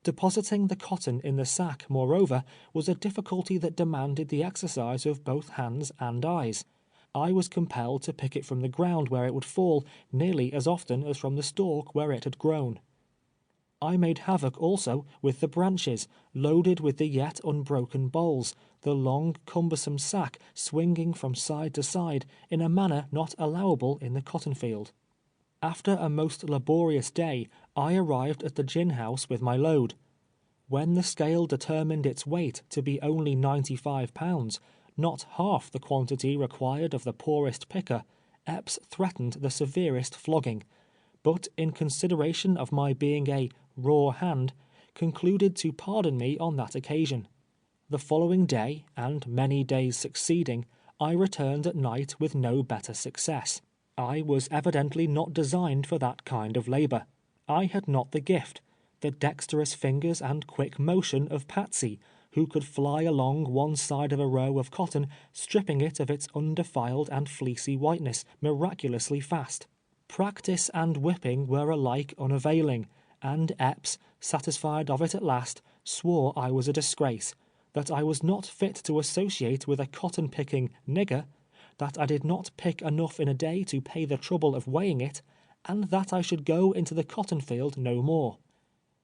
Depositing the cotton in the sack, moreover, was a difficulty that demanded the exercise of both hands and eyes. I was compelled to pick it from the ground where it would fall, nearly as often as from the stalk where it had grown. I made havoc also with the branches, loaded with the yet unbroken bolls, the long, cumbersome sack swinging from side to side in a manner not allowable in the cotton field. After a most laborious day, I arrived at the gin house with my load. When the scale determined its weight to be only 95 pounds, not half the quantity required of the poorest picker, Epps threatened the severest flogging, but in consideration of my being a raw hand, concluded to pardon me on that occasion. The following day, and many days succeeding, I returned at night with no better success. I was evidently not designed for that kind of labor. I had not the gift, the dexterous fingers and quick motion of Patsy, who could fly along one side of a row of cotton, stripping it of its undefiled and fleecy whiteness miraculously fast. Practice and whipping were alike unavailing, and Epps, satisfied of it at last, swore I was a disgrace, that I was not fit to associate with a cotton-picking "nigger," that I did not pick enough in a day to pay the trouble of weighing it, and that I should go into the cotton field no more.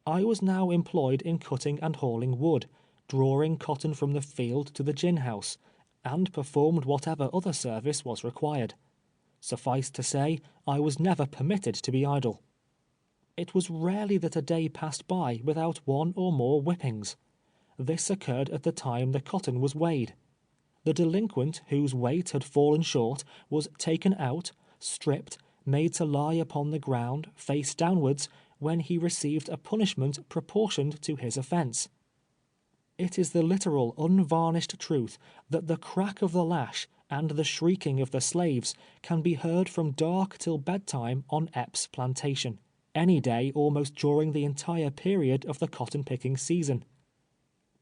I was now employed in cutting and hauling wood, drawing cotton from the field to the gin house, and performed whatever other service was required. Suffice to say, I was never permitted to be idle. It was rarely that a day passed by without one or more whippings. This occurred at the time the cotton was weighed. The delinquent whose weight had fallen short was taken out, stripped, made to lie upon the ground, face downwards, when he received a punishment proportioned to his offense. It is the literal, unvarnished truth that the crack of the lash and the shrieking of the slaves can be heard from dark till bedtime on Epps' plantation, any day almost during the entire period of the cotton-picking season.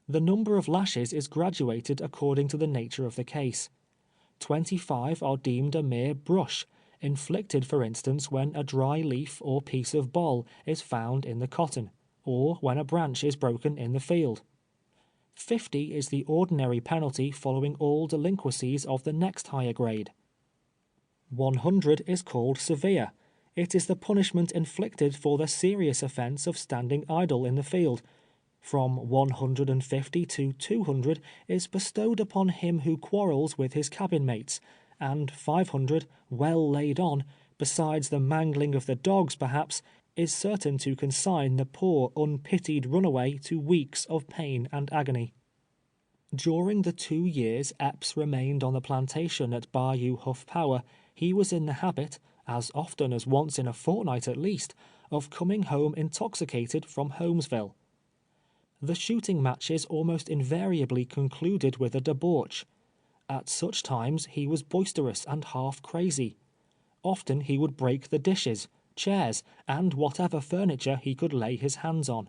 The number of lashes is graduated according to the nature of the case. 25 are deemed a mere brush, inflicted for instance when a dry leaf or piece of boll is found in the cotton, or when a branch is broken in the field. 50 is the ordinary penalty following all delinquencies of the next higher grade. 100 is called severe. It is the punishment inflicted for the serious offense of standing idle in the field. From 150 to 200 is bestowed upon him who quarrels with his cabin mates, and 500, well laid on, besides the mangling of the dogs perhaps, is certain to consign the poor unpitied runaway to weeks of pain and agony. During the 2 years Epps remained on the plantation at Bayou Huff Power, he was in the habit, as often as once in a fortnight at least, of coming home intoxicated from Holmesville. The shooting matches almost invariably concluded with a debauch. At such times he was boisterous and half crazy. Often he would break the dishes, chairs, and whatever furniture he could lay his hands on.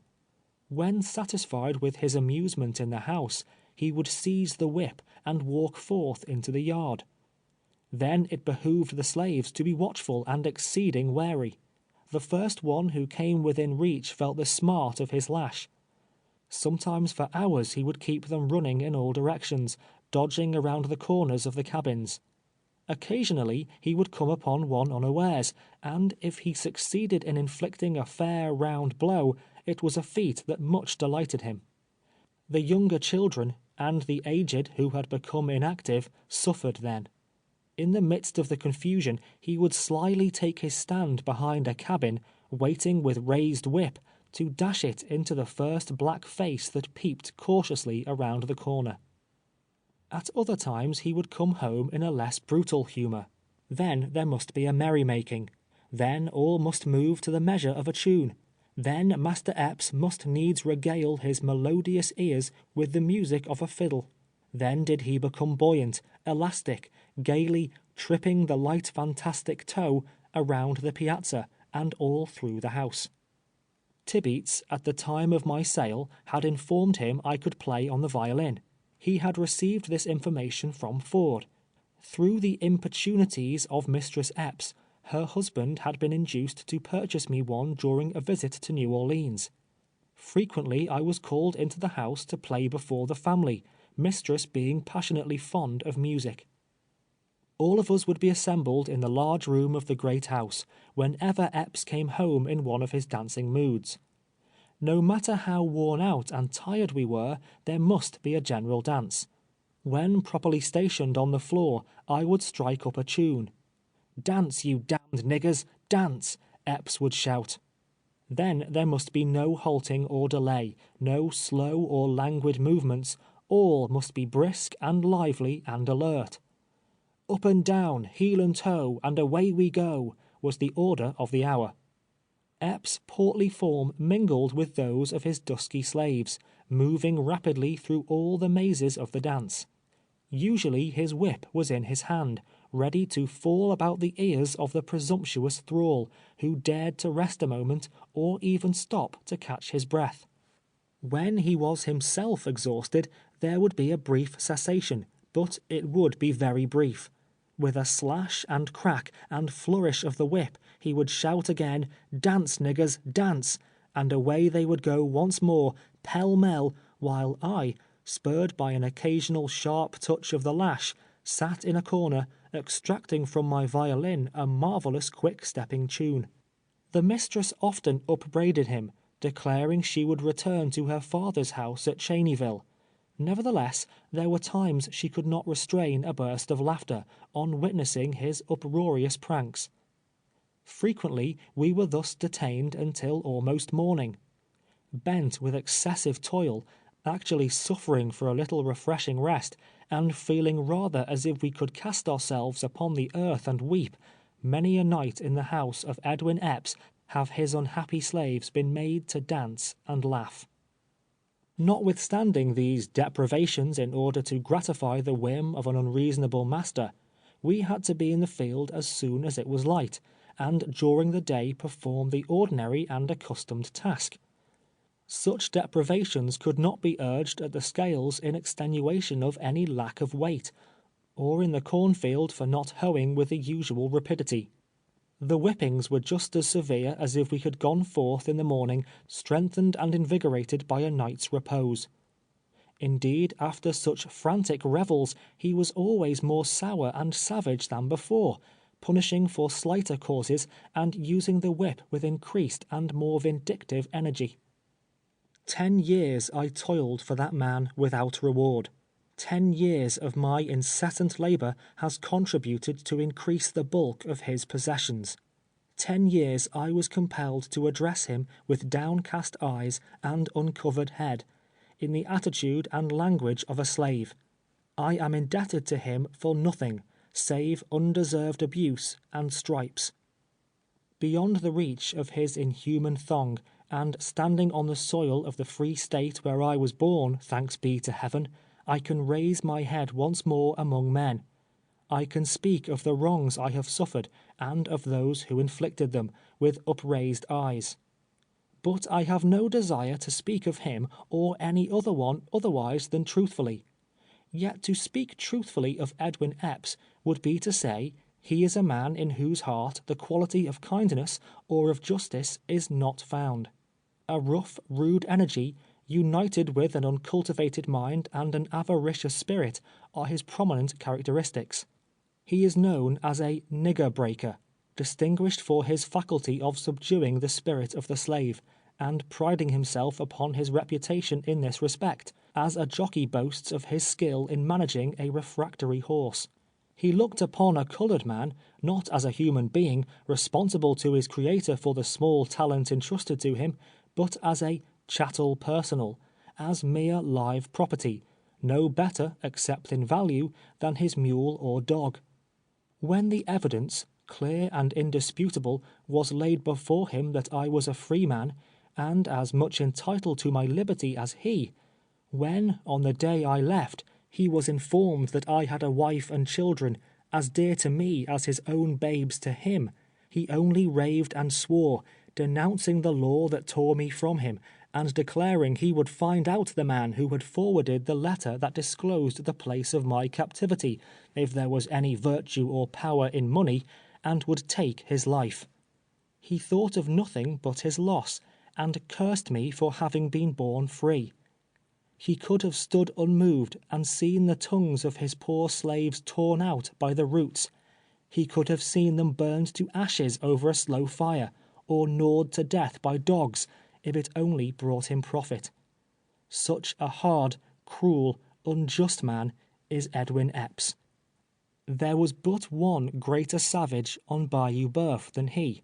When satisfied with his amusement in the house, he would seize the whip and walk forth into the yard. Then it behooved the slaves to be watchful and exceeding wary. The first one who came within reach felt the smart of his lash. Sometimes for hours he would keep them running in all directions, dodging around the corners of the cabins. Occasionally he would come upon one unawares, and if he succeeded in inflicting a fair round blow, it was a feat that much delighted him. The younger children, and the aged who had become inactive, suffered then. In the midst of the confusion, he would slyly take his stand behind a cabin, waiting with raised whip, to dash it into the first black face that peeped cautiously around the corner. At other times he would come home in a less brutal humor. Then there must be a merrymaking. Then all must move to the measure of a tune. Then Master Epps must needs regale his melodious ears with the music of a fiddle. Then did he become buoyant, elastic, gaily tripping the light fantastic toe around the piazza and all through the house. Tibeats, at the time of my sale, had informed him I could play on the violin. He had received this information from Ford. Through the importunities of Mistress Epps, her husband had been induced to purchase me one during a visit to New Orleans. Frequently I was called into the house to play before the family, Mistress being passionately fond of music. All of us would be assembled in the large room of the great house, whenever Epps came home in one of his dancing moods. No matter how worn out and tired we were, there must be a general dance. When properly stationed on the floor, I would strike up a tune. "Dance, you damned niggers, dance!" Epps would shout. Then there must be no halting or delay, no slow or languid movements, all must be brisk and lively and alert. "Up and down, heel and toe, and away we go," was the order of the hour. Epps' portly form mingled with those of his dusky slaves, moving rapidly through all the mazes of the dance. Usually his whip was in his hand, ready to fall about the ears of the presumptuous thrall, who dared to rest a moment, or even stop to catch his breath. When he was himself exhausted, there would be a brief cessation, but it would be very brief. With a slash and crack and flourish of the whip, he would shout again, "Dance, niggers, dance!" and away they would go once more, pell-mell, while I, spurred by an occasional sharp touch of the lash, sat in a corner, extracting from my violin a marvelous quick-stepping tune. The mistress often upbraided him, declaring she would return to her father's house at Cheneyville. Nevertheless, there were times she could not restrain a burst of laughter, on witnessing his uproarious pranks. Frequently we were thus detained until almost morning. Bent with excessive toil, actually suffering for a little refreshing rest, and feeling rather as if we could cast ourselves upon the earth and weep, many a night in the house of Edwin Epps have his unhappy slaves been made to dance and laugh. Notwithstanding these deprivations in order to gratify the whim of an unreasonable master, we had to be in the field as soon as it was light, and during the day perform the ordinary and accustomed task. Such deprivations could not be urged at the scales in extenuation of any lack of weight, or in the cornfield for not hoeing with the usual rapidity. The whippings were just as severe as if we had gone forth in the morning strengthened and invigorated by a night's repose. Indeed, after such frantic revels, he was always more sour and savage than before, punishing for slighter causes, and using the whip with increased and more vindictive energy. 10 years I toiled for that man without reward. 10 years of my incessant labor has contributed to increase the bulk of his possessions. 10 years I was compelled to address him with downcast eyes and uncovered head, in the attitude and language of a slave. I am indebted to him for nothing, save undeserved abuse and stripes. Beyond the reach of his inhuman thong, and standing on the soil of the free state where I was born, thanks be to heaven, I can raise my head once more among men. I can speak of the wrongs I have suffered, and of those who inflicted them, with upraised eyes. But I have no desire to speak of him or any other one otherwise than truthfully. Yet to speak truthfully of Edwin Epps would be to say, he is a man in whose heart the quality of kindness or of justice is not found. A rough, rude energy, united with an uncultivated mind and an avaricious spirit, are his prominent characteristics. He is known as a nigger breaker, distinguished for his faculty of subduing the spirit of the slave, and priding himself upon his reputation in this respect, as a jockey boasts of his skill in managing a refractory horse. He looked upon a colored man, not as a human being responsible to his Creator for the small talent entrusted to him, but as a chattel personal, as mere live property, no better, except in value, than his mule or dog. When the evidence, clear and indisputable, was laid before him that I was a free man, and as much entitled to my liberty as he, when, on the day I left, he was informed that I had a wife and children, as dear to me as his own babes to him, he only raved and swore, denouncing the law that tore me from him, and declaring he would find out the man who had forwarded the letter that disclosed the place of my captivity, if there was any virtue or power in money, and would take his life. He thought of nothing but his loss, and cursed me for having been born free. He could have stood unmoved and seen the tongues of his poor slaves torn out by the roots. He could have seen them burned to ashes over a slow fire, or gnawed to death by dogs, if it only brought him profit. Such a hard, cruel, unjust man is Edwin Epps. There was but one greater savage on Bayou Boeuf than he.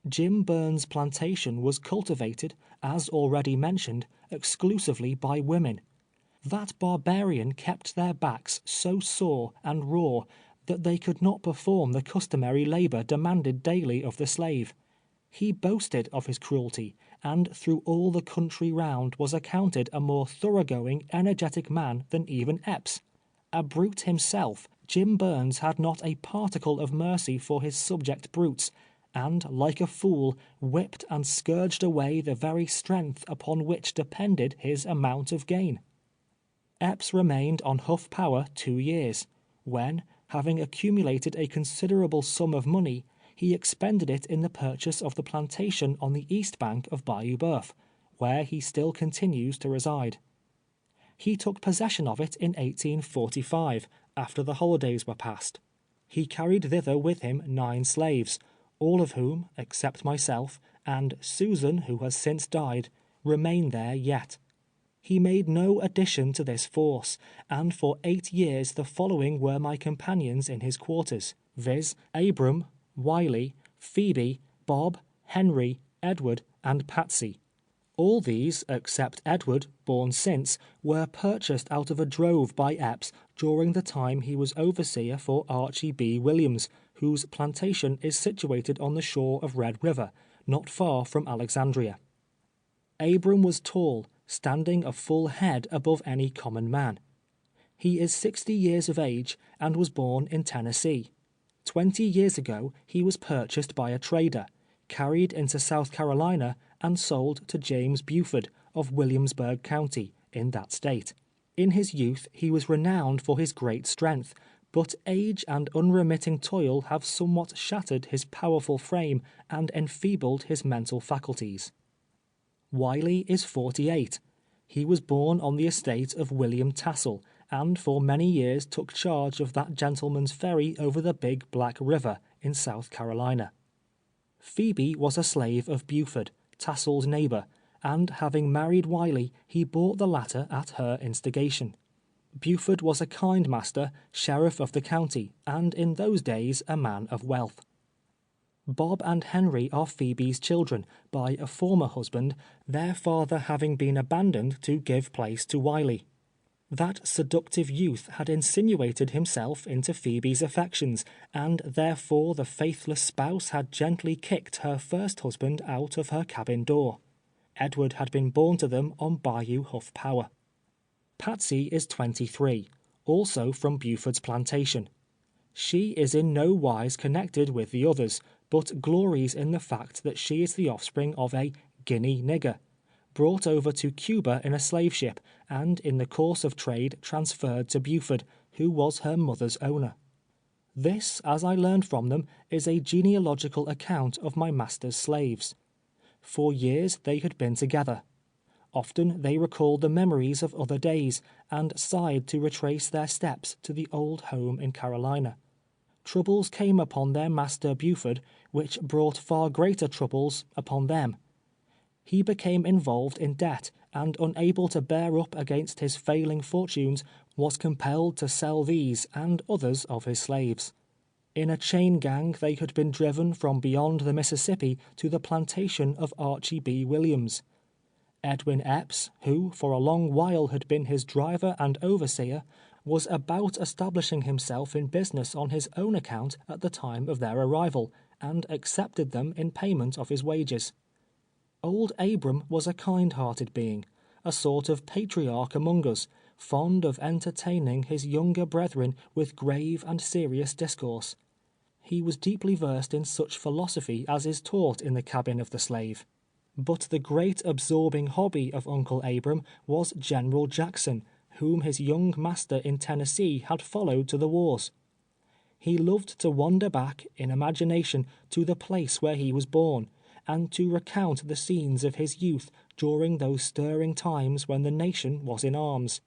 Jim Burns' plantation was cultivated, as already mentioned, exclusively by women. That barbarian kept their backs so sore and raw that they could not perform the customary labor demanded daily of the slave. He boasted of his cruelty, and through all the country round was accounted a more thoroughgoing, energetic man than even Epps. A brute himself, Jim Burns had not a particle of mercy for his subject brutes, and, like a fool, whipped and scourged away the very strength upon which depended his amount of gain. Epps remained on Huff Power 2 years, when, having accumulated a considerable sum of money, he expended it in the purchase of the plantation on the east bank of Bayou Boeuf, where he still continues to reside. He took possession of it in 1845, after the holidays were past. He carried thither with him 9 slaves, all of whom, except myself, and Susan, who has since died, remain there yet. He made no addition to this force, and for 8 years the following were my companions in his quarters, viz., Abram, Wiley, Phoebe, Bob, Henry, Edward, and Patsy. All these, except Edward, born since, were purchased out of a drove by Epps during the time he was overseer for Archie B. Williams, whose plantation is situated on the shore of Red River, not far from Alexandria. Abram was tall, standing a full head above any common man. He is 60 years of age and was born in Tennessee. 20 years ago he was purchased by a trader, carried into South Carolina, and sold to James Buford, of Williamsburg County, in that state. In his youth he was renowned for his great strength, but age and unremitting toil have somewhat shattered his powerful frame and enfeebled his mental faculties. Wiley is 48. He was born on the estate of William Tassel, and for many years took charge of that gentleman's ferry over the Big Black River in South Carolina. Phoebe was a slave of Buford, Tassel's neighbor, and having married Wiley, he bought the latter at her instigation. Buford was a kind master, sheriff of the county, and in those days a man of wealth. Bob and Henry are Phoebe's children, by a former husband, their father having been abandoned to give place to Wiley. That seductive youth had insinuated himself into Phoebe's affections, and therefore the faithless spouse had gently kicked her first husband out of her cabin door. Edward had been born to them on Bayou Huff Power. Patsy is 23, also from Buford's plantation. She is in no wise connected with the others, but glories in the fact that she is the offspring of a Guinea nigger, brought over to Cuba in a slave ship, and in the course of trade transferred to Buford, who was her mother's owner. This, as I learned from them, is a genealogical account of my master's slaves. For years they had been together. Often they recalled the memories of other days, and sighed to retrace their steps to the old home in Carolina. Troubles came upon their master Buford, which brought far greater troubles upon them. he became involved in debt, and unable to bear up against his failing fortunes, was compelled to sell these and others of his slaves. In a chain gang they had been driven from beyond the Mississippi to the plantation of Archie B. Williams. Edwin Epps, who for a long while had been his driver and overseer, was about establishing himself in business on his own account at the time of their arrival, and accepted them in payment of his wages. Old Abram was a kind-hearted being, a sort of patriarch among us, fond of entertaining his younger brethren with grave and serious discourse. He was deeply versed in such philosophy as is taught in the cabin of the slave. But the great absorbing hobby of Uncle Abram was General Jackson, whom his young master in Tennessee had followed to the wars. He loved to wander back, in imagination, to the place where he was born, and to recount the scenes of his youth during those stirring times when the nation was in arms.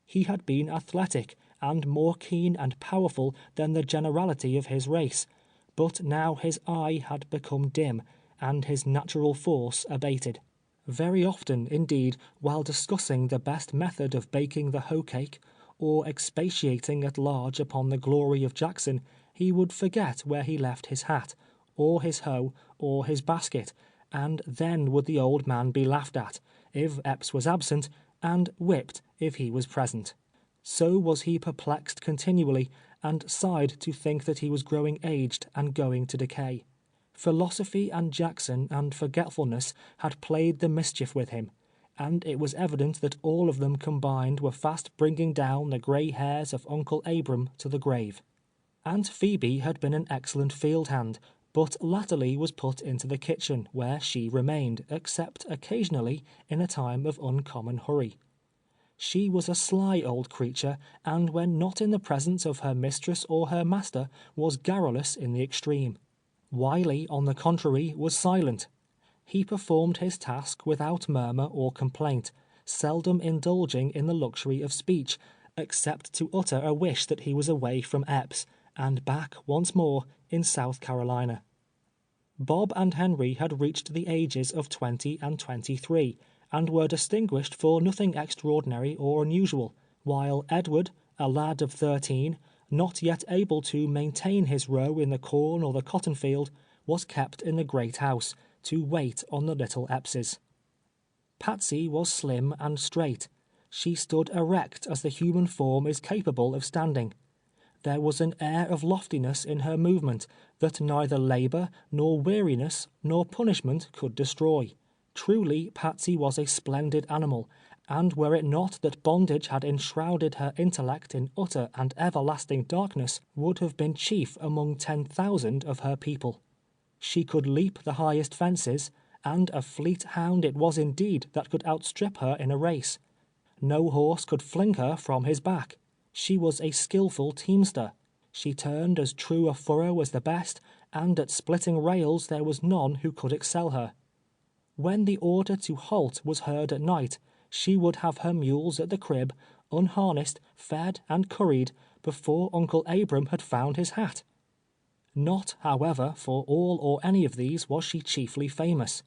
He had been athletic, and more keen and powerful than the generality of his race, but now his eye had become dim, and his natural force abated. Very often, indeed, while discussing the best method of baking the hoe cake, or expatiating at large upon the glory of Jackson, he would forget where he left his hat, or his hoe, or his basket, and then would the old man be laughed at, if Epps was absent, and whipped if he was present. So was he perplexed continually, and sighed to think that he was growing aged and going to decay. Philosophy and Jackson and forgetfulness had played the mischief with him, and it was evident that all of them combined were fast bringing down the gray hairs of Uncle Abram to the grave. Aunt Phoebe had been an excellent field hand, but latterly was put into the kitchen, where she remained, except occasionally in a time of uncommon hurry. She was a sly old creature, and when not in the presence of her mistress or her master, was garrulous in the extreme. Wiley, on the contrary, was silent. He performed his task without murmur or complaint, seldom indulging in the luxury of speech, except to utter a wish that he was away from Epps, and back once more in South Carolina. Bob and Henry had reached the ages of 20 and 23, and were distinguished for nothing extraordinary or unusual, while Edward, a lad of 13, not yet able to maintain his row in the corn or the cotton field, was kept in the great house, to wait on the little Eppses. Patsy was slim and straight. She stood erect as the human form is capable of standing. There was an air of loftiness in her movement that neither labor, nor weariness, nor punishment could destroy. Truly, Patsy was a splendid animal, and were it not that bondage had enshrouded her intellect in utter and everlasting darkness, would have been chief among 10,000 of her people. She could leap the highest fences, and a fleet hound it was indeed that could outstrip her in a race. No horse could fling her from his back. She was a skillful teamster. She turned as true a furrow as the best, and at splitting rails there was none who could excel her. When the order to halt was heard at night, she would have her mules at the crib, unharnessed, fed, and curried, before Uncle Abram had found his hat. Not, however, for all or any of these was she chiefly famous.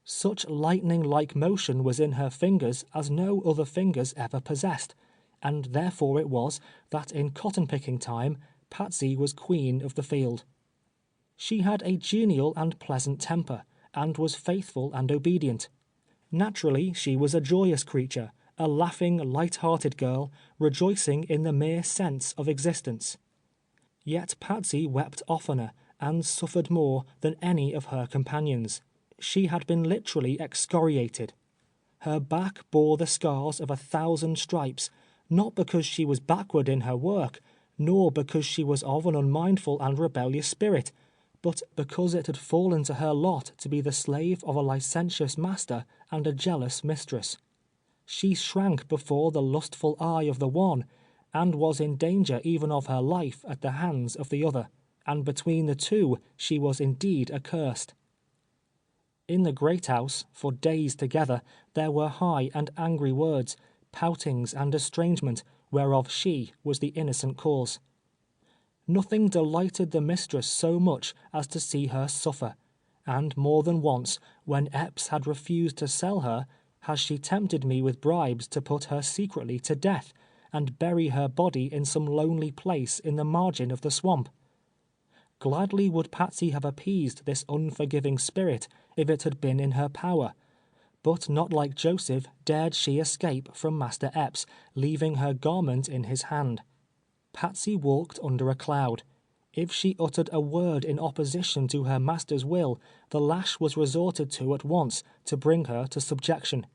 Such lightning-like motion was in her fingers as no other fingers ever possessed, and therefore it was that in cotton-picking time, Patsy was queen of the field. She had a genial and pleasant temper, and was faithful and obedient. Naturally, she was a joyous creature, a laughing, light-hearted girl, rejoicing in the mere sense of existence. Yet Patsy wept oftener, and suffered more than any of her companions. She had been literally excoriated. Her back bore the scars of 1,000 stripes, not because she was backward in her work, nor because she was of an unmindful and rebellious spirit, but because it had fallen to her lot to be the slave of a licentious master and a jealous mistress. She shrank before the lustful eye of the one, and was in danger even of her life at the hands of the other, and between the two she was indeed accursed. In the great house, for days together, there were high and angry words, poutings and estrangement, whereof she was the innocent cause. Nothing delighted the mistress so much as to see her suffer, and more than once, when Epps had refused to sell her, has she tempted me with bribes to put her secretly to death, and bury her body in some lonely place in the margin of the swamp. Gladly would Patsy have appeased this unforgiving spirit if it had been in her power, but not like Joseph dared she escape from Master Epps, leaving her garment in his hand. Patsy walked under a cloud. If she uttered a word in opposition to her master's will, the lash was resorted to at once to bring her to subjection.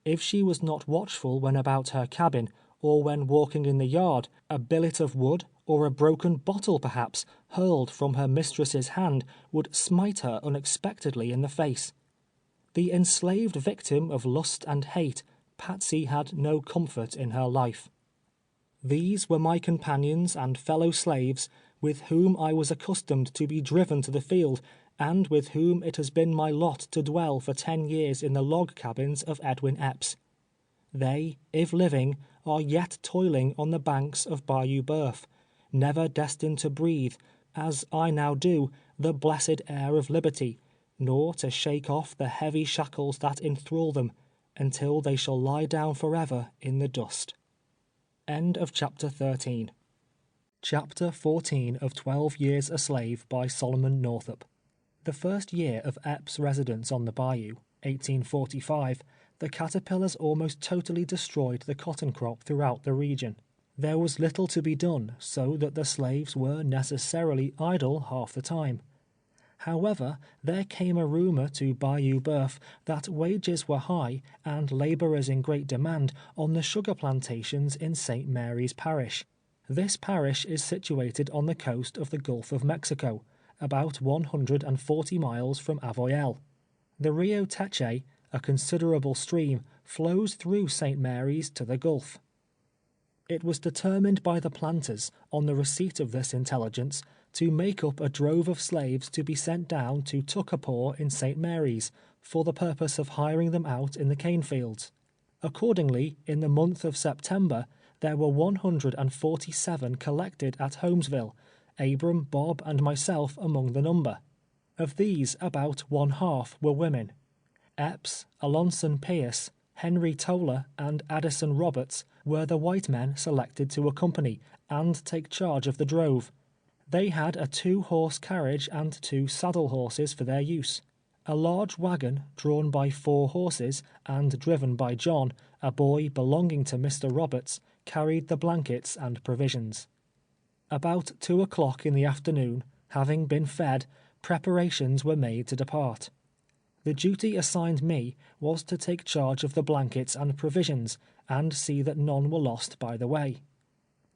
If she was not watchful when about her cabin, or when walking in the yard, a billet of wood, or a broken bottle perhaps, hurled from her mistress's hand, would smite her unexpectedly in the face. The enslaved victim of lust and hate, Patsy had no comfort in her life. These were my companions and fellow slaves, with whom I was accustomed to be driven to the field, and with whom it has been my lot to dwell for 10 years in the log cabins of Edwin Epps. They, if living, are yet toiling on the banks of Bayou Boeuf, never destined to breathe, as I now do, the blessed air of liberty, nor to shake off the heavy shackles that enthrall them, until they shall lie down forever in the dust. End of chapter 13. Chapter 14 of 12 Years a Slave by Solomon Northup. The first year of Epps' residence on the bayou, 1845, the caterpillars almost totally destroyed the cotton crop throughout the region. There was little to be done, so that the slaves were necessarily idle half the time. However, there came a rumor to Bayou Boeuf that wages were high and laborers in great demand on the sugar plantations in St. Mary's Parish. This parish is situated on the coast of the Gulf of Mexico, about 140 miles from Avoyelles. The Rio Teche, a considerable stream, flows through St. Mary's to the Gulf. It was determined by the planters, on the receipt of this intelligence, to make up a drove of slaves to be sent down to Tuckapaw in St. Mary's, for the purpose of hiring them out in the cane fields. Accordingly, in the month of September, there were 147 collected at Holmesville, Abram, Bob, and myself among the number. Of these, about one half were women. Epps, Alonson Pierce, Henry Toller, and Addison Roberts were the white men selected to accompany and take charge of the drove. They had a 2-horse carriage and 2 saddle horses for their use. A large wagon, drawn by 4 horses, and driven by John, a boy belonging to Mr. Roberts, carried the blankets and provisions. About 2 o'clock in the afternoon, having been fed, preparations were made to depart. The duty assigned me was to take charge of the blankets and provisions, and see that none were lost by the way.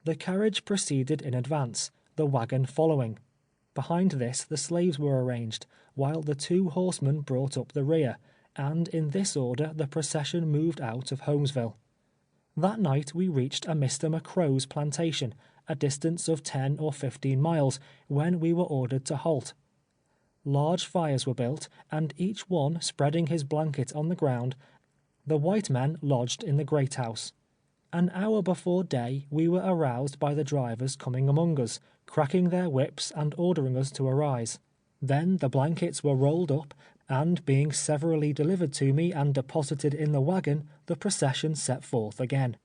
The carriage proceeded in advance, the wagon following. Behind this the slaves were arranged, while the 2 horsemen brought up the rear, and in this order the procession moved out of Holmesville. That night we reached a Mr. McCrow's plantation, a distance of 10 or 15 miles, when we were ordered to halt. Large fires were built, and each one spreading his blanket on the ground, the white men lodged in the great house. An hour before day we were aroused by the drivers coming among us, cracking their whips and ordering us to arise. Then the blankets were rolled up, and being severally delivered to me and deposited in the wagon, the procession set forth again.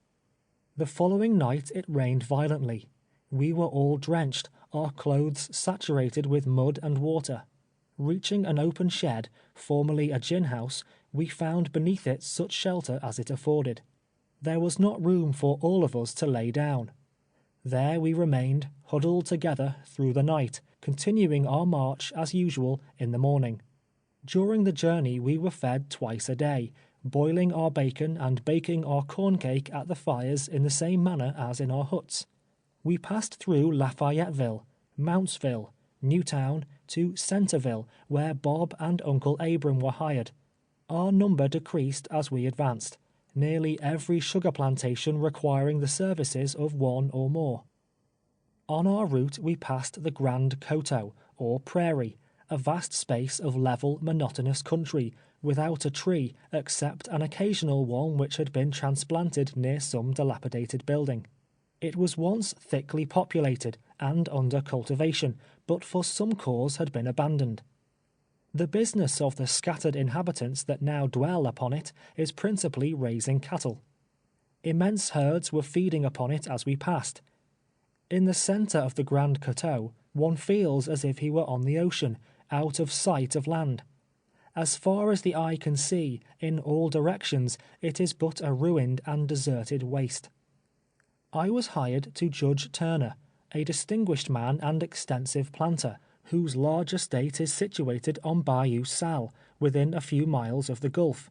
The following night it rained violently. We were all drenched, our clothes saturated with mud and water. Reaching an open shed, formerly a gin house, we found beneath it such shelter as it afforded. There was not room for all of us to lay down. There we remained, huddled together, through the night, continuing our march as usual in the morning. During the journey we were fed twice a day, boiling our bacon and baking our corn cake at the fires in the same manner as in our huts. We passed through Lafayetteville, Mountsville, Newtown, to Centerville, where Bob and Uncle Abram were hired. Our number decreased as we advanced, nearly every sugar plantation requiring the services of one or more. On our route we passed the Grand Coteau, or prairie, a vast space of level, monotonous country, without a tree, except an occasional one which had been transplanted near some dilapidated building. It was once thickly populated and under cultivation, but for some cause had been abandoned. The business of the scattered inhabitants that now dwell upon it is principally raising cattle. Immense herds were feeding upon it as we passed. In the centre of the Grand Coteau, one feels as if he were on the ocean, out of sight of land. As far as the eye can see, in all directions, it is but a ruined and deserted waste. I was hired to Judge Turner, a distinguished man and extensive planter, whose large estate is situated on Bayou Sal, within a few miles of the Gulf.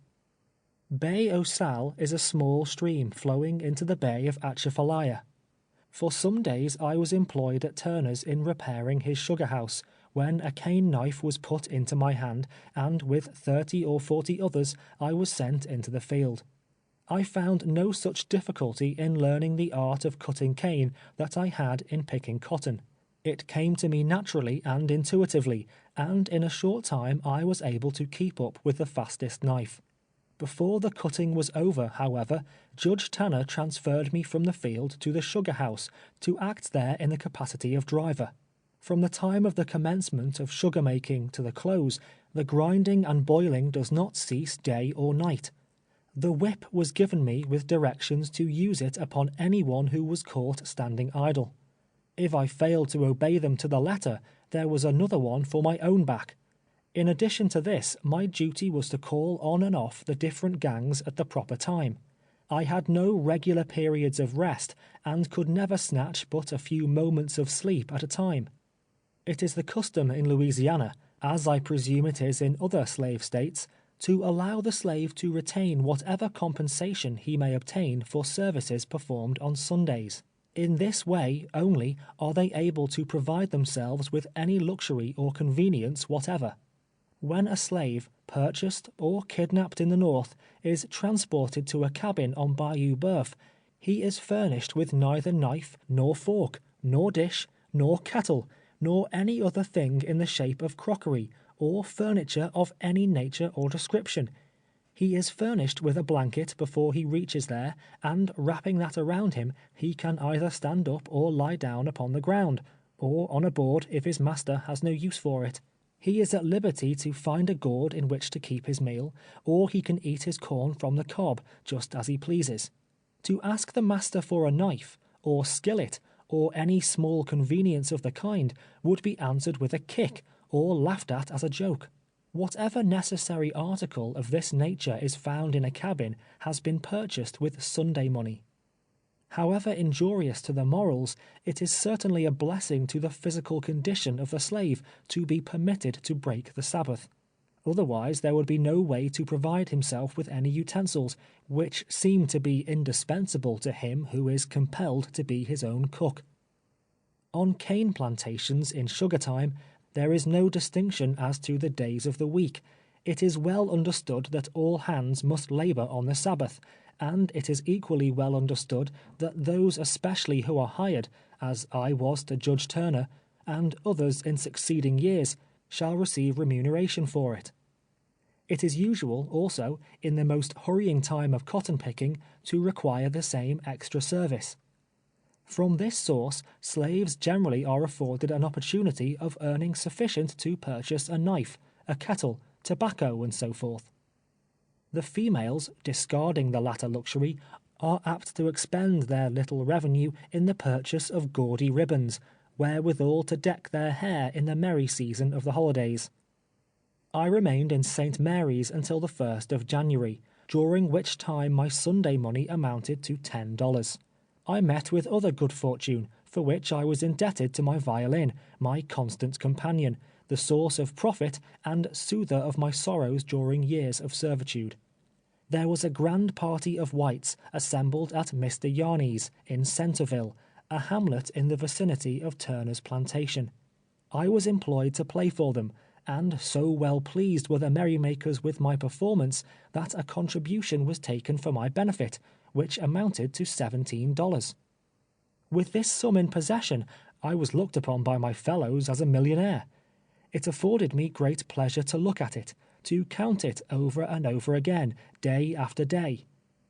Bay o' Sal is a small stream flowing into the Bay of Atchafalaya. For some days I was employed at Turner's in repairing his sugar house, when a cane knife was put into my hand, and with 30 or 40 others I was sent into the field. I found no such difficulty in learning the art of cutting cane that I had in picking cotton. It came to me naturally and intuitively, and in a short time I was able to keep up with the fastest knife. Before the cutting was over, however, Judge Tanner transferred me from the field to the sugar house, to act there in the capacity of driver. From the time of the commencement of sugar making to the close, the grinding and boiling does not cease day or night. The whip was given me with directions to use it upon any one who was caught standing idle. If I failed to obey them to the letter, there was another one for my own back. In addition to this, my duty was to call on and off the different gangs at the proper time. I had no regular periods of rest, and could never snatch but a few moments of sleep at a time. It is the custom in Louisiana, as I presume it is in other slave states, to allow the slave to retain whatever compensation he may obtain for services performed on Sundays. In this way only are they able to provide themselves with any luxury or convenience whatever. When a slave, purchased or kidnapped in the North, is transported to a cabin on Bayou Boeuf, he is furnished with neither knife, nor fork, nor dish, nor kettle, nor any other thing in the shape of crockery, or furniture of any nature or description. He is furnished with a blanket before he reaches there, and wrapping that around him, he can either stand up or lie down upon the ground, or on a board if his master has no use for it. He is at liberty to find a gourd in which to keep his meal, or he can eat his corn from the cob, just as he pleases. To ask the master for a knife, or skillet, or any small convenience of the kind, would be answered with a kick, or laughed at as a joke. Whatever necessary article of this nature is found in a cabin has been purchased with Sunday money. However injurious to the morals, it is certainly a blessing to the physical condition of the slave to be permitted to break the Sabbath. Otherwise there would be no way to provide himself with any utensils, which seem to be indispensable to him who is compelled to be his own cook. On cane plantations in sugar time, there is no distinction as to the days of the week. It is well understood that all hands must labor on the Sabbath, and it is equally well understood that those especially who are hired, as I was to Judge Turner, and others in succeeding years, shall receive remuneration for it. It is usual, also, in the most hurrying time of cotton picking, to require the same extra service. From this source, slaves generally are afforded an opportunity of earning sufficient to purchase a knife, a kettle, tobacco, and so forth. The females, discarding the latter luxury, are apt to expend their little revenue in the purchase of gaudy ribbons, wherewithal to deck their hair in the merry season of the holidays. I remained in St. Mary's until the 1st of January, during which time my Sunday money amounted to $10. I met with other good fortune, for which I was indebted to my violin, my constant companion, the source of profit and soother of my sorrows during years of servitude. There was a grand party of whites assembled at Mr. Yarney's, in Centerville, a hamlet in the vicinity of Turner's plantation. I was employed to play for them, and so well pleased were the merrymakers with my performance, that a contribution was taken for my benefit, which amounted to $17. With this sum in possession, I was looked upon by my fellows as a millionaire. It afforded me great pleasure to look at it, to count it over and over again, day after day.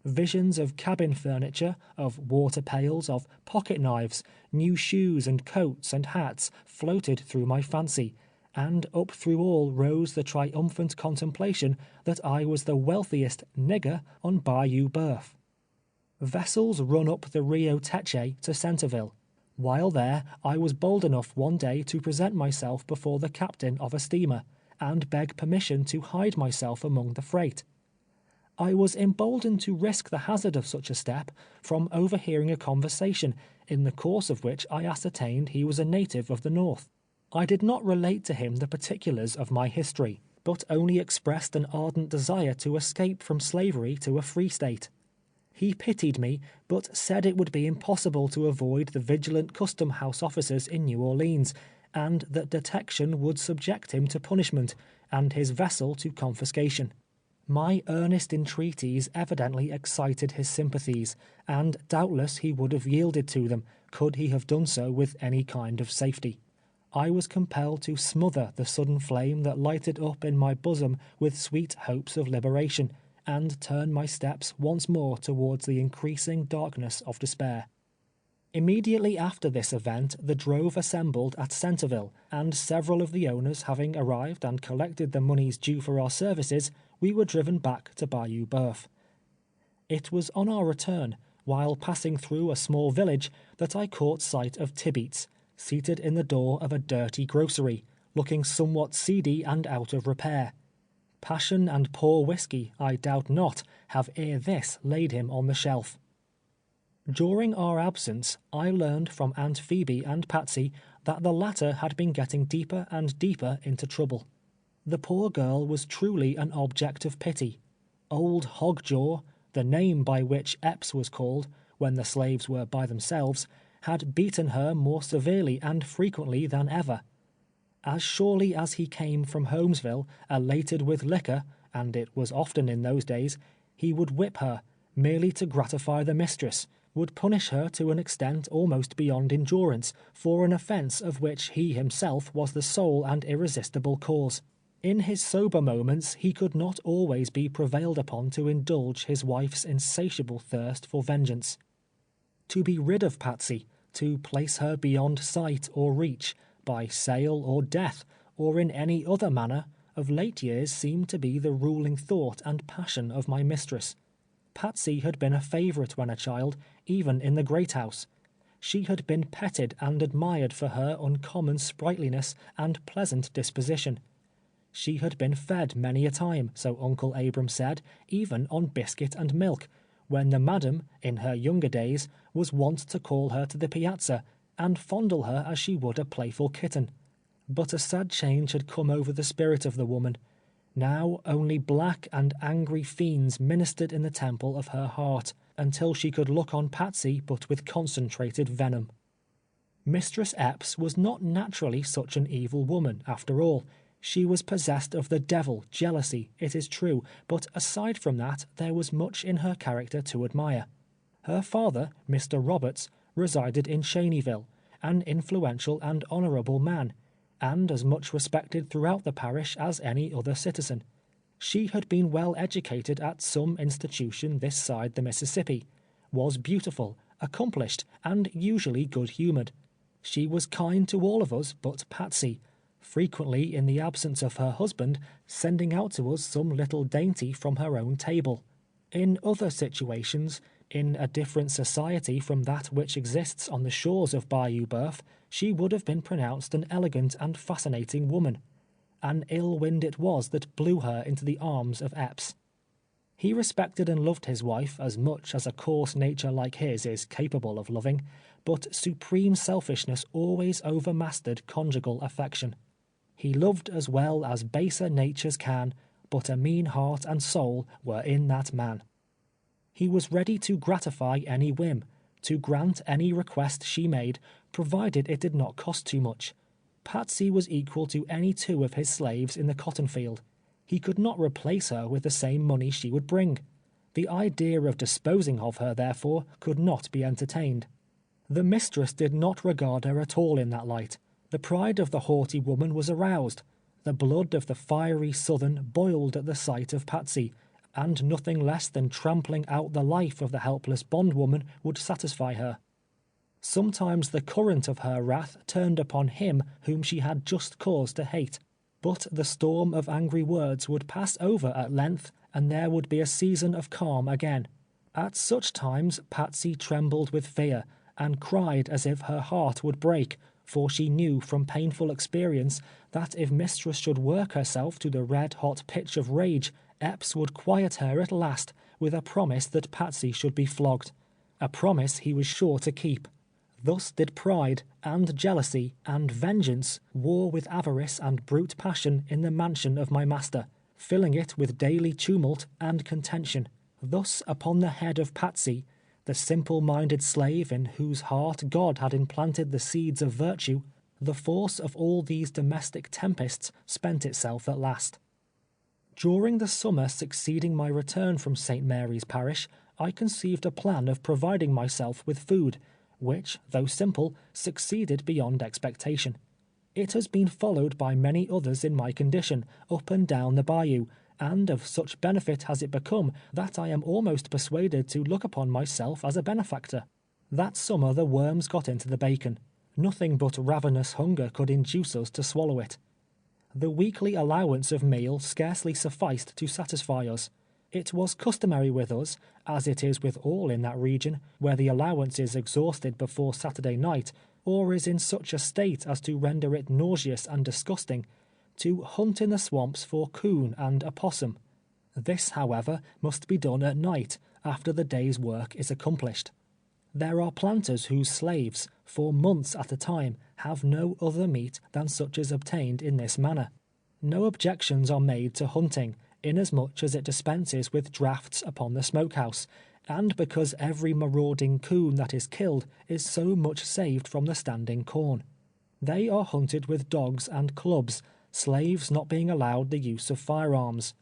Visions of cabin furniture, of water pails, of pocket knives, new shoes and coats and hats floated through my fancy, and up through all rose the triumphant contemplation that I was the wealthiest "nigger" on Bayou Boeuf. Vessels run up the Rio Teche to Centerville. While there, I was bold enough one day to present myself before the captain of a steamer, and beg permission to hide myself among the freight. I was emboldened to risk the hazard of such a step from overhearing a conversation, in the course of which I ascertained he was a native of the North. I did not relate to him the particulars of my history, but only expressed an ardent desire to escape from slavery to a free state. He pitied me, but said it would be impossible to avoid the vigilant custom house officers in New Orleans, and that detection would subject him to punishment, and his vessel to confiscation. My earnest entreaties evidently excited his sympathies, and doubtless he would have yielded to them, could he have done so with any kind of safety. I was compelled to smother the sudden flame that lighted up in my bosom with sweet hopes of liberation, and turn my steps once more towards the increasing darkness of despair. Immediately after this event the drove assembled at Centerville, and several of the owners having arrived and collected the moneys due for our services, we were driven back to Bayou Boeuf. It was on our return, while passing through a small village, that I caught sight of Tibeats, seated in the door of a dirty grocery, looking somewhat seedy and out of repair. Passion and poor whiskey, I doubt not, have ere this laid him on the shelf. During our absence, I learned from Aunt Phoebe and Patsy that the latter had been getting deeper and deeper into trouble. The poor girl was truly an object of pity. Old Hogjaw, the name by which Epps was called, when the slaves were by themselves, had beaten her more severely and frequently than ever. As surely as he came from Holmesville, elated with liquor, and it was often in those days, he would whip her, merely to gratify the mistress, would punish her to an extent almost beyond endurance, for an offense of which he himself was the sole and irresistible cause. In his sober moments he could not always be prevailed upon to indulge his wife's insatiable thirst for vengeance. To be rid of Patsy, to place her beyond sight or reach, by sale or death, or in any other manner, of late years seemed to be the ruling thought and passion of my mistress. Patsy had been a favorite when a child, even in the great house. She had been petted and admired for her uncommon sprightliness and pleasant disposition. She had been fed many a time, so Uncle Abram said, even on biscuit and milk, when the madam, in her younger days, was wont to call her to the piazza, and fondle her as she would a playful kitten. But a sad change had come over the spirit of the woman. Now only black and angry fiends ministered in the temple of her heart, until she could look on Patsy but with concentrated venom. Mistress Epps was not naturally such an evil woman, after all. She was possessed of the devil, jealousy, it is true, but aside from that, there was much in her character to admire. Her father, Mr. Roberts, resided in Cheneyville, an influential and honorable man, and as much respected throughout the parish as any other citizen. She had been well educated at some institution this side the Mississippi, was beautiful, accomplished, and usually good-humored. She was kind to all of us but Patsy, frequently in the absence of her husband, sending out to us some little dainty from her own table. In other situations, in a different society from that which exists on the shores of Bayou Boeuf, she would have been pronounced an elegant and fascinating woman. An ill wind it was that blew her into the arms of Epps. He respected and loved his wife as much as a coarse nature like his is capable of loving, but supreme selfishness always overmastered conjugal affection. He loved as well as baser natures can, but a mean heart and soul were in that man. He was ready to gratify any whim, to grant any request she made, provided it did not cost too much. Patsy was equal to any two of his slaves in the cotton field. He could not replace her with the same money she would bring. The idea of disposing of her, therefore, could not be entertained. The mistress did not regard her at all in that light. The pride of the haughty woman was aroused. The blood of the fiery Southern boiled at the sight of Patsy, and nothing less than trampling out the life of the helpless bondwoman would satisfy her. Sometimes the current of her wrath turned upon him whom she had just cause to hate, but the storm of angry words would pass over at length, and there would be a season of calm again. At such times Patsy trembled with fear, and cried as if her heart would break, for she knew from painful experience that if mistress should work herself to the red-hot pitch of rage, Epps would quiet her at last with a promise that Patsy should be flogged, a promise he was sure to keep. Thus did pride, and jealousy, and vengeance war with avarice and brute passion in the mansion of my master, filling it with daily tumult and contention. Thus upon the head of Patsy, the simple-minded slave in whose heart God had implanted the seeds of virtue, the force of all these domestic tempests spent itself at last. During the summer succeeding my return from St. Mary's Parish, I conceived a plan of providing myself with food, which, though simple, succeeded beyond expectation. It has been followed by many others in my condition, up and down the bayou, and of such benefit has it become that I am almost persuaded to look upon myself as a benefactor. That summer the worms got into the bacon. Nothing but ravenous hunger could induce us to swallow it. The weekly allowance of meal scarcely sufficed to satisfy us. It was customary with us, as it is with all in that region, where the allowance is exhausted before Saturday night, or is in such a state as to render it nauseous and disgusting, to hunt in the swamps for coon and opossum. This, however, must be done at night, after the day's work is accomplished. There are planters whose slaves, for months at a time, have no other meat than such as obtained in this manner. No objections are made to hunting, inasmuch as it dispenses with drafts upon the smokehouse, and because every marauding coon that is killed is so much saved from the standing corn. They are hunted with dogs and clubs, slaves not being allowed the use of firearms.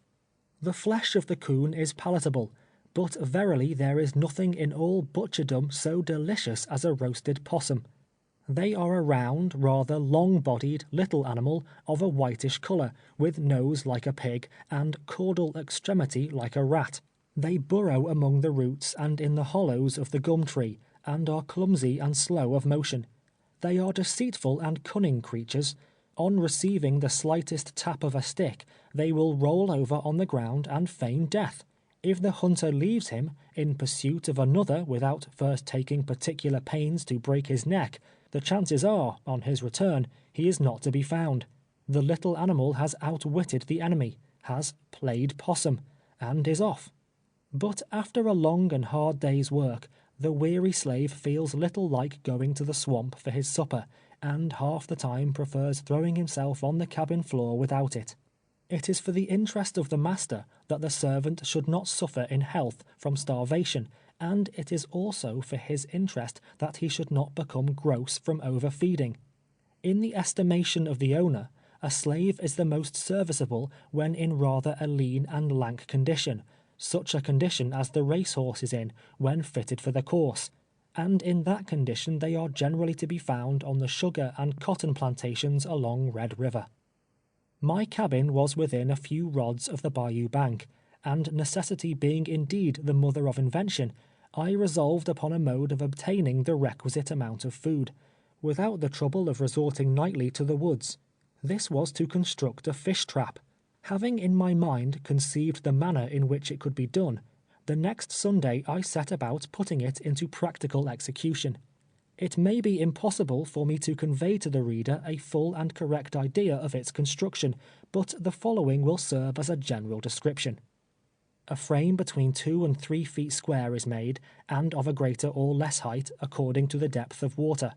The flesh of the coon is palatable, but verily there is nothing in all butcherdom so delicious as a roasted possum. They are a round, rather long-bodied, little animal of a whitish color, with nose like a pig, and caudal extremity like a rat. They burrow among the roots and in the hollows of the gum tree, and are clumsy and slow of motion. They are deceitful and cunning creatures. On receiving the slightest tap of a stick, they will roll over on the ground and feign death. If the hunter leaves him, in pursuit of another without first taking particular pains to break his neck, the chances are, on his return, he is not to be found. The little animal has outwitted the enemy, has played possum, and is off. But after a long and hard day's work, the weary slave feels little like going to the swamp for his supper, and half the time prefers throwing himself on the cabin floor without it. It is for the interest of the master that the servant should not suffer in health from starvation, and it is also for his interest that he should not become gross from overfeeding. In the estimation of the owner, a slave is the most serviceable when in rather a lean and lank condition, such a condition as the racehorse is in when fitted for the course, and in that condition they are generally to be found on the sugar and cotton plantations along Red River. My cabin was within a few rods of the bayou bank, and necessity being indeed the mother of invention, I resolved upon a mode of obtaining the requisite amount of food, without the trouble of resorting nightly to the woods. This was to construct a fish trap. Having in my mind conceived the manner in which it could be done, the next Sunday I set about putting it into practical execution. It may be impossible for me to convey to the reader a full and correct idea of its construction, but the following will serve as a general description. A frame between 2 and 3 feet square is made, and of a greater or less height according to the depth of water.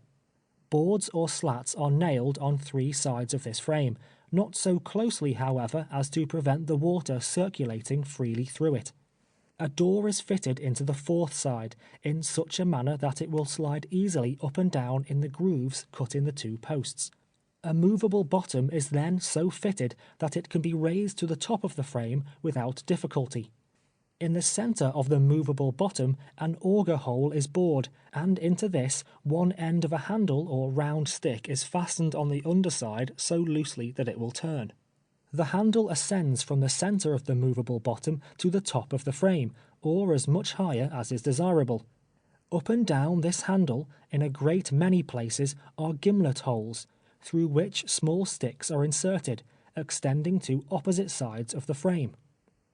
Boards or slats are nailed on 3 sides of this frame, not so closely, however, as to prevent the water circulating freely through it. A door is fitted into the 4th side, in such a manner that it will slide easily up and down in the grooves cut in the 2 posts. A movable bottom is then so fitted that it can be raised to the top of the frame without difficulty. In the center of the movable bottom, an auger hole is bored, and into this, one end of a handle or round stick is fastened on the underside so loosely that it will turn. The handle ascends from the center of the movable bottom to the top of the frame, or as much higher as is desirable. Up and down this handle, in a great many places, are gimlet holes, through which small sticks are inserted, extending to opposite sides of the frame.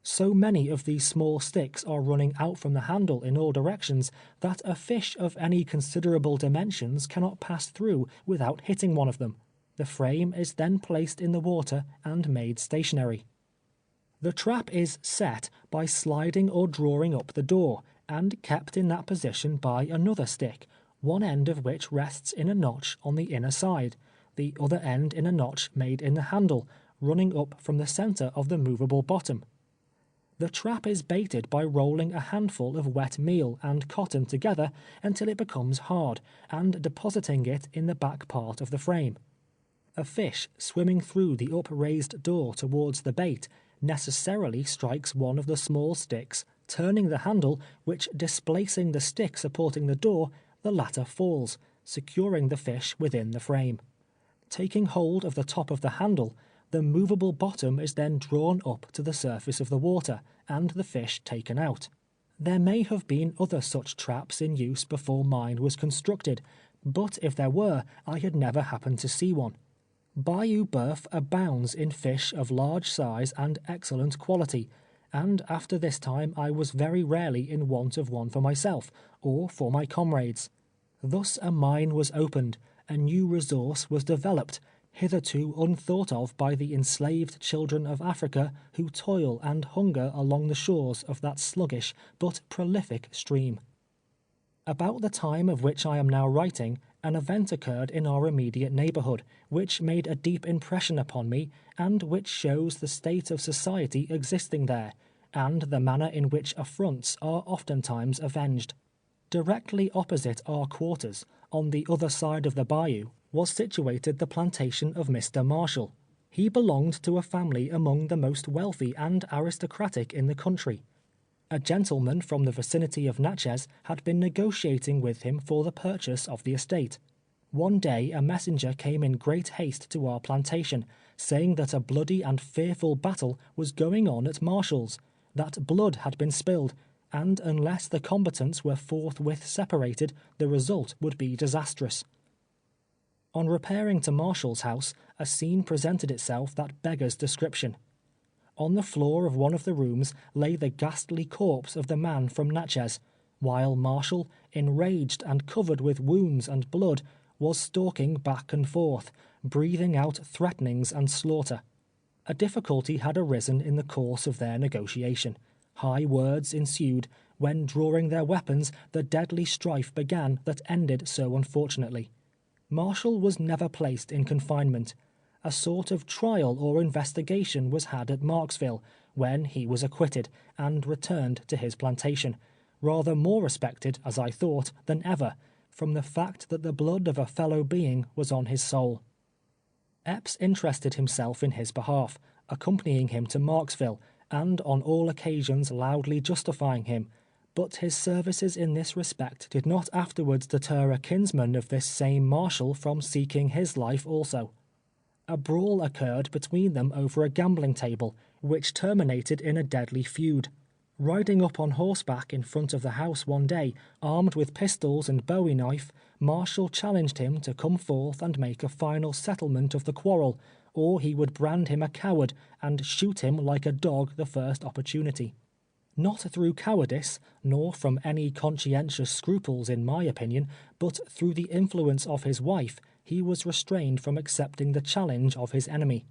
So many of these small sticks are running out from the handle in all directions, that a fish of any considerable dimensions cannot pass through without hitting one of them. The frame is then placed in the water and made stationary. The trap is set by sliding or drawing up the door, and kept in that position by another stick, one end of which rests in a notch on the inner side, the other end in a notch made in the handle, running up from the center of the movable bottom. The trap is baited by rolling a handful of wet meal and cotton together until it becomes hard, and depositing it in the back part of the frame. A fish swimming through the upraised door towards the bait necessarily strikes one of the small sticks, turning the handle, which displacing the stick supporting the door, the latter falls, securing the fish within the frame. Taking hold of the top of the handle, the movable bottom is then drawn up to the surface of the water, and the fish taken out. There may have been other such traps in use before mine was constructed, but if there were, I had never happened to see one. Bayou Boeuf abounds in fish of large size and excellent quality, and after this time I was very rarely in want of one for myself, or for my comrades. Thus a mine was opened, a new resource was developed, hitherto unthought of by the enslaved children of Africa who toil and hunger along the shores of that sluggish but prolific stream. About the time of which I am now writing, an event occurred in our immediate neighborhood, which made a deep impression upon me, and which shows the state of society existing there, and the manner in which affronts are oftentimes avenged. Directly opposite our quarters, on the other side of the bayou, was situated the plantation of Mr. Marshall. He belonged to a family among the most wealthy and aristocratic in the country. A gentleman from the vicinity of Natchez had been negotiating with him for the purchase of the estate. One day a messenger came in great haste to our plantation, saying that a bloody and fearful battle was going on at Marshall's, that blood had been spilled, and unless the combatants were forthwith separated, the result would be disastrous. On repairing to Marshall's house, a scene presented itself that beggars description. On the floor of one of the rooms lay the ghastly corpse of the man from Natchez, while Marshall, enraged and covered with wounds and blood, was stalking back and forth, breathing out threatenings and slaughter. A difficulty had arisen in the course of their negotiation. High words ensued, when drawing their weapons, the deadly strife began that ended so unfortunately. Marshall was never placed in confinement. A sort of trial or investigation was had at Marksville, when he was acquitted, and returned to his plantation, rather more respected, as I thought, than ever, from the fact that the blood of a fellow being was on his soul. Epps interested himself in his behalf, accompanying him to Marksville, and on all occasions loudly justifying him, but his services in this respect did not afterwards deter a kinsman of this same Marshall from seeking his life also. A brawl occurred between them over a gambling table, which terminated in a deadly feud. Riding up on horseback in front of the house one day, armed with pistols and bowie knife, Marshall challenged him to come forth and make a final settlement of the quarrel, or he would brand him a coward and shoot him like a dog the first opportunity. Not through cowardice, nor from any conscientious scruples in my opinion, but through the influence of his wife, he was restrained from accepting the challenge of his enemy.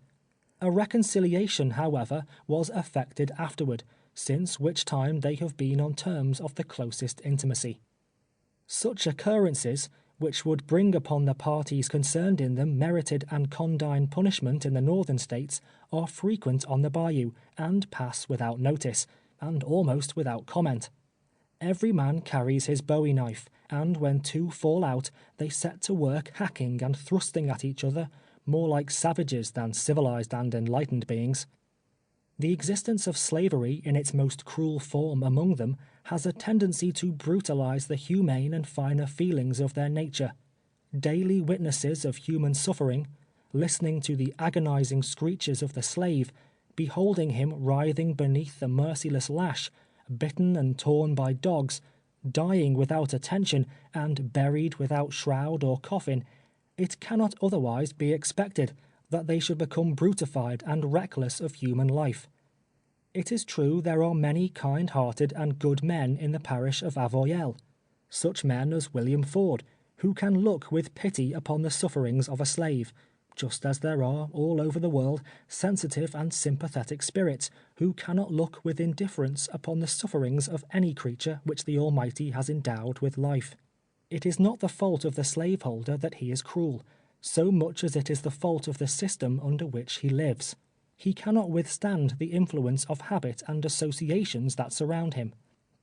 A reconciliation, however, was effected afterward, since which time they have been on terms of the closest intimacy. Such occurrences, which would bring upon the parties concerned in them merited and condign punishment in the northern states, are frequent on the bayou, and pass without notice, and almost without comment. Every man carries his bowie knife, and when two fall out, they set to work hacking and thrusting at each other, more like savages than civilized and enlightened beings. The existence of slavery in its most cruel form among them has a tendency to brutalize the humane and finer feelings of their nature. Daily witnesses of human suffering, listening to the agonizing screeches of the slave, beholding him writhing beneath the merciless lash, bitten and torn by dogs, dying without attention, and buried without shroud or coffin, it cannot otherwise be expected that they should become brutified and reckless of human life. It is true there are many kind-hearted and good men in the parish of Avoyelles, such men as William Ford, who can look with pity upon the sufferings of a slave, just as there are, all over the world, sensitive and sympathetic spirits, who cannot look with indifference upon the sufferings of any creature which the Almighty has endowed with life. It is not the fault of the slaveholder that he is cruel, so much as it is the fault of the system under which he lives. He cannot withstand the influence of habit and associations that surround him.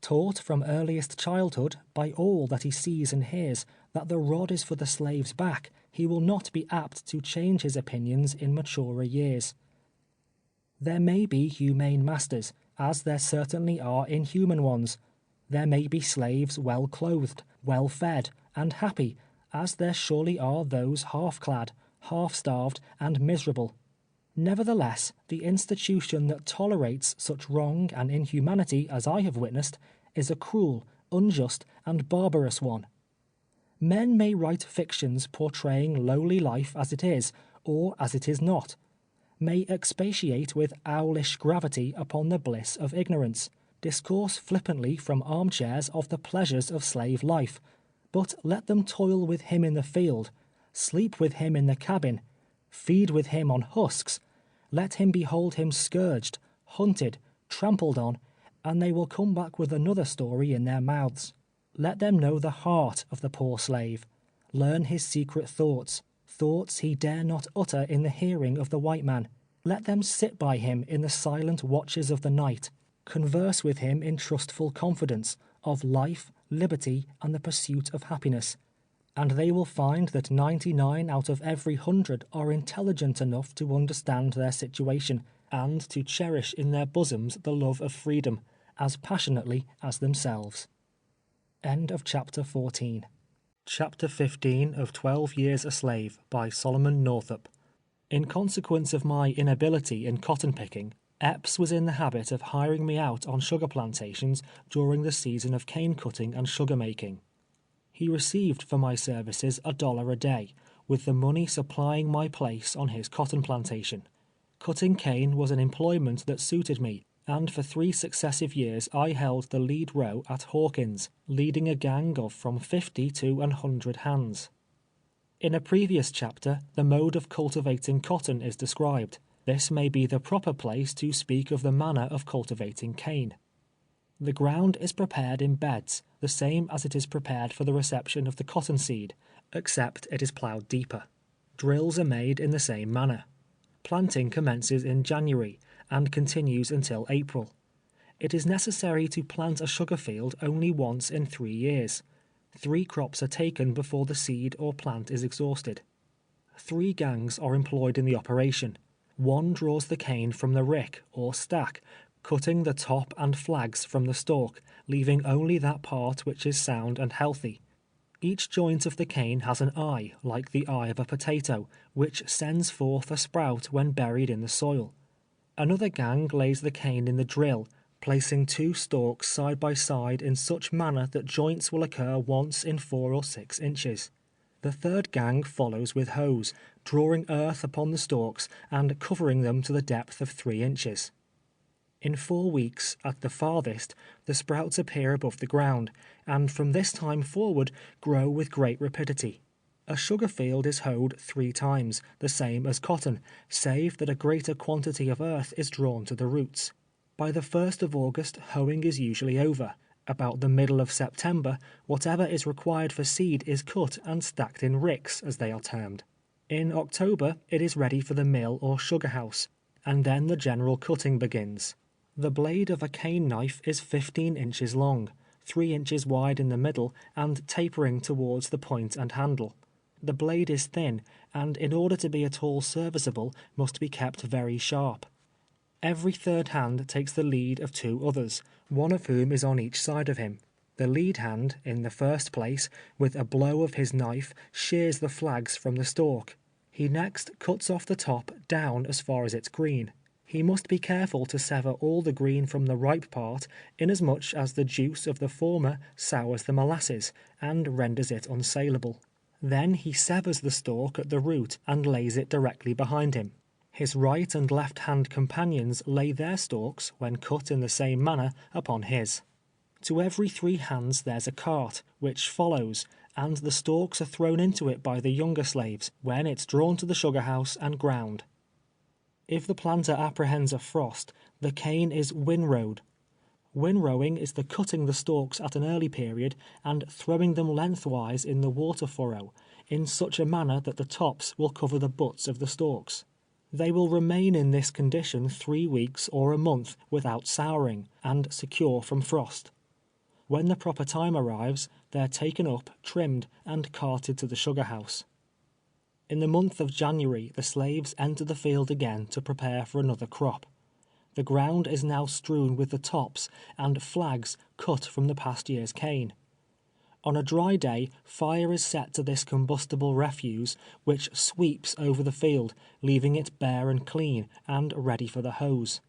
Taught from earliest childhood, by all that he sees and hears, that the rod is for the slave's back, he will not be apt to change his opinions in maturer years. There may be humane masters, as there certainly are inhuman ones. There may be slaves well clothed, well fed, and happy, as there surely are those half-clad, half-starved, and miserable. Nevertheless, the institution that tolerates such wrong and inhumanity as I have witnessed is a cruel, unjust, and barbarous one. Men may write fictions portraying lowly life as it is, or as it is not, may expatiate with owlish gravity upon the bliss of ignorance, discourse flippantly from armchairs of the pleasures of slave life, but let them toil with him in the field, sleep with him in the cabin, feed with him on husks, let him behold him scourged, hunted, trampled on, and they will come back with another story in their mouths. Let them know the heart of the poor slave, learn his secret thoughts he dare not utter in the hearing of the white man. Let them sit by him in the silent watches of the night, converse with him in trustful confidence of life, liberty, and the pursuit of happiness, and they will find that 99 out of every 100 are intelligent enough to understand their situation, and to cherish in their bosoms the love of freedom, as passionately as themselves. End of chapter 14. Chapter 15 of 12 Years a Slave by Solomon Northup. In consequence of my inability in cotton picking, Epps was in the habit of hiring me out on sugar plantations during the season of cane cutting and sugar making. He received for my services $1 a day, with the money supplying my place on his cotton plantation. Cutting cane was an employment that suited me, and for 3 successive years I held the lead row at Hawkins, leading a gang of from 50 to 100 hands. In a previous chapter, the mode of cultivating cotton is described. This may be the proper place to speak of the manner of cultivating cane. The ground is prepared in beds, the same as it is prepared for the reception of the cotton seed, except it is ploughed deeper. Drills are made in the same manner. Planting commences in January, and continues until April. It is necessary to plant a sugar field only once in 3 years. 3 crops are taken before the seed or plant is exhausted. 3 gangs are employed in the operation. 1 draws the cane from the rick, or stack, cutting the top and flags from the stalk, leaving only that part which is sound and healthy. Each joint of the cane has an eye, like the eye of a potato, which sends forth a sprout when buried in the soil. Another gang lays the cane in the drill, placing 2 stalks side by side in such manner that joints will occur once in 4 or 6 inches. The 3rd gang follows with hoes, drawing earth upon the stalks and covering them to the depth of 3 inches. In 4 weeks, at the farthest, the sprouts appear above the ground, and from this time forward grow with great rapidity. A sugar field is hoed 3 times, the same as cotton, save that a greater quantity of earth is drawn to the roots. By the 1st of August, hoeing is usually over. About the middle of September, whatever is required for seed is cut and stacked in ricks, as they are termed. In October, it is ready for the mill or sugar house, and then the general cutting begins. The blade of a cane knife is 15 inches long, 3 inches wide in the middle, and tapering towards the point and handle. The blade is thin, and in order to be at all serviceable, must be kept very sharp. Every 3rd hand takes the lead of 2 others, one of whom is on each side of him. The lead hand, in the first place, with a blow of his knife, shears the flags from the stalk. He next cuts off the top down as far as it's green. He must be careful to sever all the green from the ripe part, inasmuch as the juice of the former sours the molasses, and renders it unsaleable. Then he severs the stalk at the root and lays it directly behind him. His right and left hand companions lay their stalks, when cut in the same manner, upon his. To every 3 hands there's a cart, which follows, and the stalks are thrown into it by the younger slaves, when it's drawn to the sugar house and ground. If the planter apprehends a frost, the cane is winrowed. Winrowing is the cutting the stalks at an early period and throwing them lengthwise in the water furrow, in such a manner that the tops will cover the butts of the stalks. They will remain in this condition 3 weeks or a month without souring, and secure from frost. When the proper time arrives, they're taken up, trimmed, and carted to the sugar house. In the month of January, the slaves enter the field again to prepare for another crop. The ground is now strewn with the tops and flags cut from the past year's cane. On a dry day, fire is set to this combustible refuse, which sweeps over the field, leaving it bare and clean, and ready for the hoes.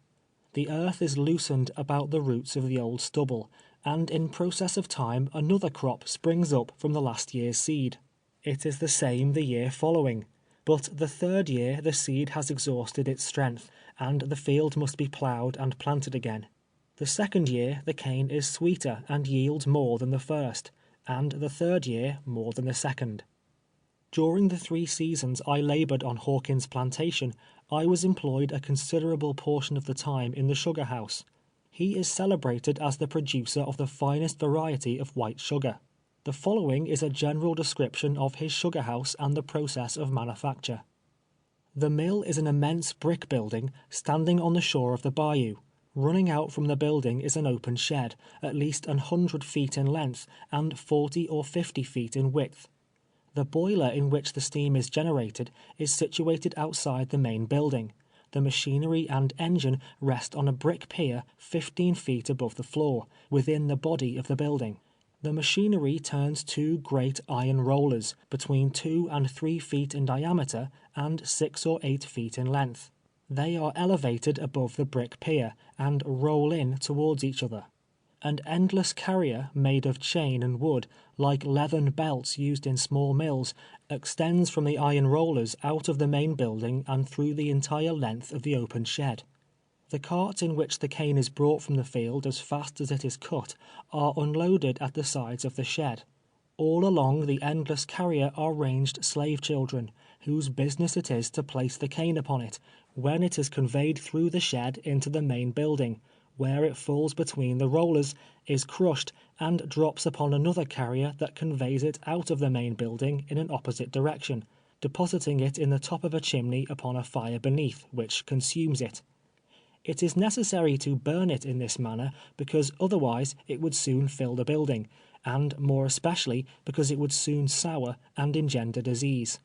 The earth is loosened about the roots of the old stubble, and in process of time another crop springs up from the last year's seed. It is the same the year following, but the 3rd year the seed has exhausted its strength, and the field must be ploughed and planted again. The 2nd year the cane is sweeter and yields more than the first, and the 3rd year more than the 2nd. During the 3 seasons I labored on Hawkins' plantation, I was employed a considerable portion of the time in the sugar house. He is celebrated as the producer of the finest variety of white sugar. The following is a general description of his sugar house and the process of manufacture. The mill is an immense brick building standing on the shore of the bayou. Running out from the building is an open shed, at least 100 feet in length and 40 or 50 feet in width. The boiler in which the steam is generated is situated outside the main building. The machinery and engine rest on a brick pier 15 feet above the floor, within the body of the building. The machinery turns 2 great iron rollers, between 2 and 3 feet in diameter and 6 or 8 feet in length. They are elevated above the brick pier, and roll in towards each other. An endless carrier, made of chain and wood, like leathern belts used in small mills, extends from the iron rollers out of the main building and through the entire length of the open shed. The carts in which the cane is brought from the field as fast as it is cut are unloaded at the sides of the shed. All along the endless carrier are ranged slave children, whose business it is to place the cane upon it, when it is conveyed through the shed into the main building, where it falls between the rollers, is crushed, and drops upon another carrier that conveys it out of the main building in an opposite direction, depositing it in the top of a chimney upon a fire beneath, which consumes it. It is necessary to burn it in this manner, because otherwise it would soon fill the building, and more especially because it would soon sour and engender disease.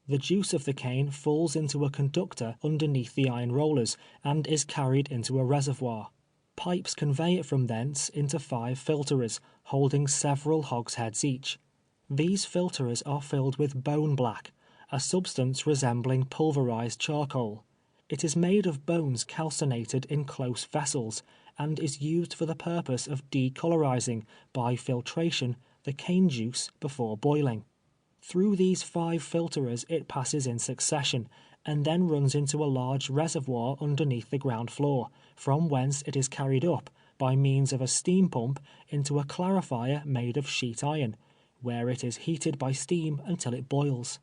The juice of the cane falls into a conductor underneath the iron rollers, and is carried into a reservoir. Pipes convey it from thence into 5 filterers, holding several hogsheads each. These filterers are filled with bone black, a substance resembling pulverized charcoal. It is made of bones calcinated in close vessels, and is used for the purpose of decolorizing, by filtration, the cane juice before boiling. Through these 5 filterers it passes in succession, and then runs into a large reservoir underneath the ground floor, from whence it is carried up, by means of a steam pump, into a clarifier made of sheet iron, where it is heated by steam until it boils.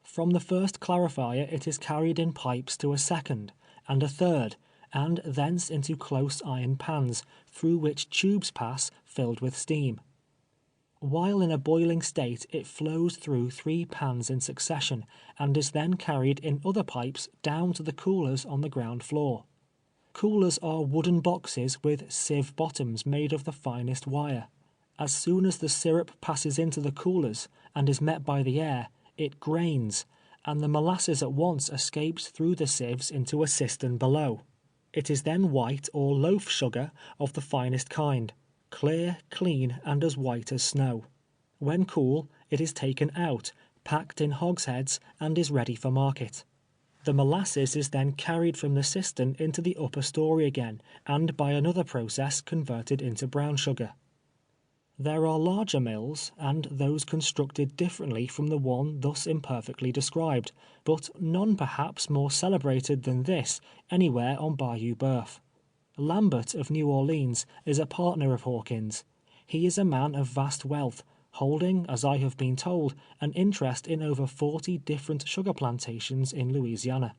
From the first clarifier it is carried in pipes to a second, and a third, and thence into close iron pans, through which tubes pass filled with steam. While in a boiling state it flows through 3 pans in succession, and is then carried in other pipes down to the coolers on the ground floor. Coolers are wooden boxes with sieve bottoms made of the finest wire. As soon as the syrup passes into the coolers, and is met by the air, it grains, and the molasses at once escapes through the sieves into a cistern below. It is then white or loaf sugar of the finest kind, clear, clean, and as white as snow. When cool, it is taken out, packed in hogsheads, and is ready for market. The molasses is then carried from the cistern into the upper story again, and by another process converted into brown sugar. There are larger mills, and those constructed differently from the one thus imperfectly described, but none perhaps more celebrated than this anywhere on Bayou Boeuf. Lambert of New Orleans is a partner of Hawkins. He is a man of vast wealth, holding, as I have been told, an interest in over 40 different sugar plantations in Louisiana.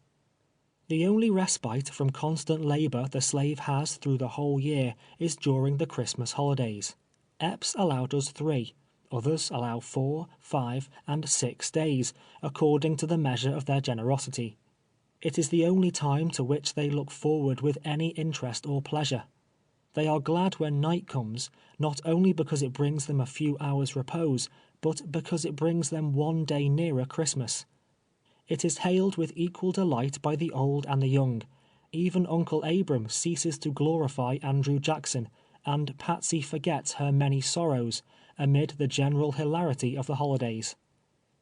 The only respite from constant labor the slave has through the whole year is during the Christmas holidays. Epps allowed us 3, others allow 4, 5, and 6 days, according to the measure of their generosity. It is the only time to which they look forward with any interest or pleasure. They are glad when night comes, not only because it brings them a few hours' repose, but because it brings them one day nearer Christmas. It is hailed with equal delight by the old and the young. Even Uncle Abram ceases to glorify Andrew Jackson, and Patsy forgets her many sorrows, amid the general hilarity of the holidays.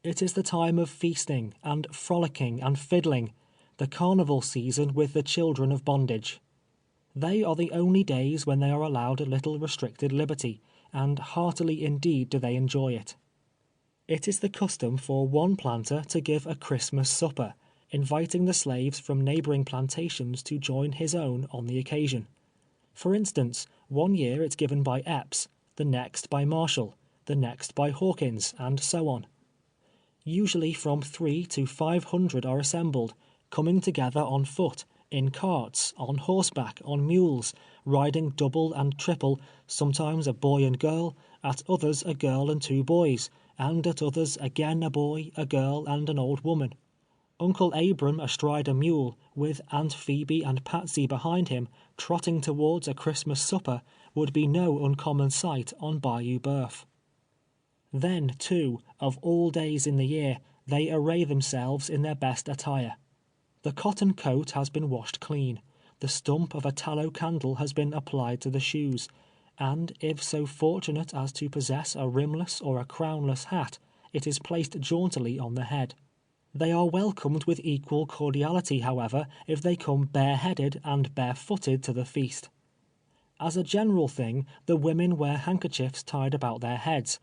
It is the time of feasting, and frolicking, and fiddling, the carnival season with the children of bondage. They are the only days when they are allowed a little restricted liberty, and heartily indeed do they enjoy it. It is the custom for one planter to give a Christmas supper, inviting the slaves from neighboring plantations to join his own on the occasion. For instance, one year it's given by Epps, the next by Marshall, the next by Hawkins, and so on. Usually from 300 to 500 are assembled, coming together on foot, in carts, on horseback, on mules, riding double and triple, sometimes a boy and girl, at others a girl and 2 boys, and at others again a boy, a girl, and an old woman. Uncle Abram astride a mule, with Aunt Phoebe and Patsy behind him, trotting towards a Christmas supper, would be no uncommon sight on Bayou Boeuf. Then, too, of all days in the year, they array themselves in their best attire. The cotton coat has been washed clean, the stump of a tallow candle has been applied to the shoes, and if so fortunate as to possess a rimless or a crownless hat, it is placed jauntily on the head. They are welcomed with equal cordiality, however, if they come bareheaded and barefooted to the feast. As a general thing, the women wear handkerchiefs tied about their heads,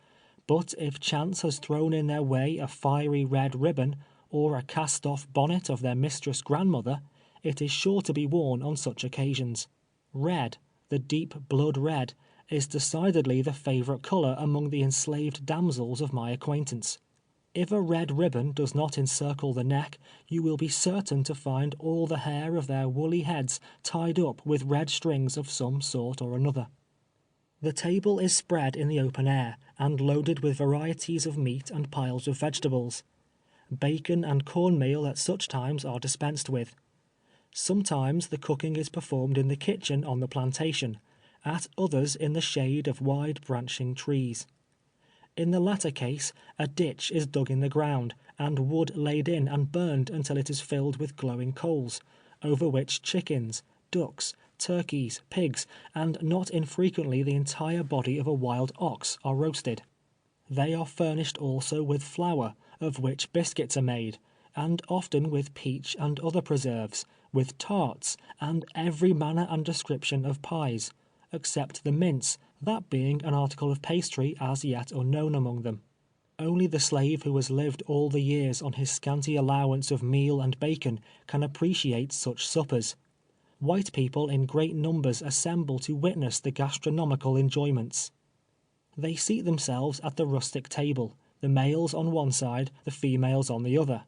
but if chance has thrown in their way a fiery red ribbon, or a cast-off bonnet of their mistress grandmother, it is sure to be worn on such occasions. Red, the deep blood red, is decidedly the favorite color among the enslaved damsels of my acquaintance. If a red ribbon does not encircle the neck, you will be certain to find all the hair of their woolly heads tied up with red strings of some sort or another. The table is spread in the open air, and loaded with varieties of meat and piles of vegetables. Bacon and cornmeal at such times are dispensed with. Sometimes the cooking is performed in the kitchen on the plantation, at others in the shade of wide branching trees. In the latter case, a ditch is dug in the ground, and wood laid in and burned until it is filled with glowing coals, over which chickens, ducks, turkeys, pigs, and not infrequently the entire body of a wild ox are roasted. They are furnished also with flour, of which biscuits are made, and often with peach and other preserves, with tarts, and every manner and description of pies, except the mince, that being an article of pastry as yet unknown among them. Only the slave who has lived all the years on his scanty allowance of meal and bacon can appreciate such suppers. White people in great numbers assemble to witness the gastronomical enjoyments. They seat themselves at the rustic table, the males on one side, the females on the other.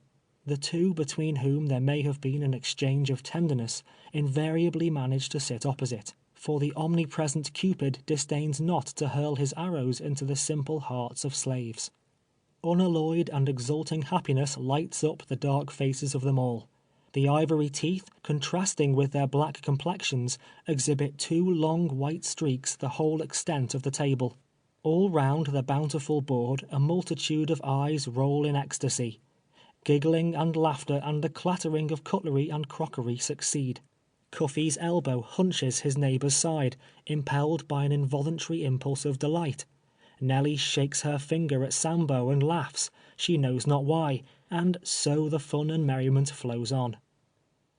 The two between whom there may have been an exchange of tenderness invariably manage to sit opposite, for the omnipresent Cupid disdains not to hurl his arrows into the simple hearts of slaves. Unalloyed and exulting happiness lights up the dark faces of them all. The ivory teeth, contrasting with their black complexions, exhibit 2 long white streaks the whole extent of the table. All round the bountiful board a multitude of eyes roll in ecstasy. Giggling and laughter and the clattering of cutlery and crockery succeed. Cuffy's elbow hunches his neighbor's side, impelled by an involuntary impulse of delight. Nellie shakes her finger at Sambo and laughs, she knows not why, and so the fun and merriment flows on.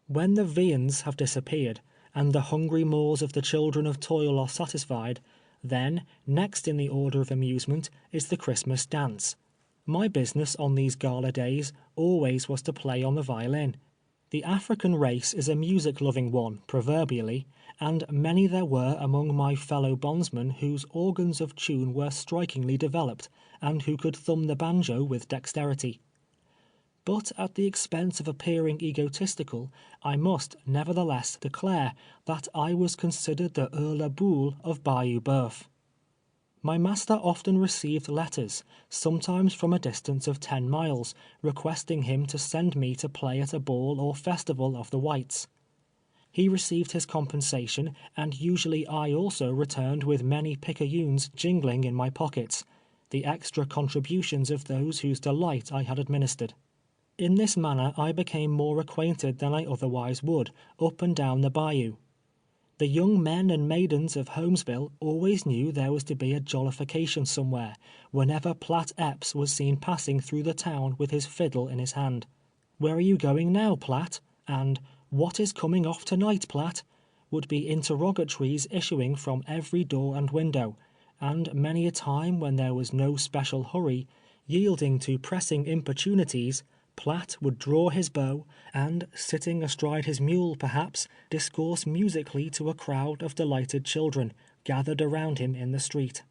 When the viands have disappeared, and the hungry maws of the children of toil are satisfied, then, next in the order of amusement, is the Christmas dance. My business on these gala days always was to play on the violin. The African race is a music-loving one, proverbially, and many there were among my fellow bondsmen whose organs of tune were strikingly developed, and who could thumb the banjo with dexterity. But at the expense of appearing egotistical, I must, nevertheless, declare that I was considered the Hurle Boule of Bayou Boeuf. My master often received letters, sometimes from a distance of 10 miles, requesting him to send me to play at a ball or festival of the whites. He received his compensation, and usually I also returned with many picayunes jingling in my pockets, the extra contributions of those whose delight I had administered. In this manner I became more acquainted than I otherwise would, up and down the bayou. The young men and maidens of Holmesville always knew there was to be a jollification somewhere, whenever Platt Epps was seen passing through the town with his fiddle in his hand. "Where are you going now, Platt?" and "What is coming off to-night, Platt?" would be interrogatories issuing from every door and window, and many a time when there was no special hurry, yielding to pressing importunities, Platt would draw his bow, and, sitting astride his mule, perhaps, discourse musically to a crowd of delighted children, gathered around him in the street.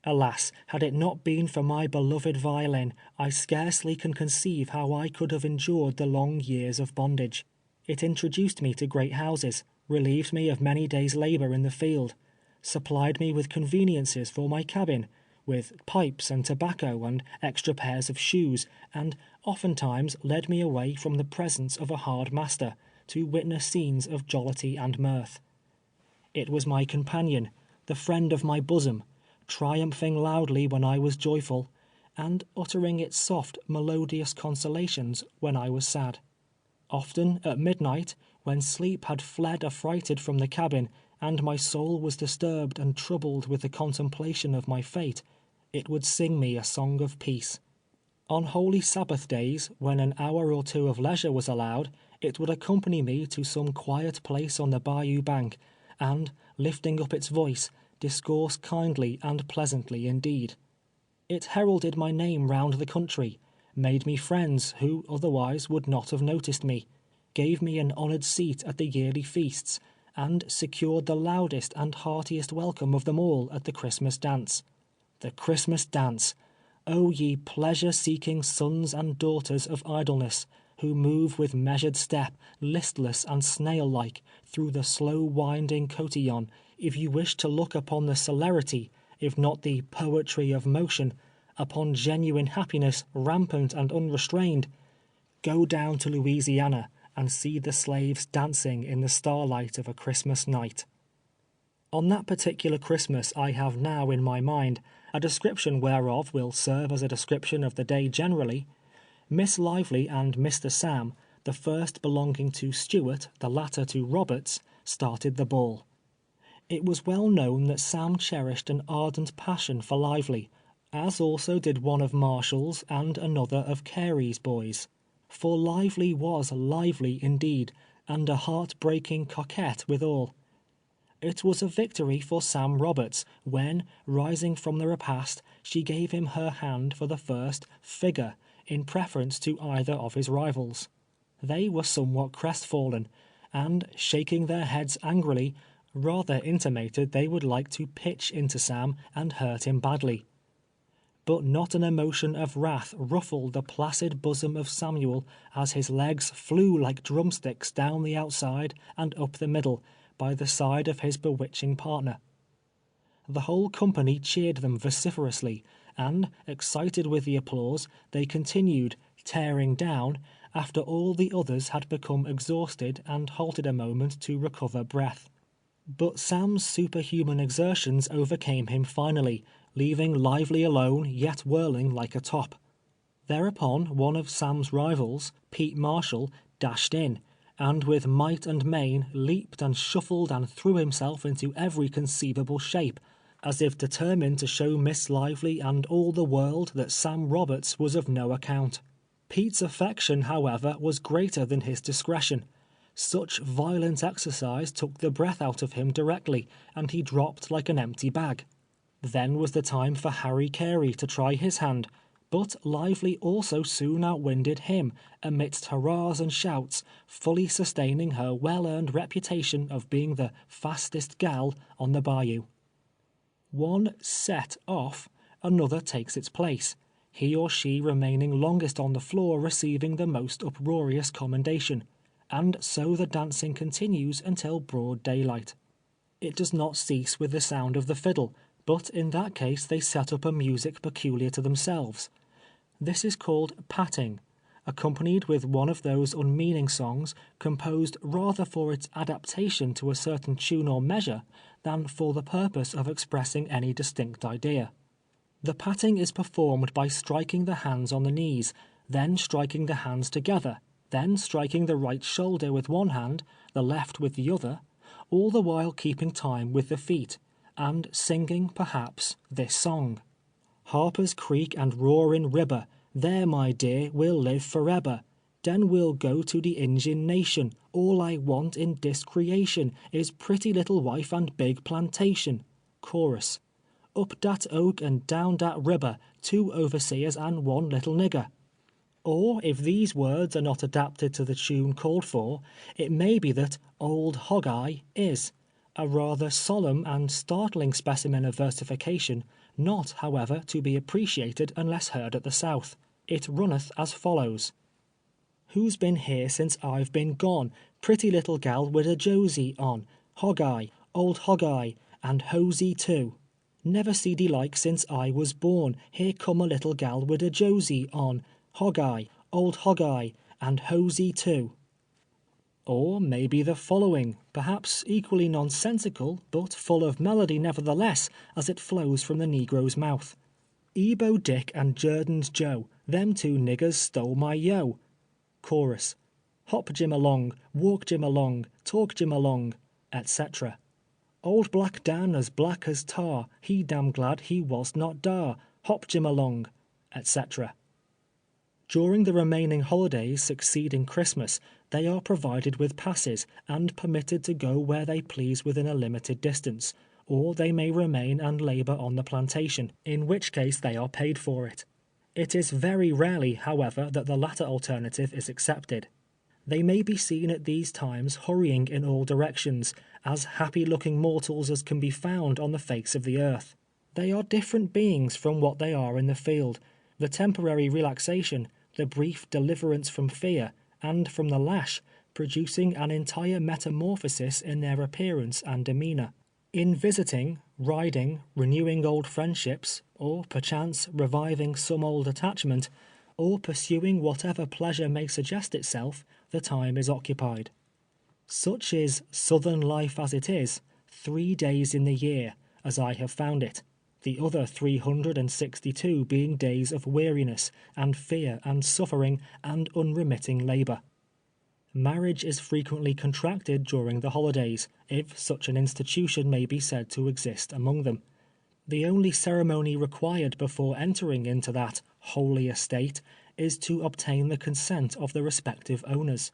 Alas, had it not been for my beloved violin, I scarcely can conceive how I could have endured the long years of bondage. It introduced me to great houses, relieved me of many days' labor in the field, supplied me with conveniences for my cabin, with pipes and tobacco and extra pairs of shoes, and oftentimes led me away from the presence of a hard master, to witness scenes of jollity and mirth. It was my companion, the friend of my bosom, triumphing loudly when I was joyful, and uttering its soft, melodious consolations when I was sad. Often, at midnight, when sleep had fled affrighted from the cabin, and my soul was disturbed and troubled with the contemplation of my fate, it would sing me a song of peace. On holy Sabbath days, when an hour or two of leisure was allowed, it would accompany me to some quiet place on the bayou bank, and, lifting up its voice, discourse kindly and pleasantly indeed. It heralded my name round the country, made me friends who otherwise would not have noticed me, gave me an honored seat at the yearly feasts, and secured the loudest and heartiest welcome of them all at the Christmas dance. The Christmas dance! O ye pleasure-seeking sons and daughters of idleness, who move with measured step, listless and snail-like, through the slow-winding cotillon, if you wish to look upon the celerity, if not the poetry of motion, upon genuine happiness, rampant and unrestrained, go down to Louisiana and see the slaves dancing in the starlight of a Christmas night. On that particular Christmas I have now in my mind, a description whereof will serve as a description of the day generally, Miss Lively and Mr. Sam, the first belonging to Stewart, the latter to Roberts, started the ball. It was well known that Sam cherished an ardent passion for Lively, as also did one of Marshall's and another of Carey's boys. For Lively was lively indeed, and a heart-breaking coquette withal. It was a victory for Sam Roberts, when, rising from the repast, she gave him her hand for the first "figure," in preference to either of his rivals. They were somewhat crestfallen, and, shaking their heads angrily, rather intimated they would like to pitch into Sam and hurt him badly. But not an emotion of wrath ruffled the placid bosom of Samuel as his legs flew like drumsticks down the outside and up the middle, by the side of his bewitching partner. The whole company cheered them vociferously, and, excited with the applause, they continued, tearing down, after all the others had become exhausted and halted a moment to recover breath. But Sam's superhuman exertions overcame him finally, leaving Lively alone, yet whirling like a top. Thereupon one of Sam's rivals, Pete Marshall, dashed in, and with might and main leaped and shuffled and threw himself into every conceivable shape, as if determined to show Miss Lively and all the world that Sam Roberts was of no account. Pete's affection, however, was greater than his discretion. Such violent exercise took the breath out of him directly, and he dropped like an empty bag. Then was the time for Harry Carey to try his hand, but Lively also soon outwinded him, amidst hurrahs and shouts, fully sustaining her well-earned reputation of being the fastest gal on the bayou. One set off, another takes its place, he or she remaining longest on the floor receiving the most uproarious commendation, and so the dancing continues until broad daylight. It does not cease with the sound of the fiddle, but in that case they set up a music peculiar to themselves. This is called patting, accompanied with one of those unmeaning songs composed rather for its adaptation to a certain tune or measure than for the purpose of expressing any distinct idea. The patting is performed by striking the hands on the knees, then striking the hands together, then striking the right shoulder with one hand, the left with the other, all the while keeping time with the feet, and singing, perhaps, this song: Harper's Creek and Roaring Ribber, there, my dear, we'll live forever. Den we'll go to the Injin Nation. All I want in dis creation is pretty little wife and big plantation. Chorus: Up dat oak and down dat ribber, 2 overseers and 1 little nigger. Or, if these words are not adapted to the tune called for, it may be that Old Hog Eye is a rather solemn and startling specimen of versification, not, however, to be appreciated unless heard at the South. It runneth as follows: Who's been here since I've been gone? Pretty little gal wid a Josie on. Hog Eye, old Hog Eye, and Hosey too. Never see the like since I was born. Here come a little gal wid a Josie on. Hog Eye, old Hog Eye, and Hosey too. Or maybe the following, perhaps equally nonsensical, but full of melody nevertheless, as it flows from the negro's mouth. Ebo Dick and Jordan's Joe, them 2 niggers stole my yo. Chorus: Hop Jim along, walk Jim along, talk Jim along, etc. Old Black Dan as black as tar, he damn glad he was not dar. Hop Jim along, etc. During the remaining holidays succeeding Christmas, they are provided with passes and permitted to go where they please within a limited distance, or they may remain and labor on the plantation, in which case they are paid for it. It is very rarely, however, that the latter alternative is accepted. They may be seen at these times hurrying in all directions, as happy-looking mortals as can be found on the face of the earth. They are different beings from what they are in the field. The temporary relaxation, the brief deliverance from fear, and from the lash, producing an entire metamorphosis in their appearance and demeanor. In visiting, riding, renewing old friendships, or perchance reviving some old attachment, or pursuing whatever pleasure may suggest itself, the time is occupied. Such is Southern life as it is, 3 days in the year, as I have found it, the other 362 being days of weariness, and fear, and suffering, and unremitting labor. Marriage is frequently contracted during the holidays, if such an institution may be said to exist among them. The only ceremony required before entering into that holy estate is to obtain the consent of the respective owners.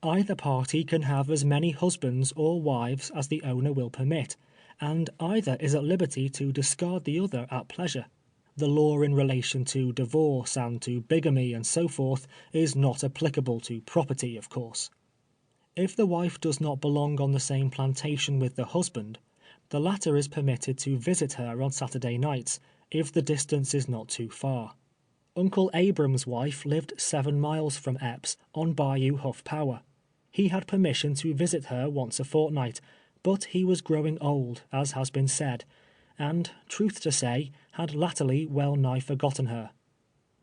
Either party can have as many husbands or wives as the owner will permit, and either is at liberty to discard the other at pleasure. The law in relation to divorce and to bigamy and so forth is not applicable to property, of course. If the wife does not belong on the same plantation with the husband, the latter is permitted to visit her on Saturday nights, if the distance is not too far. Uncle Abram's wife lived 7 miles from Epps on Bayou Huff Power. He had permission to visit her once a fortnight, but he was growing old, as has been said, and, truth to say, had latterly well nigh forgotten her.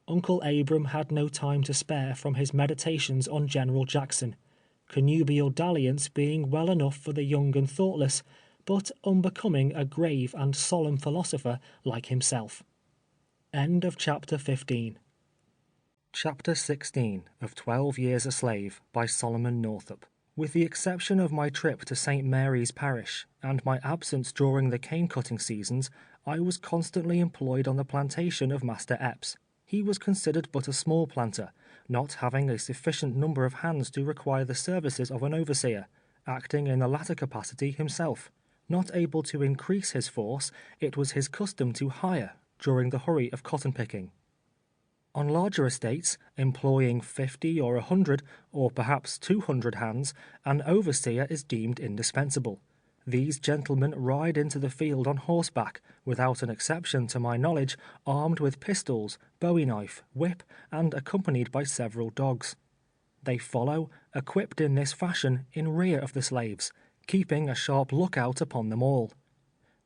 Uncle Abram had no time to spare from his meditations on General Jackson, connubial dalliance being well enough for the young and thoughtless, but unbecoming a grave and solemn philosopher like himself. End of Chapter 15. Chapter 16 of 12 Years a Slave by Solomon Northup. With the exception of my trip to St. Mary's Parish, and my absence during the cane-cutting seasons, I was constantly employed on the plantation of Master Epps. He was considered but a small planter, not having a sufficient number of hands to require the services of an overseer, acting in the latter capacity himself. Not able to increase his force, it was his custom to hire during the hurry of cotton picking. On larger estates, employing 50 or 100 or perhaps 200 hands, an overseer is deemed indispensable. These gentlemen ride into the field on horseback, without an exception to my knowledge, armed with pistols, bowie knife, whip, and accompanied by several dogs. They follow, equipped in this fashion, in rear of the slaves, keeping a sharp lookout upon them all.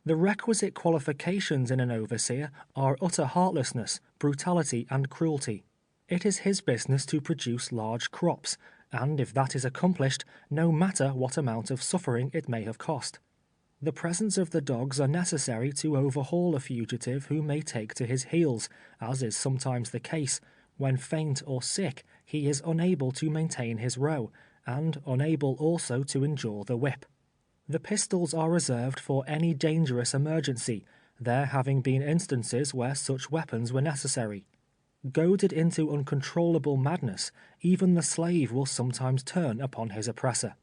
The requisite qualifications in an overseer are utter heartlessness, brutality, and cruelty. It is his business to produce large crops, and if that is accomplished, no matter what amount of suffering it may have cost. The presence of the dogs are necessary to overhaul a fugitive who may take to his heels, as is sometimes the case. When faint or sick, he is unable to maintain his row, and unable also to endure the whip. The pistols are reserved for any dangerous emergency, there having been instances where such weapons were necessary. Goaded into uncontrollable madness, even the slave will sometimes turn upon his oppressor.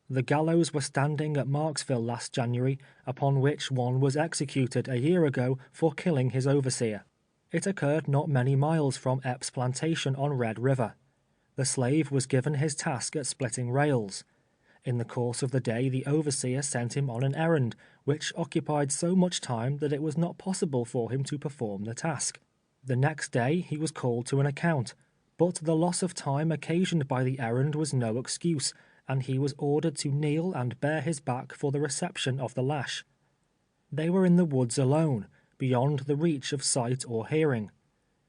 The gallows were standing at Marksville last January, upon which one was executed a year ago for killing his overseer. It occurred not many miles from Epps' plantation on Red River. The slave was given his task at splitting rails. In the course of the day the overseer sent him on an errand, which occupied so much time that it was not possible for him to perform the task. The next day he was called to an account, but the loss of time occasioned by the errand was no excuse, and he was ordered to kneel and bare his back for the reception of the lash. They were in the woods alone, beyond the reach of sight or hearing.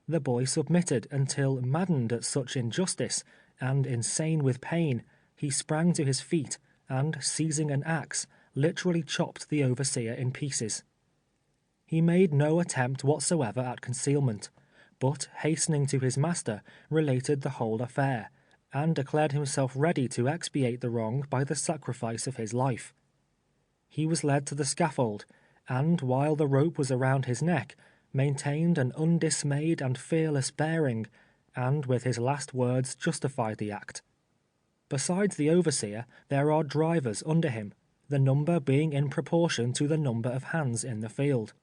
The boy submitted until, maddened at such injustice, and insane with pain, he sprang to his feet, and, seizing an axe, literally chopped the overseer in pieces. He made no attempt whatsoever at concealment, but, hastening to his master, related the whole affair, and declared himself ready to expiate the wrong by the sacrifice of his life. He was led to the scaffold, and, while the rope was around his neck, maintained an undismayed and fearless bearing, and with his last words justified the act. Besides the overseer, there are drivers under him, the number being in proportion to the number of hands in the field.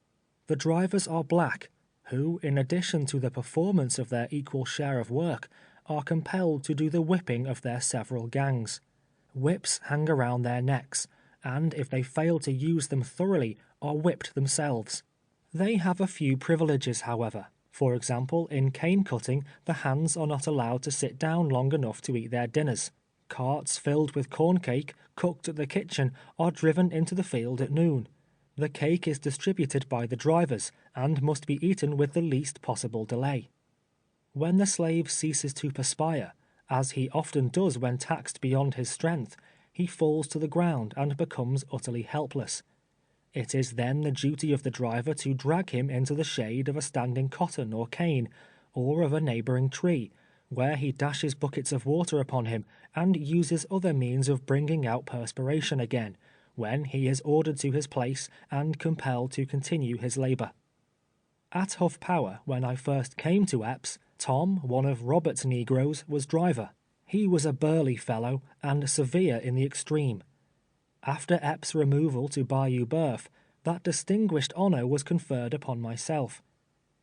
The drivers are black, who, in addition to the performance of their equal share of work, are compelled to do the whipping of their several gangs. Whips hang around their necks, and if they fail to use them thoroughly, are whipped themselves. They have a few privileges, however. For example, in cane cutting, the hands are not allowed to sit down long enough to eat their dinners. Carts filled with corn cake, cooked at the kitchen, are driven into the field at noon. The cake is distributed by the drivers, and must be eaten with the least possible delay. When the slave ceases to perspire, as he often does when taxed beyond his strength, he falls to the ground and becomes utterly helpless. It is then the duty of the driver to drag him into the shade of a standing cotton or cane, or of a neighboring tree, where he dashes buckets of water upon him, and uses other means of bringing out perspiration again, when he is ordered to his place and compelled to continue his labor. At Huff Power, when I first came to Epps, Tom, one of Robert's negroes, was driver. He was a burly fellow, and severe in the extreme. After Epps' removal to Bayou Boeuf, that distinguished honor was conferred upon myself.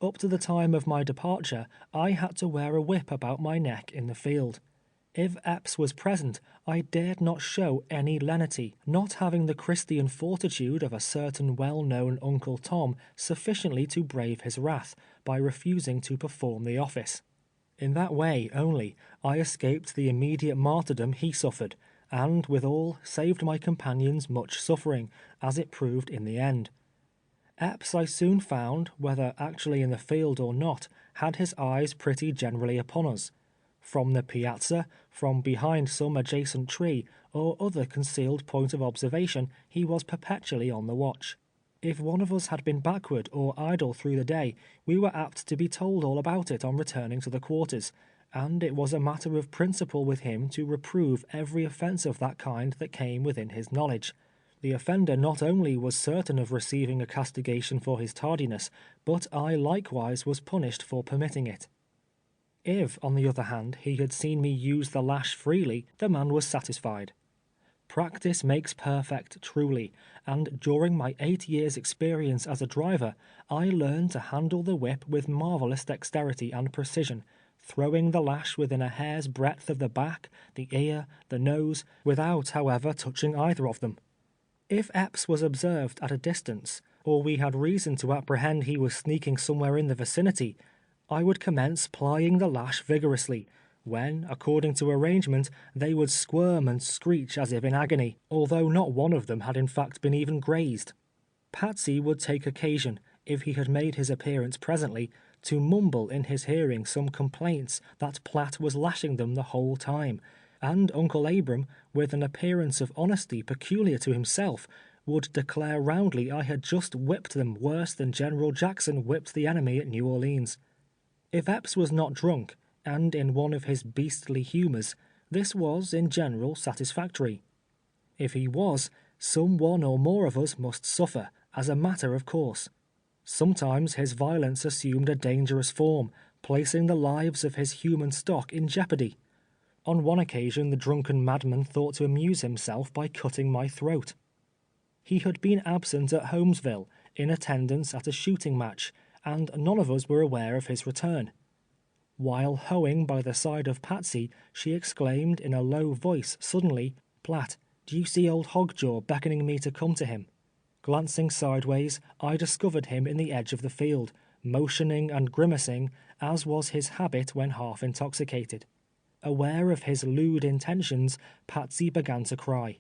Up to the time of my departure, I had to wear a whip about my neck in the field. If Epps was present, I dared not show any lenity, not having the Christian fortitude of a certain well-known Uncle Tom sufficiently to brave his wrath, by refusing to perform the office. In that way, only, I escaped the immediate martyrdom he suffered, and, withal, saved my companions much suffering, as it proved in the end. Epps, I soon found, whether actually in the field or not, had his eyes pretty generally upon us. From the piazza, from behind some adjacent tree, or other concealed point of observation, he was perpetually on the watch. If one of us had been backward or idle through the day, we were apt to be told all about it on returning to the quarters, and it was a matter of principle with him to reprove every offence of that kind that came within his knowledge. The offender not only was certain of receiving a castigation for his tardiness, but I likewise was punished for permitting it. If, on the other hand, he had seen me use the lash freely, the man was satisfied. Practice makes perfect truly, and during my 8 years' experience as a driver, I learned to handle the whip with marvelous dexterity and precision, throwing the lash within a hair's breadth of the back, the ear, the nose, without, however, touching either of them. If Epps was observed at a distance, or we had reason to apprehend he was sneaking somewhere in the vicinity, I would commence plying the lash vigorously, when, according to arrangement, they would squirm and screech as if in agony, although not one of them had in fact been even grazed. Patsy would take occasion, if he had made his appearance presently, to mumble in his hearing some complaints that Platt was lashing them the whole time, and Uncle Abram, with an appearance of honesty peculiar to himself, would declare roundly I had just whipped them worse than General Jackson whipped the enemy at New Orleans. If Epps was not drunk, and in one of his beastly humours, this was, in general, satisfactory. If he was, some one or more of us must suffer, as a matter of course. Sometimes his violence assumed a dangerous form, placing the lives of his human stock in jeopardy. On one occasion the drunken madman thought to amuse himself by cutting my throat. He had been absent at Holmesville, in attendance at a shooting match, and none of us were aware of his return. While hoeing by the side of Patsy, she exclaimed in a low voice suddenly, "Platt, do you see old Hogjaw beckoning me to come to him?" Glancing sideways, I discovered him in the edge of the field, motioning and grimacing, as was his habit when half intoxicated. Aware of his lewd intentions, Patsy began to cry.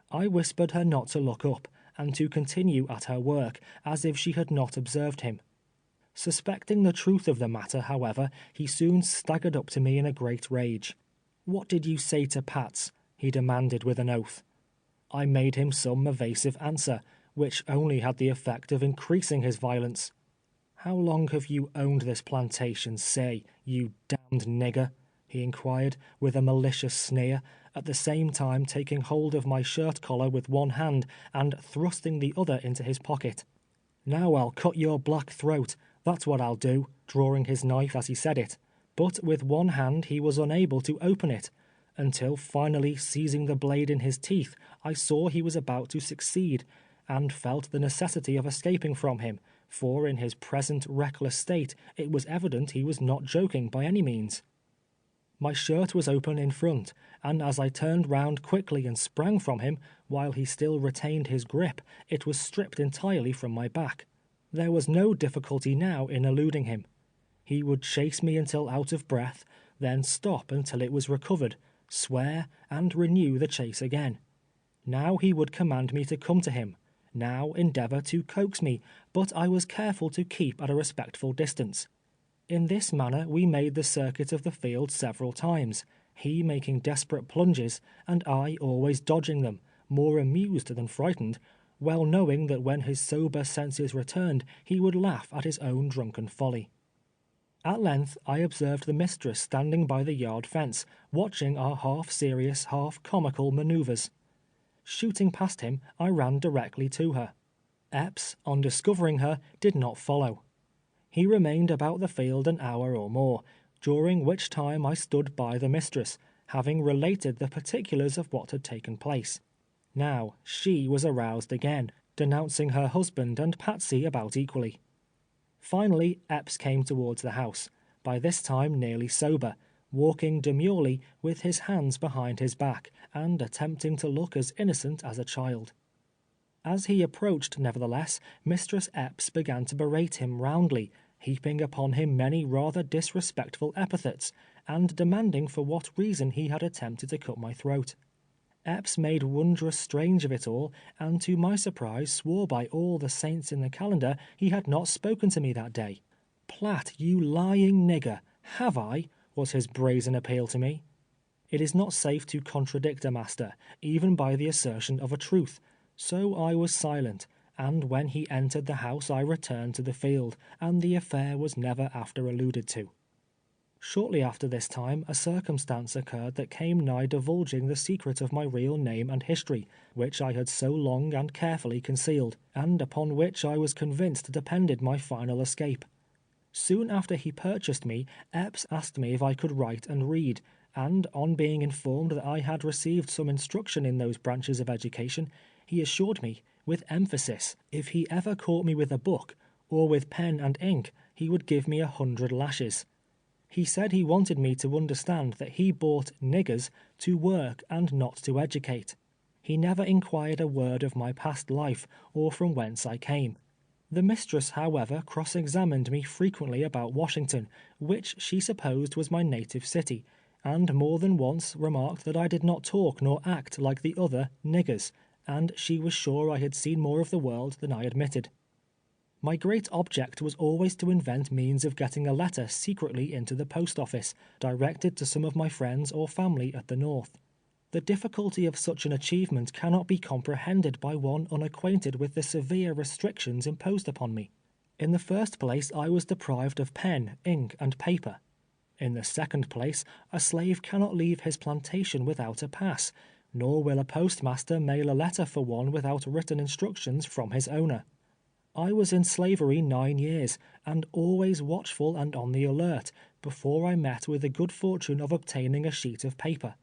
I whispered her not to look up, and to continue at her work, as if she had not observed him. Suspecting the truth of the matter, however, he soon staggered up to me in a great rage. "What did you say to Pats?" he demanded with an oath. I made him some evasive answer, which only had the effect of increasing his violence. "How long have you owned this plantation, say, you damned nigger?" he inquired, with a malicious sneer, at the same time taking hold of my shirt collar with one hand and thrusting the other into his pocket. "Now I'll cut your black throat, that's what I'll do," drawing his knife as he said it, but with one hand he was unable to open it, until finally seizing the blade in his teeth, I saw he was about to succeed, and felt the necessity of escaping from him, for in his present reckless state it was evident he was not joking by any means. My shirt was open in front, and as I turned round quickly and sprang from him, while he still retained his grip, it was stripped entirely from my back. There was no difficulty now in eluding him. He would chase me until out of breath, then stop until it was recovered, swear, and renew the chase again. Now he would command me to come to him, now endeavor to coax me, but I was careful to keep at a respectful distance. In this manner we made the circuit of the field several times, he making desperate plunges, and I always dodging them, more amused than frightened, well knowing that when his sober senses returned, he would laugh at his own drunken folly. At length I observed the mistress standing by the yard fence, watching our half-serious, half-comical manoeuvres. Shooting past him, I ran directly to her. Epps, on discovering her, did not follow. He remained about the field an hour or more, during which time I stood by the mistress, having related the particulars of what had taken place. Now, she was aroused again, denouncing her husband and Patsy about equally. Finally, Epps came towards the house, by this time nearly sober, walking demurely with his hands behind his back, and attempting to look as innocent as a child. As he approached, nevertheless, Mistress Epps began to berate him roundly, heaping upon him many rather disrespectful epithets, and demanding for what reason he had attempted to cut my throat. Epps made wondrous strange of it all, and to my surprise swore by all the saints in the calendar he had not spoken to me that day. "Platt, you lying nigger, have I?" was his brazen appeal to me. It is not safe to contradict a master, even by the assertion of a truth, so I was silent, and when he entered the house I returned to the field, and the affair was never after alluded to. Shortly after this time a circumstance occurred that came nigh divulging the secret of my real name and history, which I had so long and carefully concealed, and upon which I was convinced depended my final escape. Soon after he purchased me, Epps asked me if I could write and read, and on being informed that I had received some instruction in those branches of education, he assured me, with emphasis, if he ever caught me with a book, or with pen and ink, he would give me 100 lashes. He said he wanted me to understand that he bought niggers to work and not to educate. He never inquired a word of my past life, or from whence I came. The mistress, however, cross-examined me frequently about Washington, which she supposed was my native city, and more than once remarked that I did not talk nor act like the other niggers, and she was sure I had seen more of the world than I admitted. My great object was always to invent means of getting a letter secretly into the post office, directed to some of my friends or family at the North. The difficulty of such an achievement cannot be comprehended by one unacquainted with the severe restrictions imposed upon me. In the first place, I was deprived of pen, ink, and paper. In the second place, a slave cannot leave his plantation without a pass, nor will a postmaster mail a letter for one without written instructions from his owner. I was in slavery 9 years, and always watchful and on the alert, before I met with the good fortune of obtaining a sheet of paper.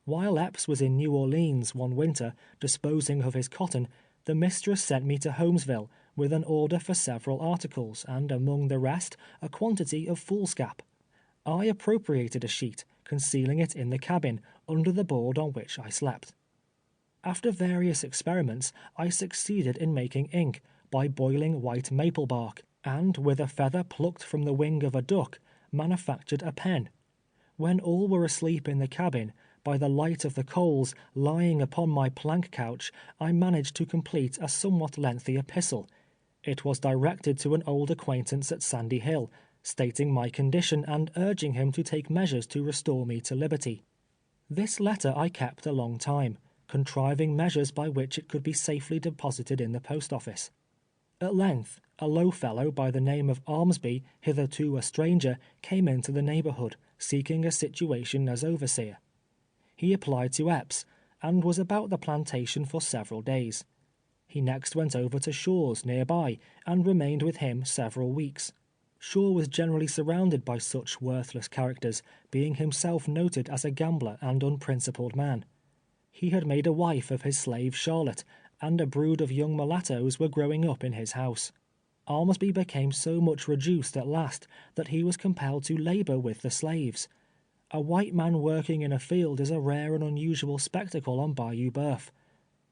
While Epps was in New Orleans one winter, disposing of his cotton, the mistress sent me to Holmesville, with an order for several articles, and among the rest, a quantity of foolscap. I appropriated a sheet, concealing it in the cabin, under the board on which I slept. After various experiments, I succeeded in making ink, by boiling white maple bark, and with a feather plucked from the wing of a duck, manufactured a pen. When all were asleep in the cabin, by the light of the coals lying upon my plank couch, I managed to complete a somewhat lengthy epistle. It was directed to an old acquaintance at Sandy Hill, stating my condition and urging him to take measures to restore me to liberty. This letter I kept a long time, contriving measures by which it could be safely deposited in the post office. At length, a low fellow by the name of Armsby, hitherto a stranger, came into the neighborhood, seeking a situation as overseer. He applied to Epps, and was about the plantation for several days. He next went over to Shaw's nearby, and remained with him several weeks. Shaw was generally surrounded by such worthless characters, being himself noted as a gambler and unprincipled man. He had made a wife of his slave Charlotte, and a brood of young mulattoes were growing up in his house. Armsby became so much reduced at last that he was compelled to labor with the slaves. A white man working in a field is a rare and unusual spectacle on Bayou Boeuf.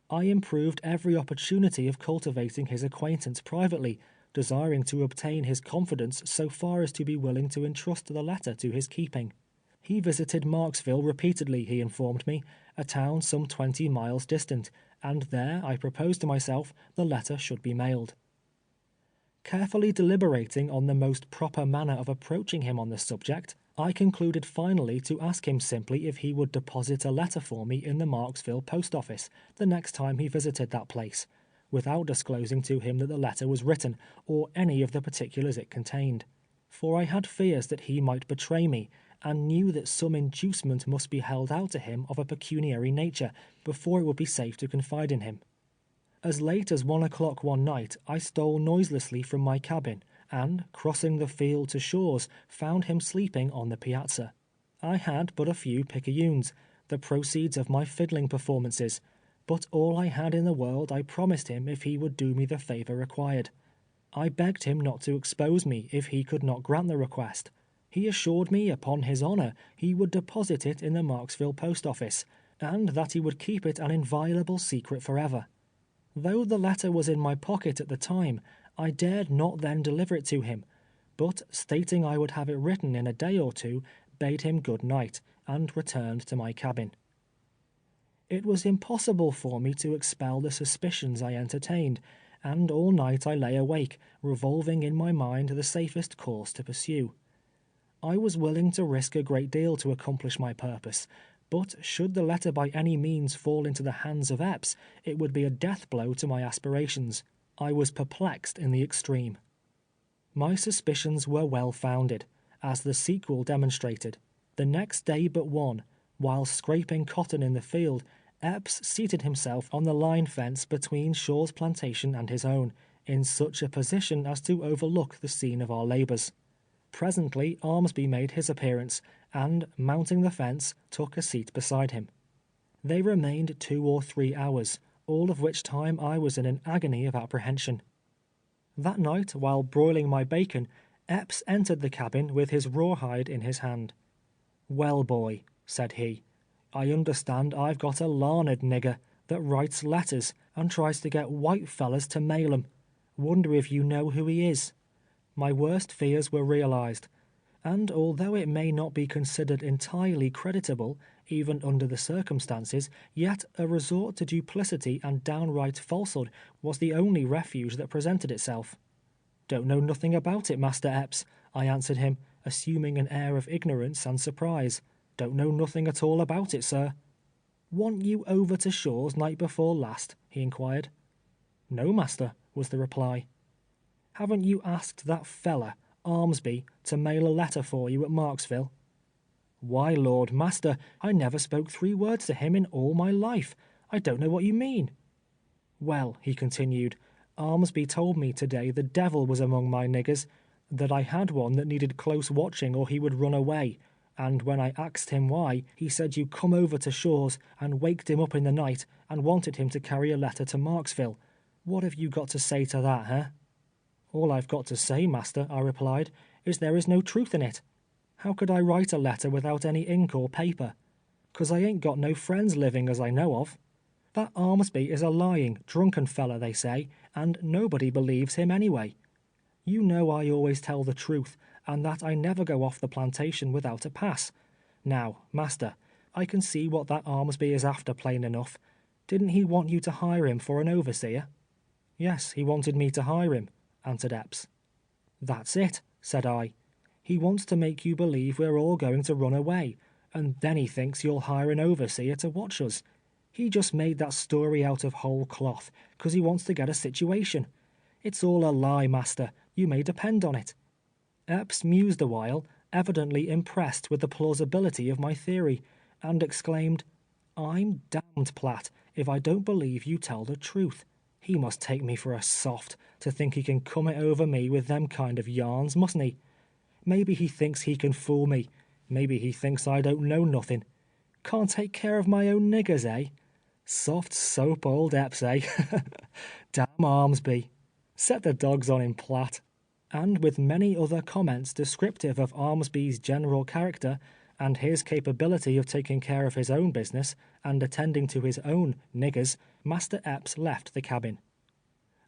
I improved every opportunity of cultivating his acquaintance privately, desiring to obtain his confidence so far as to be willing to entrust the letter to his keeping. He visited Marksville repeatedly, he informed me, a town some 20 miles distant, and there I proposed to myself the letter should be mailed. Carefully deliberating on the most proper manner of approaching him on the subject, I concluded finally to ask him simply if he would deposit a letter for me in the Marksville post office the next time he visited that place, without disclosing to him that the letter was written, or any of the particulars it contained. For I had fears that he might betray me, and knew that some inducement must be held out to him of a pecuniary nature, before it would be safe to confide in him. As late as 1 o'clock one night, I stole noiselessly from my cabin, and, crossing the field to Shaw's, found him sleeping on the piazza. I had but a few picayunes, the proceeds of my fiddling performances, but all I had in the world I promised him if he would do me the favor required. I begged him not to expose me if he could not grant the request. He assured me, upon his honor, he would deposit it in the Marksville post office, and that he would keep it an inviolable secret forever. Though the letter was in my pocket at the time, I dared not then deliver it to him, but stating I would have it written in a day or two, bade him good night, and returned to my cabin. It was impossible for me to expel the suspicions I entertained, and all night I lay awake, revolving in my mind the safest course to pursue. I was willing to risk a great deal to accomplish my purpose, but should the letter by any means fall into the hands of Epps, it would be a death blow to my aspirations. I was perplexed in the extreme. My suspicions were well founded, as the sequel demonstrated. The next day but one, while scraping cotton in the field, Epps seated himself on the line fence between Shaw's plantation and his own, in such a position as to overlook the scene of our labors. Presently Armsby made his appearance, and, mounting the fence, took a seat beside him. They remained 2 or 3 hours, all of which time I was in an agony of apprehension. That night, while broiling my bacon, Epps entered the cabin with his rawhide in his hand. "Well, boy," said he, "I understand I've got a larned nigger that writes letters and tries to get white fellers to mail 'em. Wonder if you know who he is?" My worst fears were realized, and although it may not be considered entirely creditable, even under the circumstances, yet a resort to duplicity and downright falsehood was the only refuge that presented itself. "Don't know nothing about it, Master Epps," I answered him, assuming an air of ignorance and surprise. "Don't know nothing at all about it, sir." "Want you over to Shaw's night before last?" he inquired. "No, master," was the reply. "Haven't you asked that feller, Armsby, to mail a letter for you at Marksville?" "Why, Lord, master, I never spoke 3 words to him in all my life. I don't know what you mean." "Well," he continued, "Armsby told me to-day the devil was among my niggers, that I had one that needed close watching or he would run away, and when I asked him why, he said you come over to Shaw's and waked him up in the night and wanted him to carry a letter to Marksville. What have you got to say to that, huh?" "All I've got to say, master," I replied, "is there is no truth in it. How could I write a letter without any ink or paper? 'Cause I ain't got no friends living as I know of. That Armsby is a lying, drunken feller, they say, and nobody believes him anyway. You know I always tell the truth, and that I never go off the plantation without a pass. Now, master, I can see what that Armsby is after plain enough. Didn't he want you to hire him for an overseer?" "Yes, he wanted me to hire him," answered Epps. "That's it," said I. "He wants to make you believe we're all going to run away, and then he thinks you'll hire an overseer to watch us. He just made that story out of whole cloth, 'cause he wants to get a situation. It's all a lie, master, you may depend on it." Epps mused a while, evidently impressed with the plausibility of my theory, and exclaimed, "I'm damned, Platt, if I don't believe you tell the truth. He must take me for a soft, to think he can come it over me with them kind of yarns, mustn't he? Maybe he thinks he can fool me. Maybe he thinks I don't know nothing. Can't take care of my own niggers, eh? Soft soap old Epps, eh? Damn Armsby. Set the dogs on him, Platt." And with many other comments descriptive of Armsby's general character, and his capability of taking care of his own business, and attending to his own niggers, Master Epps left the cabin.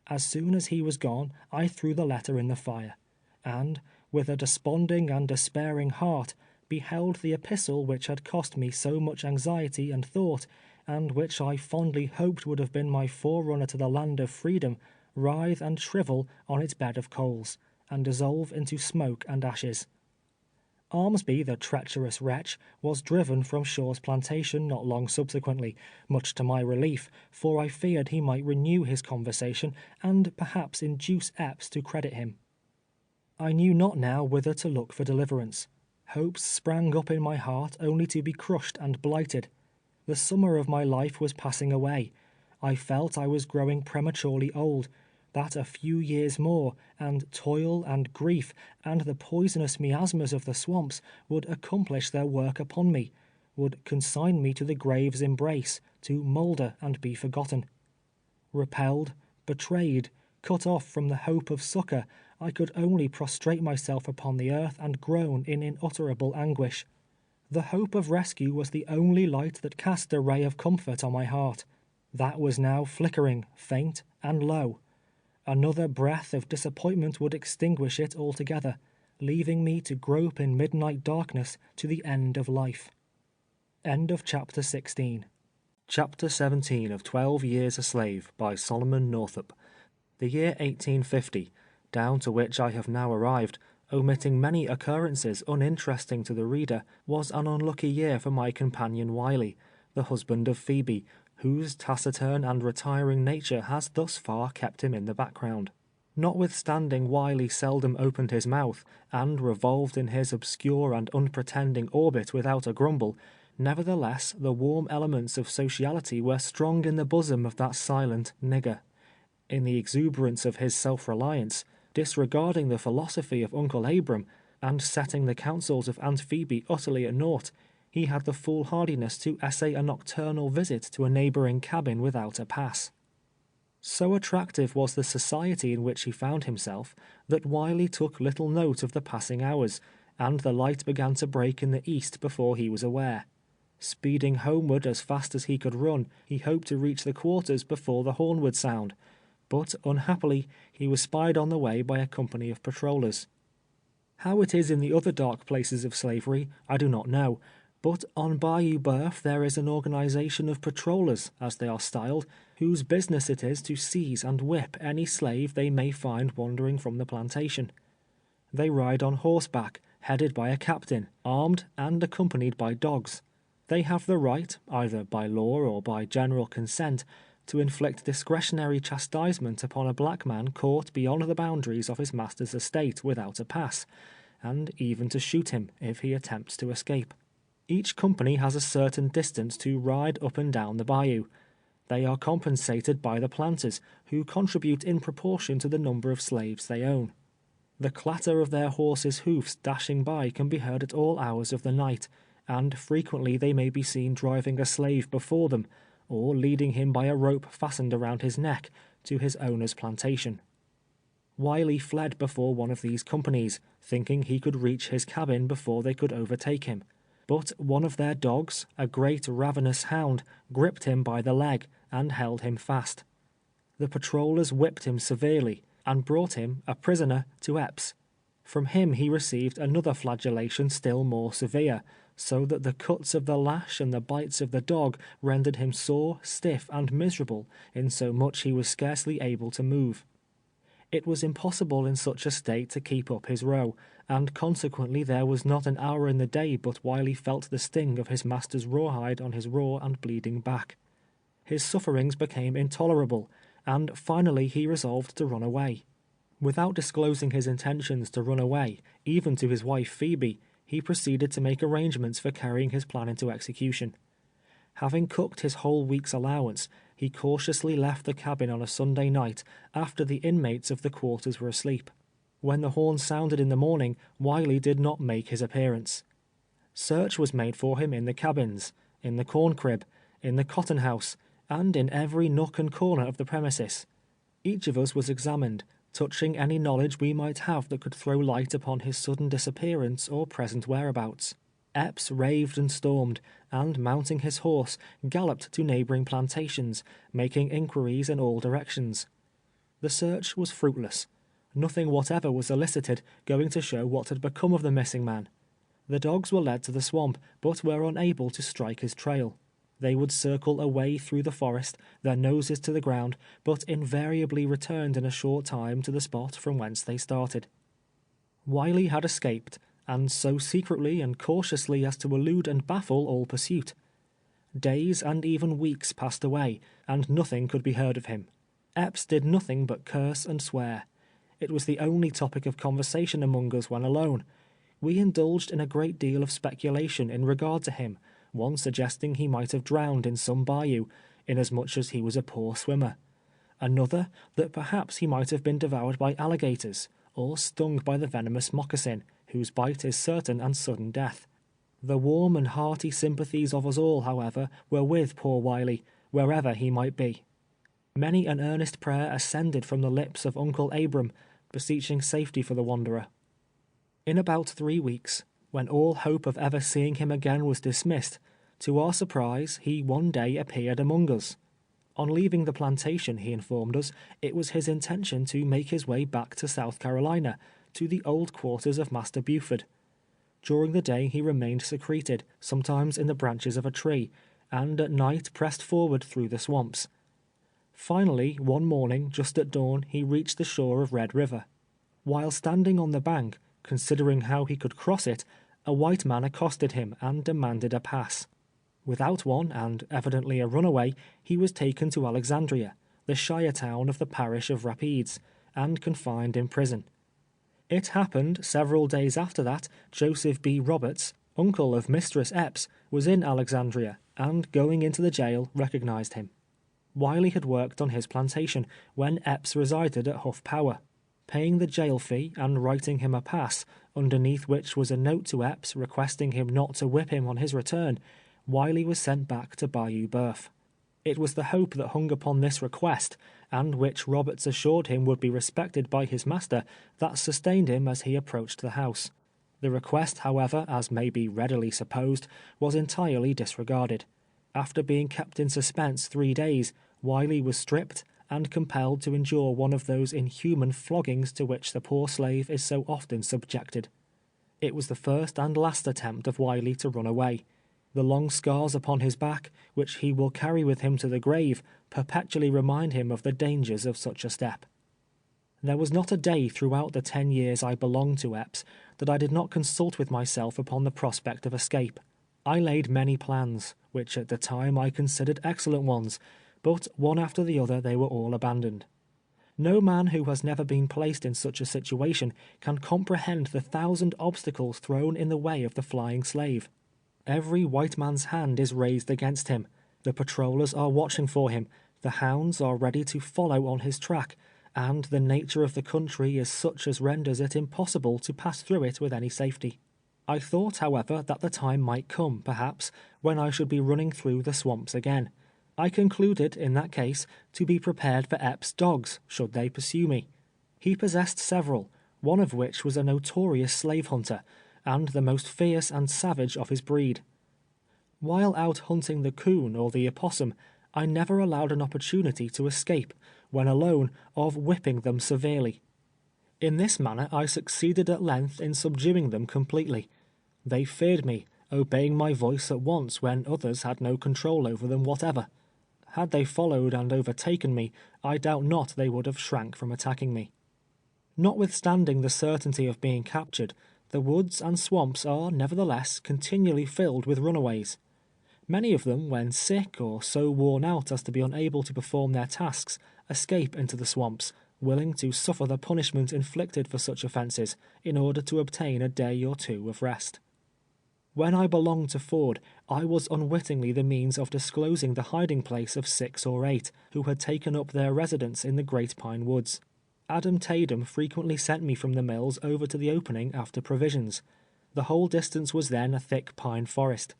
As soon as he was gone, I threw the letter in the fire, and, with a desponding and despairing heart, beheld the epistle which had cost me so much anxiety and thought, and which I fondly hoped would have been my forerunner to the land of freedom, writhe and shrivel on its bed of coals, and dissolve into smoke and ashes. Armsby, the treacherous wretch, was driven from Shaw's plantation not long subsequently, much to my relief, for I feared he might renew his conversation, and perhaps induce Epps to credit him. I knew not now whither to look for deliverance. Hopes sprang up in my heart only to be crushed and blighted. The summer of my life was passing away. I felt I was growing prematurely old, that a few years more, and toil and grief, and the poisonous miasmas of the swamps would accomplish their work upon me, would consign me to the grave's embrace, to moulder and be forgotten. Repelled, betrayed, cut off from the hope of succor, I could only prostrate myself upon the earth and groan in unutterable anguish. The hope of rescue was the only light that cast a ray of comfort on my heart. That was now flickering, faint, and low. Another breath of disappointment would extinguish it altogether, leaving me to grope in midnight darkness to the end of life. End of chapter 16. Chapter 17 of 12 Years a Slave by Solomon Northup. The year 1850, down to which I have now arrived, omitting many occurrences uninteresting to the reader, was an unlucky year for my companion Wiley, the husband of Phoebe, whose taciturn and retiring nature has thus far kept him in the background. Notwithstanding Wiley seldom opened his mouth, and revolved in his obscure and unpretending orbit without a grumble, nevertheless the warm elements of sociality were strong in the bosom of that silent nigger. In the exuberance of his self-reliance, disregarding the philosophy of Uncle Abram, and setting the counsels of Aunt Phoebe utterly at naught, he had the foolhardiness to essay a nocturnal visit to a neighboring cabin without a pass. So attractive was the society in which he found himself, that Wiley took little note of the passing hours, and the light began to break in the east before he was aware. Speeding homeward as fast as he could run, he hoped to reach the quarters before the horn would sound, but unhappily he was spied on the way by a company of patrollers. How it is in the other dark places of slavery, I do not know, but on Bayou Boeuf there is an organization of patrollers, as they are styled, whose business it is to seize and whip any slave they may find wandering from the plantation. They ride on horseback, headed by a captain, armed and accompanied by dogs. They have the right, either by law or by general consent, to inflict discretionary chastisement upon a black man caught beyond the boundaries of his master's estate without a pass, and even to shoot him if he attempts to escape. Each company has a certain distance to ride up and down the bayou. They are compensated by the planters, who contribute in proportion to the number of slaves they own. The clatter of their horses' hoofs dashing by can be heard at all hours of the night, and frequently they may be seen driving a slave before them, or leading him by a rope fastened around his neck to his owner's plantation. Wiley fled before one of these companies, thinking he could reach his cabin before they could overtake him. But one of their dogs, a great ravenous hound, gripped him by the leg and held him fast. The patrollers whipped him severely, and brought him, a prisoner, to Epps. From him he received another flagellation still more severe, so that the cuts of the lash and the bites of the dog rendered him sore, stiff, and miserable, insomuch he was scarcely able to move. It was impossible in such a state to keep up his row, and consequently there was not an hour in the day but Wiley felt the sting of his master's rawhide on his raw and bleeding back. His sufferings became intolerable, and finally he resolved to run away. Without disclosing his intentions to run away, even to his wife Phoebe, he proceeded to make arrangements for carrying his plan into execution. Having cooked his whole week's allowance, he cautiously left the cabin on a Sunday night after the inmates of the quarters were asleep. When the horn sounded in the morning, Wiley did not make his appearance. Search was made for him in the cabins, in the corn crib, in the cotton house, and in every nook and corner of the premises. Each of us was examined, touching any knowledge we might have that could throw light upon his sudden disappearance or present whereabouts. Epps raved and stormed, and mounting his horse, galloped to neighboring plantations, making inquiries in all directions. The search was fruitless. Nothing whatever was elicited, going to show what had become of the missing man. The dogs were led to the swamp, but were unable to strike his trail. They would circle away through the forest, their noses to the ground, but invariably returned in a short time to the spot from whence they started. Wiley had escaped, and so secretly and cautiously as to elude and baffle all pursuit. Days and even weeks passed away, and nothing could be heard of him. Epps did nothing but curse and swear. It was the only topic of conversation among us when alone. We indulged in a great deal of speculation in regard to him, one suggesting he might have drowned in some bayou, inasmuch as he was a poor swimmer. Another, that perhaps he might have been devoured by alligators, or stung by the venomous moccasin, whose bite is certain and sudden death. The warm and hearty sympathies of us all, however, were with poor Wiley, wherever he might be. Many an earnest prayer ascended from the lips of Uncle Abram, beseeching safety for the wanderer. In about 3 weeks, when all hope of ever seeing him again was dismissed, to our surprise, he one day appeared among us. On leaving the plantation, he informed us, it was his intention to make his way back to South Carolina, to the old quarters of Master Buford. During the day he remained secreted, sometimes in the branches of a tree, and at night pressed forward through the swamps. Finally, one morning, just at dawn, he reached the shore of Red River. While standing on the bank, considering how he could cross it, a white man accosted him and demanded a pass. Without one, and evidently a runaway, he was taken to Alexandria, the shire town of the parish of Rapides, and confined in prison. It happened several days after that Joseph B. Roberts, uncle of Mistress Epps, was in Alexandria, and going into the jail, recognized him. Wiley had worked on his plantation, when Epps resided at Huff Power. Paying the jail fee and writing him a pass, underneath which was a note to Epps requesting him not to whip him on his return, Wiley was sent back to Bayou Boeuf. It was the hope that hung upon this request, and which Roberts assured him would be respected by his master, that sustained him as he approached the house. The request, however, as may be readily supposed, was entirely disregarded. After being kept in suspense 3 days, Wiley was stripped and compelled to endure one of those inhuman floggings to which the poor slave is so often subjected. It was the first and last attempt of Wiley to run away. The long scars upon his back, which he will carry with him to the grave, perpetually remind him of the dangers of such a step. There was not a day throughout the 10 years I belonged to Epps that I did not consult with myself upon the prospect of escape. I laid many plans, which at the time I considered excellent ones, but one after the other they were all abandoned. No man who has never been placed in such a situation can comprehend the 1,000 obstacles thrown in the way of the flying slave. Every white man's hand is raised against him. The patrollers are watching for him, the hounds are ready to follow on his track, and the nature of the country is such as renders it impossible to pass through it with any safety. I thought, however, that the time might come, perhaps, when I should be running through the swamps again. I concluded, in that case, to be prepared for Epps' dogs, should they pursue me. He possessed several, one of which was a notorious slave hunter, and the most fierce and savage of his breed. While out hunting the coon or the opossum, I never allowed an opportunity to escape, when alone, of whipping them severely. In this manner I succeeded at length in subduing them completely. They feared me, obeying my voice at once when others had no control over them whatever. Had they followed and overtaken me, I doubt not they would have shrank from attacking me. Notwithstanding the certainty of being captured, the woods and swamps are, nevertheless, continually filled with runaways. Many of them, when sick or so worn out as to be unable to perform their tasks, escape into the swamps, willing to suffer the punishment inflicted for such offences, in order to obtain a day or two of rest. When I belonged to Ford, I was unwittingly the means of disclosing the hiding place of 6 or 8, who had taken up their residence in the Great Pine Woods. Adam Tatum frequently sent me from the mills over to the opening after provisions. The whole distance was then a thick pine forest.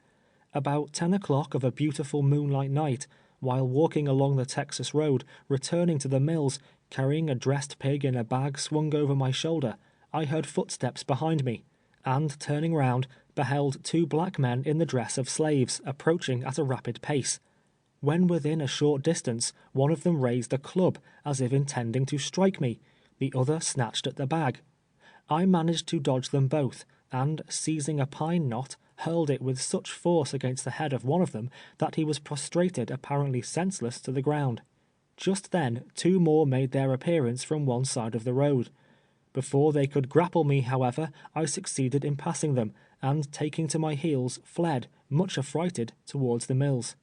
About 10 o'clock of a beautiful moonlight night, while walking along the Texas road, returning to the mills, carrying a dressed pig in a bag swung over my shoulder, I heard footsteps behind me, and turning round, beheld 2 black men in the dress of slaves, approaching at a rapid pace. When within a short distance, one of them raised a club, as if intending to strike me, the other snatched at the bag. I managed to dodge them both, and seizing a pine knot, hurled it with such force against the head of one of them that he was prostrated apparently senseless to the ground. Just then 2 more made their appearance from one side of the road. Before they could grapple me, however, I succeeded in passing them, and taking to my heels, fled, much affrighted, towards the mills.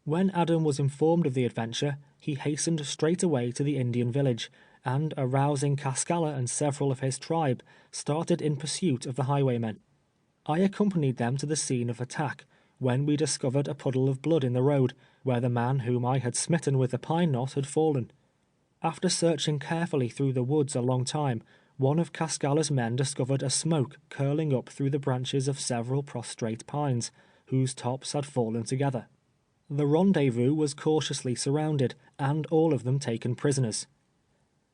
When Adam was informed of the adventure, he hastened straightway to the Indian village, and arousing Cascalla and several of his tribe, started in pursuit of the highwaymen. I accompanied them to the scene of attack, when we discovered a puddle of blood in the road, where the man whom I had smitten with the pine knot had fallen. After searching carefully through the woods a long time, one of Cascalla's men discovered a smoke curling up through the branches of several prostrate pines, whose tops had fallen together. The rendezvous was cautiously surrounded, and all of them taken prisoners.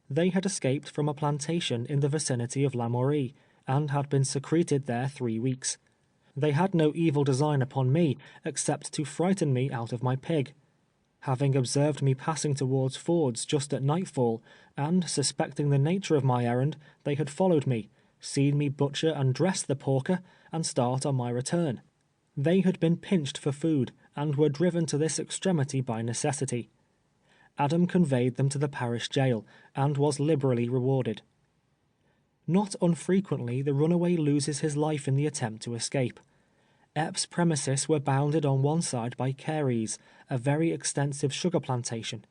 They had escaped from a plantation in the vicinity of Lamourie, and had been secreted there 3 weeks. They had no evil design upon me, except to frighten me out of my pig. Having observed me passing towards Ford's just at nightfall, and suspecting the nature of my errand, they had followed me, seen me butcher and dress the porker, and start on my return. They had been pinched for food, and were driven to this extremity by necessity. Adam conveyed them to the parish jail, and was liberally rewarded. Not unfrequently the runaway loses his life in the attempt to escape. Epps' premises were bounded on one side by Cary's, a very extensive sugar plantation.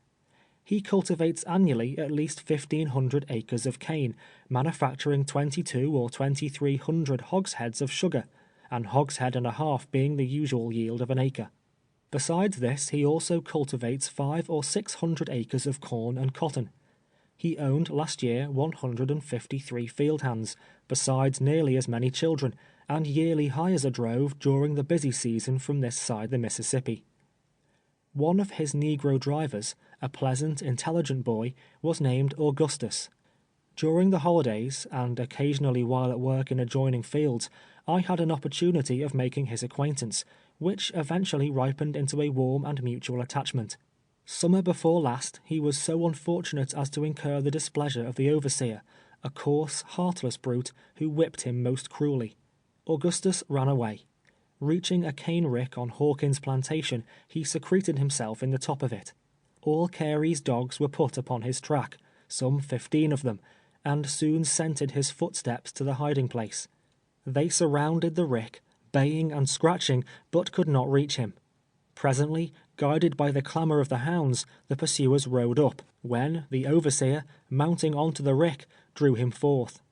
He cultivates annually at least 1,500 acres of cane, manufacturing 22 or 2,300 hogsheads of sugar, and hogshead and a half being the usual yield of an acre. Besides this, he also cultivates 500 or 600 acres of corn and cotton. He owned last year 153 field hands, besides nearly as many children, and yearly hires a drove during the busy season from this side the Mississippi. One of his negro drivers, a pleasant, intelligent boy, was named Augustus. During the holidays, and occasionally while at work in adjoining fields, I had an opportunity of making his acquaintance, which eventually ripened into a warm and mutual attachment. Summer before last, he was so unfortunate as to incur the displeasure of the overseer, a coarse, heartless brute, who whipped him most cruelly. Augustus ran away. Reaching a cane rick on Hawkins' plantation, he secreted himself in the top of it. All Carey's dogs were put upon his track, some 15 of them, and soon scented his footsteps to the hiding place. They surrounded the rick, baying and scratching, but could not reach him. Presently, guided by the clamor of the hounds, the pursuers rode up, when the overseer, mounting onto the rick, drew him forth.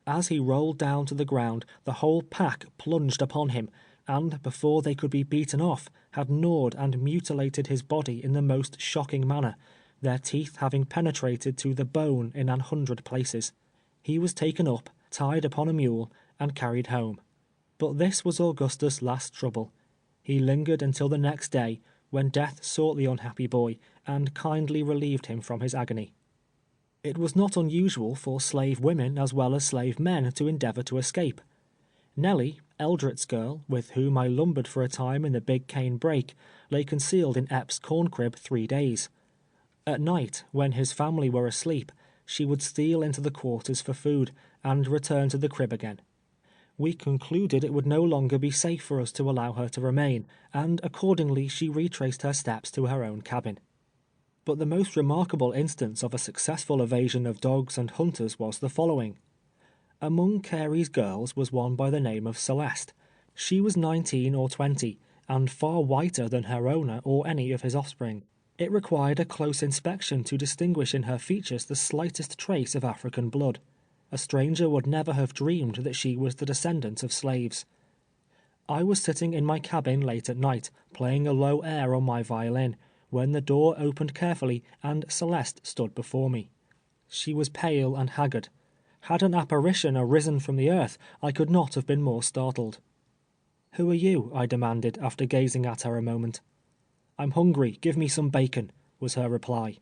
As he rolled down to the ground, the whole pack plunged upon him, and before they could be beaten off, had gnawed and mutilated his body in the most shocking manner, their teeth having penetrated to the bone in 100 places. He was taken up, tied upon a mule, and carried home. But this was Augustus' last trouble. He lingered until the next day, when death sought the unhappy boy, and kindly relieved him from his agony. It was not unusual for slave women as well as slave men to endeavor to escape. Nellie, Eldret's girl, with whom I lumbered for a time in the Big Cane Brake, lay concealed in Epps' corn crib 3 days. At night, when his family were asleep, she would steal into the quarters for food, and return to the crib again. We concluded it would no longer be safe for us to allow her to remain, and accordingly she retraced her steps to her own cabin. But the most remarkable instance of a successful evasion of dogs and hunters was the following. Among Carey's girls was one by the name of Celeste. She was 19 or 20, and far whiter than her owner or any of his offspring. It required a close inspection to distinguish in her features the slightest trace of African blood. A stranger would never have dreamed that she was the descendant of slaves. I was sitting in my cabin late at night, playing a low air on my violin, when the door opened carefully, and Celeste stood before me. She was pale and haggard. Had an apparition arisen from the earth, I could not have been more startled. "Who are you?" I demanded, after gazing at her a moment. "I'm hungry, give me some bacon," was her reply.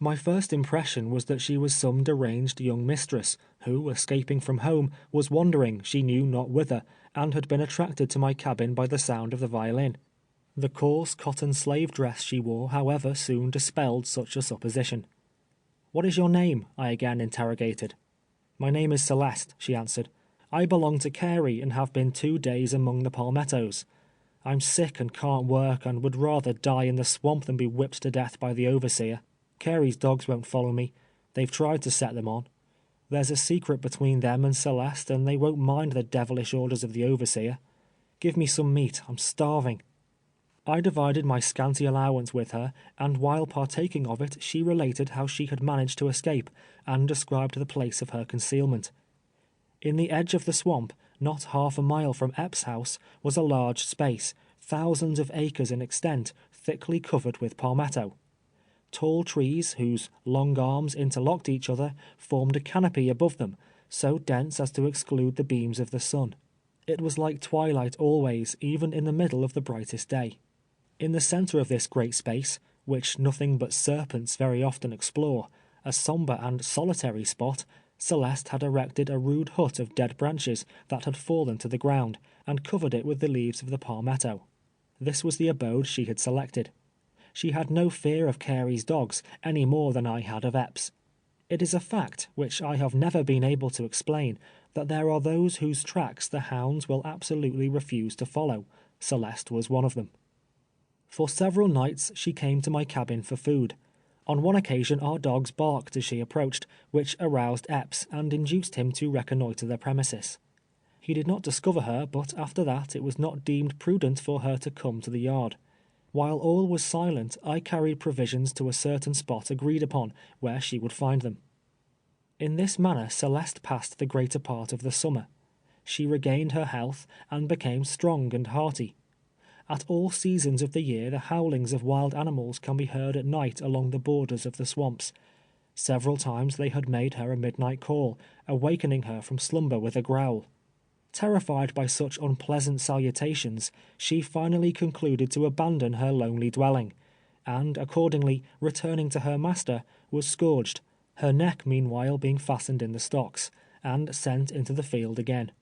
My first impression was that she was some deranged young mistress, who, escaping from home, was wandering she knew not whither, and had been attracted to my cabin by the sound of the violin. The coarse cotton slave dress she wore, however, soon dispelled such a supposition. "What is your name?" I again interrogated. "My name is Celeste," she answered. "I belong to Carey, and have been 2 days among the palmettos. I'm sick and can't work, and would rather die in the swamp than be whipped to death by the overseer. Carey's dogs won't follow me. They've tried to set them on. There's a secret between them and Celeste, and they won't mind the devilish orders of the overseer. Give me some meat, I'm starving." I divided my scanty allowance with her, and while partaking of it, she related how she had managed to escape, and described the place of her concealment. In the edge of the swamp, not half a mile from Epps' house, was a large space, thousands of acres in extent, thickly covered with palmetto. Tall trees, whose long arms interlocked each other, formed a canopy above them, so dense as to exclude the beams of the sun. It was like twilight always, even in the middle of the brightest day. In the center of this great space, which nothing but serpents very often explore, a somber and solitary spot, Celeste had erected a rude hut of dead branches that had fallen to the ground, and covered it with the leaves of the palmetto. This was the abode she had selected. She had no fear of Carey's dogs, any more than I had of Epps. It is a fact, which I have never been able to explain, that there are those whose tracks the hounds will absolutely refuse to follow. Celeste was one of them. For several nights she came to my cabin for food. On one occasion our dogs barked as she approached, which aroused Epps and induced him to reconnoitre the premises. He did not discover her, but after that it was not deemed prudent for her to come to the yard. While all was silent, I carried provisions to a certain spot agreed upon, where she would find them. In this manner Celeste passed the greater part of the summer. She regained her health, and became strong and hearty. At all seasons of the year the howlings of wild animals can be heard at night along the borders of the swamps. Several times they had made her a midnight call, awakening her from slumber with a growl. Terrified by such unpleasant salutations, she finally concluded to abandon her lonely dwelling, and accordingly, returning to her master, was scourged, her neck meanwhile being fastened in the stocks, and sent into the field again.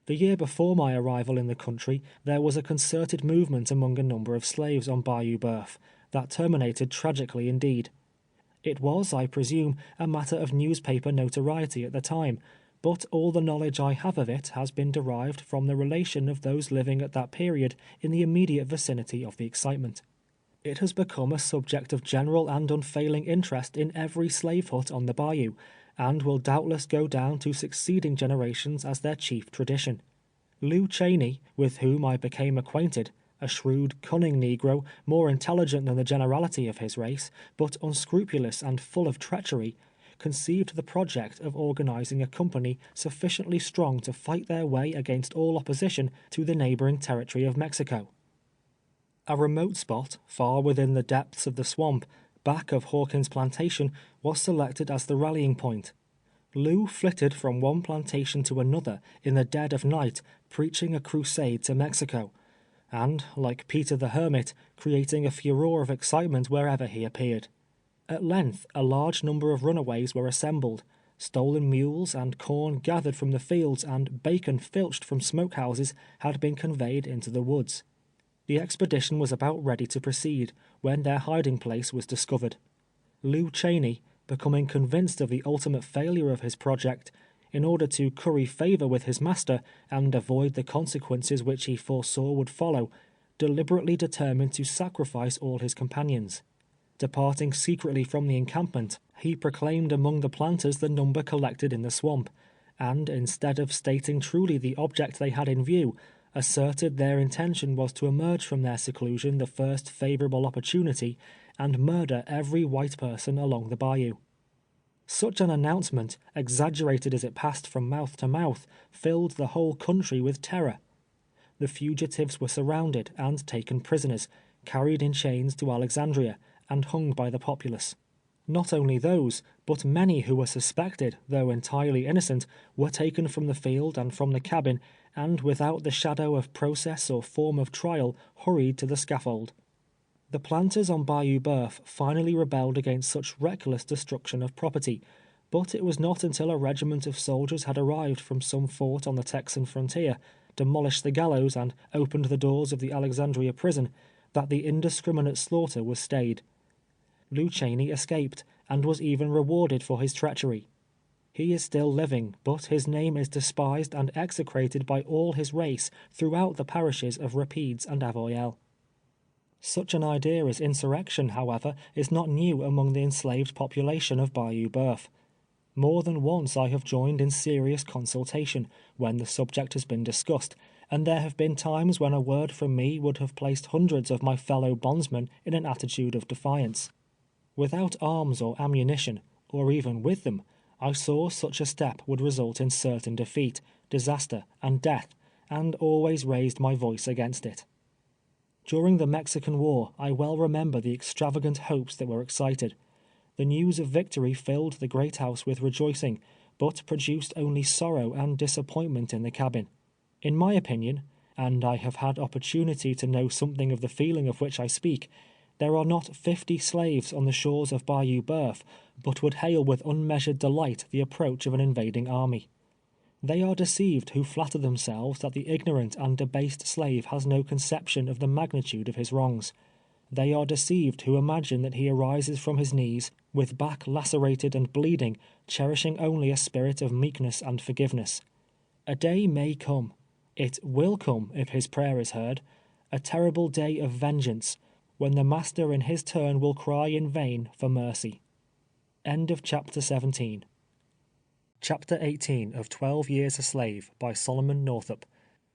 The year before my arrival in the country, there was a concerted movement among a number of slaves on Bayou Boeuf, that terminated tragically indeed. It was, I presume, a matter of newspaper notoriety at the time, but all the knowledge I have of it has been derived from the relation of those living at that period in the immediate vicinity of the excitement. It has become a subject of general and unfailing interest in every slave hut on the bayou, and will doubtless go down to succeeding generations as their chief tradition. Lew Cheney, with whom I became acquainted, a shrewd, cunning negro, more intelligent than the generality of his race, but unscrupulous and full of treachery, conceived the project of organizing a company sufficiently strong to fight their way against all opposition to the neighboring territory of Mexico. A remote spot, far within the depths of the swamp, back of Hawkins' plantation, was selected as the rallying point. Lew flitted from one plantation to another in the dead of night, preaching a crusade to Mexico, and, like Peter the Hermit, creating a furore of excitement wherever he appeared. At length, a large number of runaways were assembled, stolen mules and corn gathered from the fields and bacon filched from smokehouses had been conveyed into the woods. The expedition was about ready to proceed, when their hiding place was discovered. Lew Cheney, becoming convinced of the ultimate failure of his project, in order to curry favor with his master and avoid the consequences which he foresaw would follow, deliberately determined to sacrifice all his companions. Departing secretly from the encampment, he proclaimed among the planters the number collected in the swamp, and instead of stating truly the object they had in view, asserted their intention was to emerge from their seclusion the first favorable opportunity and murder every white person along the bayou. Such an announcement, exaggerated as it passed from mouth to mouth, filled the whole country with terror. The fugitives were surrounded and taken prisoners, carried in chains to Alexandria, and hung by the populace. Not only those, but many who were suspected, though entirely innocent, were taken from the field and from the cabin, and without the shadow of process or form of trial, hurried to the scaffold. The planters on Bayou Boeuf finally rebelled against such reckless destruction of property, but it was not until a regiment of soldiers had arrived from some fort on the Texan frontier, demolished the gallows, and opened the doors of the Alexandria prison, that the indiscriminate slaughter was stayed. Lew Cheney escaped, and was even rewarded for his treachery. He is still living, but his name is despised and execrated by all his race throughout the parishes of Rapides and Avoyelles. Such an idea as insurrection, however, is not new among the enslaved population of Bayou Boeuf. More than once I have joined in serious consultation, when the subject has been discussed, and there have been times when a word from me would have placed hundreds of my fellow bondsmen in an attitude of defiance. Without arms or ammunition, or even with them, I saw such a step would result in certain defeat, disaster, and death, and always raised my voice against it. During the Mexican War, I well remember the extravagant hopes that were excited. The news of victory filled the great house with rejoicing, but produced only sorrow and disappointment in the cabin. In my opinion, and I have had opportunity to know something of the feeling of which I speak, there are not 50 slaves on the shores of Bayou Boeuf but would hail with unmeasured delight the approach of an invading army. They are deceived who flatter themselves that the ignorant and debased slave has no conception of the magnitude of his wrongs. They are deceived who imagine that he arises from his knees, with back lacerated and bleeding, cherishing only a spirit of meekness and forgiveness. A day may come, it will come if his prayer is heard, a terrible day of vengeance, when the master in his turn will cry in vain for mercy. End of chapter 17. Chapter 18 of 12 Years a Slave by Solomon Northup.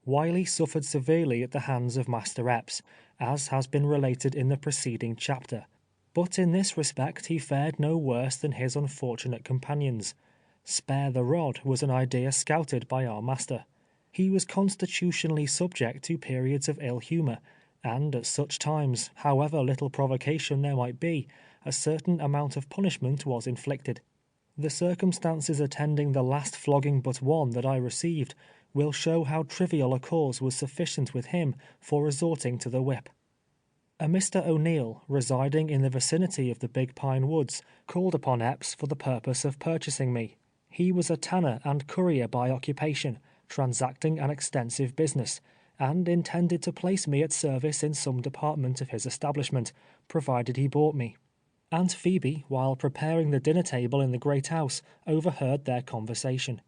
Wiley suffered severely at the hands of Master Epps, as has been related in the preceding chapter, but in this respect he fared no worse than his unfortunate companions. Spare the rod was an idea scouted by our master. He was constitutionally subject to periods of ill humor, and at such times, however little provocation there might be, a certain amount of punishment was inflicted. The circumstances attending the last flogging but one that I received will show how trivial a cause was sufficient with him for resorting to the whip. A Mr. O'Neill, residing in the vicinity of the Big Pine Woods, called upon Epps for the purpose of purchasing me. He was a tanner and courier by occupation, transacting an extensive business, and intended to place me at service in some department of his establishment, provided he bought me. Aunt Phoebe, while preparing the dinner table in the great house, overheard their conversation.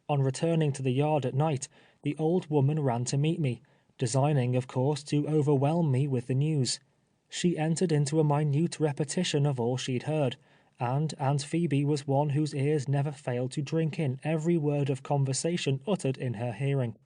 On returning to the yard at night, the old woman ran to meet me, designing, of course, to overwhelm me with the news. She entered into a minute repetition of all she'd heard, and Aunt Phoebe was one whose ears never failed to drink in every word of conversation uttered in her hearing.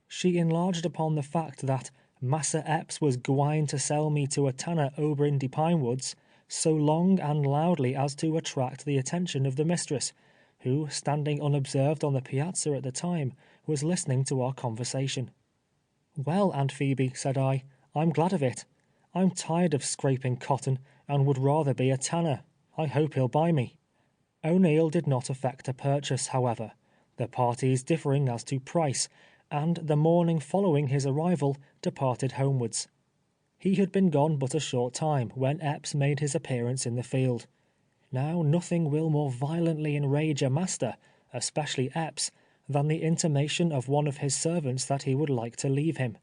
She enlarged upon the fact that Massa Epps was gwine to sell me to a tanner over in de Pine Woods, so long and loudly as to attract the attention of the mistress, who, standing unobserved on the piazza at the time, was listening to our conversation. "Well, Aunt Phoebe," said I, "I'm glad of it. I'm tired of scraping cotton, and would rather be a tanner. I hope he'll buy me." O'Neill did not effect a purchase, however, the parties differing as to price, and the morning following his arrival departed homewards. He had been gone but a short time when Epps made his appearance in the field. Now nothing will more violently enrage a master, especially Epps, than the intimation of one of his servants that he would like to leave him.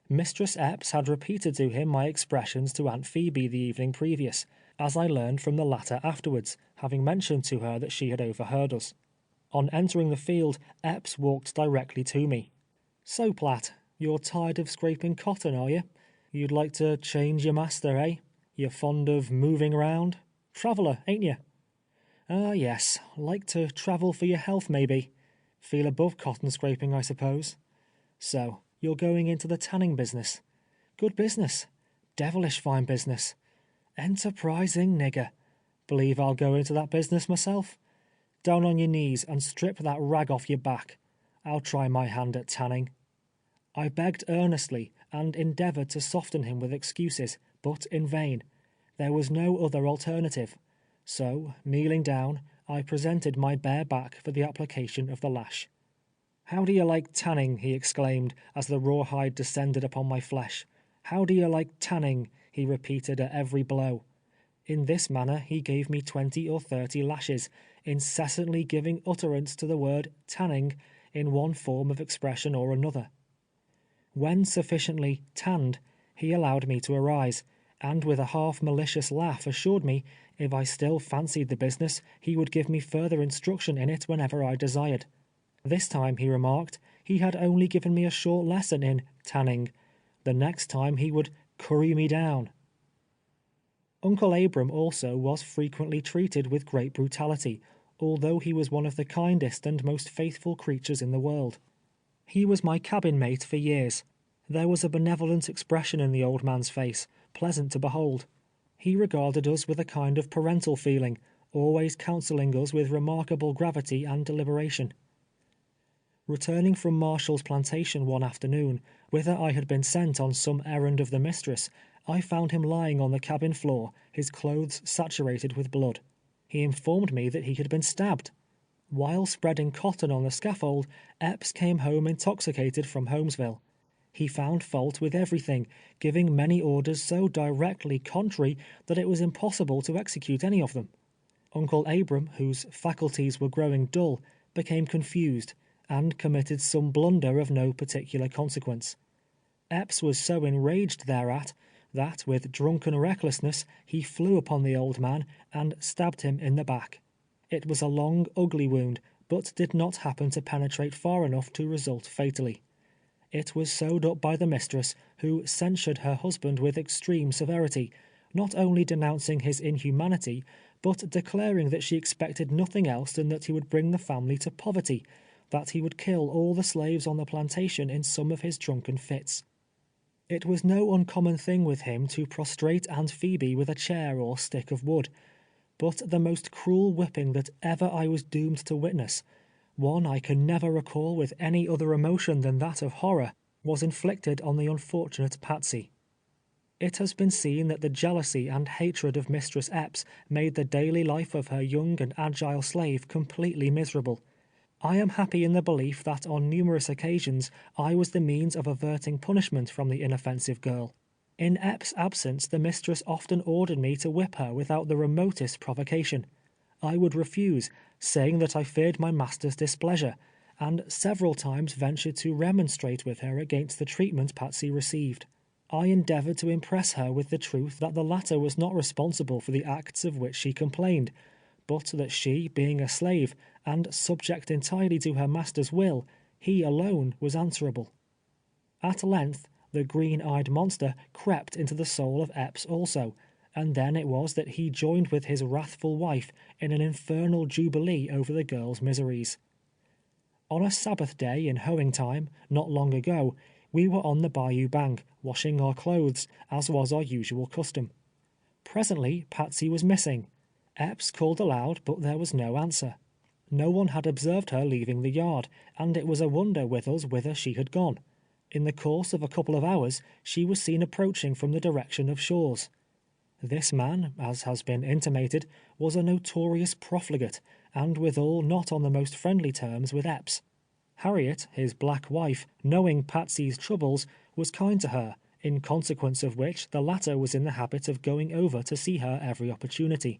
Mistress Epps had repeated to him my expressions to Aunt Phoebe the evening previous, as I learned from the latter afterwards, having mentioned to her that she had overheard us. On entering the field, Epps walked directly to me. "So, Platt, you're tired of scraping cotton, are you? You'd like to change your master, eh? You're fond of moving round? Traveller, ain't you?" "Ah, yes. Like to travel for your health, maybe. Feel above cotton scraping, I suppose. So, you're going into the tanning business. Good business. Devilish fine business. Enterprising nigger. Believe I'll go into that business myself. Down on your knees and strip that rag off your back. I'll try my hand at tanning." I begged earnestly and endeavored to soften him with excuses, but in vain. There was no other alternative. So, kneeling down, I presented my bare back for the application of the lash. "How do you like tanning?" he exclaimed, as the rawhide descended upon my flesh. "How do you like tanning?" he repeated at every blow. In this manner he gave me 20 or 30 lashes, incessantly giving utterance to the word tanning in one form of expression or another. When sufficiently tanned, he allowed me to arise, and with a half-malicious laugh assured me, if I still fancied the business, he would give me further instruction in it whenever I desired. This time, he remarked, he had only given me a short lesson in tanning. The next time he would curry me down. Uncle Abram also was frequently treated with great brutality, although he was one of the kindest and most faithful creatures in the world. He was my cabin mate for years. There was a benevolent expression in the old man's face, pleasant to behold. He regarded us with a kind of parental feeling, always counseling us with remarkable gravity and deliberation. Returning from Marshall's plantation one afternoon, whither I had been sent on some errand of the mistress, I found him lying on the cabin floor, his clothes saturated with blood. He informed me that he had been stabbed. While spreading cotton on the scaffold, Epps came home intoxicated from Holmesville. He found fault with everything, giving many orders so directly contrary that it was impossible to execute any of them. Uncle Abram, whose faculties were growing dull, became confused, and committed some blunder of no particular consequence. Epps was so enraged thereat, that with drunken recklessness he flew upon the old man and stabbed him in the back. It was a long, ugly wound, but did not happen to penetrate far enough to result fatally. It was sewed up by the mistress, who censured her husband with extreme severity, not only denouncing his inhumanity, but declaring that she expected nothing else than that he would bring the family to poverty, that he would kill all the slaves on the plantation in some of his drunken fits. It was no uncommon thing with him to prostrate Aunt Phoebe with a chair or stick of wood, but the most cruel whipping that ever I was doomed to witness, one I can never recall with any other emotion than that of horror, was inflicted on the unfortunate Patsy. It has been seen that the jealousy and hatred of Mistress Epps made the daily life of her young and agile slave completely miserable. I am happy in the belief that on numerous occasions I was the means of averting punishment from the inoffensive girl. In Epps' absence the mistress often ordered me to whip her without the remotest provocation. I would refuse, saying that I feared my master's displeasure, and several times ventured to remonstrate with her against the treatment Patsy received. I endeavored to impress her with the truth that the latter was not responsible for the acts of which she complained, but that she, being a slave, and subject entirely to her master's will, he alone was answerable. At length, the green-eyed monster crept into the soul of Epps also, and then it was that he joined with his wrathful wife in an infernal jubilee over the girl's miseries. On a Sabbath day in hoeing time, not long ago, we were on the bayou bank, washing our clothes, as was our usual custom. Presently, Patsy was missing. Epps called aloud, but there was no answer. No one had observed her leaving the yard, and it was a wonder with us whither she had gone. In the course of a couple of hours, she was seen approaching from the direction of Shaw's. This man, as has been intimated, was a notorious profligate, and withal not on the most friendly terms with Epps. Harriet, his black wife, knowing Patsy's troubles, was kind to her, in consequence of which the latter was in the habit of going over to see her every opportunity.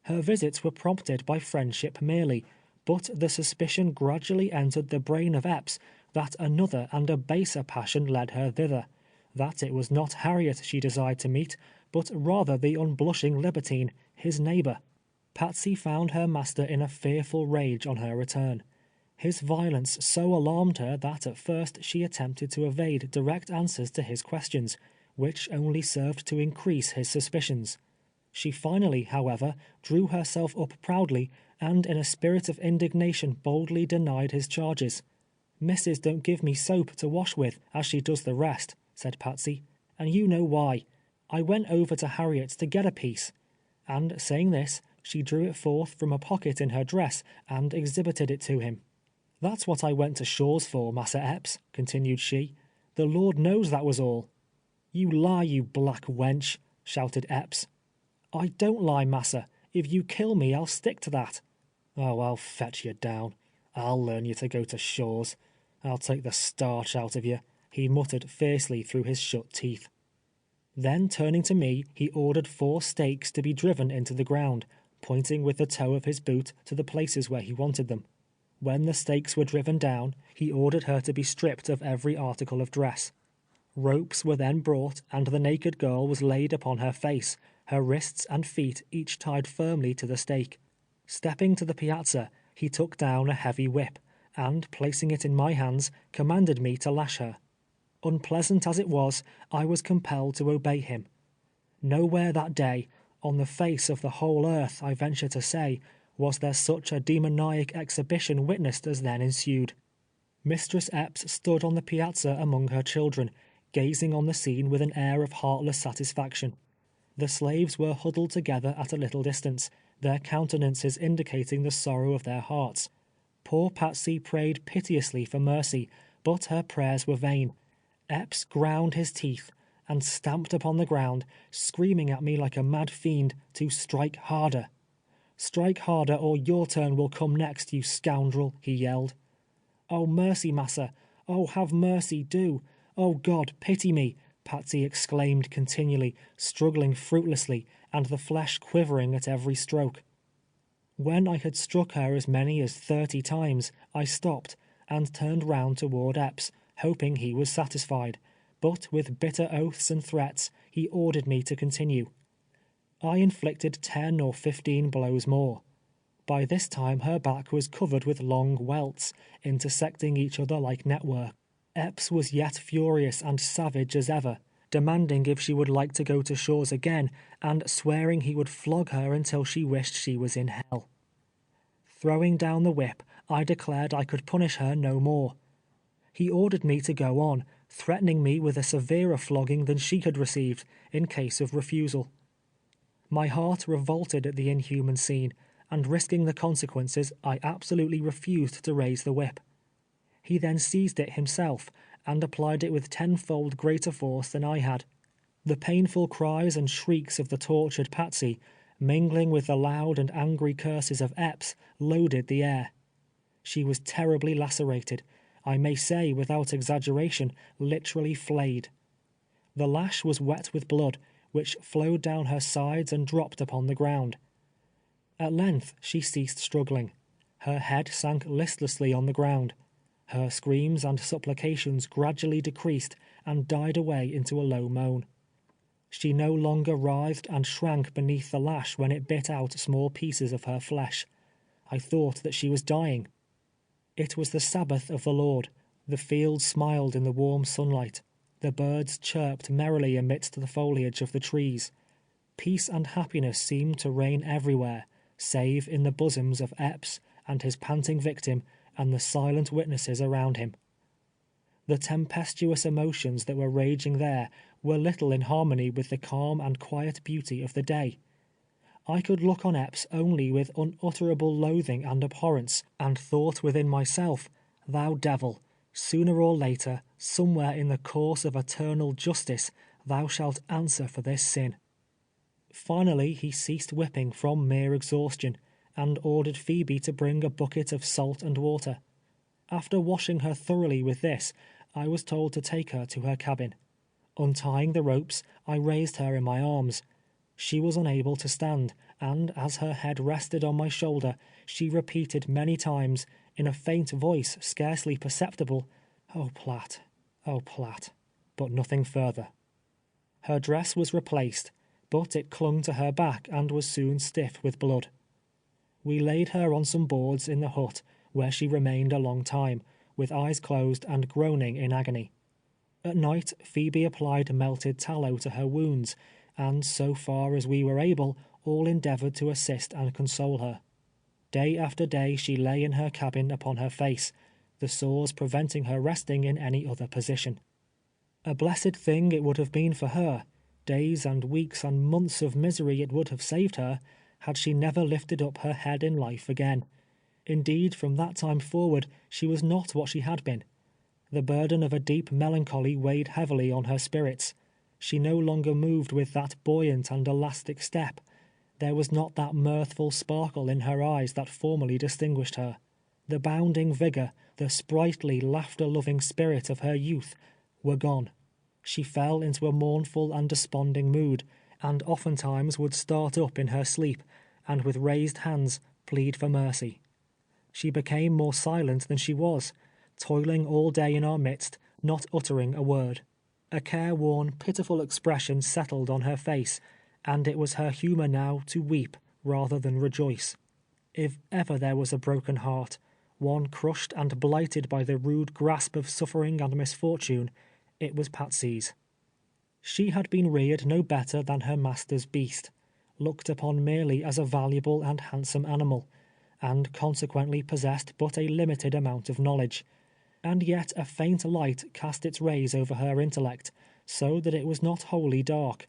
Her visits were prompted by friendship merely, but the suspicion gradually entered the brain of Epps that another and a baser passion led her thither, that it was not Harriet she desired to meet, but rather the unblushing libertine, his neighbor. Patsy found her master in a fearful rage on her return. His violence so alarmed her that at first she attempted to evade direct answers to his questions, which only served to increase his suspicions. She finally, however, drew herself up proudly, and in a spirit of indignation boldly denied his charges. "Missus don't give me soap to wash with, as she does the rest," said Patsy, "and you know why. I went over to Harriet's to get a piece," and saying this, she drew it forth from a pocket in her dress and exhibited it to him. "That's what I went to Shaw's for, Massa Epps," continued she. "The Lord knows that was all." "You lie, you black wench," shouted Epps. "I don't lie, massa. If you kill me, I'll stick to that." "Oh, I'll fetch you down. I'll learn you to go to Shaw's. I'll take the starch out of you," he muttered fiercely through his shut teeth. Then turning to me, he ordered 4 stakes to be driven into the ground, pointing with the toe of his boot to the places where he wanted them. When the stakes were driven down, he ordered her to be stripped of every article of dress. Ropes were then brought, and the naked girl was laid upon her face, her wrists and feet each tied firmly to the stake. Stepping to the piazza, he took down a heavy whip, and placing it in my hands, commanded me to lash her. Unpleasant as it was, I was compelled to obey him. Nowhere that day, on the face of the whole earth, I venture to say, was there such a demoniac exhibition witnessed as then ensued. Mistress Epps stood on the piazza among her children, gazing on the scene with an air of heartless satisfaction. The slaves were huddled together at a little distance, their countenances indicating the sorrow of their hearts. Poor Patsy prayed piteously for mercy, but her prayers were vain. Epps ground his teeth, and stamped upon the ground, screaming at me like a mad fiend to strike harder. "Strike harder, or your turn will come next, you scoundrel," he yelled. "Oh, mercy, massa! Oh, have mercy, do! Oh, God, pity me!" Patsy exclaimed continually, struggling fruitlessly, and the flesh quivering at every stroke. When I had struck her as many as 30 times, I stopped, and turned round toward Epps, hoping he was satisfied, but with bitter oaths and threats, he ordered me to continue. I inflicted 10 or 15 blows more. By this time her back was covered with long welts, intersecting each other like network. Epps was yet furious and savage as ever, demanding if she would like to go to Shaw's again, and swearing he would flog her until she wished she was in hell. Throwing down the whip, I declared I could punish her no more. He ordered me to go on, threatening me with a severer flogging than she had received, in case of refusal. My heart revolted at the inhuman scene, and risking the consequences, I absolutely refused to raise the whip. He then seized it himself, and applied it with 10-fold greater force than I had. The painful cries and shrieks of the tortured Patsy, mingling with the loud and angry curses of Epps, loaded the air. She was terribly lacerated, I may say without exaggeration, literally flayed. The lash was wet with blood, which flowed down her sides and dropped upon the ground. At length she ceased struggling. Her head sank listlessly on the ground. Her screams and supplications gradually decreased and died away into a low moan. She no longer writhed and shrank beneath the lash when it bit out small pieces of her flesh. I thought that she was dying. It was the Sabbath of the Lord. The fields smiled in the warm sunlight. The birds chirped merrily amidst the foliage of the trees. Peace and happiness seemed to reign everywhere, save in the bosoms of Epps and his panting victim and the silent witnesses around him. The tempestuous emotions that were raging there were little in harmony with the calm and quiet beauty of the day. I could look on Epps only with unutterable loathing and abhorrence, and thought within myself, "Thou devil, sooner or later, somewhere in the course of eternal justice, thou shalt answer for this sin." Finally he ceased whipping from mere exhaustion, and ordered Phoebe to bring a bucket of salt and water. After washing her thoroughly with this, I was told to take her to her cabin. Untying the ropes, I raised her in my arms. She was unable to stand, and as her head rested on my shoulder, she repeated many times, in a faint voice scarcely perceptible, "Oh, Platt, oh, Platt," but nothing further. Her dress was replaced, but it clung to her back and was soon stiff with blood. We laid her on some boards in the hut, where she remained a long time, with eyes closed and groaning in agony. At night, Phoebe applied melted tallow to her wounds, and so far as we were able, all endeavored to assist and console her. Day after day she lay in her cabin upon her face, the sores preventing her resting in any other position. A blessed thing it would have been for her, days and weeks and months of misery it would have saved her, had she never lifted up her head in life again. Indeed, from that time forward, she was not what she had been. The burden of a deep melancholy weighed heavily on her spirits. She no longer moved with that buoyant and elastic step. There was not that mirthful sparkle in her eyes that formerly distinguished her. The bounding vigor, the sprightly, laughter-loving spirit of her youth were gone. She fell into a mournful and desponding mood, and oftentimes would start up in her sleep, and with raised hands plead for mercy. She became more silent than she was, toiling all day in our midst, not uttering a word. A careworn, pitiful expression settled on her face, and it was her humor now to weep rather than rejoice. If ever there was a broken heart, one crushed and blighted by the rude grasp of suffering and misfortune, it was Patsy's. She had been reared no better than her master's beast, looked upon merely as a valuable and handsome animal, and consequently possessed but a limited amount of knowledge. And yet a faint light cast its rays over her intellect, so that it was not wholly dark.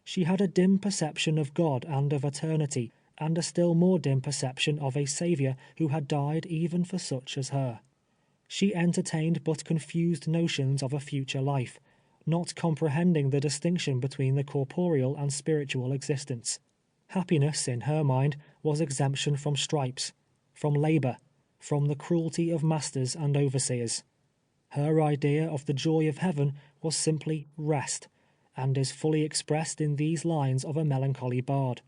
She had a dim perception of God and of eternity, and a still more dim perception of a Saviour who had died even for such as her. She entertained but confused notions of a future life, not comprehending the distinction between the corporeal and spiritual existence. Happiness, in her mind, was exemption from stripes, from labor, from the cruelty of masters and overseers. Her idea of the joy of heaven was simply rest, and is fully expressed in these lines of a melancholy bard.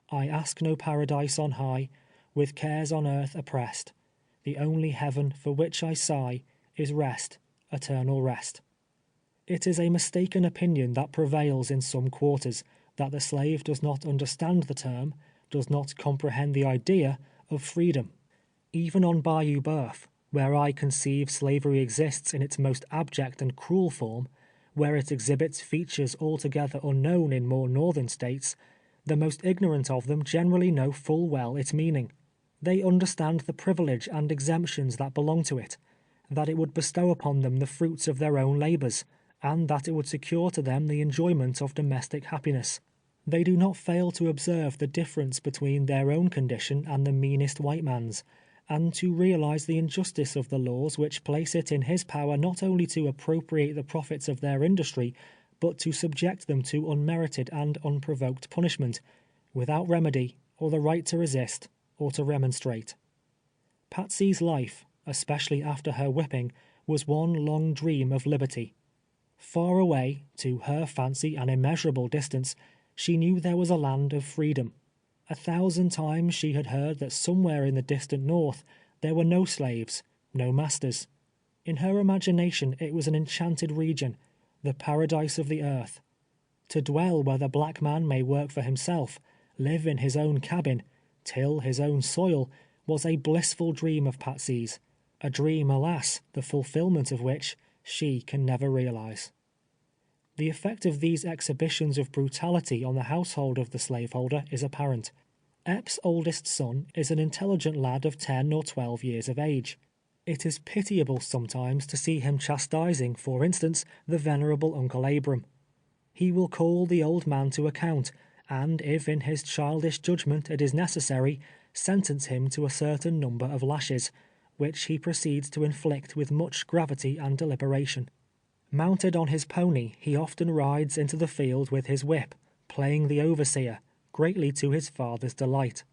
I ask no paradise on high, with cares on earth oppressed. The only heaven for which I sigh is rest, eternal rest. It is a mistaken opinion that prevails in some quarters, that the slave does not understand the term, does not comprehend the idea of freedom. Even on Bayou Boeuf, where I conceive slavery exists in its most abject and cruel form, where it exhibits features altogether unknown in more northern states, the most ignorant of them generally know full well its meaning. They understand the privilege and exemptions that belong to it, that it would bestow upon them the fruits of their own labors, and that it would secure to them the enjoyment of domestic happiness. They do not fail to observe the difference between their own condition and the meanest white man's, and to realize the injustice of the laws which place it in his power not only to appropriate the profits of their industry, but to subject them to unmerited and unprovoked punishment, without remedy, or the right to resist, or to remonstrate. Patsy's life, especially after her whipping, was one long dream of liberty. Far away, to her fancy an immeasurable distance, she knew there was a land of freedom. 1,000 times she had heard that somewhere in the distant north there were no slaves, no masters. In her imagination it was an enchanted region, the paradise of the earth. To dwell where the black man may work for himself, live in his own cabin, till his own soil, was a blissful dream of Patsy's, a dream, alas, the fulfillment of which she can never realize. The effect of these exhibitions of brutality on the household of the slaveholder is apparent. Epps' oldest son is an intelligent lad of 10 or 12 years of age. It is pitiable sometimes to see him chastising, for instance, the venerable Uncle Abram. He will call the old man to account, and if in his childish judgment it is necessary, sentence him to a certain number of lashes, which he proceeds to inflict with much gravity and deliberation. Mounted on his pony, he often rides into the field with his whip, playing the overseer, greatly to his father's delight.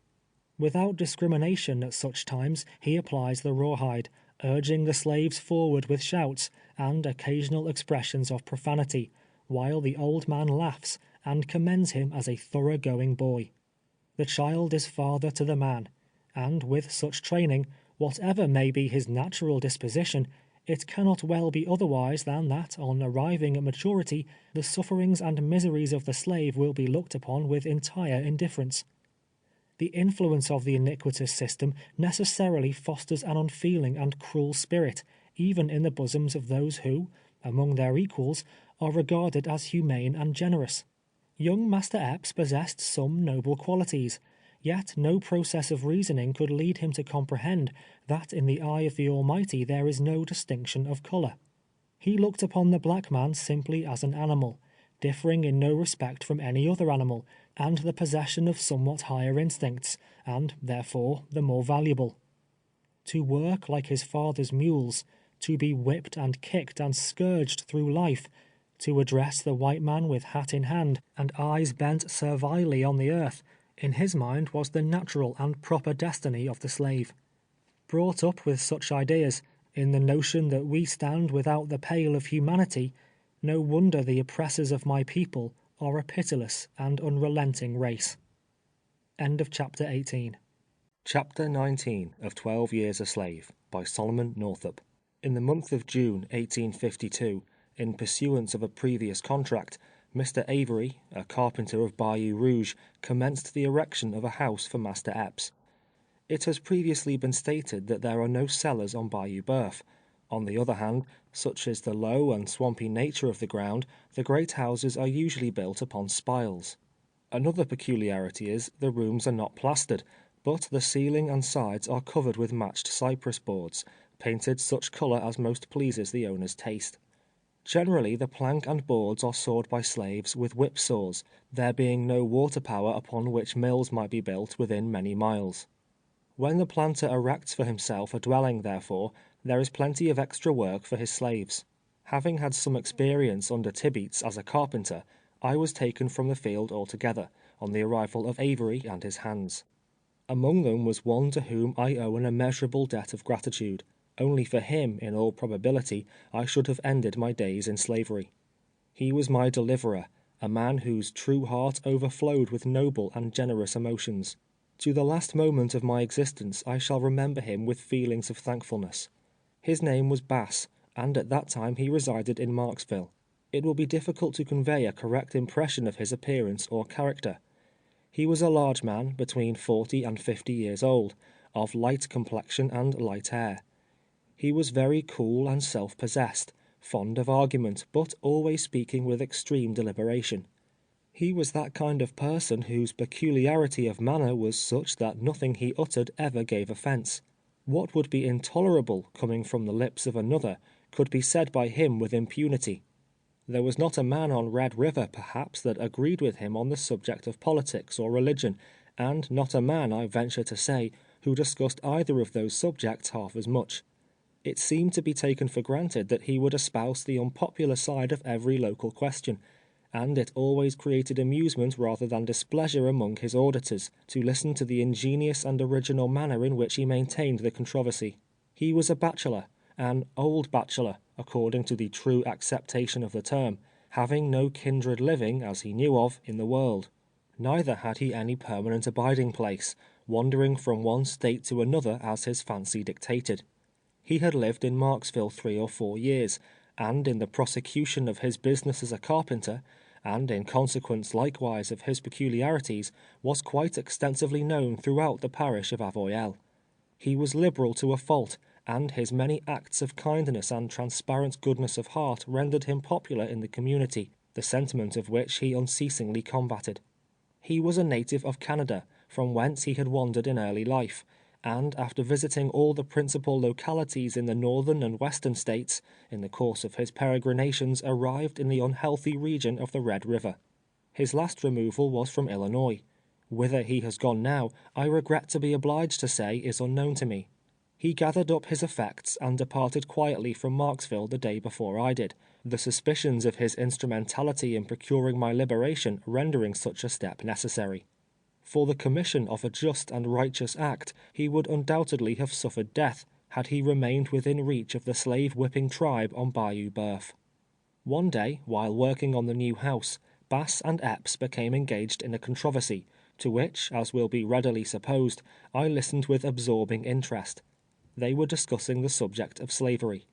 Without discrimination at such times, he applies the rawhide, urging the slaves forward with shouts and occasional expressions of profanity, while the old man laughs and commends him as a thorough-going boy. The child is father to the man, and with such training, whatever may be his natural disposition, it cannot well be otherwise than that, on arriving at maturity, the sufferings and miseries of the slave will be looked upon with entire indifference. The influence of the iniquitous system necessarily fosters an unfeeling and cruel spirit, even in the bosoms of those who, among their equals, are regarded as humane and generous. Young Master Epps possessed some noble qualities, yet no process of reasoning could lead him to comprehend that in the eye of the Almighty there is no distinction of color. He looked upon the black man simply as an animal, differing in no respect from any other animal, and the possession of somewhat higher instincts, and, therefore, the more valuable. To work like his father's mules, to be whipped and kicked and scourged through life, to address the white man with hat in hand, and eyes bent servilely on the earth, in his mind was the natural and proper destiny of the slave. Brought up with such ideas, in the notion that we stand without the pale of humanity, no wonder the oppressors of my people are a pitiless and unrelenting race. End of chapter 18. Chapter 19 of 12 Years a Slave, by Solomon Northup. In the month of June 1852, in pursuance of a previous contract, Mr. Avery, a carpenter of Bayou Rouge, commenced the erection of a house for Master Epps. It has previously been stated that there are no cellars on Bayou Boeuf. On the other hand, such is the low and swampy nature of the ground, the great houses are usually built upon spiles. Another peculiarity is, the rooms are not plastered, but the ceiling and sides are covered with matched cypress boards, painted such colour as most pleases the owner's taste. Generally, the plank and boards are sawed by slaves with whip saws, there being no water power upon which mills might be built within many miles. When the planter erects for himself a dwelling, therefore, there is plenty of extra work for his slaves. Having had some experience under Tibeats as a carpenter, I was taken from the field altogether, on the arrival of Avery and his hands. Among them was one to whom I owe an immeasurable debt of gratitude. Only for him, in all probability, I should have ended my days in slavery. He was my deliverer, a man whose true heart overflowed with noble and generous emotions. To the last moment of my existence I shall remember him with feelings of thankfulness. His name was Bass, and at that time he resided in Marksville. It will be difficult to convey a correct impression of his appearance or character. He was a large man, between 40 and 50 years old, of light complexion and light hair. He was very cool and self-possessed, fond of argument, but always speaking with extreme deliberation. He was that kind of person whose peculiarity of manner was such that nothing he uttered ever gave offence. What would be intolerable, coming from the lips of another, could be said by him with impunity. There was not a man on Red River, perhaps, that agreed with him on the subject of politics or religion, and not a man, I venture to say, who discussed either of those subjects half as much. It seemed to be taken for granted that he would espouse the unpopular side of every local question, and it always created amusement rather than displeasure among his auditors, to listen to the ingenious and original manner in which he maintained the controversy. He was a bachelor, an old bachelor, according to the true acceptation of the term, having no kindred living, as he knew of, in the world. Neither had he any permanent abiding place, wandering from one state to another as his fancy dictated. He had lived in Marksville 3 or 4 years, and in the prosecution of his business as a carpenter, and in consequence likewise of his peculiarities, was quite extensively known throughout the parish of Avoyelles. He was liberal to a fault, and his many acts of kindness and transparent goodness of heart rendered him popular in the community, the sentiment of which he unceasingly combated. He was a native of Canada, from whence he had wandered in early life, and after visiting all the principal localities in the northern and western states, in the course of his peregrinations arrived in the unhealthy region of the Red River. His last removal was from Illinois. Whither he has gone now, I regret to be obliged to say, is unknown to me. He gathered up his effects and departed quietly from Marksville the day before I did, the suspicions of his instrumentality in procuring my liberation rendering such a step necessary. For the commission of a just and righteous act, he would undoubtedly have suffered death, had he remained within reach of the slave-whipping tribe on Bayou Boeuf. One day, while working on the new house, Bass and Epps became engaged in a controversy, to which, as will be readily supposed, I listened with absorbing interest. They were discussing the subject of slavery.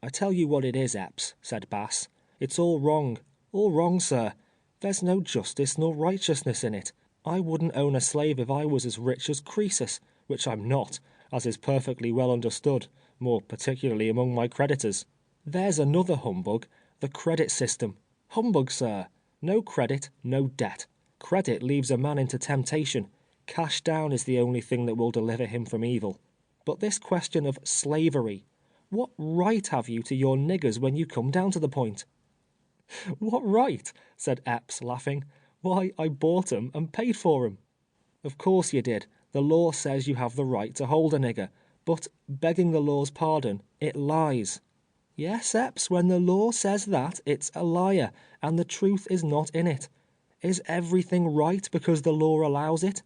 "I tell you what it is, Epps," said Bass. "It's all wrong, sir. There's no justice nor righteousness in it. I wouldn't own a slave if I was as rich as Croesus, which I'm not, as is perfectly well understood, more particularly among my creditors. There's another humbug, the credit system. Humbug, sir. No credit, no debt. Credit leaves a man into temptation. Cash down is the only thing that will deliver him from evil. But this question of slavery, what right have you to your niggers when you come down to the point?" "What right?" said Epps, laughing. "Why, I bought 'em and paid for 'em." "Of course you did. The law says you have the right to hold a nigger, but, begging the law's pardon, it lies." "Yes, Epps, when the law says that, it's a liar, and the truth is not in it. Is everything right because the law allows it?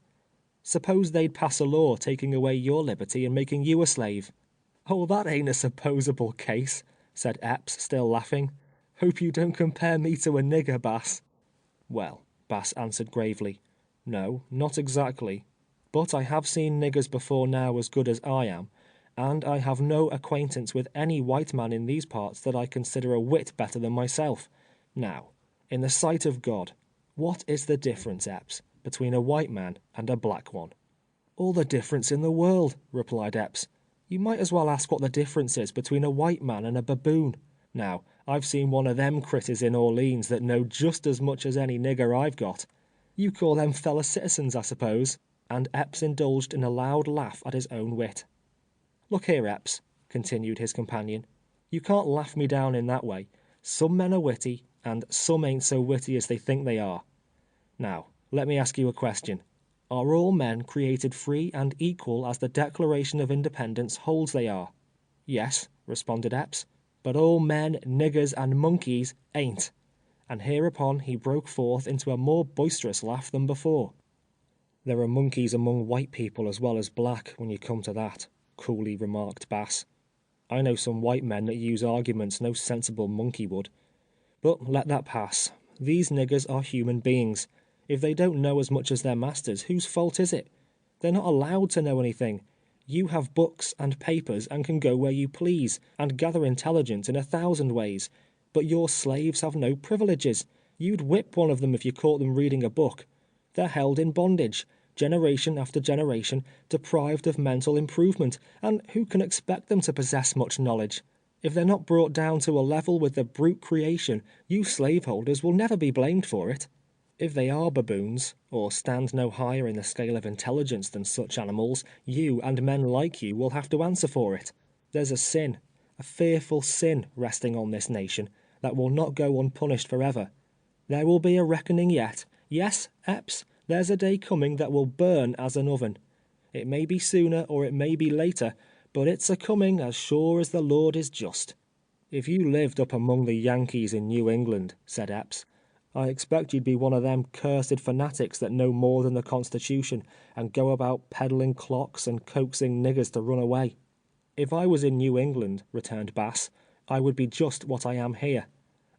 Suppose they'd pass a law taking away your liberty and making you a slave." "Oh, that ain't a supposable case," said Epps, still laughing. "Hope you don't compare me to a nigger, Bass." "Well," Bass answered gravely, "no, not exactly. But I have seen niggers before now as good as I am, and I have no acquaintance with any white man in these parts that I consider a whit better than myself. Now, in the sight of God, what is the difference, Epps, between a white man and a black one?" "All the difference in the world," replied Epps. "You might as well ask what the difference is between a white man and a baboon. Now, I've seen one of them critters in Orleans that know just as much as any nigger I've got. You call them fellow citizens, I suppose?" And Epps indulged in a loud laugh at his own wit. "Look here, Epps," continued his companion, "you can't laugh me down in that way. Some men are witty, and some ain't so witty as they think they are. Now, let me ask you a question. Are all men created free and equal as the Declaration of Independence holds they are?" "Yes," responded Epps, "but all men, niggers, and monkeys ain't." And hereupon he broke forth into a more boisterous laugh than before. "There are monkeys among white people as well as black, when you come to that," coolly remarked Bass. "I know some white men that use arguments no sensible monkey would. But let that pass. These niggers are human beings. If they don't know as much as their masters, whose fault is it? They're not allowed to know anything. You have books and papers and can go where you please, and gather intelligence in 1,000 ways. But your slaves have no privileges. You'd whip one of them if you caught them reading a book. They're held in bondage, generation after generation, deprived of mental improvement, and who can expect them to possess much knowledge? If they're not brought down to a level with the brute creation, you slaveholders will never be blamed for it. If they are baboons, or stand no higher in the scale of intelligence than such animals, you and men like you will have to answer for it. There's a sin, a fearful sin resting on this nation, that will not go unpunished forever. There will be a reckoning yet. Yes, Epps, there's a day coming that will burn as an oven. It may be sooner or it may be later, but it's a-coming as sure as the Lord is just." "If you lived up among the Yankees in New England," said Epps, "I expect you'd be one of them cursed fanatics that know more than the Constitution, and go about peddling clocks and coaxing niggers to run away." "If I was in New England," returned Bass, "I would be just what I am here.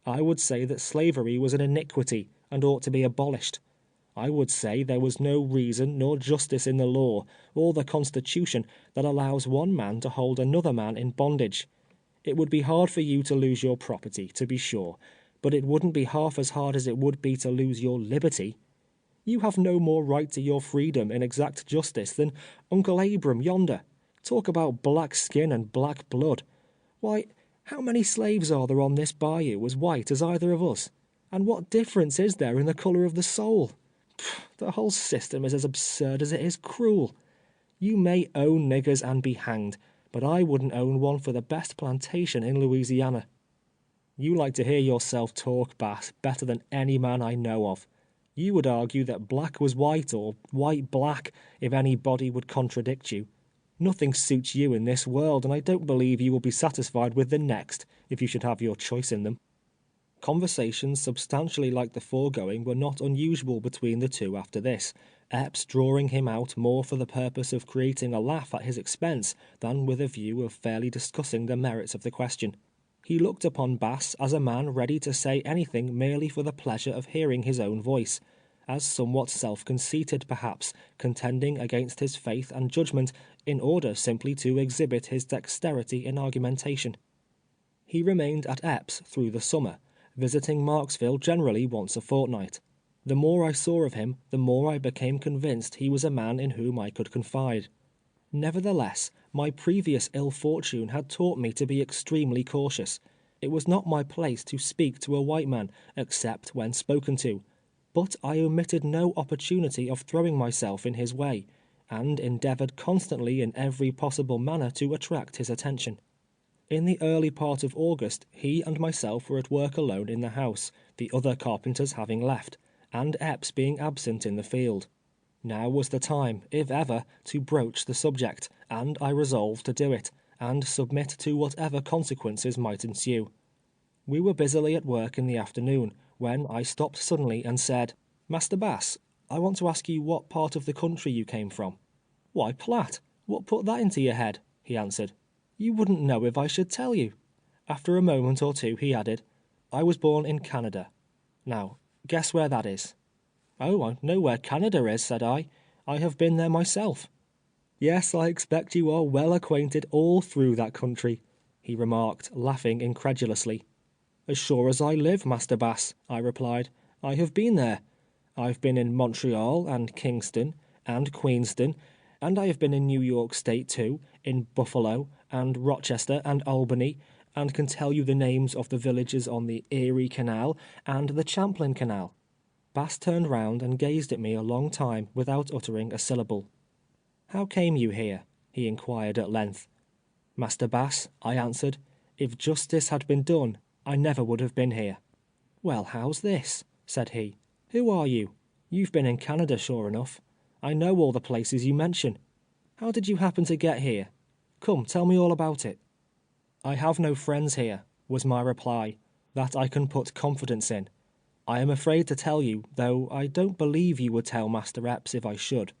I would say that slavery was an iniquity, and ought to be abolished. I would say there was no reason nor justice in the law, or the Constitution, that allows one man to hold another man in bondage. It would be hard for you to lose your property, to be sure, but it wouldn't be half as hard as it would be to lose your liberty. You have no more right to your freedom in exact justice than Uncle Abram yonder. Talk about black skin and black blood. Why, how many slaves are there on this bayou as white as either of us? And what difference is there in the color of the soul? Pfft, the whole system is as absurd as it is cruel. You may own niggers and be hanged, but I wouldn't own one for the best plantation in Louisiana." "You like to hear yourself talk, Bass, better than any man I know of. You would argue that black was white, or white black, if anybody would contradict you. Nothing suits you in this world, and I don't believe you will be satisfied with the next, if you should have your choice in them." Conversations substantially like the foregoing were not unusual between the two after this, Epps drawing him out more for the purpose of creating a laugh at his expense than with a view of fairly discussing the merits of the question. He looked upon Bass as a man ready to say anything merely for the pleasure of hearing his own voice, as somewhat self-conceited perhaps, contending against his faith and judgment in order simply to exhibit his dexterity in argumentation. He remained at Epps through the summer, visiting Marksville generally once a fortnight. The more I saw of him, the more I became convinced he was a man in whom I could confide. Nevertheless, my previous ill fortune had taught me to be extremely cautious. It was not my place to speak to a white man, except when spoken to, but I omitted no opportunity of throwing myself in his way, and endeavored constantly in every possible manner to attract his attention. In the early part of August, he and myself were at work alone in the house, the other carpenters having left, and Epps being absent in the field. Now was the time, if ever, to broach the subject, and I resolved to do it, and submit to whatever consequences might ensue. We were busily at work in the afternoon, when I stopped suddenly and said, "Master Bass, I want to ask you what part of the country you came from." "Why, Platt, what put that into your head?" he answered. "You wouldn't know if I should tell you." After a moment or two, he added, "I was born in Canada. Now, guess where that is." "Oh, I know where Canada is," said I. "I have been there myself." "Yes, I expect you are well acquainted all through that country," he remarked, laughing incredulously. "As sure as I live, Master Bass," I replied, "I have been there. I've been in Montreal, and Kingston, and Queenston, and I have been in New York State too, in Buffalo, and Rochester, and Albany, and can tell you the names of the villages on the Erie Canal and the Champlain Canal." Bass turned round and gazed at me a long time without uttering a syllable. "How came you here?" he inquired at length. "Master Bass," I answered, "if justice had been done, I never would have been here." "Well, how's this?" said he. "Who are you? You've been in Canada sure enough. I know all the places you mention. How did you happen to get here? Come, tell me all about it." "I have no friends here," was my reply, "that I can put confidence in. I am afraid to tell you, though I don't believe you would tell Master Epps if I should."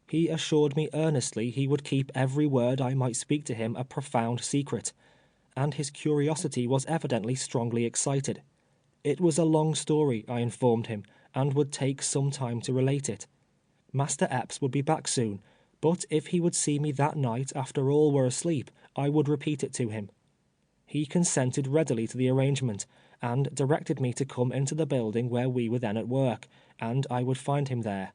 He assured me earnestly he would keep every word I might speak to him a profound secret, and his curiosity was evidently strongly excited. It was a long story, I informed him, and would take some time to relate it. Master Epps would be back soon, but if he would see me that night after all were asleep, I would repeat it to him. He consented readily to the arrangement, and directed me to come into the building where we were then at work, and I would find him there.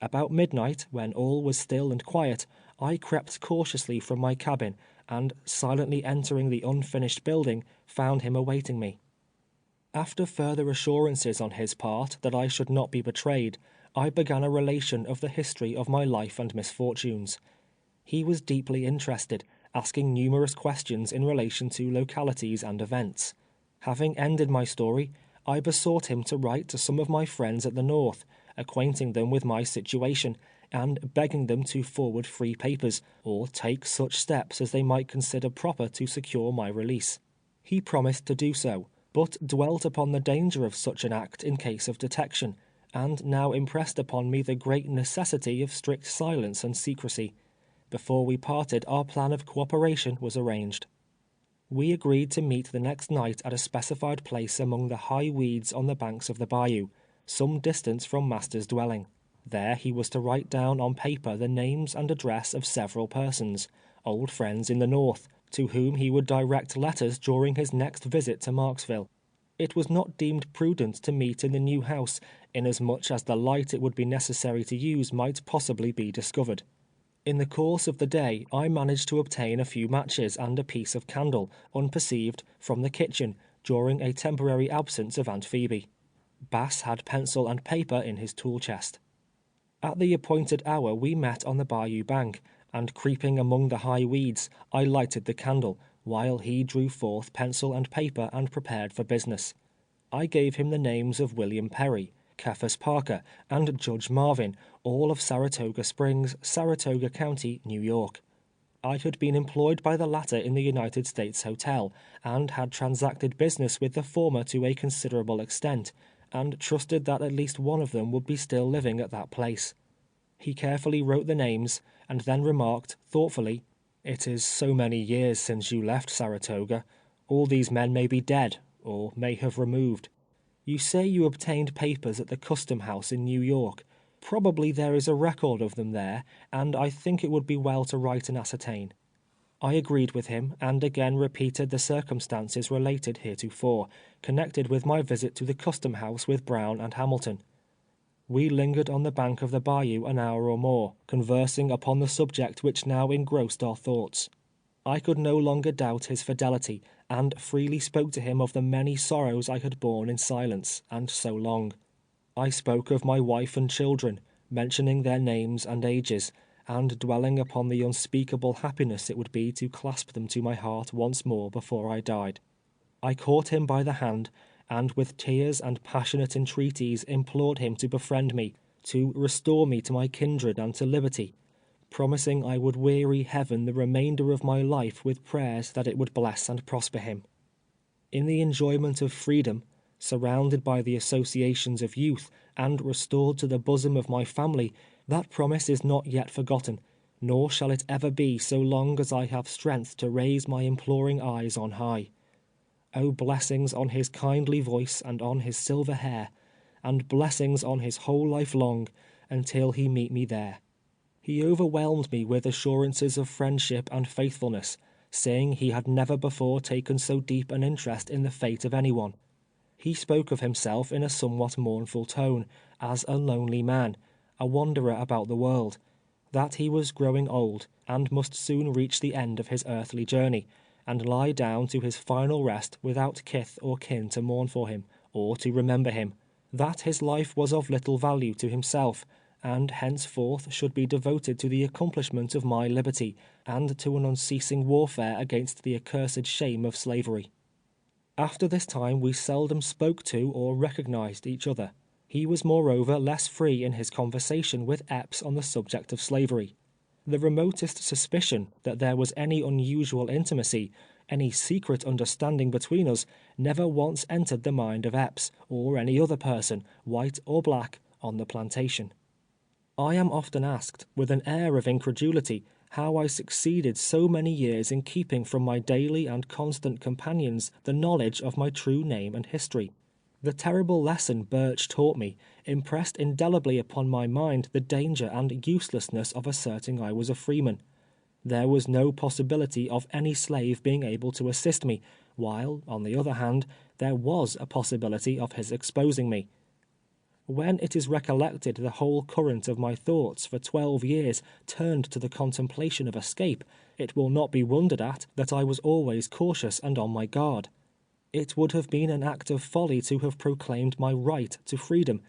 About midnight, when all was still and quiet, I crept cautiously from my cabin, and silently entering the unfinished building, found him awaiting me. After further assurances on his part that I should not be betrayed, I began a relation of the history of my life and misfortunes. He was deeply interested, asking numerous questions in relation to localities and events. Having ended my story, I besought him to write to some of my friends at the North, acquainting them with my situation, and begging them to forward free papers, or take such steps as they might consider proper to secure my release. He promised to do so, but dwelt upon the danger of such an act in case of detection, and now impressed upon me the great necessity of strict silence and secrecy. Before we parted, our plan of cooperation was arranged. We agreed to meet the next night at a specified place among the high weeds on the banks of the bayou, some distance from master's dwelling. There he was to write down on paper the names and address of several persons, old friends in the North, to whom he would direct letters during his next visit to Marksville. It was not deemed prudent to meet in the new house, inasmuch as the light it would be necessary to use might possibly be discovered. In the course of the day, I managed to obtain a few matches and a piece of candle, unperceived, from the kitchen, during a temporary absence of Aunt Phoebe. Bass had pencil and paper in his tool chest. At the appointed hour we met on the bayou bank, and creeping among the high weeds, I lighted the candle, while he drew forth pencil and paper and prepared for business. I gave him the names of William Perry, Cephas Parker, and Judge Marvin, all of Saratoga Springs, Saratoga County, New York. I had been employed by the latter in the United States Hotel, and had transacted business with the former to a considerable extent, and trusted that at least one of them would be still living at that place. He carefully wrote the names, and then remarked, thoughtfully, "It is so many years since you left Saratoga. All these men may be dead, or may have removed. You say you obtained papers at the Custom House in New York. Probably there is a record of them there, and I think it would be well to write and ascertain." I agreed with him, and again repeated the circumstances related heretofore, connected with my visit to the Custom House with Brown and Hamilton. We lingered on the bank of the bayou an hour or more, conversing upon the subject which now engrossed our thoughts. I could no longer doubt his fidelity, and freely spoke to him of the many sorrows I had borne in silence, and so long. I spoke of my wife and children, mentioning their names and ages, and dwelling upon the unspeakable happiness it would be to clasp them to my heart once more before I died. I caught him by the hand, and with tears and passionate entreaties implored him to befriend me, to restore me to my kindred and to liberty, promising I would weary heaven the remainder of my life with prayers that it would bless and prosper him. In the enjoyment of freedom, surrounded by the associations of youth, and restored to the bosom of my family, that promise is not yet forgotten, nor shall it ever be so long as I have strength to raise my imploring eyes on high. O blessings on his kindly voice and on his silver hair, and blessings on his whole life long, until he meet me there. He overwhelmed me with assurances of friendship and faithfulness, saying he had never before taken so deep an interest in the fate of anyone. He spoke of himself in a somewhat mournful tone, as a lonely man, a wanderer about the world, that he was growing old, and must soon reach the end of his earthly journey, and lie down to his final rest without kith or kin to mourn for him, or to remember him, that his life was of little value to himself, and henceforth should be devoted to the accomplishment of my liberty, and to an unceasing warfare against the accursed shame of slavery. After this time we seldom spoke to or recognized each other. He was moreover less free in his conversation with Epps on the subject of slavery. The remotest suspicion that there was any unusual intimacy, any secret understanding between us, never once entered the mind of Epps, or any other person, white or black, on the plantation. I am often asked, with an air of incredulity, how I succeeded so many years in keeping from my daily and constant companions the knowledge of my true name and history. The terrible lesson Birch taught me impressed indelibly upon my mind the danger and uselessness of asserting I was a freeman. There was no possibility of any slave being able to assist me, while, on the other hand, there was a possibility of his exposing me. When it is recollected the whole current of my thoughts for 12 years turned to the contemplation of escape, it will not be wondered at that I was always cautious and on my guard. It would have been an act of folly to have proclaimed my right to freedom.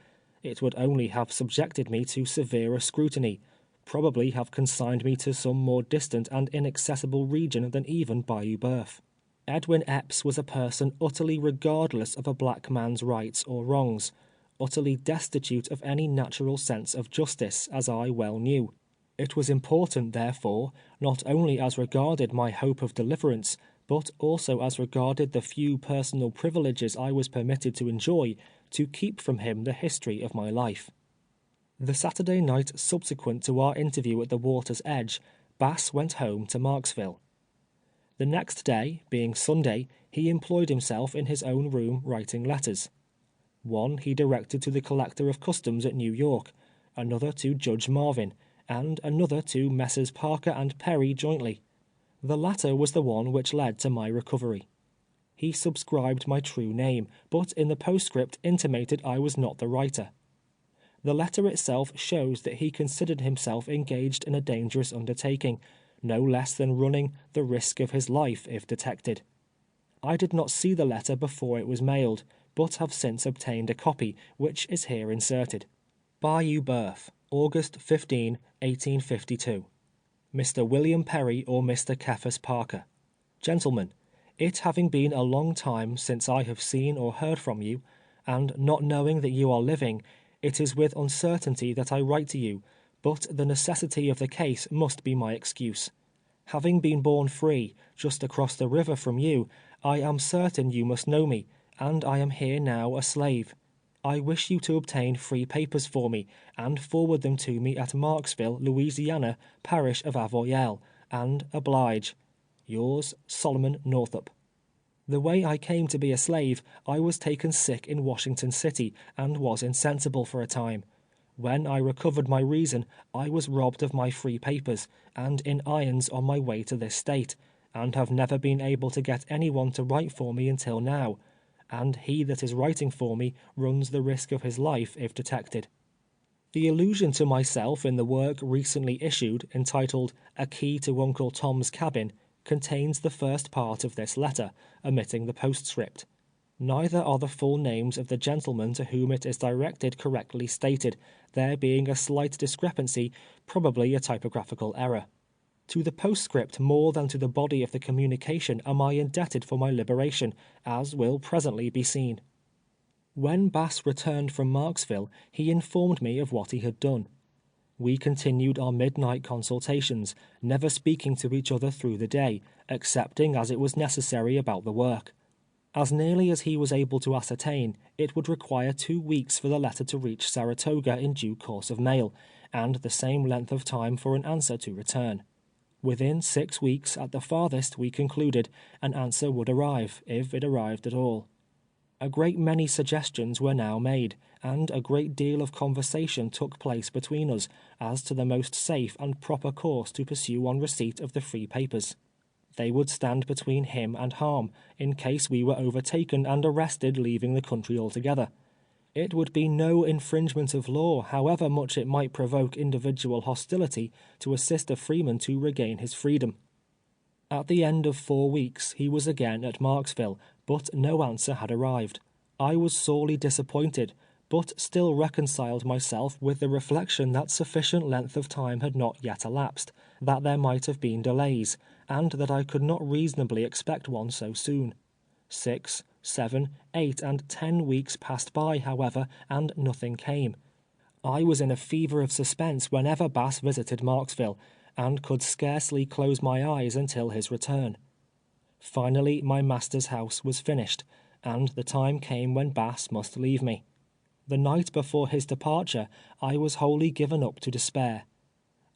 It would only have subjected me to severer scrutiny, probably have consigned me to some more distant and inaccessible region than even Bayou Boeuf. Edwin Epps was a person utterly regardless of a black man's rights or wrongs, utterly destitute of any natural sense of justice, as I well knew. It was important, therefore, not only as regarded my hope of deliverance, but also as regarded the few personal privileges I was permitted to enjoy, to keep from him the history of my life. The Saturday night subsequent to our interview at the water's edge, Bass went home to Marksville. The next day, being Sunday, he employed himself in his own room writing letters. One he directed to the Collector of Customs at New York, another to Judge Marvin, and another to Messrs. Parker and Perry jointly. The latter was the one which led to my recovery. He subscribed my true name, but in the postscript intimated I was not the writer. The letter itself shows that he considered himself engaged in a dangerous undertaking, no less than running the risk of his life if detected. I did not see the letter before it was mailed, but have since obtained a copy, which is here inserted. Bayou Berth, August 15, 1852. Mr. William Perry or Mr. Cephas Parker. Gentlemen, it having been a long time since I have seen or heard from you, and not knowing that you are living, it is with uncertainty that I write to you, but the necessity of the case must be my excuse. Having been born free, just across the river from you, I am certain you must know me, and I am here now a slave. I wish you to obtain free papers for me, and forward them to me at Marksville, Louisiana, parish of Avoyelles, and oblige. Yours, Solomon Northup. The way I came to be a slave, I was taken sick in Washington City, and was insensible for a time. When I recovered my reason, I was robbed of my free papers, and in irons on my way to this state, and have never been able to get anyone to write for me until now, and he that is writing for me runs the risk of his life if detected. The allusion to myself in the work recently issued, entitled A Key to Uncle Tom's Cabin, contains the first part of this letter, omitting the postscript. Neither are the full names of the gentlemen to whom it is directed correctly stated, there being a slight discrepancy, probably a typographical error. To the postscript more than to the body of the communication am I indebted for my liberation, as will presently be seen. When Bass returned from Marksville, he informed me of what he had done. We continued our midnight consultations, never speaking to each other through the day, excepting as it was necessary about the work. As nearly as he was able to ascertain, it would require 2 weeks for the letter to reach Saratoga in due course of mail, and the same length of time for an answer to return. Within 6 weeks, at the farthest, we concluded, an answer would arrive, if it arrived at all. A great many suggestions were now made, and a great deal of conversation took place between us as to the most safe and proper course to pursue on receipt of the free papers. They would stand between him and harm, in case we were overtaken and arrested leaving the country altogether. It would be no infringement of law, however much it might provoke individual hostility, to assist a freeman to regain his freedom. At the end of 4 weeks he was again at Marksville, but no answer had arrived. I was sorely disappointed, but still reconciled myself with the reflection that sufficient length of time had not yet elapsed, that there might have been delays, and that I could not reasonably expect one so soon. 6, 7, 8, and 10 weeks passed by, however, and nothing came. I was in a fever of suspense whenever Bass visited Marksville, and could scarcely close my eyes until his return. Finally, my master's house was finished, and the time came when Bass must leave me. The night before his departure, I was wholly given up to despair.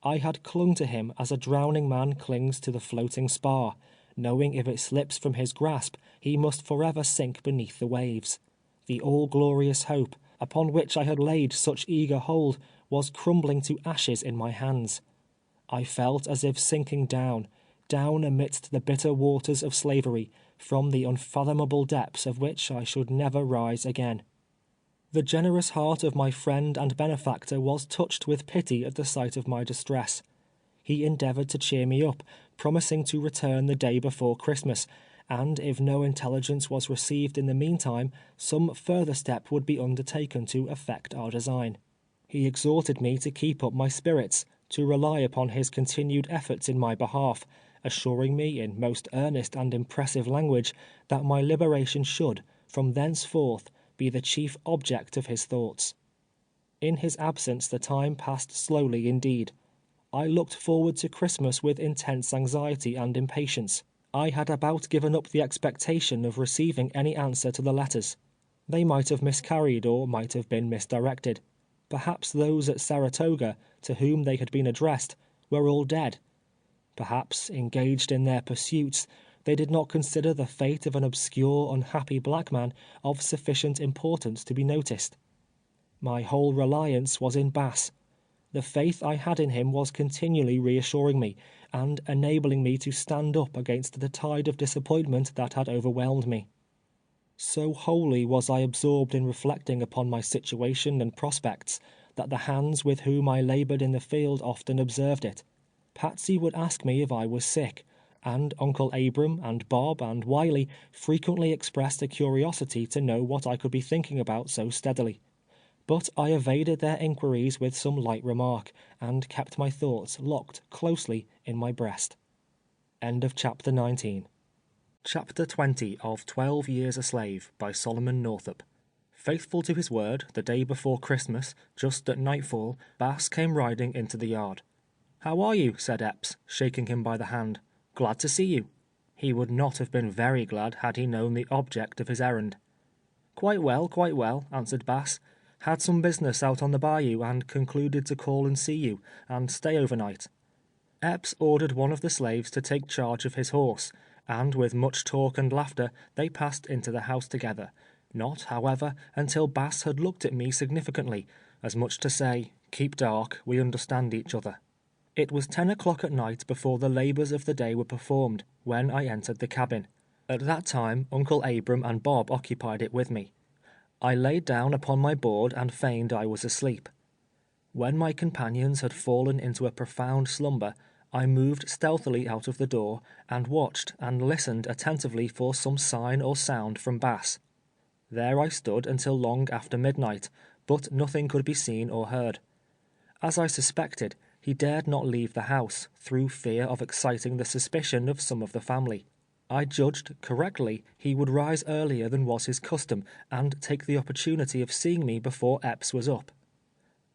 I had clung to him as a drowning man clings to the floating spar, knowing if it slips from his grasp, he must forever sink beneath the waves. The all-glorious hope, upon which I had laid such eager hold, was crumbling to ashes in my hands. I felt as if sinking down amidst the bitter waters of slavery, from the unfathomable depths of which I should never rise again. The generous heart of my friend and benefactor was touched with pity at the sight of my distress. He endeavored to cheer me up, promising to return the day before Christmas, and if no intelligence was received in the meantime, some further step would be undertaken to effect our design. He exhorted me to keep up my spirits, to rely upon his continued efforts in my behalf, assuring me in most earnest and impressive language that my liberation should, from thenceforth, be the chief object of his thoughts. In his absence the time passed slowly indeed. I looked forward to Christmas with intense anxiety and impatience. I had about given up the expectation of receiving any answer to the letters. They might have miscarried or might have been misdirected. Perhaps those at Saratoga, to whom they had been addressed, were all dead. Perhaps, engaged in their pursuits, they did not consider the fate of an obscure, unhappy black man of sufficient importance to be noticed. My whole reliance was in Bass. The faith I had in him was continually reassuring me, and enabling me to stand up against the tide of disappointment that had overwhelmed me. So wholly was I absorbed in reflecting upon my situation and prospects, that the hands with whom I labored in the field often observed it. Patsy would ask me if I was sick, and Uncle Abram and Bob and Wiley frequently expressed a curiosity to know what I could be thinking about so steadily. But I evaded their inquiries with some light remark, and kept my thoughts locked closely in my breast. End of Chapter 19. Chapter 20 of 12 Years a Slave by Solomon Northup. Faithful to his word, the day before Christmas, just at nightfall, Bass came riding into the yard. "How are you?" said Epps, shaking him by the hand. "Glad to see you." He would not have been very glad had he known the object of his errand. Quite well," answered Bass. "Had some business out on the bayou, and concluded to call and see you, and stay overnight." Epps ordered one of the slaves to take charge of his horse, and with much talk and laughter they passed into the house together, not, however, until Bass had looked at me significantly, as much to say, "Keep dark, we understand each other." It was 10 o'clock at night before the labors of the day were performed, when I entered the cabin. At that time Uncle Abram and Bob occupied it with me. I laid down upon my board and feigned I was asleep. When my companions had fallen into a profound slumber, I moved stealthily out of the door, and watched and listened attentively for some sign or sound from Bass. There I stood until long after midnight, but nothing could be seen or heard. As I suspected, he dared not leave the house, through fear of exciting the suspicion of some of the family. I judged, correctly, he would rise earlier than was his custom, and take the opportunity of seeing me before Epps was up.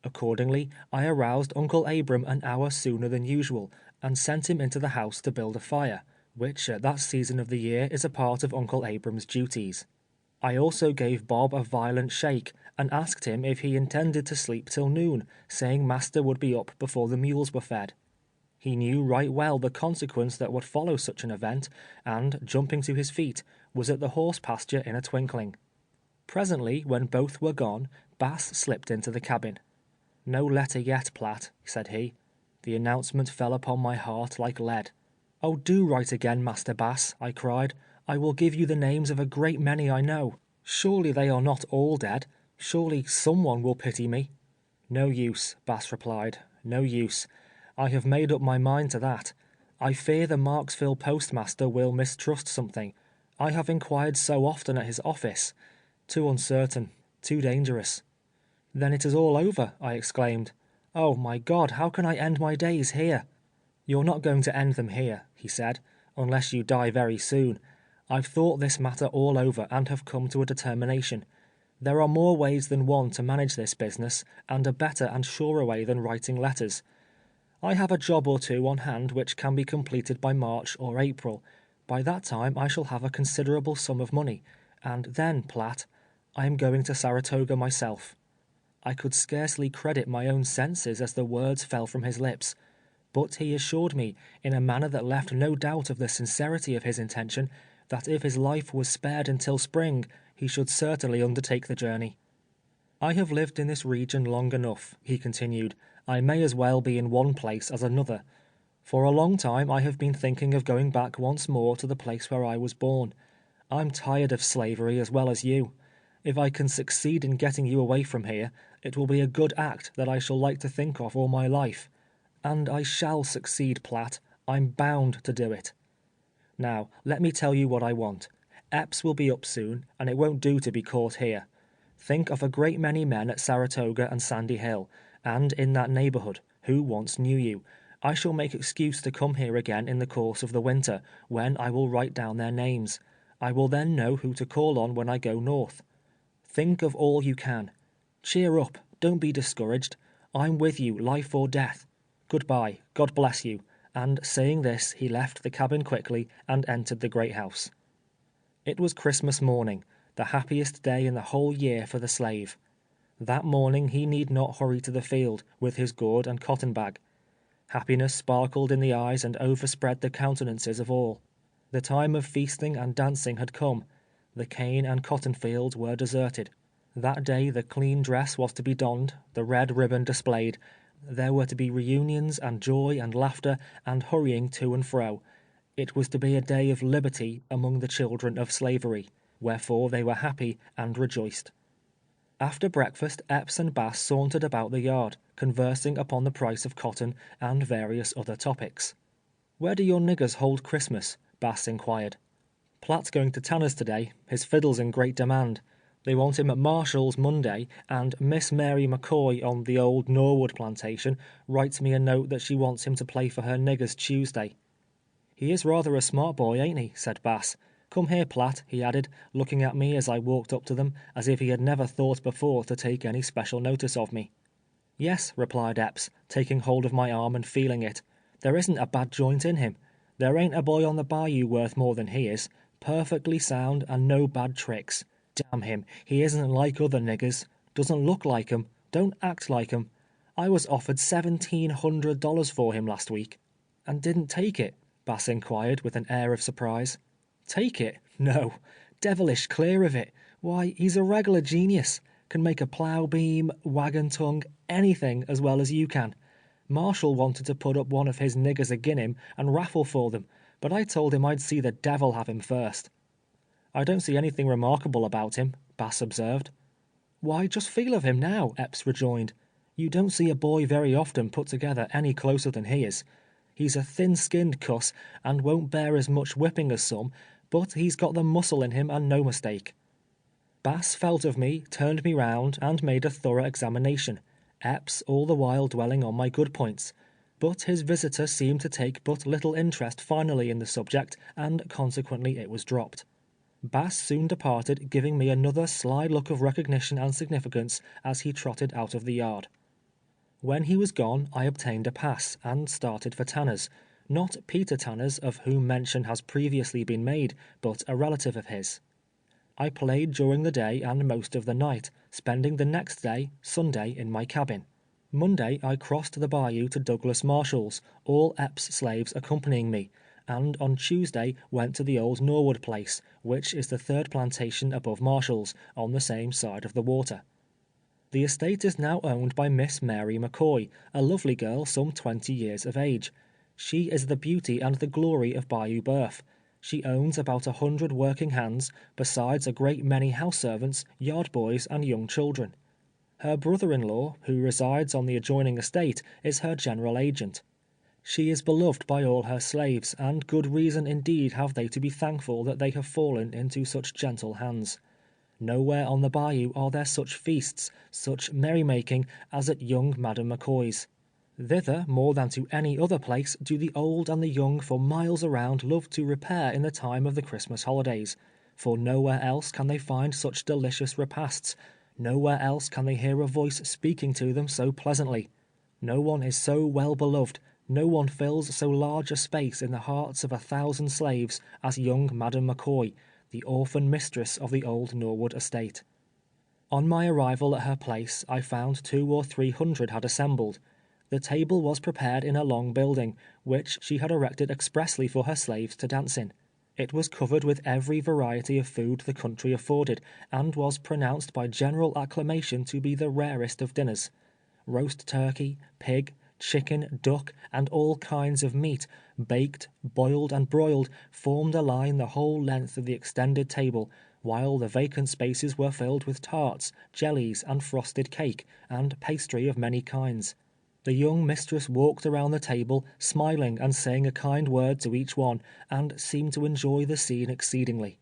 Accordingly, I aroused Uncle Abram an hour sooner than usual, and sent him into the house to build a fire, which at that season of the year is a part of Uncle Abram's duties. I also gave Bob a violent shake, and asked him if he intended to sleep till noon, saying master would be up before the mules were fed. He knew right well the consequence that would follow such an event, and, jumping to his feet, was at the horse pasture in a twinkling. Presently, when both were gone, Bass slipped into the cabin. "No letter yet, Platt," said he. The announcement fell upon my heart like lead. "Oh, do write again, Master Bass," I cried. "I will give you the names of a great many I know. Surely they are not all dead. Surely someone will pity me." "No use," Bass replied. "No use. I have made up my mind to that. I fear the Marksville postmaster will mistrust something. I have inquired so often at his office. Too uncertain, too dangerous." "Then it is all over," I exclaimed. "Oh, my God, how can I end my days here?" "You're not going to end them here," he said, "unless you die very soon. I've thought this matter all over, and have come to a determination. There are more ways than one to manage this business, and a better and surer way than writing letters. I have a job or two on hand which can be completed by March or April. By that time I shall have a considerable sum of money, and then, Platt, I am going to Saratoga myself." I could scarcely credit my own senses as the words fell from his lips, but he assured me, in a manner that left no doubt of the sincerity of his intention, that if his life was spared until spring, he should certainly undertake the journey. "I have lived in this region long enough," he continued. "I may as well be in one place as another. For a long time I have been thinking of going back once more to the place where I was born. I'm tired of slavery as well as you. If I can succeed in getting you away from here, it will be a good act that I shall like to think of all my life. And I shall succeed, Platt. I'm bound to do it. Now, let me tell you what I want. Epps will be up soon, and it won't do to be caught here. Think of a great many men at Saratoga and Sandy Hill, and in that neighborhood, who once knew you. I shall make excuse to come here again in the course of the winter, when I will write down their names. I will then know who to call on when I go north. Think of all you can. Cheer up, don't be discouraged. I'm with you, life or death. Goodbye, God bless you," and saying this, he left the cabin quickly and entered the great house. It was Christmas morning, the happiest day in the whole year for the slave. That morning he need not hurry to the field with his gourd and cotton bag. Happiness sparkled in the eyes and overspread the countenances of all. The time of feasting and dancing had come. The cane and cotton fields were deserted. That day the clean dress was to be donned, the red ribbon displayed. There were to be reunions and joy and laughter and hurrying to and fro. It was to be a day of liberty among the children of slavery, wherefore they were happy and rejoiced. After breakfast, Epps and Bass sauntered about the yard, conversing upon the price of cotton and various other topics. "Where do your niggers hold Christmas?" Bass inquired. "Platt's going to Tanner's today. His fiddle's in great demand. They want him at Marshall's Monday, and Miss Mary McCoy on the old Norwood plantation writes me a note that she wants him to play for her niggers Tuesday." "He is rather a smart boy, ain't he?" said Bass. "Come here, Platt," he added, looking at me as I walked up to them, as if he had never thought before to take any special notice of me. "Yes," replied Epps, taking hold of my arm and feeling it. "There isn't a bad joint in him. There ain't a boy on the bayou worth more than he is. Perfectly sound and no bad tricks. Damn him, he isn't like other niggers. Doesn't look like 'em. Don't act like 'em. I was offered $1,700 for him last week." "And didn't take it?" Bass inquired with an air of surprise. "Take it? No. Devilish clear of it. Why, he's a reg'lar genius. Can make a plow beam, wagon tongue, anything as well as you can. Marshall wanted to put up one of his niggers agin him and raffle for them, but I told him I'd see the devil have him first." "I don't see anything remarkable about him," Bass observed. "Why, just feel of him now," Epps rejoined. "You don't see a boy very often put together any closer than he is. He's a thin-skinned cuss, and won't bear as much whipping as some, but he's got the muscle in him and no mistake." Bass felt of me, turned me round, and made a thorough examination, Epps all the while dwelling on my good points. But his visitor seemed to take but little interest finally in the subject, and consequently it was dropped. Bass soon departed, giving me another sly look of recognition and significance as he trotted out of the yard. When he was gone, I obtained a pass, and started for Tanner's, not Peter Tanner's, of whom mention has previously been made, but a relative of his. I played during the day and most of the night, spending the next day, Sunday, in my cabin. Monday I crossed the bayou to Douglas Marshall's, all Epps' slaves accompanying me, and on Tuesday went to the old Norwood place, which is the third plantation above Marshall's, on the same side of the water. The estate is now owned by Miss Mary McCoy, a lovely girl some 20 years of age. She is the beauty and the glory of Bayou Boeuf. She owns about 100 working hands, besides a great many house servants, yard boys, and young children. Her brother-in-law, who resides on the adjoining estate, is her general agent. She is beloved by all her slaves, and good reason indeed have they to be thankful that they have fallen into such gentle hands. Nowhere on the bayou are there such feasts, such merrymaking, as at young Madam McCoy's. Thither, more than to any other place, do the old and the young for miles around love to repair in the time of the Christmas holidays, for nowhere else can they find such delicious repasts, nowhere else can they hear a voice speaking to them so pleasantly. No one is so well beloved, no one fills so large a space in the hearts of 1,000 slaves as young Madam McCoy, the orphan mistress of the old Norwood estate. On my arrival at her place, I found 200 or 300 had assembled. The table was prepared in a long building, which she had erected expressly for her slaves to dance in. It was covered with every variety of food the country afforded, and was pronounced by general acclamation to be the rarest of dinners. Roast turkey, pig, chicken, duck, and all kinds of meat, baked, boiled, and broiled, formed a line the whole length of the extended table, while the vacant spaces were filled with tarts, jellies, and frosted cake, and pastry of many kinds. The young mistress walked around the table, smiling and saying a kind word to each one, and seemed to enjoy the scene exceedingly.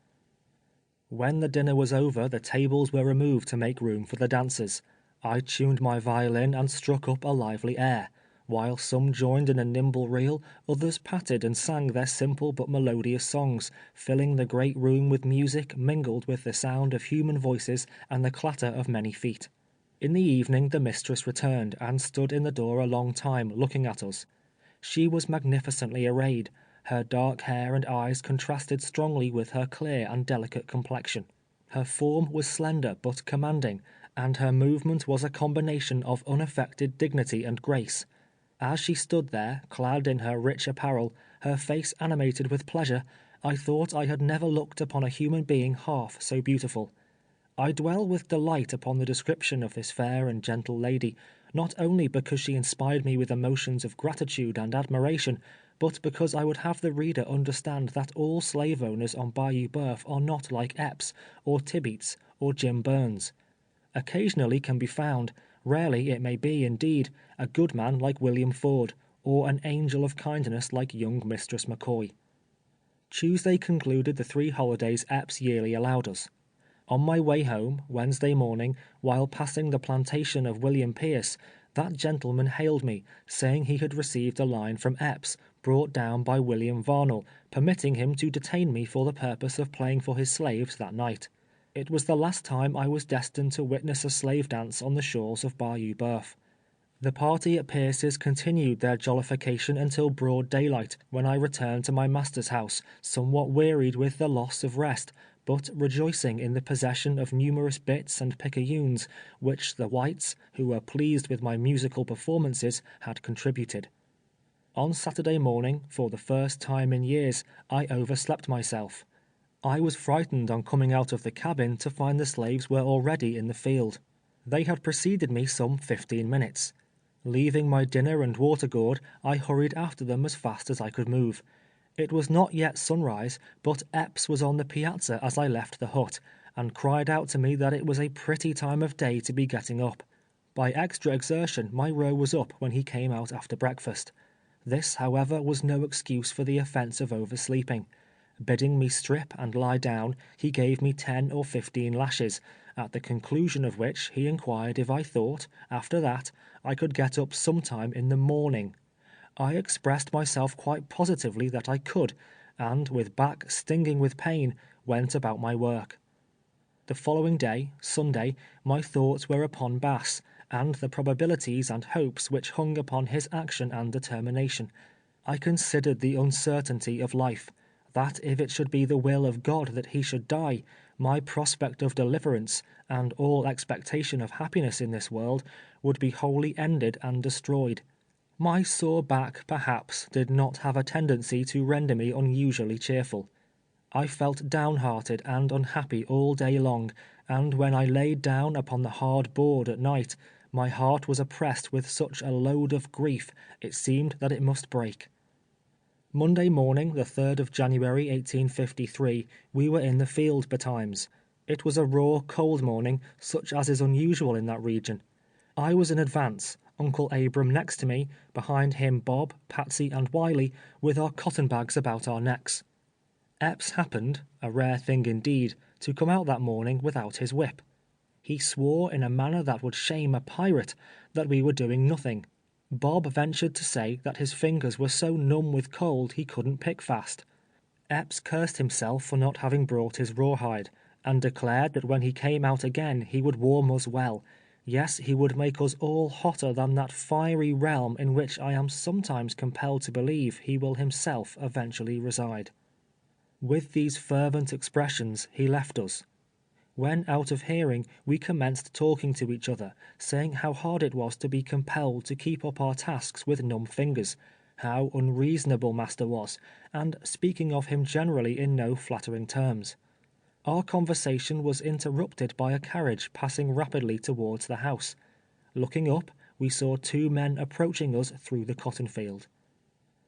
When the dinner was over, the tables were removed to make room for the dancers. I tuned my violin and struck up a lively air. While some joined in a nimble reel, others patted and sang their simple but melodious songs, filling the great room with music mingled with the sound of human voices and the clatter of many feet. In the evening the mistress returned, and stood in the door a long time, looking at us. She was magnificently arrayed. Her dark hair and eyes contrasted strongly with her clear and delicate complexion. Her form was slender but commanding, and her movement was a combination of unaffected dignity and grace. As she stood there, clad in her rich apparel, her face animated with pleasure, I thought I had never looked upon a human being half so beautiful. I dwell with delight upon the description of this fair and gentle lady, not only because she inspired me with emotions of gratitude and admiration, but because I would have the reader understand that all slave owners on Bayou Boeuf are not like Epps, or Tibeats, or Jim Burns. Occasionally can be found, rarely it may be, indeed, a good man like William Ford, or an angel of kindness like young Mistress McCoy. Tuesday concluded the 3 holidays Epps yearly allowed us. On my way home, Wednesday morning, while passing the plantation of William Pierce, that gentleman hailed me, saying he had received a line from Epps, brought down by William Varnell, permitting him to detain me for the purpose of playing for his slaves that night. It was the last time I was destined to witness a slave dance on the shores of Bayou Boeuf. The party at Pierce's continued their jollification until broad daylight, when I returned to my master's house, somewhat wearied with the loss of rest, but rejoicing in the possession of numerous bits and picayunes, which the whites, who were pleased with my musical performances, had contributed. On Saturday morning, for the first time in years, I overslept myself. I was frightened on coming out of the cabin to find the slaves were already in the field. They had preceded me some 15 minutes. Leaving my dinner and water gourd, I hurried after them as fast as I could move. It was not yet sunrise, but Epps was on the piazza as I left the hut, and cried out to me that it was a pretty time of day to be getting up. By extra exertion my row was up when he came out after breakfast. This, however, was no excuse for the offence of oversleeping. Bidding me strip and lie down, he gave me 10 or 15 lashes, at the conclusion of which he inquired if I thought, after that, I could get up sometime in the morning. I expressed myself quite positively that I could, and with back stinging with pain, went about my work. The following day, Sunday, my thoughts were upon Bass, and the probabilities and hopes which hung upon his action and determination. I considered the uncertainty of life, that if it should be the will of God that he should die, my prospect of deliverance, and all expectation of happiness in this world, would be wholly ended and destroyed. My sore back, perhaps, did not have a tendency to render me unusually cheerful. I felt downhearted and unhappy all day long, and when I laid down upon the hard board at night, my heart was oppressed with such a load of grief, it seemed that it must break. Monday morning, the 3rd of January, 1853, we were in the field betimes. It was a raw, cold morning, such as is unusual in that region. I was in advance, Uncle Abram next to me, behind him Bob, Patsy, and Wiley, with our cotton bags about our necks. Epps happened, a rare thing indeed, to come out that morning without his whip. He swore in a manner that would shame a pirate that we were doing nothing. Bob ventured to say that his fingers were so numb with cold he couldn't pick fast. Epps cursed himself for not having brought his rawhide, and declared that when he came out again he would warm us well. Yes, he would make us all hotter than that fiery realm in which I am sometimes compelled to believe he will himself eventually reside. With these fervent expressions he left us. When out of hearing, we commenced talking to each other, saying how hard it was to be compelled to keep up our tasks with numb fingers, how unreasonable master was, and speaking of him generally in no flattering terms. Our conversation was interrupted by a carriage passing rapidly towards the house. Looking up, we saw 2 men approaching us through the cotton field.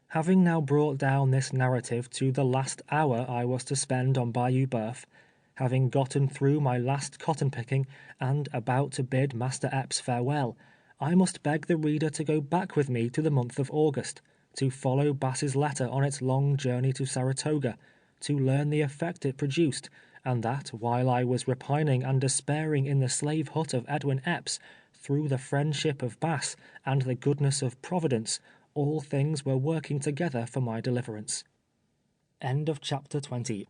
Having now brought down this narrative to the last hour I was to spend on Bayou Boeuf, having gotten through my last cotton picking, and about to bid Master Epps farewell, I must beg the reader to go back with me to the month of August, to follow Bass's letter on its long journey to Saratoga, to learn the effect it produced, and that while I was repining and despairing in the slave hut of Edwin Epps, through the friendship of Bass and the goodness of Providence, all things were working together for my deliverance. End of chapter 20.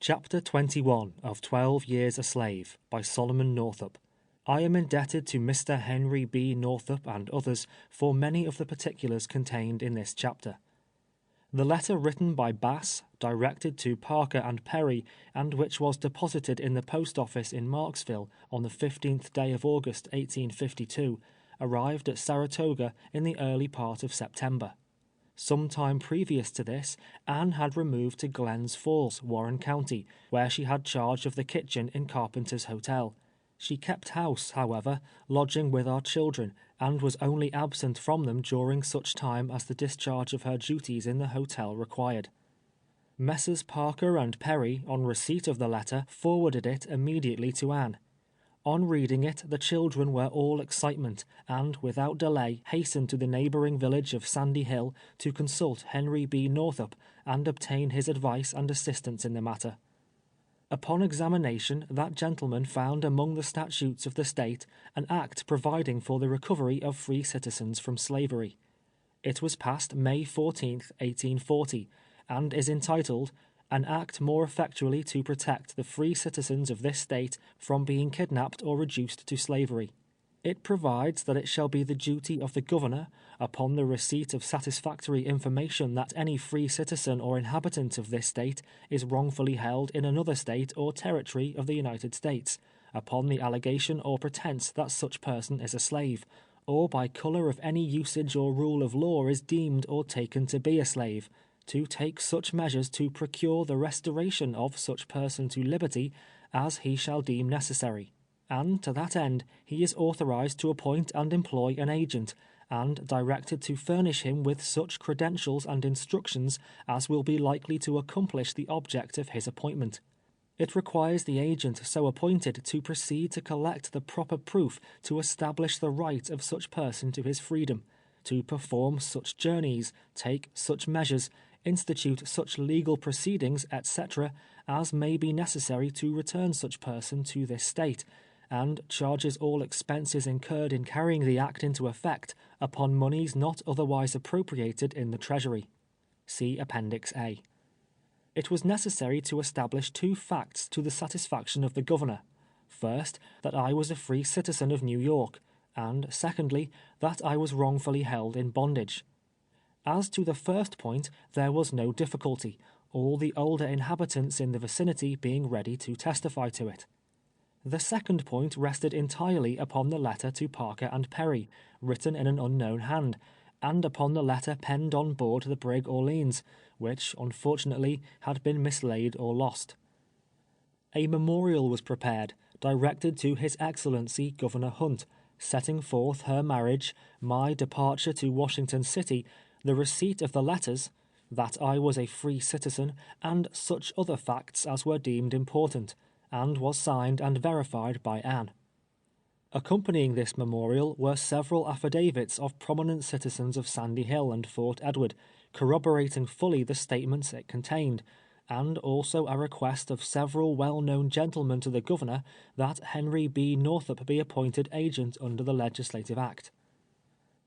Chapter 21 of 12 Years a Slave by Solomon Northup. I am indebted to Mr. Henry B. Northup and others for many of the particulars contained in this chapter. The letter written by Bass, directed to Parker and Perry, and which was deposited in the post office in Marksville on the 15th day of August 1852, arrived at Saratoga in the early part of September. Some time previous to this, Anne had removed to Glens Falls, Warren County, where she had charge of the kitchen in Carpenter's Hotel. She kept house, however, lodging with our children, and was only absent from them during such time as the discharge of her duties in the hotel required. Messrs. Parker and Perry, on receipt of the letter, forwarded it immediately to Anne. On reading it, the children were all excitement, and, without delay, hastened to the neighboring village of Sandy Hill to consult Henry B. Northup and obtain his advice and assistance in the matter. Upon examination, that gentleman found among the statutes of the state an act providing for the recovery of free citizens from slavery. It was passed May 14th, 1840, and is entitled, "An Act more effectually to protect the free citizens of this state from being kidnapped or reduced to slavery." It provides that it shall be the duty of the governor, upon the receipt of satisfactory information that any free citizen or inhabitant of this state is wrongfully held in another state or territory of the United States, upon the allegation or pretense that such person is a slave, or by color of any usage or rule of law is deemed or taken to be a slave, to take such measures to procure the restoration of such person to liberty as he shall deem necessary. And to that end he is authorized to appoint and employ an agent, and directed to furnish him with such credentials and instructions as will be likely to accomplish the object of his appointment. It requires the agent so appointed to proceed to collect the proper proof to establish the right of such person to his freedom, to perform such journeys, take such measures, institute such legal proceedings, etc., as may be necessary to return such person to this state, and charges all expenses incurred in carrying the act into effect upon moneys not otherwise appropriated in the Treasury. See Appendix A. It was necessary to establish two facts to the satisfaction of the governor. First, that I was a free citizen of New York, and secondly, that I was wrongfully held in bondage. As to the first point, there was no difficulty, all the older inhabitants in the vicinity being ready to testify to it. The second point rested entirely upon the letter to Parker and Perry, written in an unknown hand, and upon the letter penned on board the brig Orleans, which, unfortunately, had been mislaid or lost. A memorial was prepared, directed to His Excellency Governor Hunt, setting forth her marriage, my departure to Washington City, the receipt of the letters, that I was a free citizen, and such other facts as were deemed important, and was signed and verified by Anne. Accompanying this memorial were several affidavits of prominent citizens of Sandy Hill and Fort Edward, corroborating fully the statements it contained, and also a request of several well-known gentlemen to the governor that Henry B. Northup be appointed agent under the Legislative Act.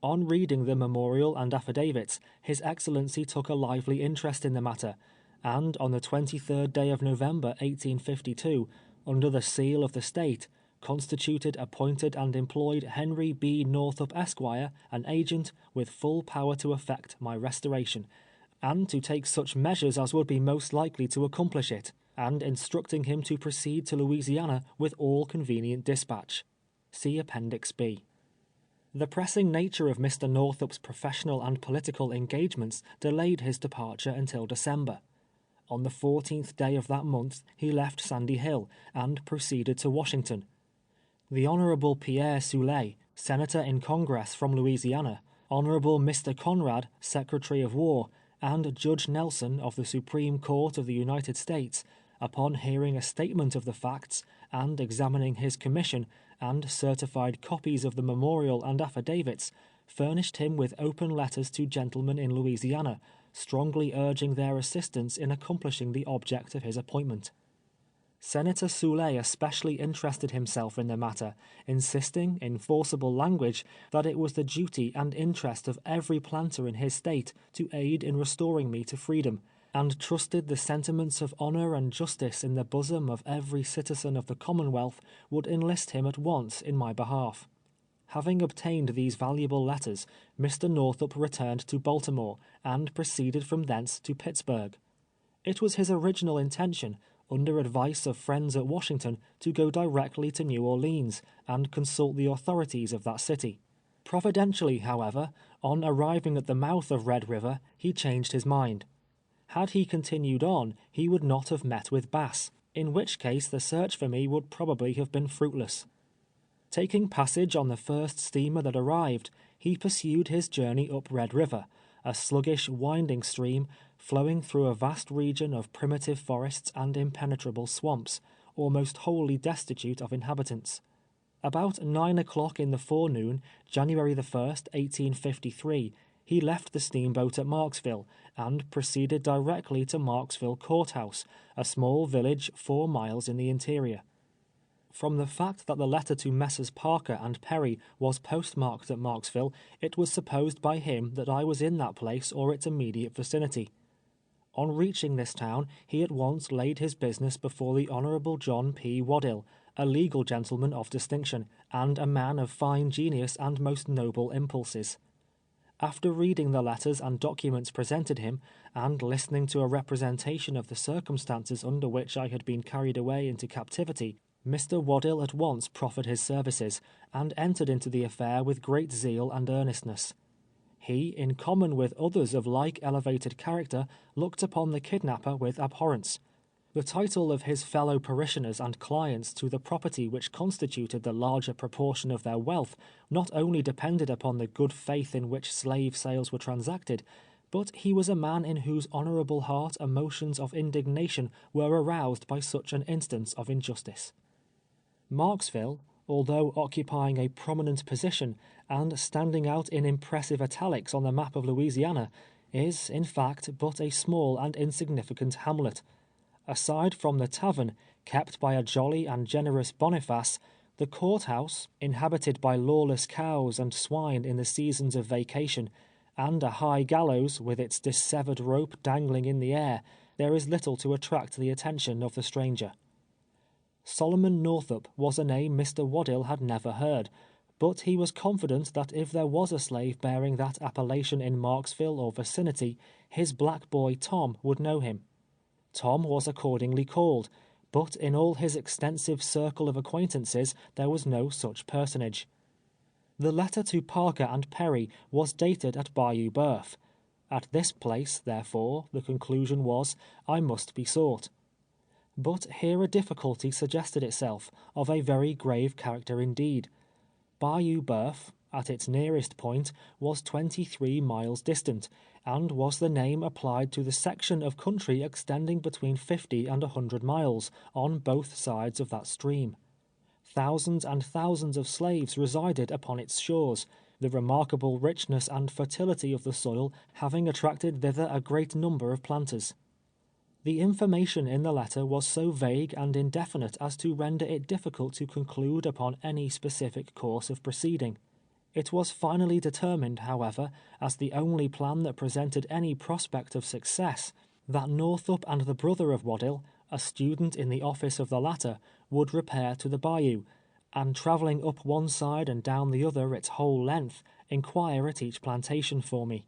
On reading the memorial and affidavits, His Excellency took a lively interest in the matter, and on the 23rd day of November 1852, under the seal of the state, constituted, appointed, and employed Henry B. Northup, Esquire, an agent, with full power to effect my restoration, and to take such measures as would be most likely to accomplish it, and instructing him to proceed to Louisiana with all convenient dispatch. See Appendix B. The pressing nature of Mr. Northup's professional and political engagements delayed his departure until December. On the 14th day of that month he left Sandy Hill and proceeded to Washington. The Honorable Pierre Soule, Senator in Congress from Louisiana, Honorable Mr. Conrad, Secretary of War, and Judge Nelson of the Supreme Court of the United States, upon hearing a statement of the facts and examining his commission and certified copies of the memorial and affidavits, furnished him with open letters to gentlemen in Louisiana, strongly urging their assistance in accomplishing the object of his appointment. Senator Soule especially interested himself in the matter, insisting in forcible language that it was the duty and interest of every planter in his state to aid in restoring me to freedom, and trusted the sentiments of honor and justice in the bosom of every citizen of the Commonwealth would enlist him at once in my behalf. Having obtained these valuable letters, Mr. Northup returned to Baltimore, and proceeded from thence to Pittsburgh. It was his original intention, under advice of friends at Washington, to go directly to New Orleans, and consult the authorities of that city. Providentially, however, on arriving at the mouth of Red River, he changed his mind. Had he continued on, he would not have met with Bass, in which case the search for me would probably have been fruitless. Taking passage on the first steamer that arrived, he pursued his journey up Red River, a sluggish, winding stream flowing through a vast region of primitive forests and impenetrable swamps, almost wholly destitute of inhabitants. About 9 o'clock in the forenoon, January the 1st, 1853, he left the steamboat at Marksville, and proceeded directly to Marksville Courthouse, a small village 4 miles in the interior. From the fact that the letter to Messrs. Parker and Perry was postmarked at Marksville, it was supposed by him that I was in that place or its immediate vicinity. On reaching this town, he at once laid his business before the Honorable John P. Waddell, a legal gentleman of distinction, and a man of fine genius and most noble impulses. After reading the letters and documents presented him, and listening to a representation of the circumstances under which I had been carried away into captivity, Mr. Waddell at once proffered his services, and entered into the affair with great zeal and earnestness. He, in common with others of like elevated character, looked upon the kidnapper with abhorrence. The title of his fellow parishioners and clients to the property which constituted the larger proportion of their wealth not only depended upon the good faith in which slave sales were transacted, but he was a man in whose honorable heart emotions of indignation were aroused by such an instance of injustice. Marksville, although occupying a prominent position and standing out in impressive italics on the map of Louisiana, is, in fact, but a small and insignificant hamlet. Aside from the tavern, kept by a jolly and generous Boniface, the courthouse, inhabited by lawless cows and swine in the seasons of vacation, and a high gallows with its dissevered rope dangling in the air, there is little to attract the attention of the stranger. Solomon Northup was a name Mr. Waddell had never heard, but he was confident that if there was a slave bearing that appellation in Marksville or vicinity, his black boy Tom would know him. Tom was accordingly called, but in all his extensive circle of acquaintances there was no such personage. The letter to Parker and Perry was dated at Bayou Boeuf. At this place, therefore, the conclusion was, I must be sought. But here a difficulty suggested itself, of a very grave character indeed. Bayou Boeuf, at its nearest point, was 23 miles distant, and was the name applied to the section of country extending between 50 and 100 miles, on both sides of that stream. Thousands and thousands of slaves resided upon its shores, the remarkable richness and fertility of the soil having attracted thither a great number of planters. The information in the letter was so vague and indefinite as to render it difficult to conclude upon any specific course of proceeding. It was finally determined, however, as the only plan that presented any prospect of success, that Northup and the brother of Waddell, a student in the office of the latter, would repair to the bayou, and travelling up one side and down the other its whole length, inquire at each plantation for me.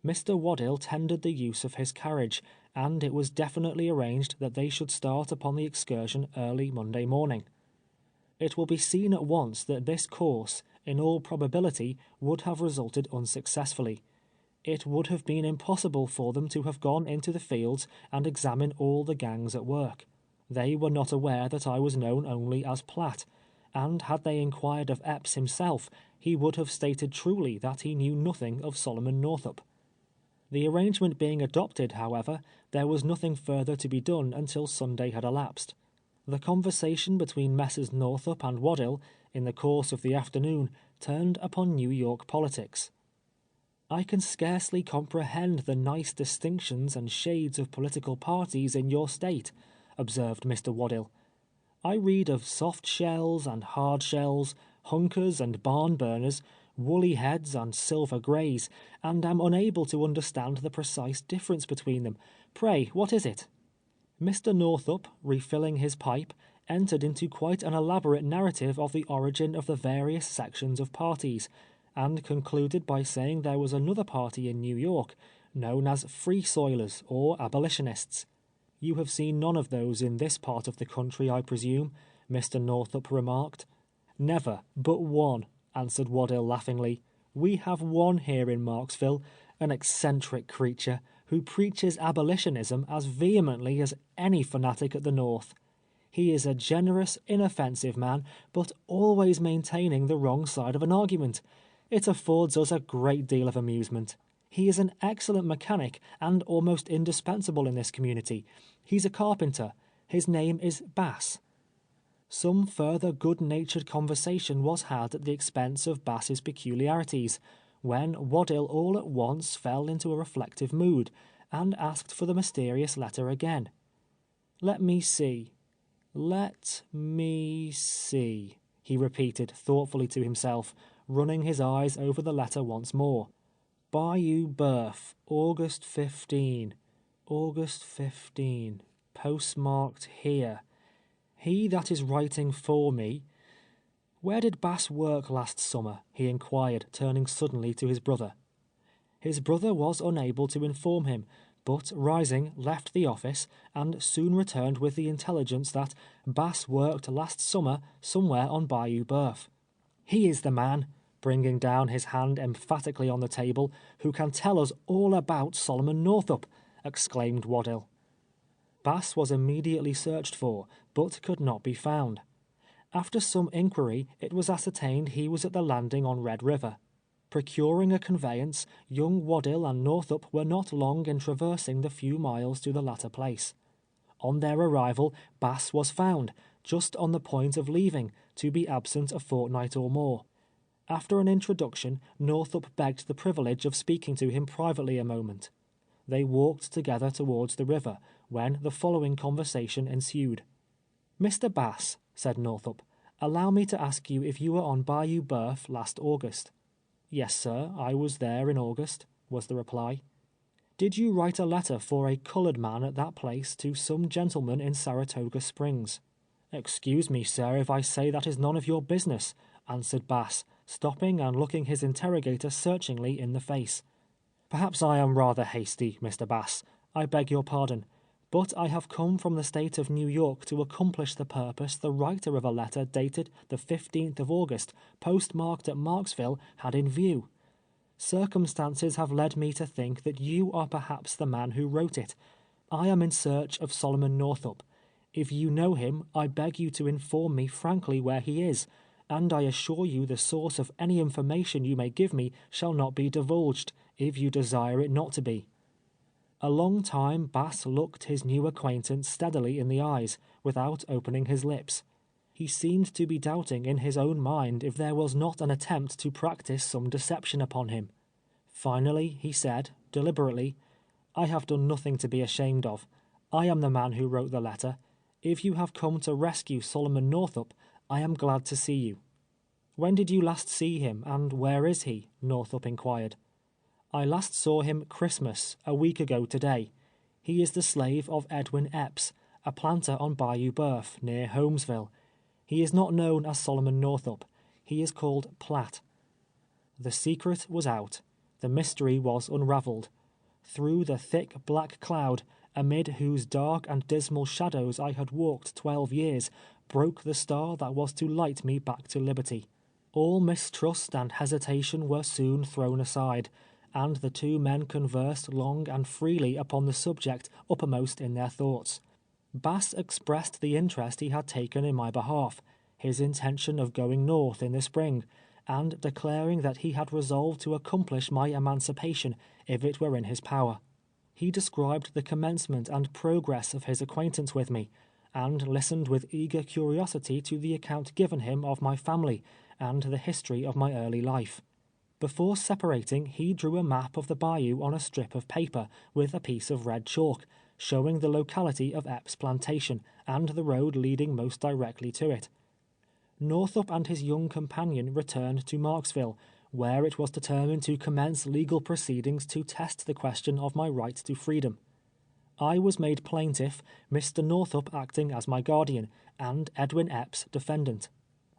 Mr. Waddell tendered the use of his carriage, and it was definitely arranged that they should start upon the excursion early Monday morning. It will be seen at once that this course, in all probability, would have resulted unsuccessfully. It would have been impossible for them to have gone into the fields and examine all the gangs at work. They were not aware that I was known only as Platt, and had they inquired of Epps himself, he would have stated truly that he knew nothing of Solomon Northup. The arrangement being adopted, however, there was nothing further to be done until Sunday had elapsed. The conversation between Messrs. Northup and Waddell, in the course of the afternoon, turned upon New York politics. "I can scarcely comprehend the nice distinctions and shades of political parties in your state," observed Mr. Waddell. I read of soft shells and hard shells, hunkers and barn burners, woolly heads and silver greys, and am unable to understand the precise difference between them. Pray, what is it?" Mr. Northup, refilling his pipe, entered into quite an elaborate narrative of the origin of the various sections of parties, and concluded by saying there was another party in New York, known as Free Soilers or Abolitionists. "You have seen none of those in this part of the country, I presume," Mr. Northup remarked. "Never, but one," answered Waddell laughingly. "We have one here in Marksville, an eccentric creature, who preaches abolitionism as vehemently as any fanatic at the North. He is a generous, inoffensive man, but always maintaining the wrong side of an argument. It affords us a great deal of amusement. He is an excellent mechanic and almost indispensable in this community. He's a carpenter. His name is Bass." Some further good-natured conversation was had at the expense of Bass's peculiarities, when Waddell all at once fell into a reflective mood, and asked for the mysterious letter again. Let me see," he repeated thoughtfully to himself, running his eyes over the letter once more. "Bayou Boeuf, August 15, postmarked here. He that is writing for me. Where did Bass work last summer?" he inquired, turning suddenly to his brother. His brother was unable to inform him, but rising, left the office, and soon returned with the intelligence that Bass worked last summer somewhere on Bayou Boeuf. "He is the man," bringing down his hand emphatically on the table, "who can tell us all about Solomon Northup," exclaimed Waddell. Bass was immediately searched for, but could not be found. After some inquiry, it was ascertained he was at the landing on Red River. Procuring a conveyance, young Waddell and Northup were not long in traversing the few miles to the latter place. On their arrival, Bass was found, just on the point of leaving, to be absent a fortnight or more. After an introduction, Northup begged the privilege of speaking to him privately a moment. They walked together towards the river, when the following conversation ensued. "Mr. Bass," said Northup, "allow me to ask you if you were on Bayou Boeuf last August." "Yes, sir, I was there in August," was the reply. "Did you write a letter for a colored man at that place to some gentleman in Saratoga Springs?" "Excuse me, sir, if I say that is none of your business," answered Bass, stopping and looking his interrogator searchingly in the face. "Perhaps I am rather hasty, Mr. Bass. I beg your pardon. But I have come from the state of New York to accomplish the purpose the writer of a letter dated the 15th of August, postmarked at Marksville, had in view. Circumstances have led me to think that you are perhaps the man who wrote it. I am in search of Solomon Northup. If you know him, I beg you to inform me frankly where he is, and I assure you the source of any information you may give me shall not be divulged, if you desire it not to be." A long time Bass looked his new acquaintance steadily in the eyes, without opening his lips. He seemed to be doubting in his own mind if there was not an attempt to practice some deception upon him. Finally, he said, deliberately, "I have done nothing to be ashamed of. I am the man who wrote the letter. If you have come to rescue Solomon Northup, I am glad to see you." "When did you last see him, and where is he?" Northup inquired. "I last saw him Christmas, a week ago today. He is the slave of Edwin Epps, a planter on Bayou Boeuf, near Holmesville. He is not known as Solomon Northup. He is called Platt." The secret was out. The mystery was unraveled. Through the thick black cloud, amid whose dark and dismal shadows I had walked 12 years, broke the star that was to light me back to liberty. All mistrust and hesitation were soon thrown aside, and the two men conversed long and freely upon the subject uppermost in their thoughts. Bass expressed the interest he had taken in my behalf, his intention of going North in the spring, and declaring that he had resolved to accomplish my emancipation if it were in his power. He described the commencement and progress of his acquaintance with me, and listened with eager curiosity to the account given him of my family, and the history of my early life. Before separating, he drew a map of the bayou on a strip of paper, with a piece of red chalk, showing the locality of Epps Plantation and the road leading most directly to it. Northup and his young companion returned to Marksville, where it was determined to commence legal proceedings to test the question of my right to freedom. I was made plaintiff, Mr. Northup acting as my guardian, and Edwin Epps defendant.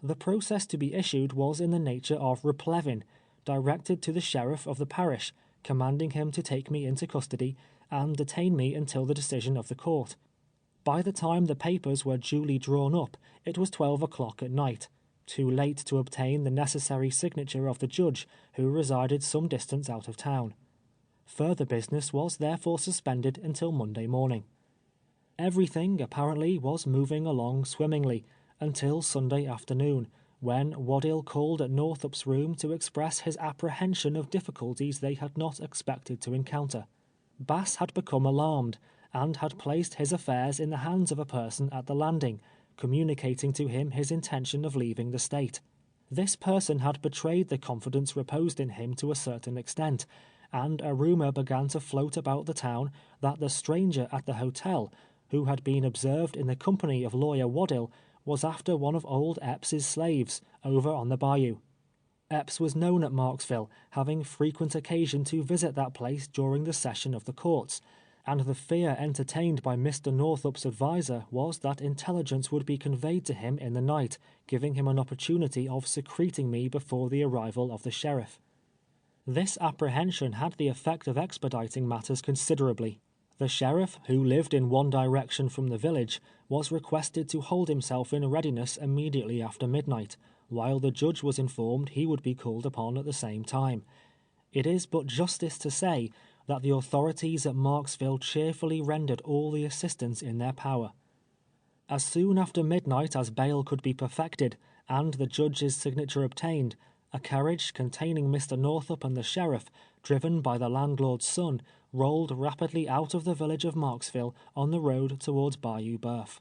The process to be issued was in the nature of replevin, directed to the sheriff of the parish, commanding him to take me into custody and detain me until the decision of the court. By the time the papers were duly drawn up, it was 12 o'clock at night, too late to obtain the necessary signature of the judge, who resided some distance out of town. Further business was therefore suspended until Monday morning. Everything, apparently, was moving along swimmingly, until Sunday afternoon, when Waddill called at Northup's room to express his apprehension of difficulties they had not expected to encounter. Bass had become alarmed, and had placed his affairs in the hands of a person at the landing, communicating to him his intention of leaving the state. This person had betrayed the confidence reposed in him to a certain extent, and a rumor began to float about the town that the stranger at the hotel, who had been observed in the company of lawyer Waddill, was after one of old Epps's slaves, over on the bayou. Epps was known at Marksville, having frequent occasion to visit that place during the session of the courts, and the fear entertained by Mr. Northup's adviser was that intelligence would be conveyed to him in the night, giving him an opportunity of secreting me before the arrival of the sheriff. This apprehension had the effect of expediting matters considerably. The sheriff, who lived in one direction from the village, was requested to hold himself in readiness immediately after midnight, while the judge was informed he would be called upon at the same time. It is but justice to say that the authorities at Marksville cheerfully rendered all the assistance in their power. As soon after midnight as bail could be perfected, and the judge's signature obtained, a carriage containing Mr. Northup and the sheriff, driven by the landlord's son, rolled rapidly out of the village of Marksville on the road towards Bayou Boeuf.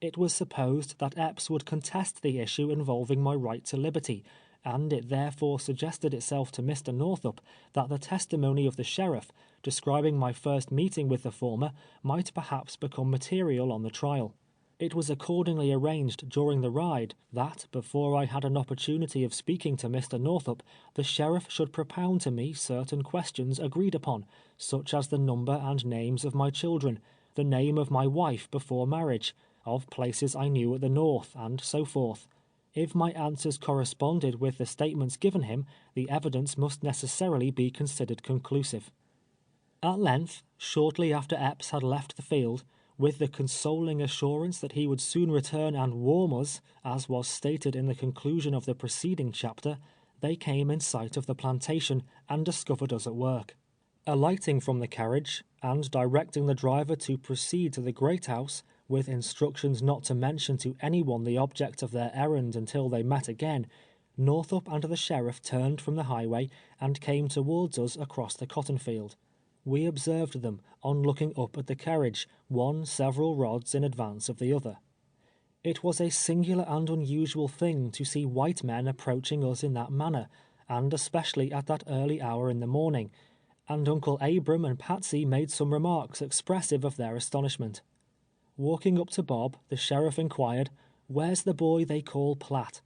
It was supposed that Epps would contest the issue involving my right to liberty, and it therefore suggested itself to Mr. Northup that the testimony of the sheriff, describing my first meeting with the former, might perhaps become material on the trial. It was accordingly arranged during the ride that, before I had an opportunity of speaking to Mr. Northup, the sheriff should propound to me certain questions agreed upon, such as the number and names of my children, the name of my wife before marriage, of places I knew at the North, and so forth. If my answers corresponded with the statements given him, the evidence must necessarily be considered conclusive. At length, shortly after Epps had left the field, with the consoling assurance that he would soon return and warm us, as was stated in the conclusion of the preceding chapter, they came in sight of the plantation and discovered us at work. Alighting from the carriage, and directing the driver to proceed to the great house, with instructions not to mention to anyone the object of their errand until they met again, Northup and the sheriff turned from the highway and came towards us across the cotton field. We observed them, on looking up at the carriage, one several rods in advance of the other. It was a singular and unusual thing to see white men approaching us in that manner, and especially at that early hour in the morning, and Uncle Abram and Patsy made some remarks expressive of their astonishment. Walking up to Bob, the sheriff inquired, "Where's the boy they call Platt?"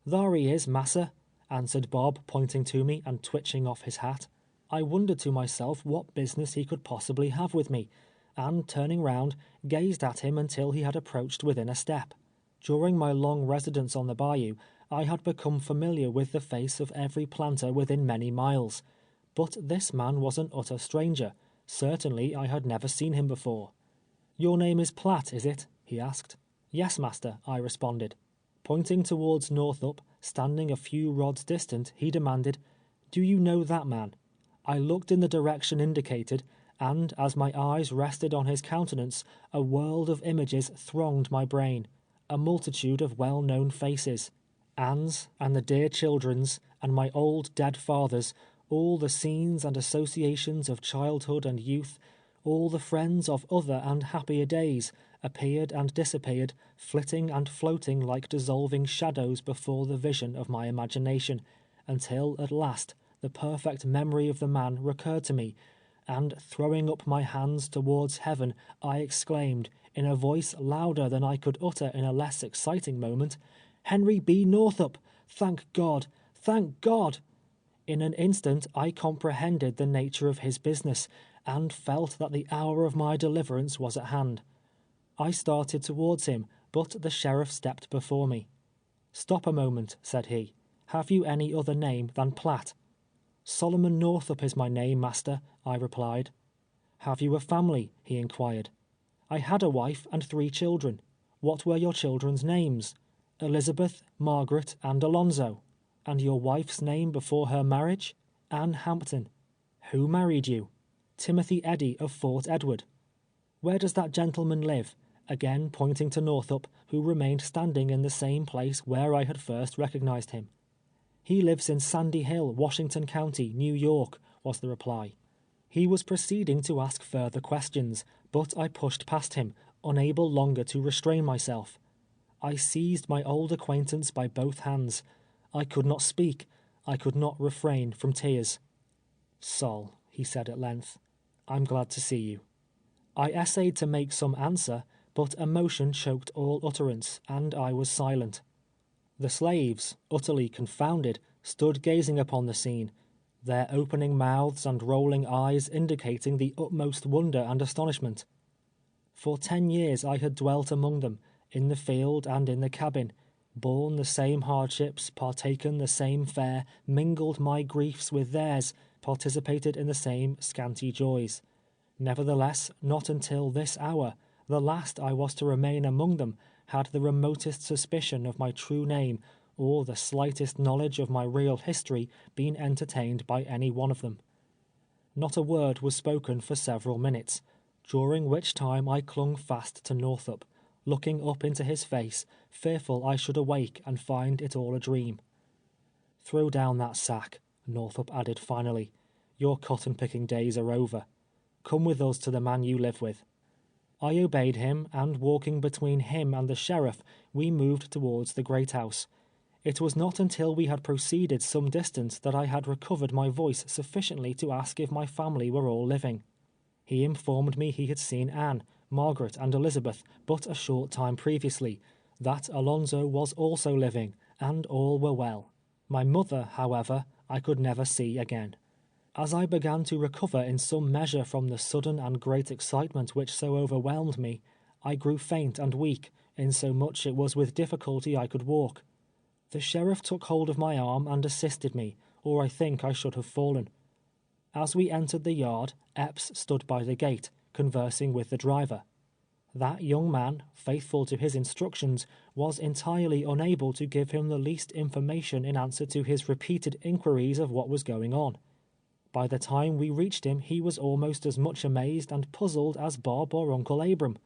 "Thar he is, massa," answered Bob, pointing to me and twitching off his hat. I wondered to myself what business he could possibly have with me, and turning round, gazed at him until he had approached within a step. During my long residence on the bayou, I had become familiar with the face of every planter within many miles, but this man was an utter stranger. Certainly I had never seen him before. "Your name is Platt, is it?" he asked. "Yes, master," I responded. Pointing towards Northup, standing a few rods distant, he demanded, "Do you know that man?" I looked in the direction indicated, and as my eyes rested on his countenance, a world of images thronged my brain, a multitude of well-known faces. Anne's, and the dear children's, and my old dead father's, all the scenes and associations of childhood and youth, all the friends of other and happier days, appeared and disappeared, flitting and floating like dissolving shadows before the vision of my imagination, until at last the perfect memory of the man recurred to me, and throwing up my hands towards heaven, I exclaimed, in a voice louder than I could utter in a less exciting moment, "Henry B. Northup! Thank God! Thank God!" In an instant I comprehended the nature of his business, and felt that the hour of my deliverance was at hand. I started towards him, but the sheriff stepped before me. "Stop a moment," said he. "Have you any other name than Platt?" "Solomon Northup is my name, master," I replied. "Have you a family?" he inquired. "I had a wife and 3 children. What were your children's names?" "Elizabeth, Margaret, and Alonzo." "And your wife's name before her marriage?" "Ann Hampton." "Who married you?" "Timothy Eddy of Fort Edward." "Where does that gentleman live?" again pointing to Northup, who remained standing in the same place where I had first recognized him. "He lives in Sandy Hill, Washington County, New York," was the reply. He was proceeding to ask further questions, but I pushed past him, unable longer to restrain myself. I seized my old acquaintance by both hands. I could not speak. I could not refrain from tears. "Sol," he said at length, "I'm glad to see you." I essayed to make some answer, but emotion choked all utterance, and I was silent. The slaves, utterly confounded, stood gazing upon the scene, their opening mouths and rolling eyes indicating the utmost wonder and astonishment. For 10 years I had dwelt among them, in the field and in the cabin, borne the same hardships, partaken the same fare, mingled my griefs with theirs, participated in the same scanty joys. Nevertheless, not until this hour, the last I was to remain among them, had the remotest suspicion of my true name, or the slightest knowledge of my real history, been entertained by any one of them. Not a word was spoken for several minutes, during which time I clung fast to Northup, looking up into his face, fearful I should awake and find it all a dream. "Throw down that sack," Northup added finally. "Your cotton-picking days are over. Come with us to the man you live with." I obeyed him, and walking between him and the sheriff, we moved towards the great house. It was not until we had proceeded some distance that I had recovered my voice sufficiently to ask if my family were all living. He informed me he had seen Anne, Margaret, and Elizabeth but a short time previously, that Alonzo was also living, and all were well. My mother, however, I could never see again. As I began to recover in some measure from the sudden and great excitement which so overwhelmed me, I grew faint and weak, insomuch it was with difficulty I could walk. The sheriff took hold of my arm and assisted me, or I think I should have fallen. As we entered the yard, Epps stood by the gate, conversing with the driver. That young man, faithful to his instructions, was entirely unable to give him the least information in answer to his repeated inquiries of what was going on. By the time we reached him, he was almost as much amazed and puzzled as Bob or Uncle Abram.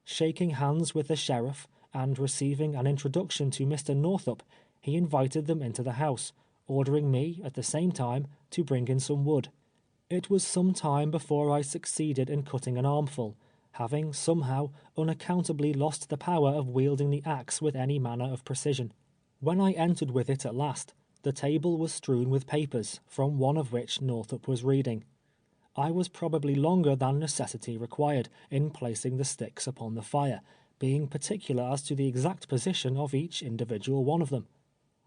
Shaking hands with the sheriff, and receiving an introduction to Mr. Northup, he invited them into the house, ordering me, at the same time, to bring in some wood. It was some time before I succeeded in cutting an armful, having, somehow, unaccountably lost the power of wielding the axe with any manner of precision. When I entered with it at last, the table was strewn with papers, from one of which Northup was reading. I was probably longer than necessity required, in placing the sticks upon the fire, being particular as to the exact position of each individual one of them.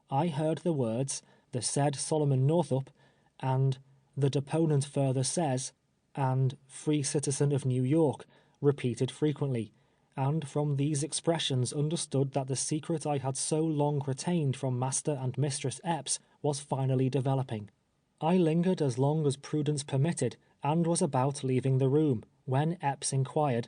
I heard the words, "the said Solomon Northup," and "the deponent further says," and "free citizen of New York," repeated frequently, and from these expressions understood that the secret I had so long retained from Master and Mistress Epps was finally developing. I lingered as long as prudence permitted, and was about leaving the room, when Epps inquired,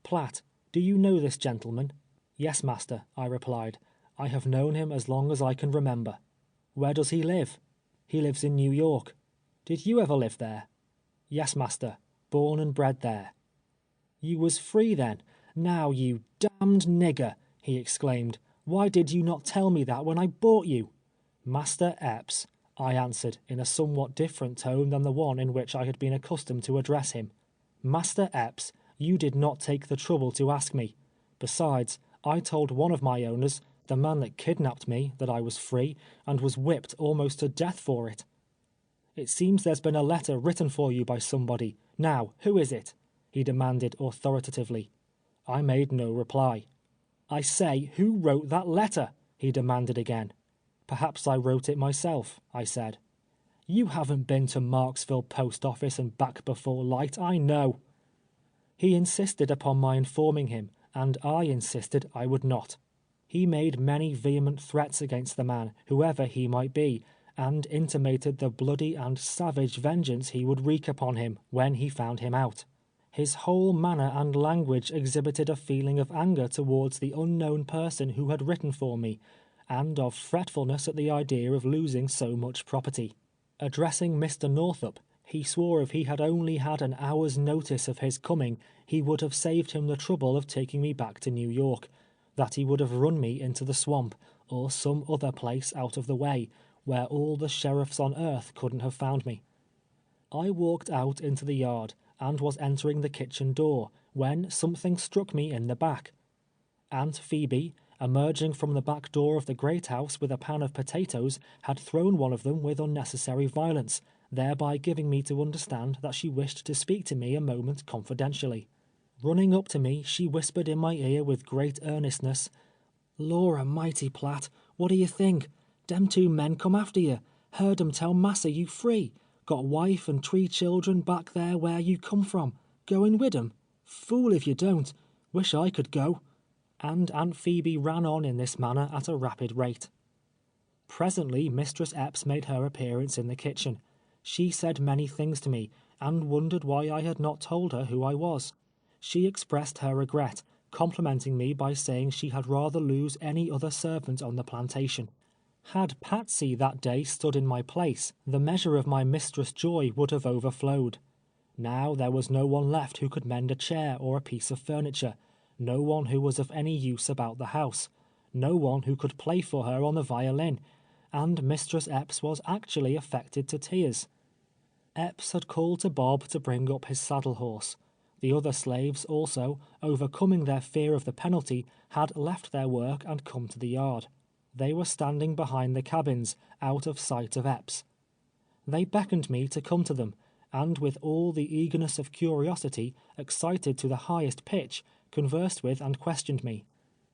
"Platt, do you know this gentleman?" "Yes, master," I replied. "I have known him as long as I can remember." "Where does he live?" "He lives in New York." "Did you ever live there?" "Yes, master, born and bred there." "You was free then? Now, you damned nigger," he exclaimed, "why did you not tell me that when I bought you?" "Master Epps," I answered in a somewhat different tone than the one in which I had been accustomed to address him. "Master Epps, you did not take the trouble to ask me. Besides, I told one of my owners, the man that kidnapped me, that I was free, and was whipped almost to death for it." "It seems there's been a letter written for you by somebody. "Now, who is it?" he demanded authoritatively. I made no reply. "I say, who wrote that letter?" he demanded again. "Perhaps I wrote it myself," I said. "You haven't been to Marksville post office and back before light, I know." He insisted upon my informing him, and I insisted I would not. He made many vehement threats against the man, whoever he might be, and intimated the bloody and savage vengeance he would wreak upon him when he found him out. His whole manner and language exhibited a feeling of anger towards the unknown person who had written for me, and of fretfulness at the idea of losing so much property. Addressing Mr. Northup, he swore if he had only had an hour's notice of his coming, he would have saved him the trouble of taking me back to New York, that he would have run me into the swamp, or some other place out of the way, where all the sheriffs on earth couldn't have found me. I walked out into the yard, and was entering the kitchen door, when something struck me in the back. Aunt Phoebe, emerging from the back door of the great house with a pan of potatoes, had thrown one of them with unnecessary violence, thereby giving me to understand that she wished to speak to me a moment confidentially. Running up to me, she whispered in my ear with great earnestness, "Lor' a'mighty, Platt, what do you think? Dem 2 men come after you. Heard 'em tell massa you free. Got wife and 3 children back there where you come from. Goin' wid 'em? Fool if you don't. Wish I could go." And Aunt Phoebe ran on in this manner at a rapid rate. Presently Mistress Epps made her appearance in the kitchen. She said many things to me, and wondered why I had not told her who I was. She expressed her regret, complimenting me by saying she had rather lose any other servant on the plantation. Had Patsy that day stood in my place, the measure of my mistress' joy would have overflowed. Now there was no one left who could mend a chair or a piece of furniture, no one who was of any use about the house, no one who could play for her on the violin, and Mistress Epps was actually affected to tears. Epps had called to Bob to bring up his saddle horse. The other slaves also, overcoming their fear of the penalty, had left their work and come to the yard. They were standing behind the cabins, out of sight of Epps. They beckoned me to come to them, and with all the eagerness of curiosity, excited to the highest pitch, conversed with and questioned me.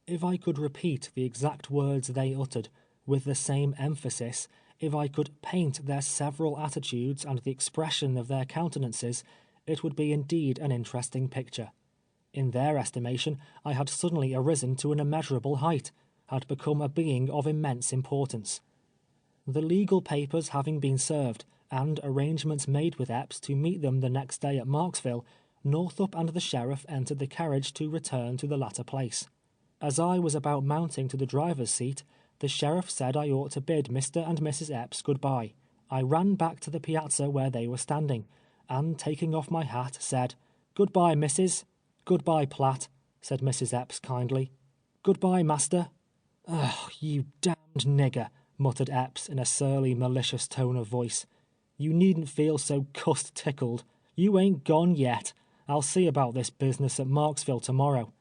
If I could repeat the exact words they uttered, with the same emphasis, if I could paint their several attitudes and the expression of their countenances, it would be indeed an interesting picture. In their estimation, I had suddenly arisen to an immeasurable height, had become a being of immense importance. The legal papers having been served, and arrangements made with Epps to meet them the next day at Marksville, Northup and the sheriff entered the carriage to return to the latter place. As I was about mounting to the driver's seat, the sheriff said I ought to bid Mr. and Mrs. Epps good-bye. I ran back to the piazza where they were standing, and taking off my hat, said, "Good-bye, missus." "Good-bye, Platt," said Mrs. Epps kindly. "Good-bye, master." "Ugh, you damned nigger," muttered Epps in a surly, malicious tone of voice. "You needn't feel so cussed tickled. You ain't gone yet. I'll see about this business at Marksville tomorrow."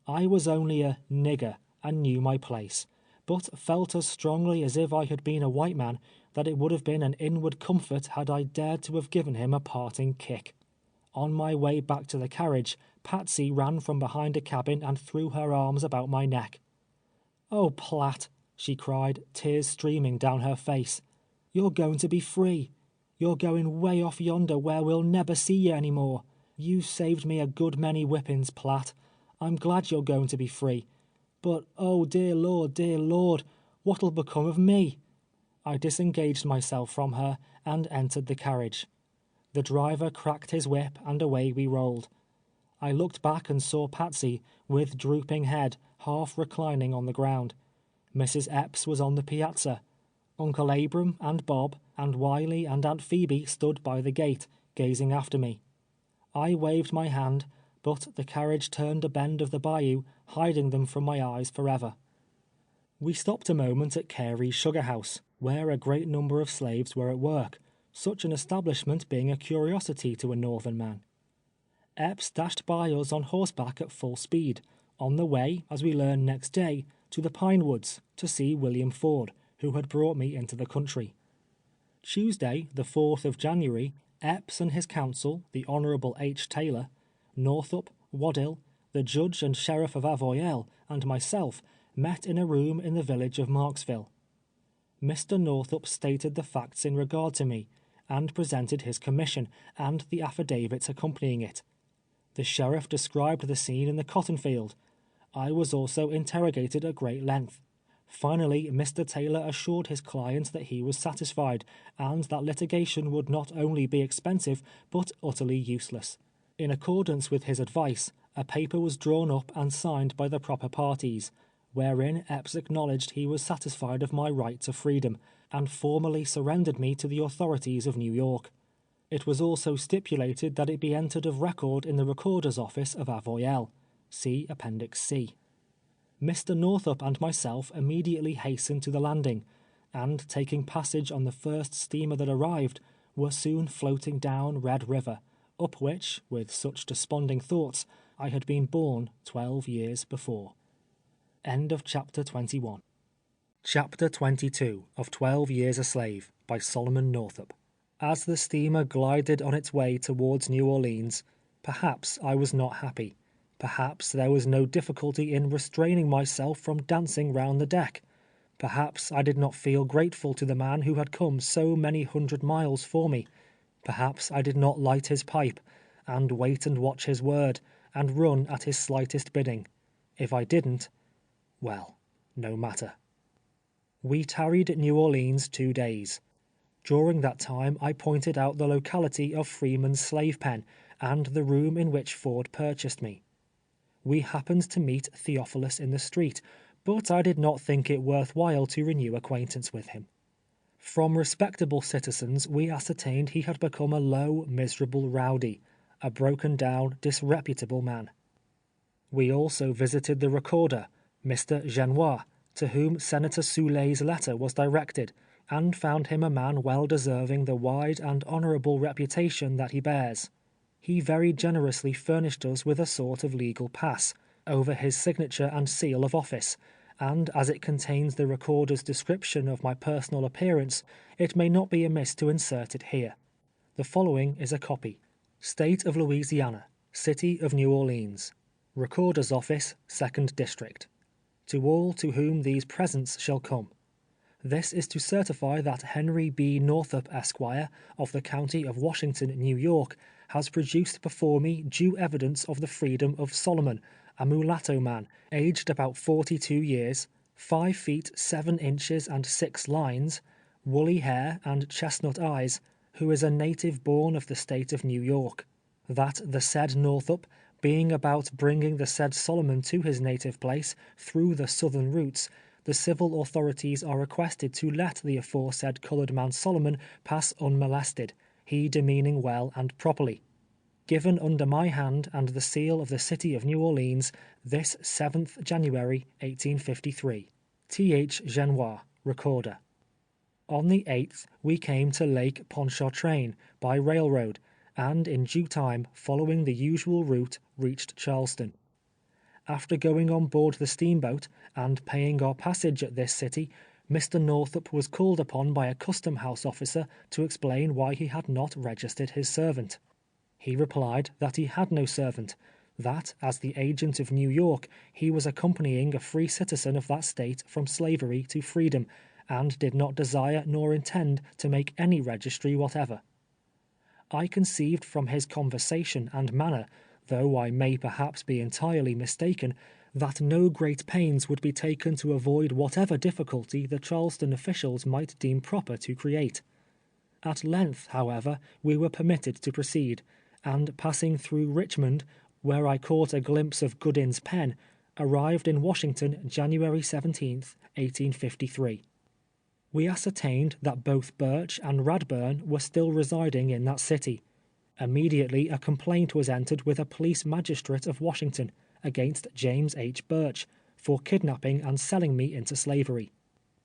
I was only a "nigger," and knew my place, but felt as strongly as if I had been a white man that it would have been an inward comfort had I dared to have given him a parting kick. On my way back to the carriage, Patsy ran from behind a cabin and threw her arms about my neck. "Oh, Platt," she cried, tears streaming down her face, "you're going to be free. You're going way off yonder where we'll never see you any more. You saved me a good many whippings, Platt. I'm glad you're going to be free. But, oh, dear Lord, what'll become of me?" I disengaged myself from her and entered the carriage. The driver cracked his whip and away we rolled. I looked back and saw Patsy, with drooping head, half reclining on the ground. Mrs. Epps was on the piazza. Uncle Abram and Bob, and Wiley and Aunt Phoebe stood by the gate, gazing after me. I waved my hand, but the carriage turned a bend of the bayou, hiding them from my eyes forever. We stopped a moment at Carey's sugar house, where a great number of slaves were at work, such an establishment being a curiosity to a northern man. Epps dashed by us on horseback at full speed, on the way, as we learned next day, to the Pine Woods, to see William Ford, who had brought me into the country. Tuesday, the 4th of January, Epps and his counsel, the Honourable H. Taylor, Northup, Waddell, the Judge and Sheriff of Avoyelles, and myself met in a room in the village of Marksville. Mr. Northup stated the facts in regard to me, and presented his commission, and the affidavits accompanying it. The sheriff described the scene in the cotton field. I was also interrogated at great length. Finally, Mr. Taylor assured his client that he was satisfied, and that litigation would not only be expensive, but utterly useless. In accordance with his advice, a paper was drawn up and signed by the proper parties, wherein Epps acknowledged he was satisfied of my right to freedom, and formally surrendered me to the authorities of New York. It was also stipulated that it be entered of record in the Recorder's Office of Avoyelles. See Appendix C. Mr. Northup and myself immediately hastened to the landing, and taking passage on the first steamer that arrived, were soon floating down Red River, up which, with such desponding thoughts, I had been borne 12 years before. End of Chapter 21. Chapter 22 of 12 Years a Slave, by Solomon Northup. As the steamer glided on its way towards New Orleans, perhaps I was not happy. Perhaps there was no difficulty in restraining myself from dancing round the deck. Perhaps I did not feel grateful to the man who had come so many 100 miles for me. Perhaps I did not light his pipe, and wait and watch his word, and run at his slightest bidding. If I didn't, well, no matter. We tarried at New Orleans 2 days. During that time I pointed out the locality of Freeman's slave pen, and the room in which Ford purchased me. We happened to meet Theophilus in the street, but I did not think it worth while to renew acquaintance with him. From respectable citizens we ascertained he had become a low, miserable rowdy, a broken-down, disreputable man. We also visited the recorder, Mr. Genois, to whom Senator Soulet's letter was directed, and found him a man well deserving the wide and honorable reputation that he bears. He very generously furnished us with a sort of legal pass, over his signature and seal of office, and as it contains the recorder's description of my personal appearance, it may not be amiss to insert it here. The following is a copy. State of Louisiana, City of New Orleans, Recorder's Office, 2nd District. To all to whom these presents shall come. This is to certify that Henry B. Northup, Esquire, of the County of Washington, New York, has produced before me due evidence of the freedom of Solomon, a mulatto man, aged about 42 years, 5 feet 7 inches and 6 lines, woolly hair and chestnut eyes, who is a native born of the state of New York. That the said Northup, being about bringing the said Solomon to his native place through the southern routes, the civil authorities are requested to let the aforesaid colored man Solomon pass unmolested, he demeaning well and properly. Given under my hand and the seal of the city of New Orleans, this 7th January, 1853. T.H. Genois, Recorder. On the 8th, we came to Lake Pontchartrain by railroad, and in due time, following the usual route, reached Charleston. After going on board the steamboat, and paying our passage at this city, Mr. Northup was called upon by a custom house officer to explain why he had not registered his servant. He replied that he had no servant, that, as the agent of New York, he was accompanying a free citizen of that state from slavery to freedom, and did not desire nor intend to make any registry whatever. I conceived from his conversation and manner, though I may perhaps be entirely mistaken, that no great pains would be taken to avoid whatever difficulty the Charleston officials might deem proper to create. At length, however, we were permitted to proceed, and passing through Richmond, where I caught a glimpse of Goodin's pen, arrived in Washington January 17th, 1853. We ascertained that both Birch and Radburn were still residing in that city. Immediately a complaint was entered with a police magistrate of Washington against James H. Birch for kidnapping and selling me into slavery.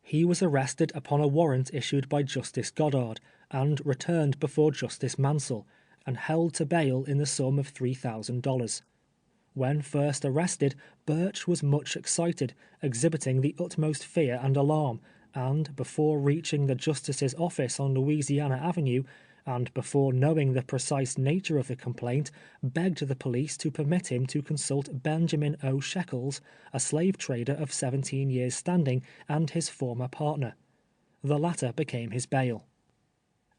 He was arrested upon a warrant issued by Justice Goddard, and returned before Justice Mansell, and held to bail in the sum of $3,000. When first arrested, Birch was much excited, exhibiting the utmost fear and alarm, and before reaching the Justice's office on Louisiana Avenue, and before knowing the precise nature of the complaint, begged the police to permit him to consult Benjamin O. Shekels, a slave trader of 17 years standing, and his former partner. The latter became his bail.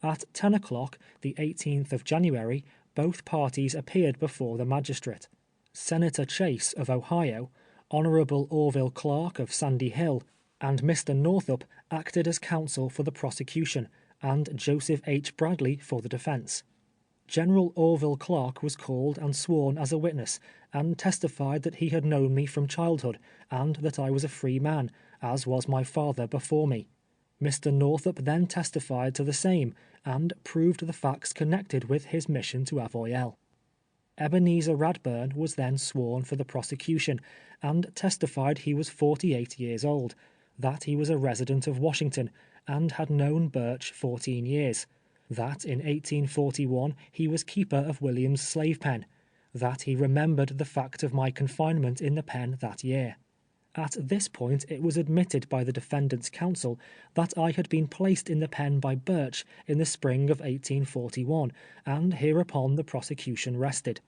At 10 o'clock, the 18th of January, both parties appeared before the magistrate. Senator Chase of Ohio, Honorable Orville Clark of Sandy Hill, and Mr. Northup acted as counsel for the prosecution, and Joseph H. Bradley for the defense. General Orville Clark was called and sworn as a witness, and testified that he had known me from childhood, and that I was a free man, as was my father before me. Mr. Northup then testified to the same, and proved the facts connected with his mission to Avoyelles. Ebenezer Radburn was then sworn for the prosecution, and testified he was 48 years old, that he was a resident of Washington, and had known Birch 14 years, that in 1841 he was keeper of William's slave pen, that he remembered the fact of my confinement in the pen that year. At this point it was admitted by the defendant's counsel that I had been placed in the pen by Birch in the spring of 1841, and hereupon the prosecution rested.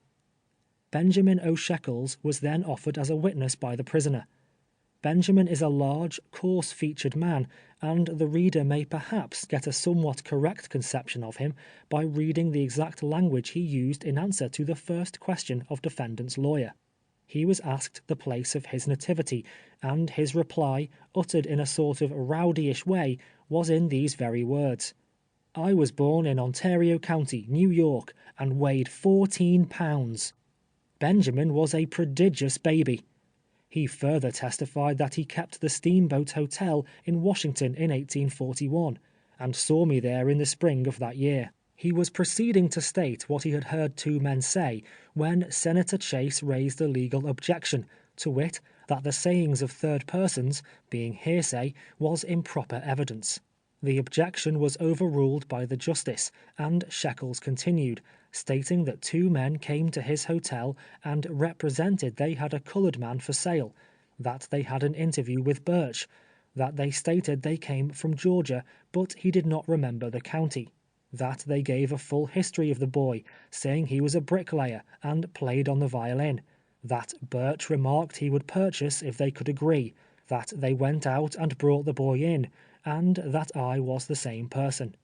Benjamin O. Shekels was then offered as a witness by the prisoner. Benjamin is a large, coarse-featured man, and the reader may perhaps get a somewhat correct conception of him by reading the exact language he used in answer to the first question of defendant's lawyer. He was asked the place of his nativity, and his reply, uttered in a sort of rowdyish way, was in these very words: "I was born in Ontario County, New York, and weighed 14 pounds." Benjamin was a prodigious baby. He further testified that he kept the Steamboat Hotel in Washington in 1841, and saw me there in the spring of that year. He was proceeding to state what he had heard two men say, when Senator Chase raised a legal objection, to wit, that the sayings of third persons, being hearsay, was improper evidence. The objection was overruled by the justice, and Shekels continued, stating that two men came to his hotel and represented they had a colored man for sale, that they had an interview with Birch, that they stated they came from Georgia, but he did not remember the county, that they gave a full history of the boy, saying he was a bricklayer and played on the violin, that Birch remarked he would purchase if they could agree, that they went out and brought the boy in, and that I was the same person.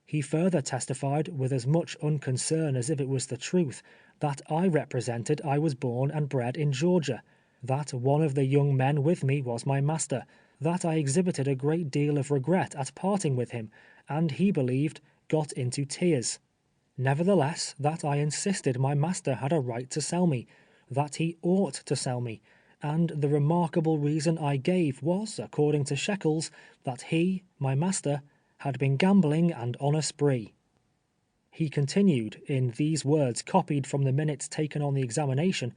He further testified, with as much unconcern as if it was the truth, that I represented I was born and bred in Georgia, that one of the young men with me was my master, that I exhibited a great deal of regret at parting with him, and he believed got into tears. Nevertheless, that I insisted my master had a right to sell me, that he ought to sell me, and the remarkable reason I gave was, according to Shekels, that he, my master, had been gambling and on a spree. He continued, in these words copied from the minutes taken on the examination: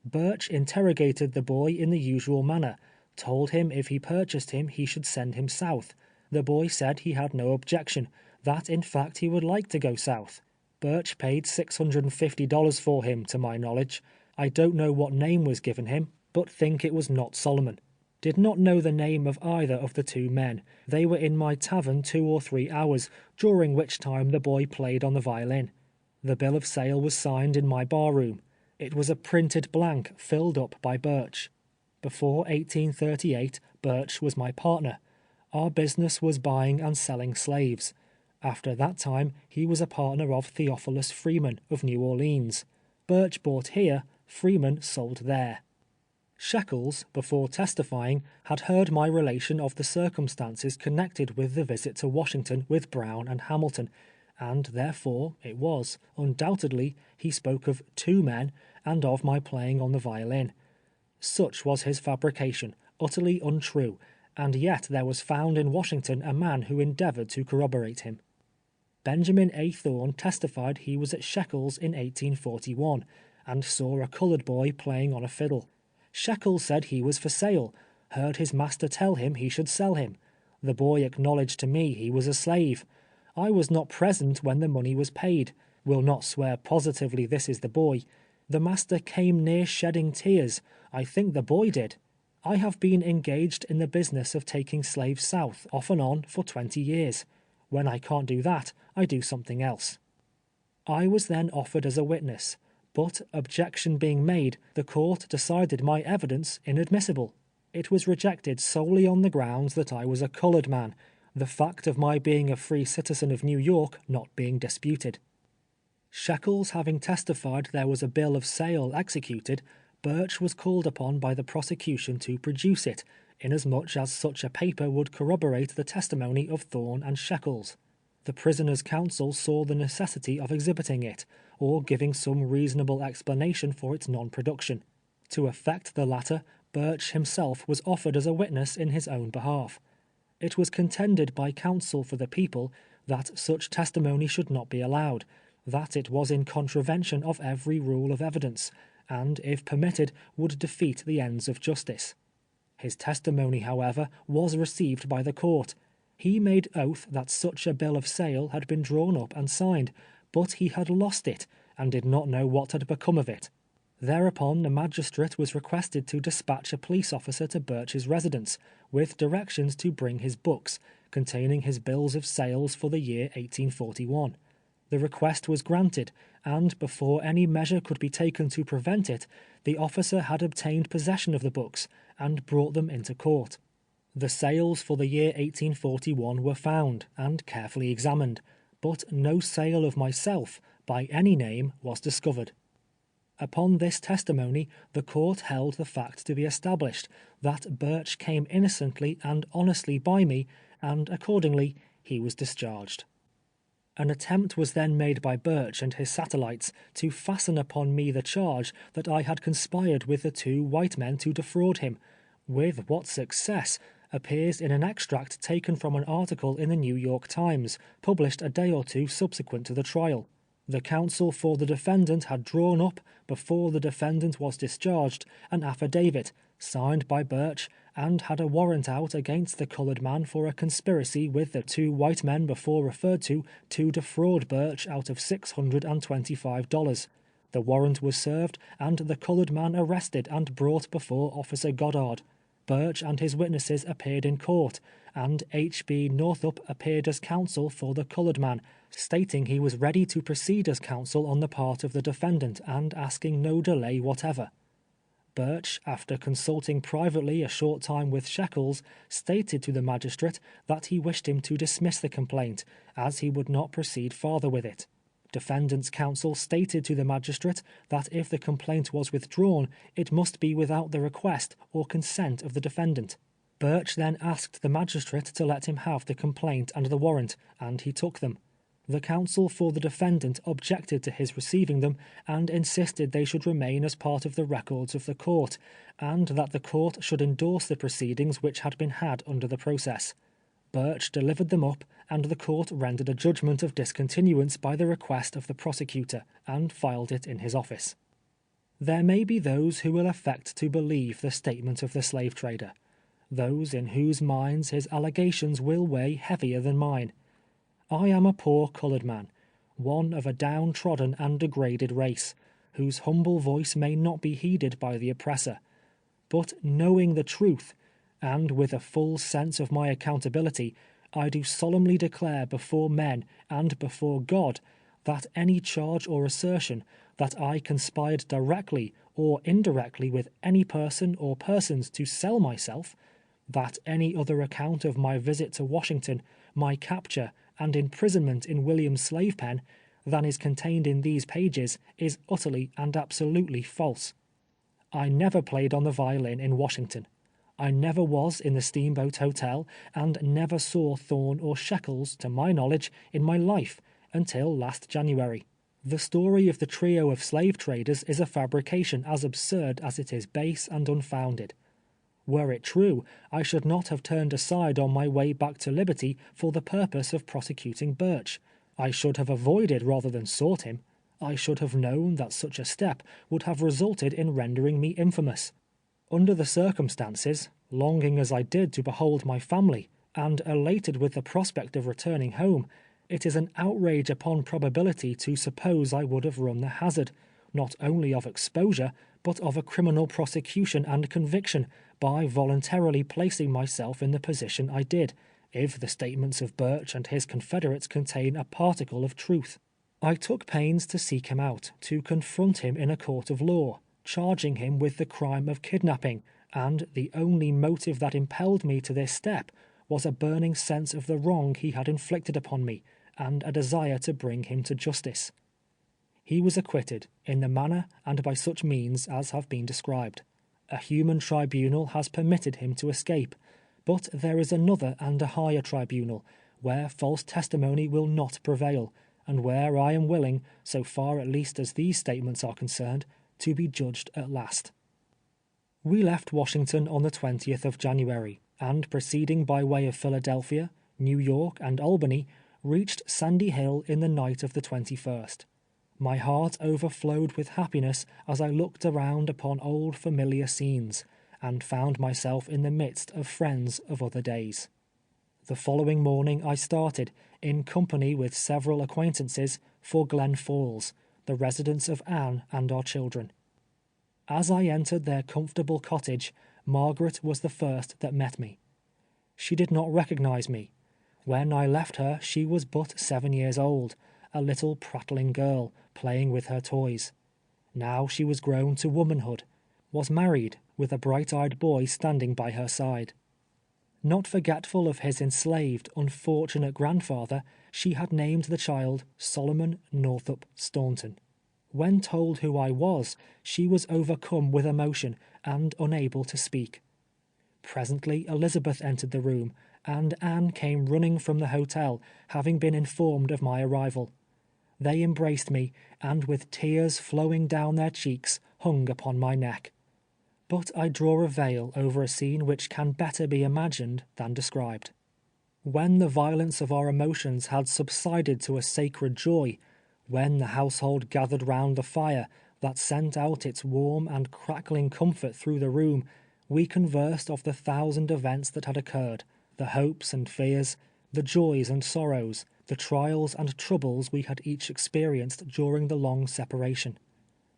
Birch interrogated the boy in the usual manner, told him if he purchased him he should send him south. The boy said he had no objection, that in fact he would like to go south. Birch paid $650 for him, to my knowledge. I don't know what name was given him, but think it was not Solomon. Did not know the name of either of the two men. They were in my tavern 2 or 3 hours, during which time the boy played on the violin. The bill of sale was signed in my barroom. It was a printed blank filled up by Birch. Before 1838, Birch was my partner. Our business was buying and selling slaves. After that time, he was a partner of Theophilus Freeman of New Orleans. Birch bought here, Freeman sold there. Shekels, before testifying, had heard my relation of the circumstances connected with the visit to Washington with Brown and Hamilton, and therefore, it was, undoubtedly, he spoke of 2 men, and of my playing on the violin. Such was his fabrication, utterly untrue, and yet there was found in Washington a man who endeavored to corroborate him. Benjamin A. Thorne testified he was at Shekels in 1841, and saw a colored boy playing on a fiddle. Shekels said he was for sale, heard his master tell him he should sell him. The boy acknowledged to me he was a slave. I was not present when the money was paid, will not swear positively this is the boy. The master came near shedding tears. I think the boy did. I have been engaged in the business of taking slaves south, off and on, for 20 years. When I can't do that, I do something else. I was then offered as a witness, but objection being made, the court decided my evidence inadmissible. It was rejected solely on the grounds that I was a colored man, the fact of my being a free citizen of New York not being disputed. Shekels having testified there was a bill of sale executed, Birch was called upon by the prosecution to produce it, inasmuch as such a paper would corroborate the testimony of Thorne and Shekels. The prisoner's counsel saw the necessity of exhibiting it, or giving some reasonable explanation for its non-production. To effect the latter, Birch himself was offered as a witness in his own behalf. It was contended by counsel for the people that such testimony should not be allowed, that it was in contravention of every rule of evidence, and, if permitted, would defeat the ends of justice. His testimony, however, was received by the court. He made oath that such a bill of sale had been drawn up and signed, but he had lost it, and did not know what had become of it. Thereupon the magistrate was requested to dispatch a police officer to Birch's residence, with directions to bring his books, containing his bills of sales for the year 1841. The request was granted, and before any measure could be taken to prevent it, the officer had obtained possession of the books, and brought them into court. The sales for the year 1841 were found, and carefully examined, but no sale of myself, by any name, was discovered. Upon this testimony, the court held the fact to be established that Birch came innocently and honestly by me, and accordingly he was discharged. An attempt was then made by Birch and his satellites to fasten upon me the charge that I had conspired with the two white men to defraud him. With what success appears in an extract taken from an article in the New York Times, published a day or two subsequent to the trial. The counsel for the defendant had drawn up, before the defendant was discharged, an affidavit, signed by Birch, and had a warrant out against the colored man for a conspiracy with the two white men before referred to defraud Birch out of $625. The warrant was served, and the colored man arrested and brought before Officer Goddard. Birch and his witnesses appeared in court, and H.B. Northup appeared as counsel for the colored man, stating he was ready to proceed as counsel on the part of the defendant and asking no delay whatever. Birch, after consulting privately a short time with Shekels, stated to the magistrate that he wished him to dismiss the complaint, as he would not proceed farther with it. Defendant's counsel stated to the magistrate that if the complaint was withdrawn, it must be without the request or consent of the defendant. Birch then asked the magistrate to let him have the complaint and the warrant, and he took them. The counsel for the defendant objected to his receiving them, and insisted they should remain as part of the records of the court, and that the court should endorse the proceedings which had been had under the process. Birch delivered them up, and the court rendered a judgment of discontinuance by the request of the prosecutor, and filed it in his office. There may be those who will affect to believe the statement of the slave trader, those in whose minds his allegations will weigh heavier than mine. I am a poor colored man, one of a downtrodden and degraded race, whose humble voice may not be heeded by the oppressor. But knowing the truth, and with a full sense of my accountability, I do solemnly declare before men and before God that any charge or assertion that I conspired directly or indirectly with any person or persons to sell myself, that any other account of my visit to Washington, my capture, and imprisonment in William's slave pen, than is contained in these pages, is utterly and absolutely false. I never played on the violin in Washington. I never was in the Steamboat Hotel, and never saw Thorne or Shekels, to my knowledge, in my life, until last January. The story of the trio of slave traders is a fabrication as absurd as it is base and unfounded. Were it true, I should not have turned aside on my way back to liberty for the purpose of prosecuting Birch. I should have avoided rather than sought him. I should have known that such a step would have resulted in rendering me infamous. Under the circumstances, longing as I did to behold my family, and elated with the prospect of returning home, it is an outrage upon probability to suppose I would have run the hazard, not only of exposure, but of a criminal prosecution and conviction, by voluntarily placing myself in the position I did, if the statements of Birch and his confederates contain a particle of truth. I took pains to seek him out, to confront him in a court of law, charging him with the crime of kidnapping, and the only motive that impelled me to this step was a burning sense of the wrong he had inflicted upon me, and a desire to bring him to justice. He was acquitted, in the manner and by such means as have been described. A human tribunal has permitted him to escape, but there is another and a higher tribunal, where false testimony will not prevail, and where I am willing, so far at least as these statements are concerned, to be judged at last. We left Washington on the 20th of January, and proceeding by way of Philadelphia, New York, and Albany, reached Sandy Hill in the night of the 21st. My heart overflowed with happiness as I looked around upon old familiar scenes, and found myself in the midst of friends of other days. The following morning I started, in company with several acquaintances, for Glen Falls, the residence of Anne and our children. As I entered their comfortable cottage, Margaret was the first that met me. She did not recognize me. When I left her, she was but 7 years old, a little prattling girl, playing with her toys. Now she was grown to womanhood, was married, with a bright-eyed boy standing by her side. Not forgetful of his enslaved, unfortunate grandfather, she had named the child Solomon Northup Staunton. When told who I was, she was overcome with emotion and unable to speak. Presently Elizabeth entered the room, and Anne came running from the hotel, having been informed of my arrival. They embraced me, and with tears flowing down their cheeks, hung upon my neck. But I draw a veil over a scene which can better be imagined than described. When the violence of our emotions had subsided to a sacred joy, when the household gathered round the fire that sent out its warm and crackling comfort through the room, we conversed of the 1,000 events that had occurred, the hopes and fears, the joys and sorrows, the trials and troubles we had each experienced during the long separation.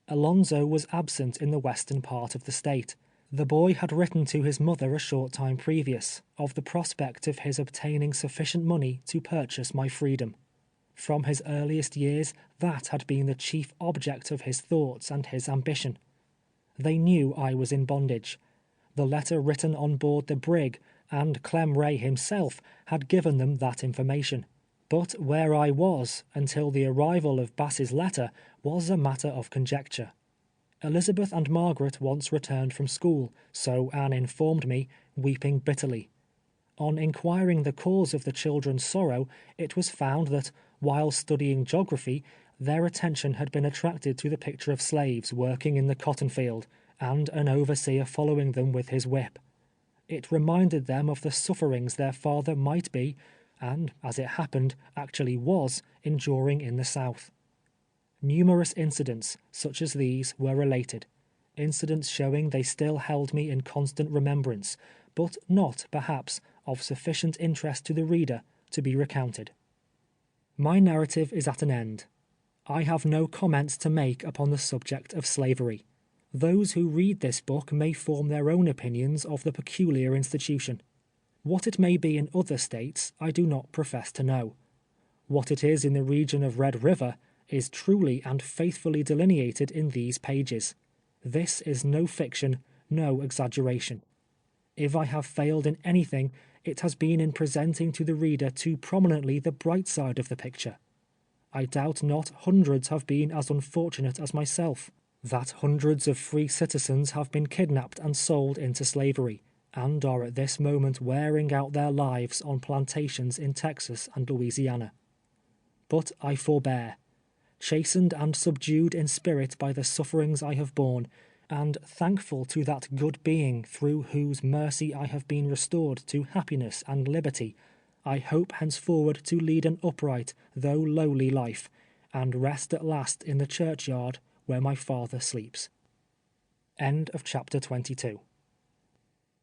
Alonzo was absent in the western part of the state. The boy had written to his mother a short time previous, of the prospect of his obtaining sufficient money to purchase my freedom. From his earliest years, that had been the chief object of his thoughts and his ambition. They knew I was in bondage. The letter written on board the brig, and Clem Ray himself, had given them that information. But where I was, until the arrival of Bass's letter, was a matter of conjecture. Elizabeth and Margaret once returned from school, so Anne informed me, weeping bitterly. On inquiring the cause of the children's sorrow, it was found that, while studying geography, their attention had been attracted to the picture of slaves working in the cotton field, and an overseer following them with his whip. It reminded them of the sufferings their father might be, and, as it happened, actually was, enduring in the South. Numerous incidents, such as these, were related, incidents showing they still held me in constant remembrance, but not, perhaps, of sufficient interest to the reader to be recounted. My narrative is at an end. I have no comments to make upon the subject of slavery. Those who read this book may form their own opinions of the peculiar institution. What it may be in other states, I do not profess to know. What it is in the region of Red River is truly and faithfully delineated in these pages. This is no fiction, no exaggeration. If I have failed in anything, it has been in presenting to the reader too prominently the bright side of the picture. I doubt not hundreds have been as unfortunate as myself, that hundreds of free citizens have been kidnapped and sold into slavery, and are at this moment wearing out their lives on plantations in Texas and Louisiana. But I forbear, chastened and subdued in spirit by the sufferings I have borne, and thankful to that good being through whose mercy I have been restored to happiness and liberty, I hope henceforward to lead an upright, though lowly life, and rest at last in the churchyard where my father sleeps. End of chapter 22.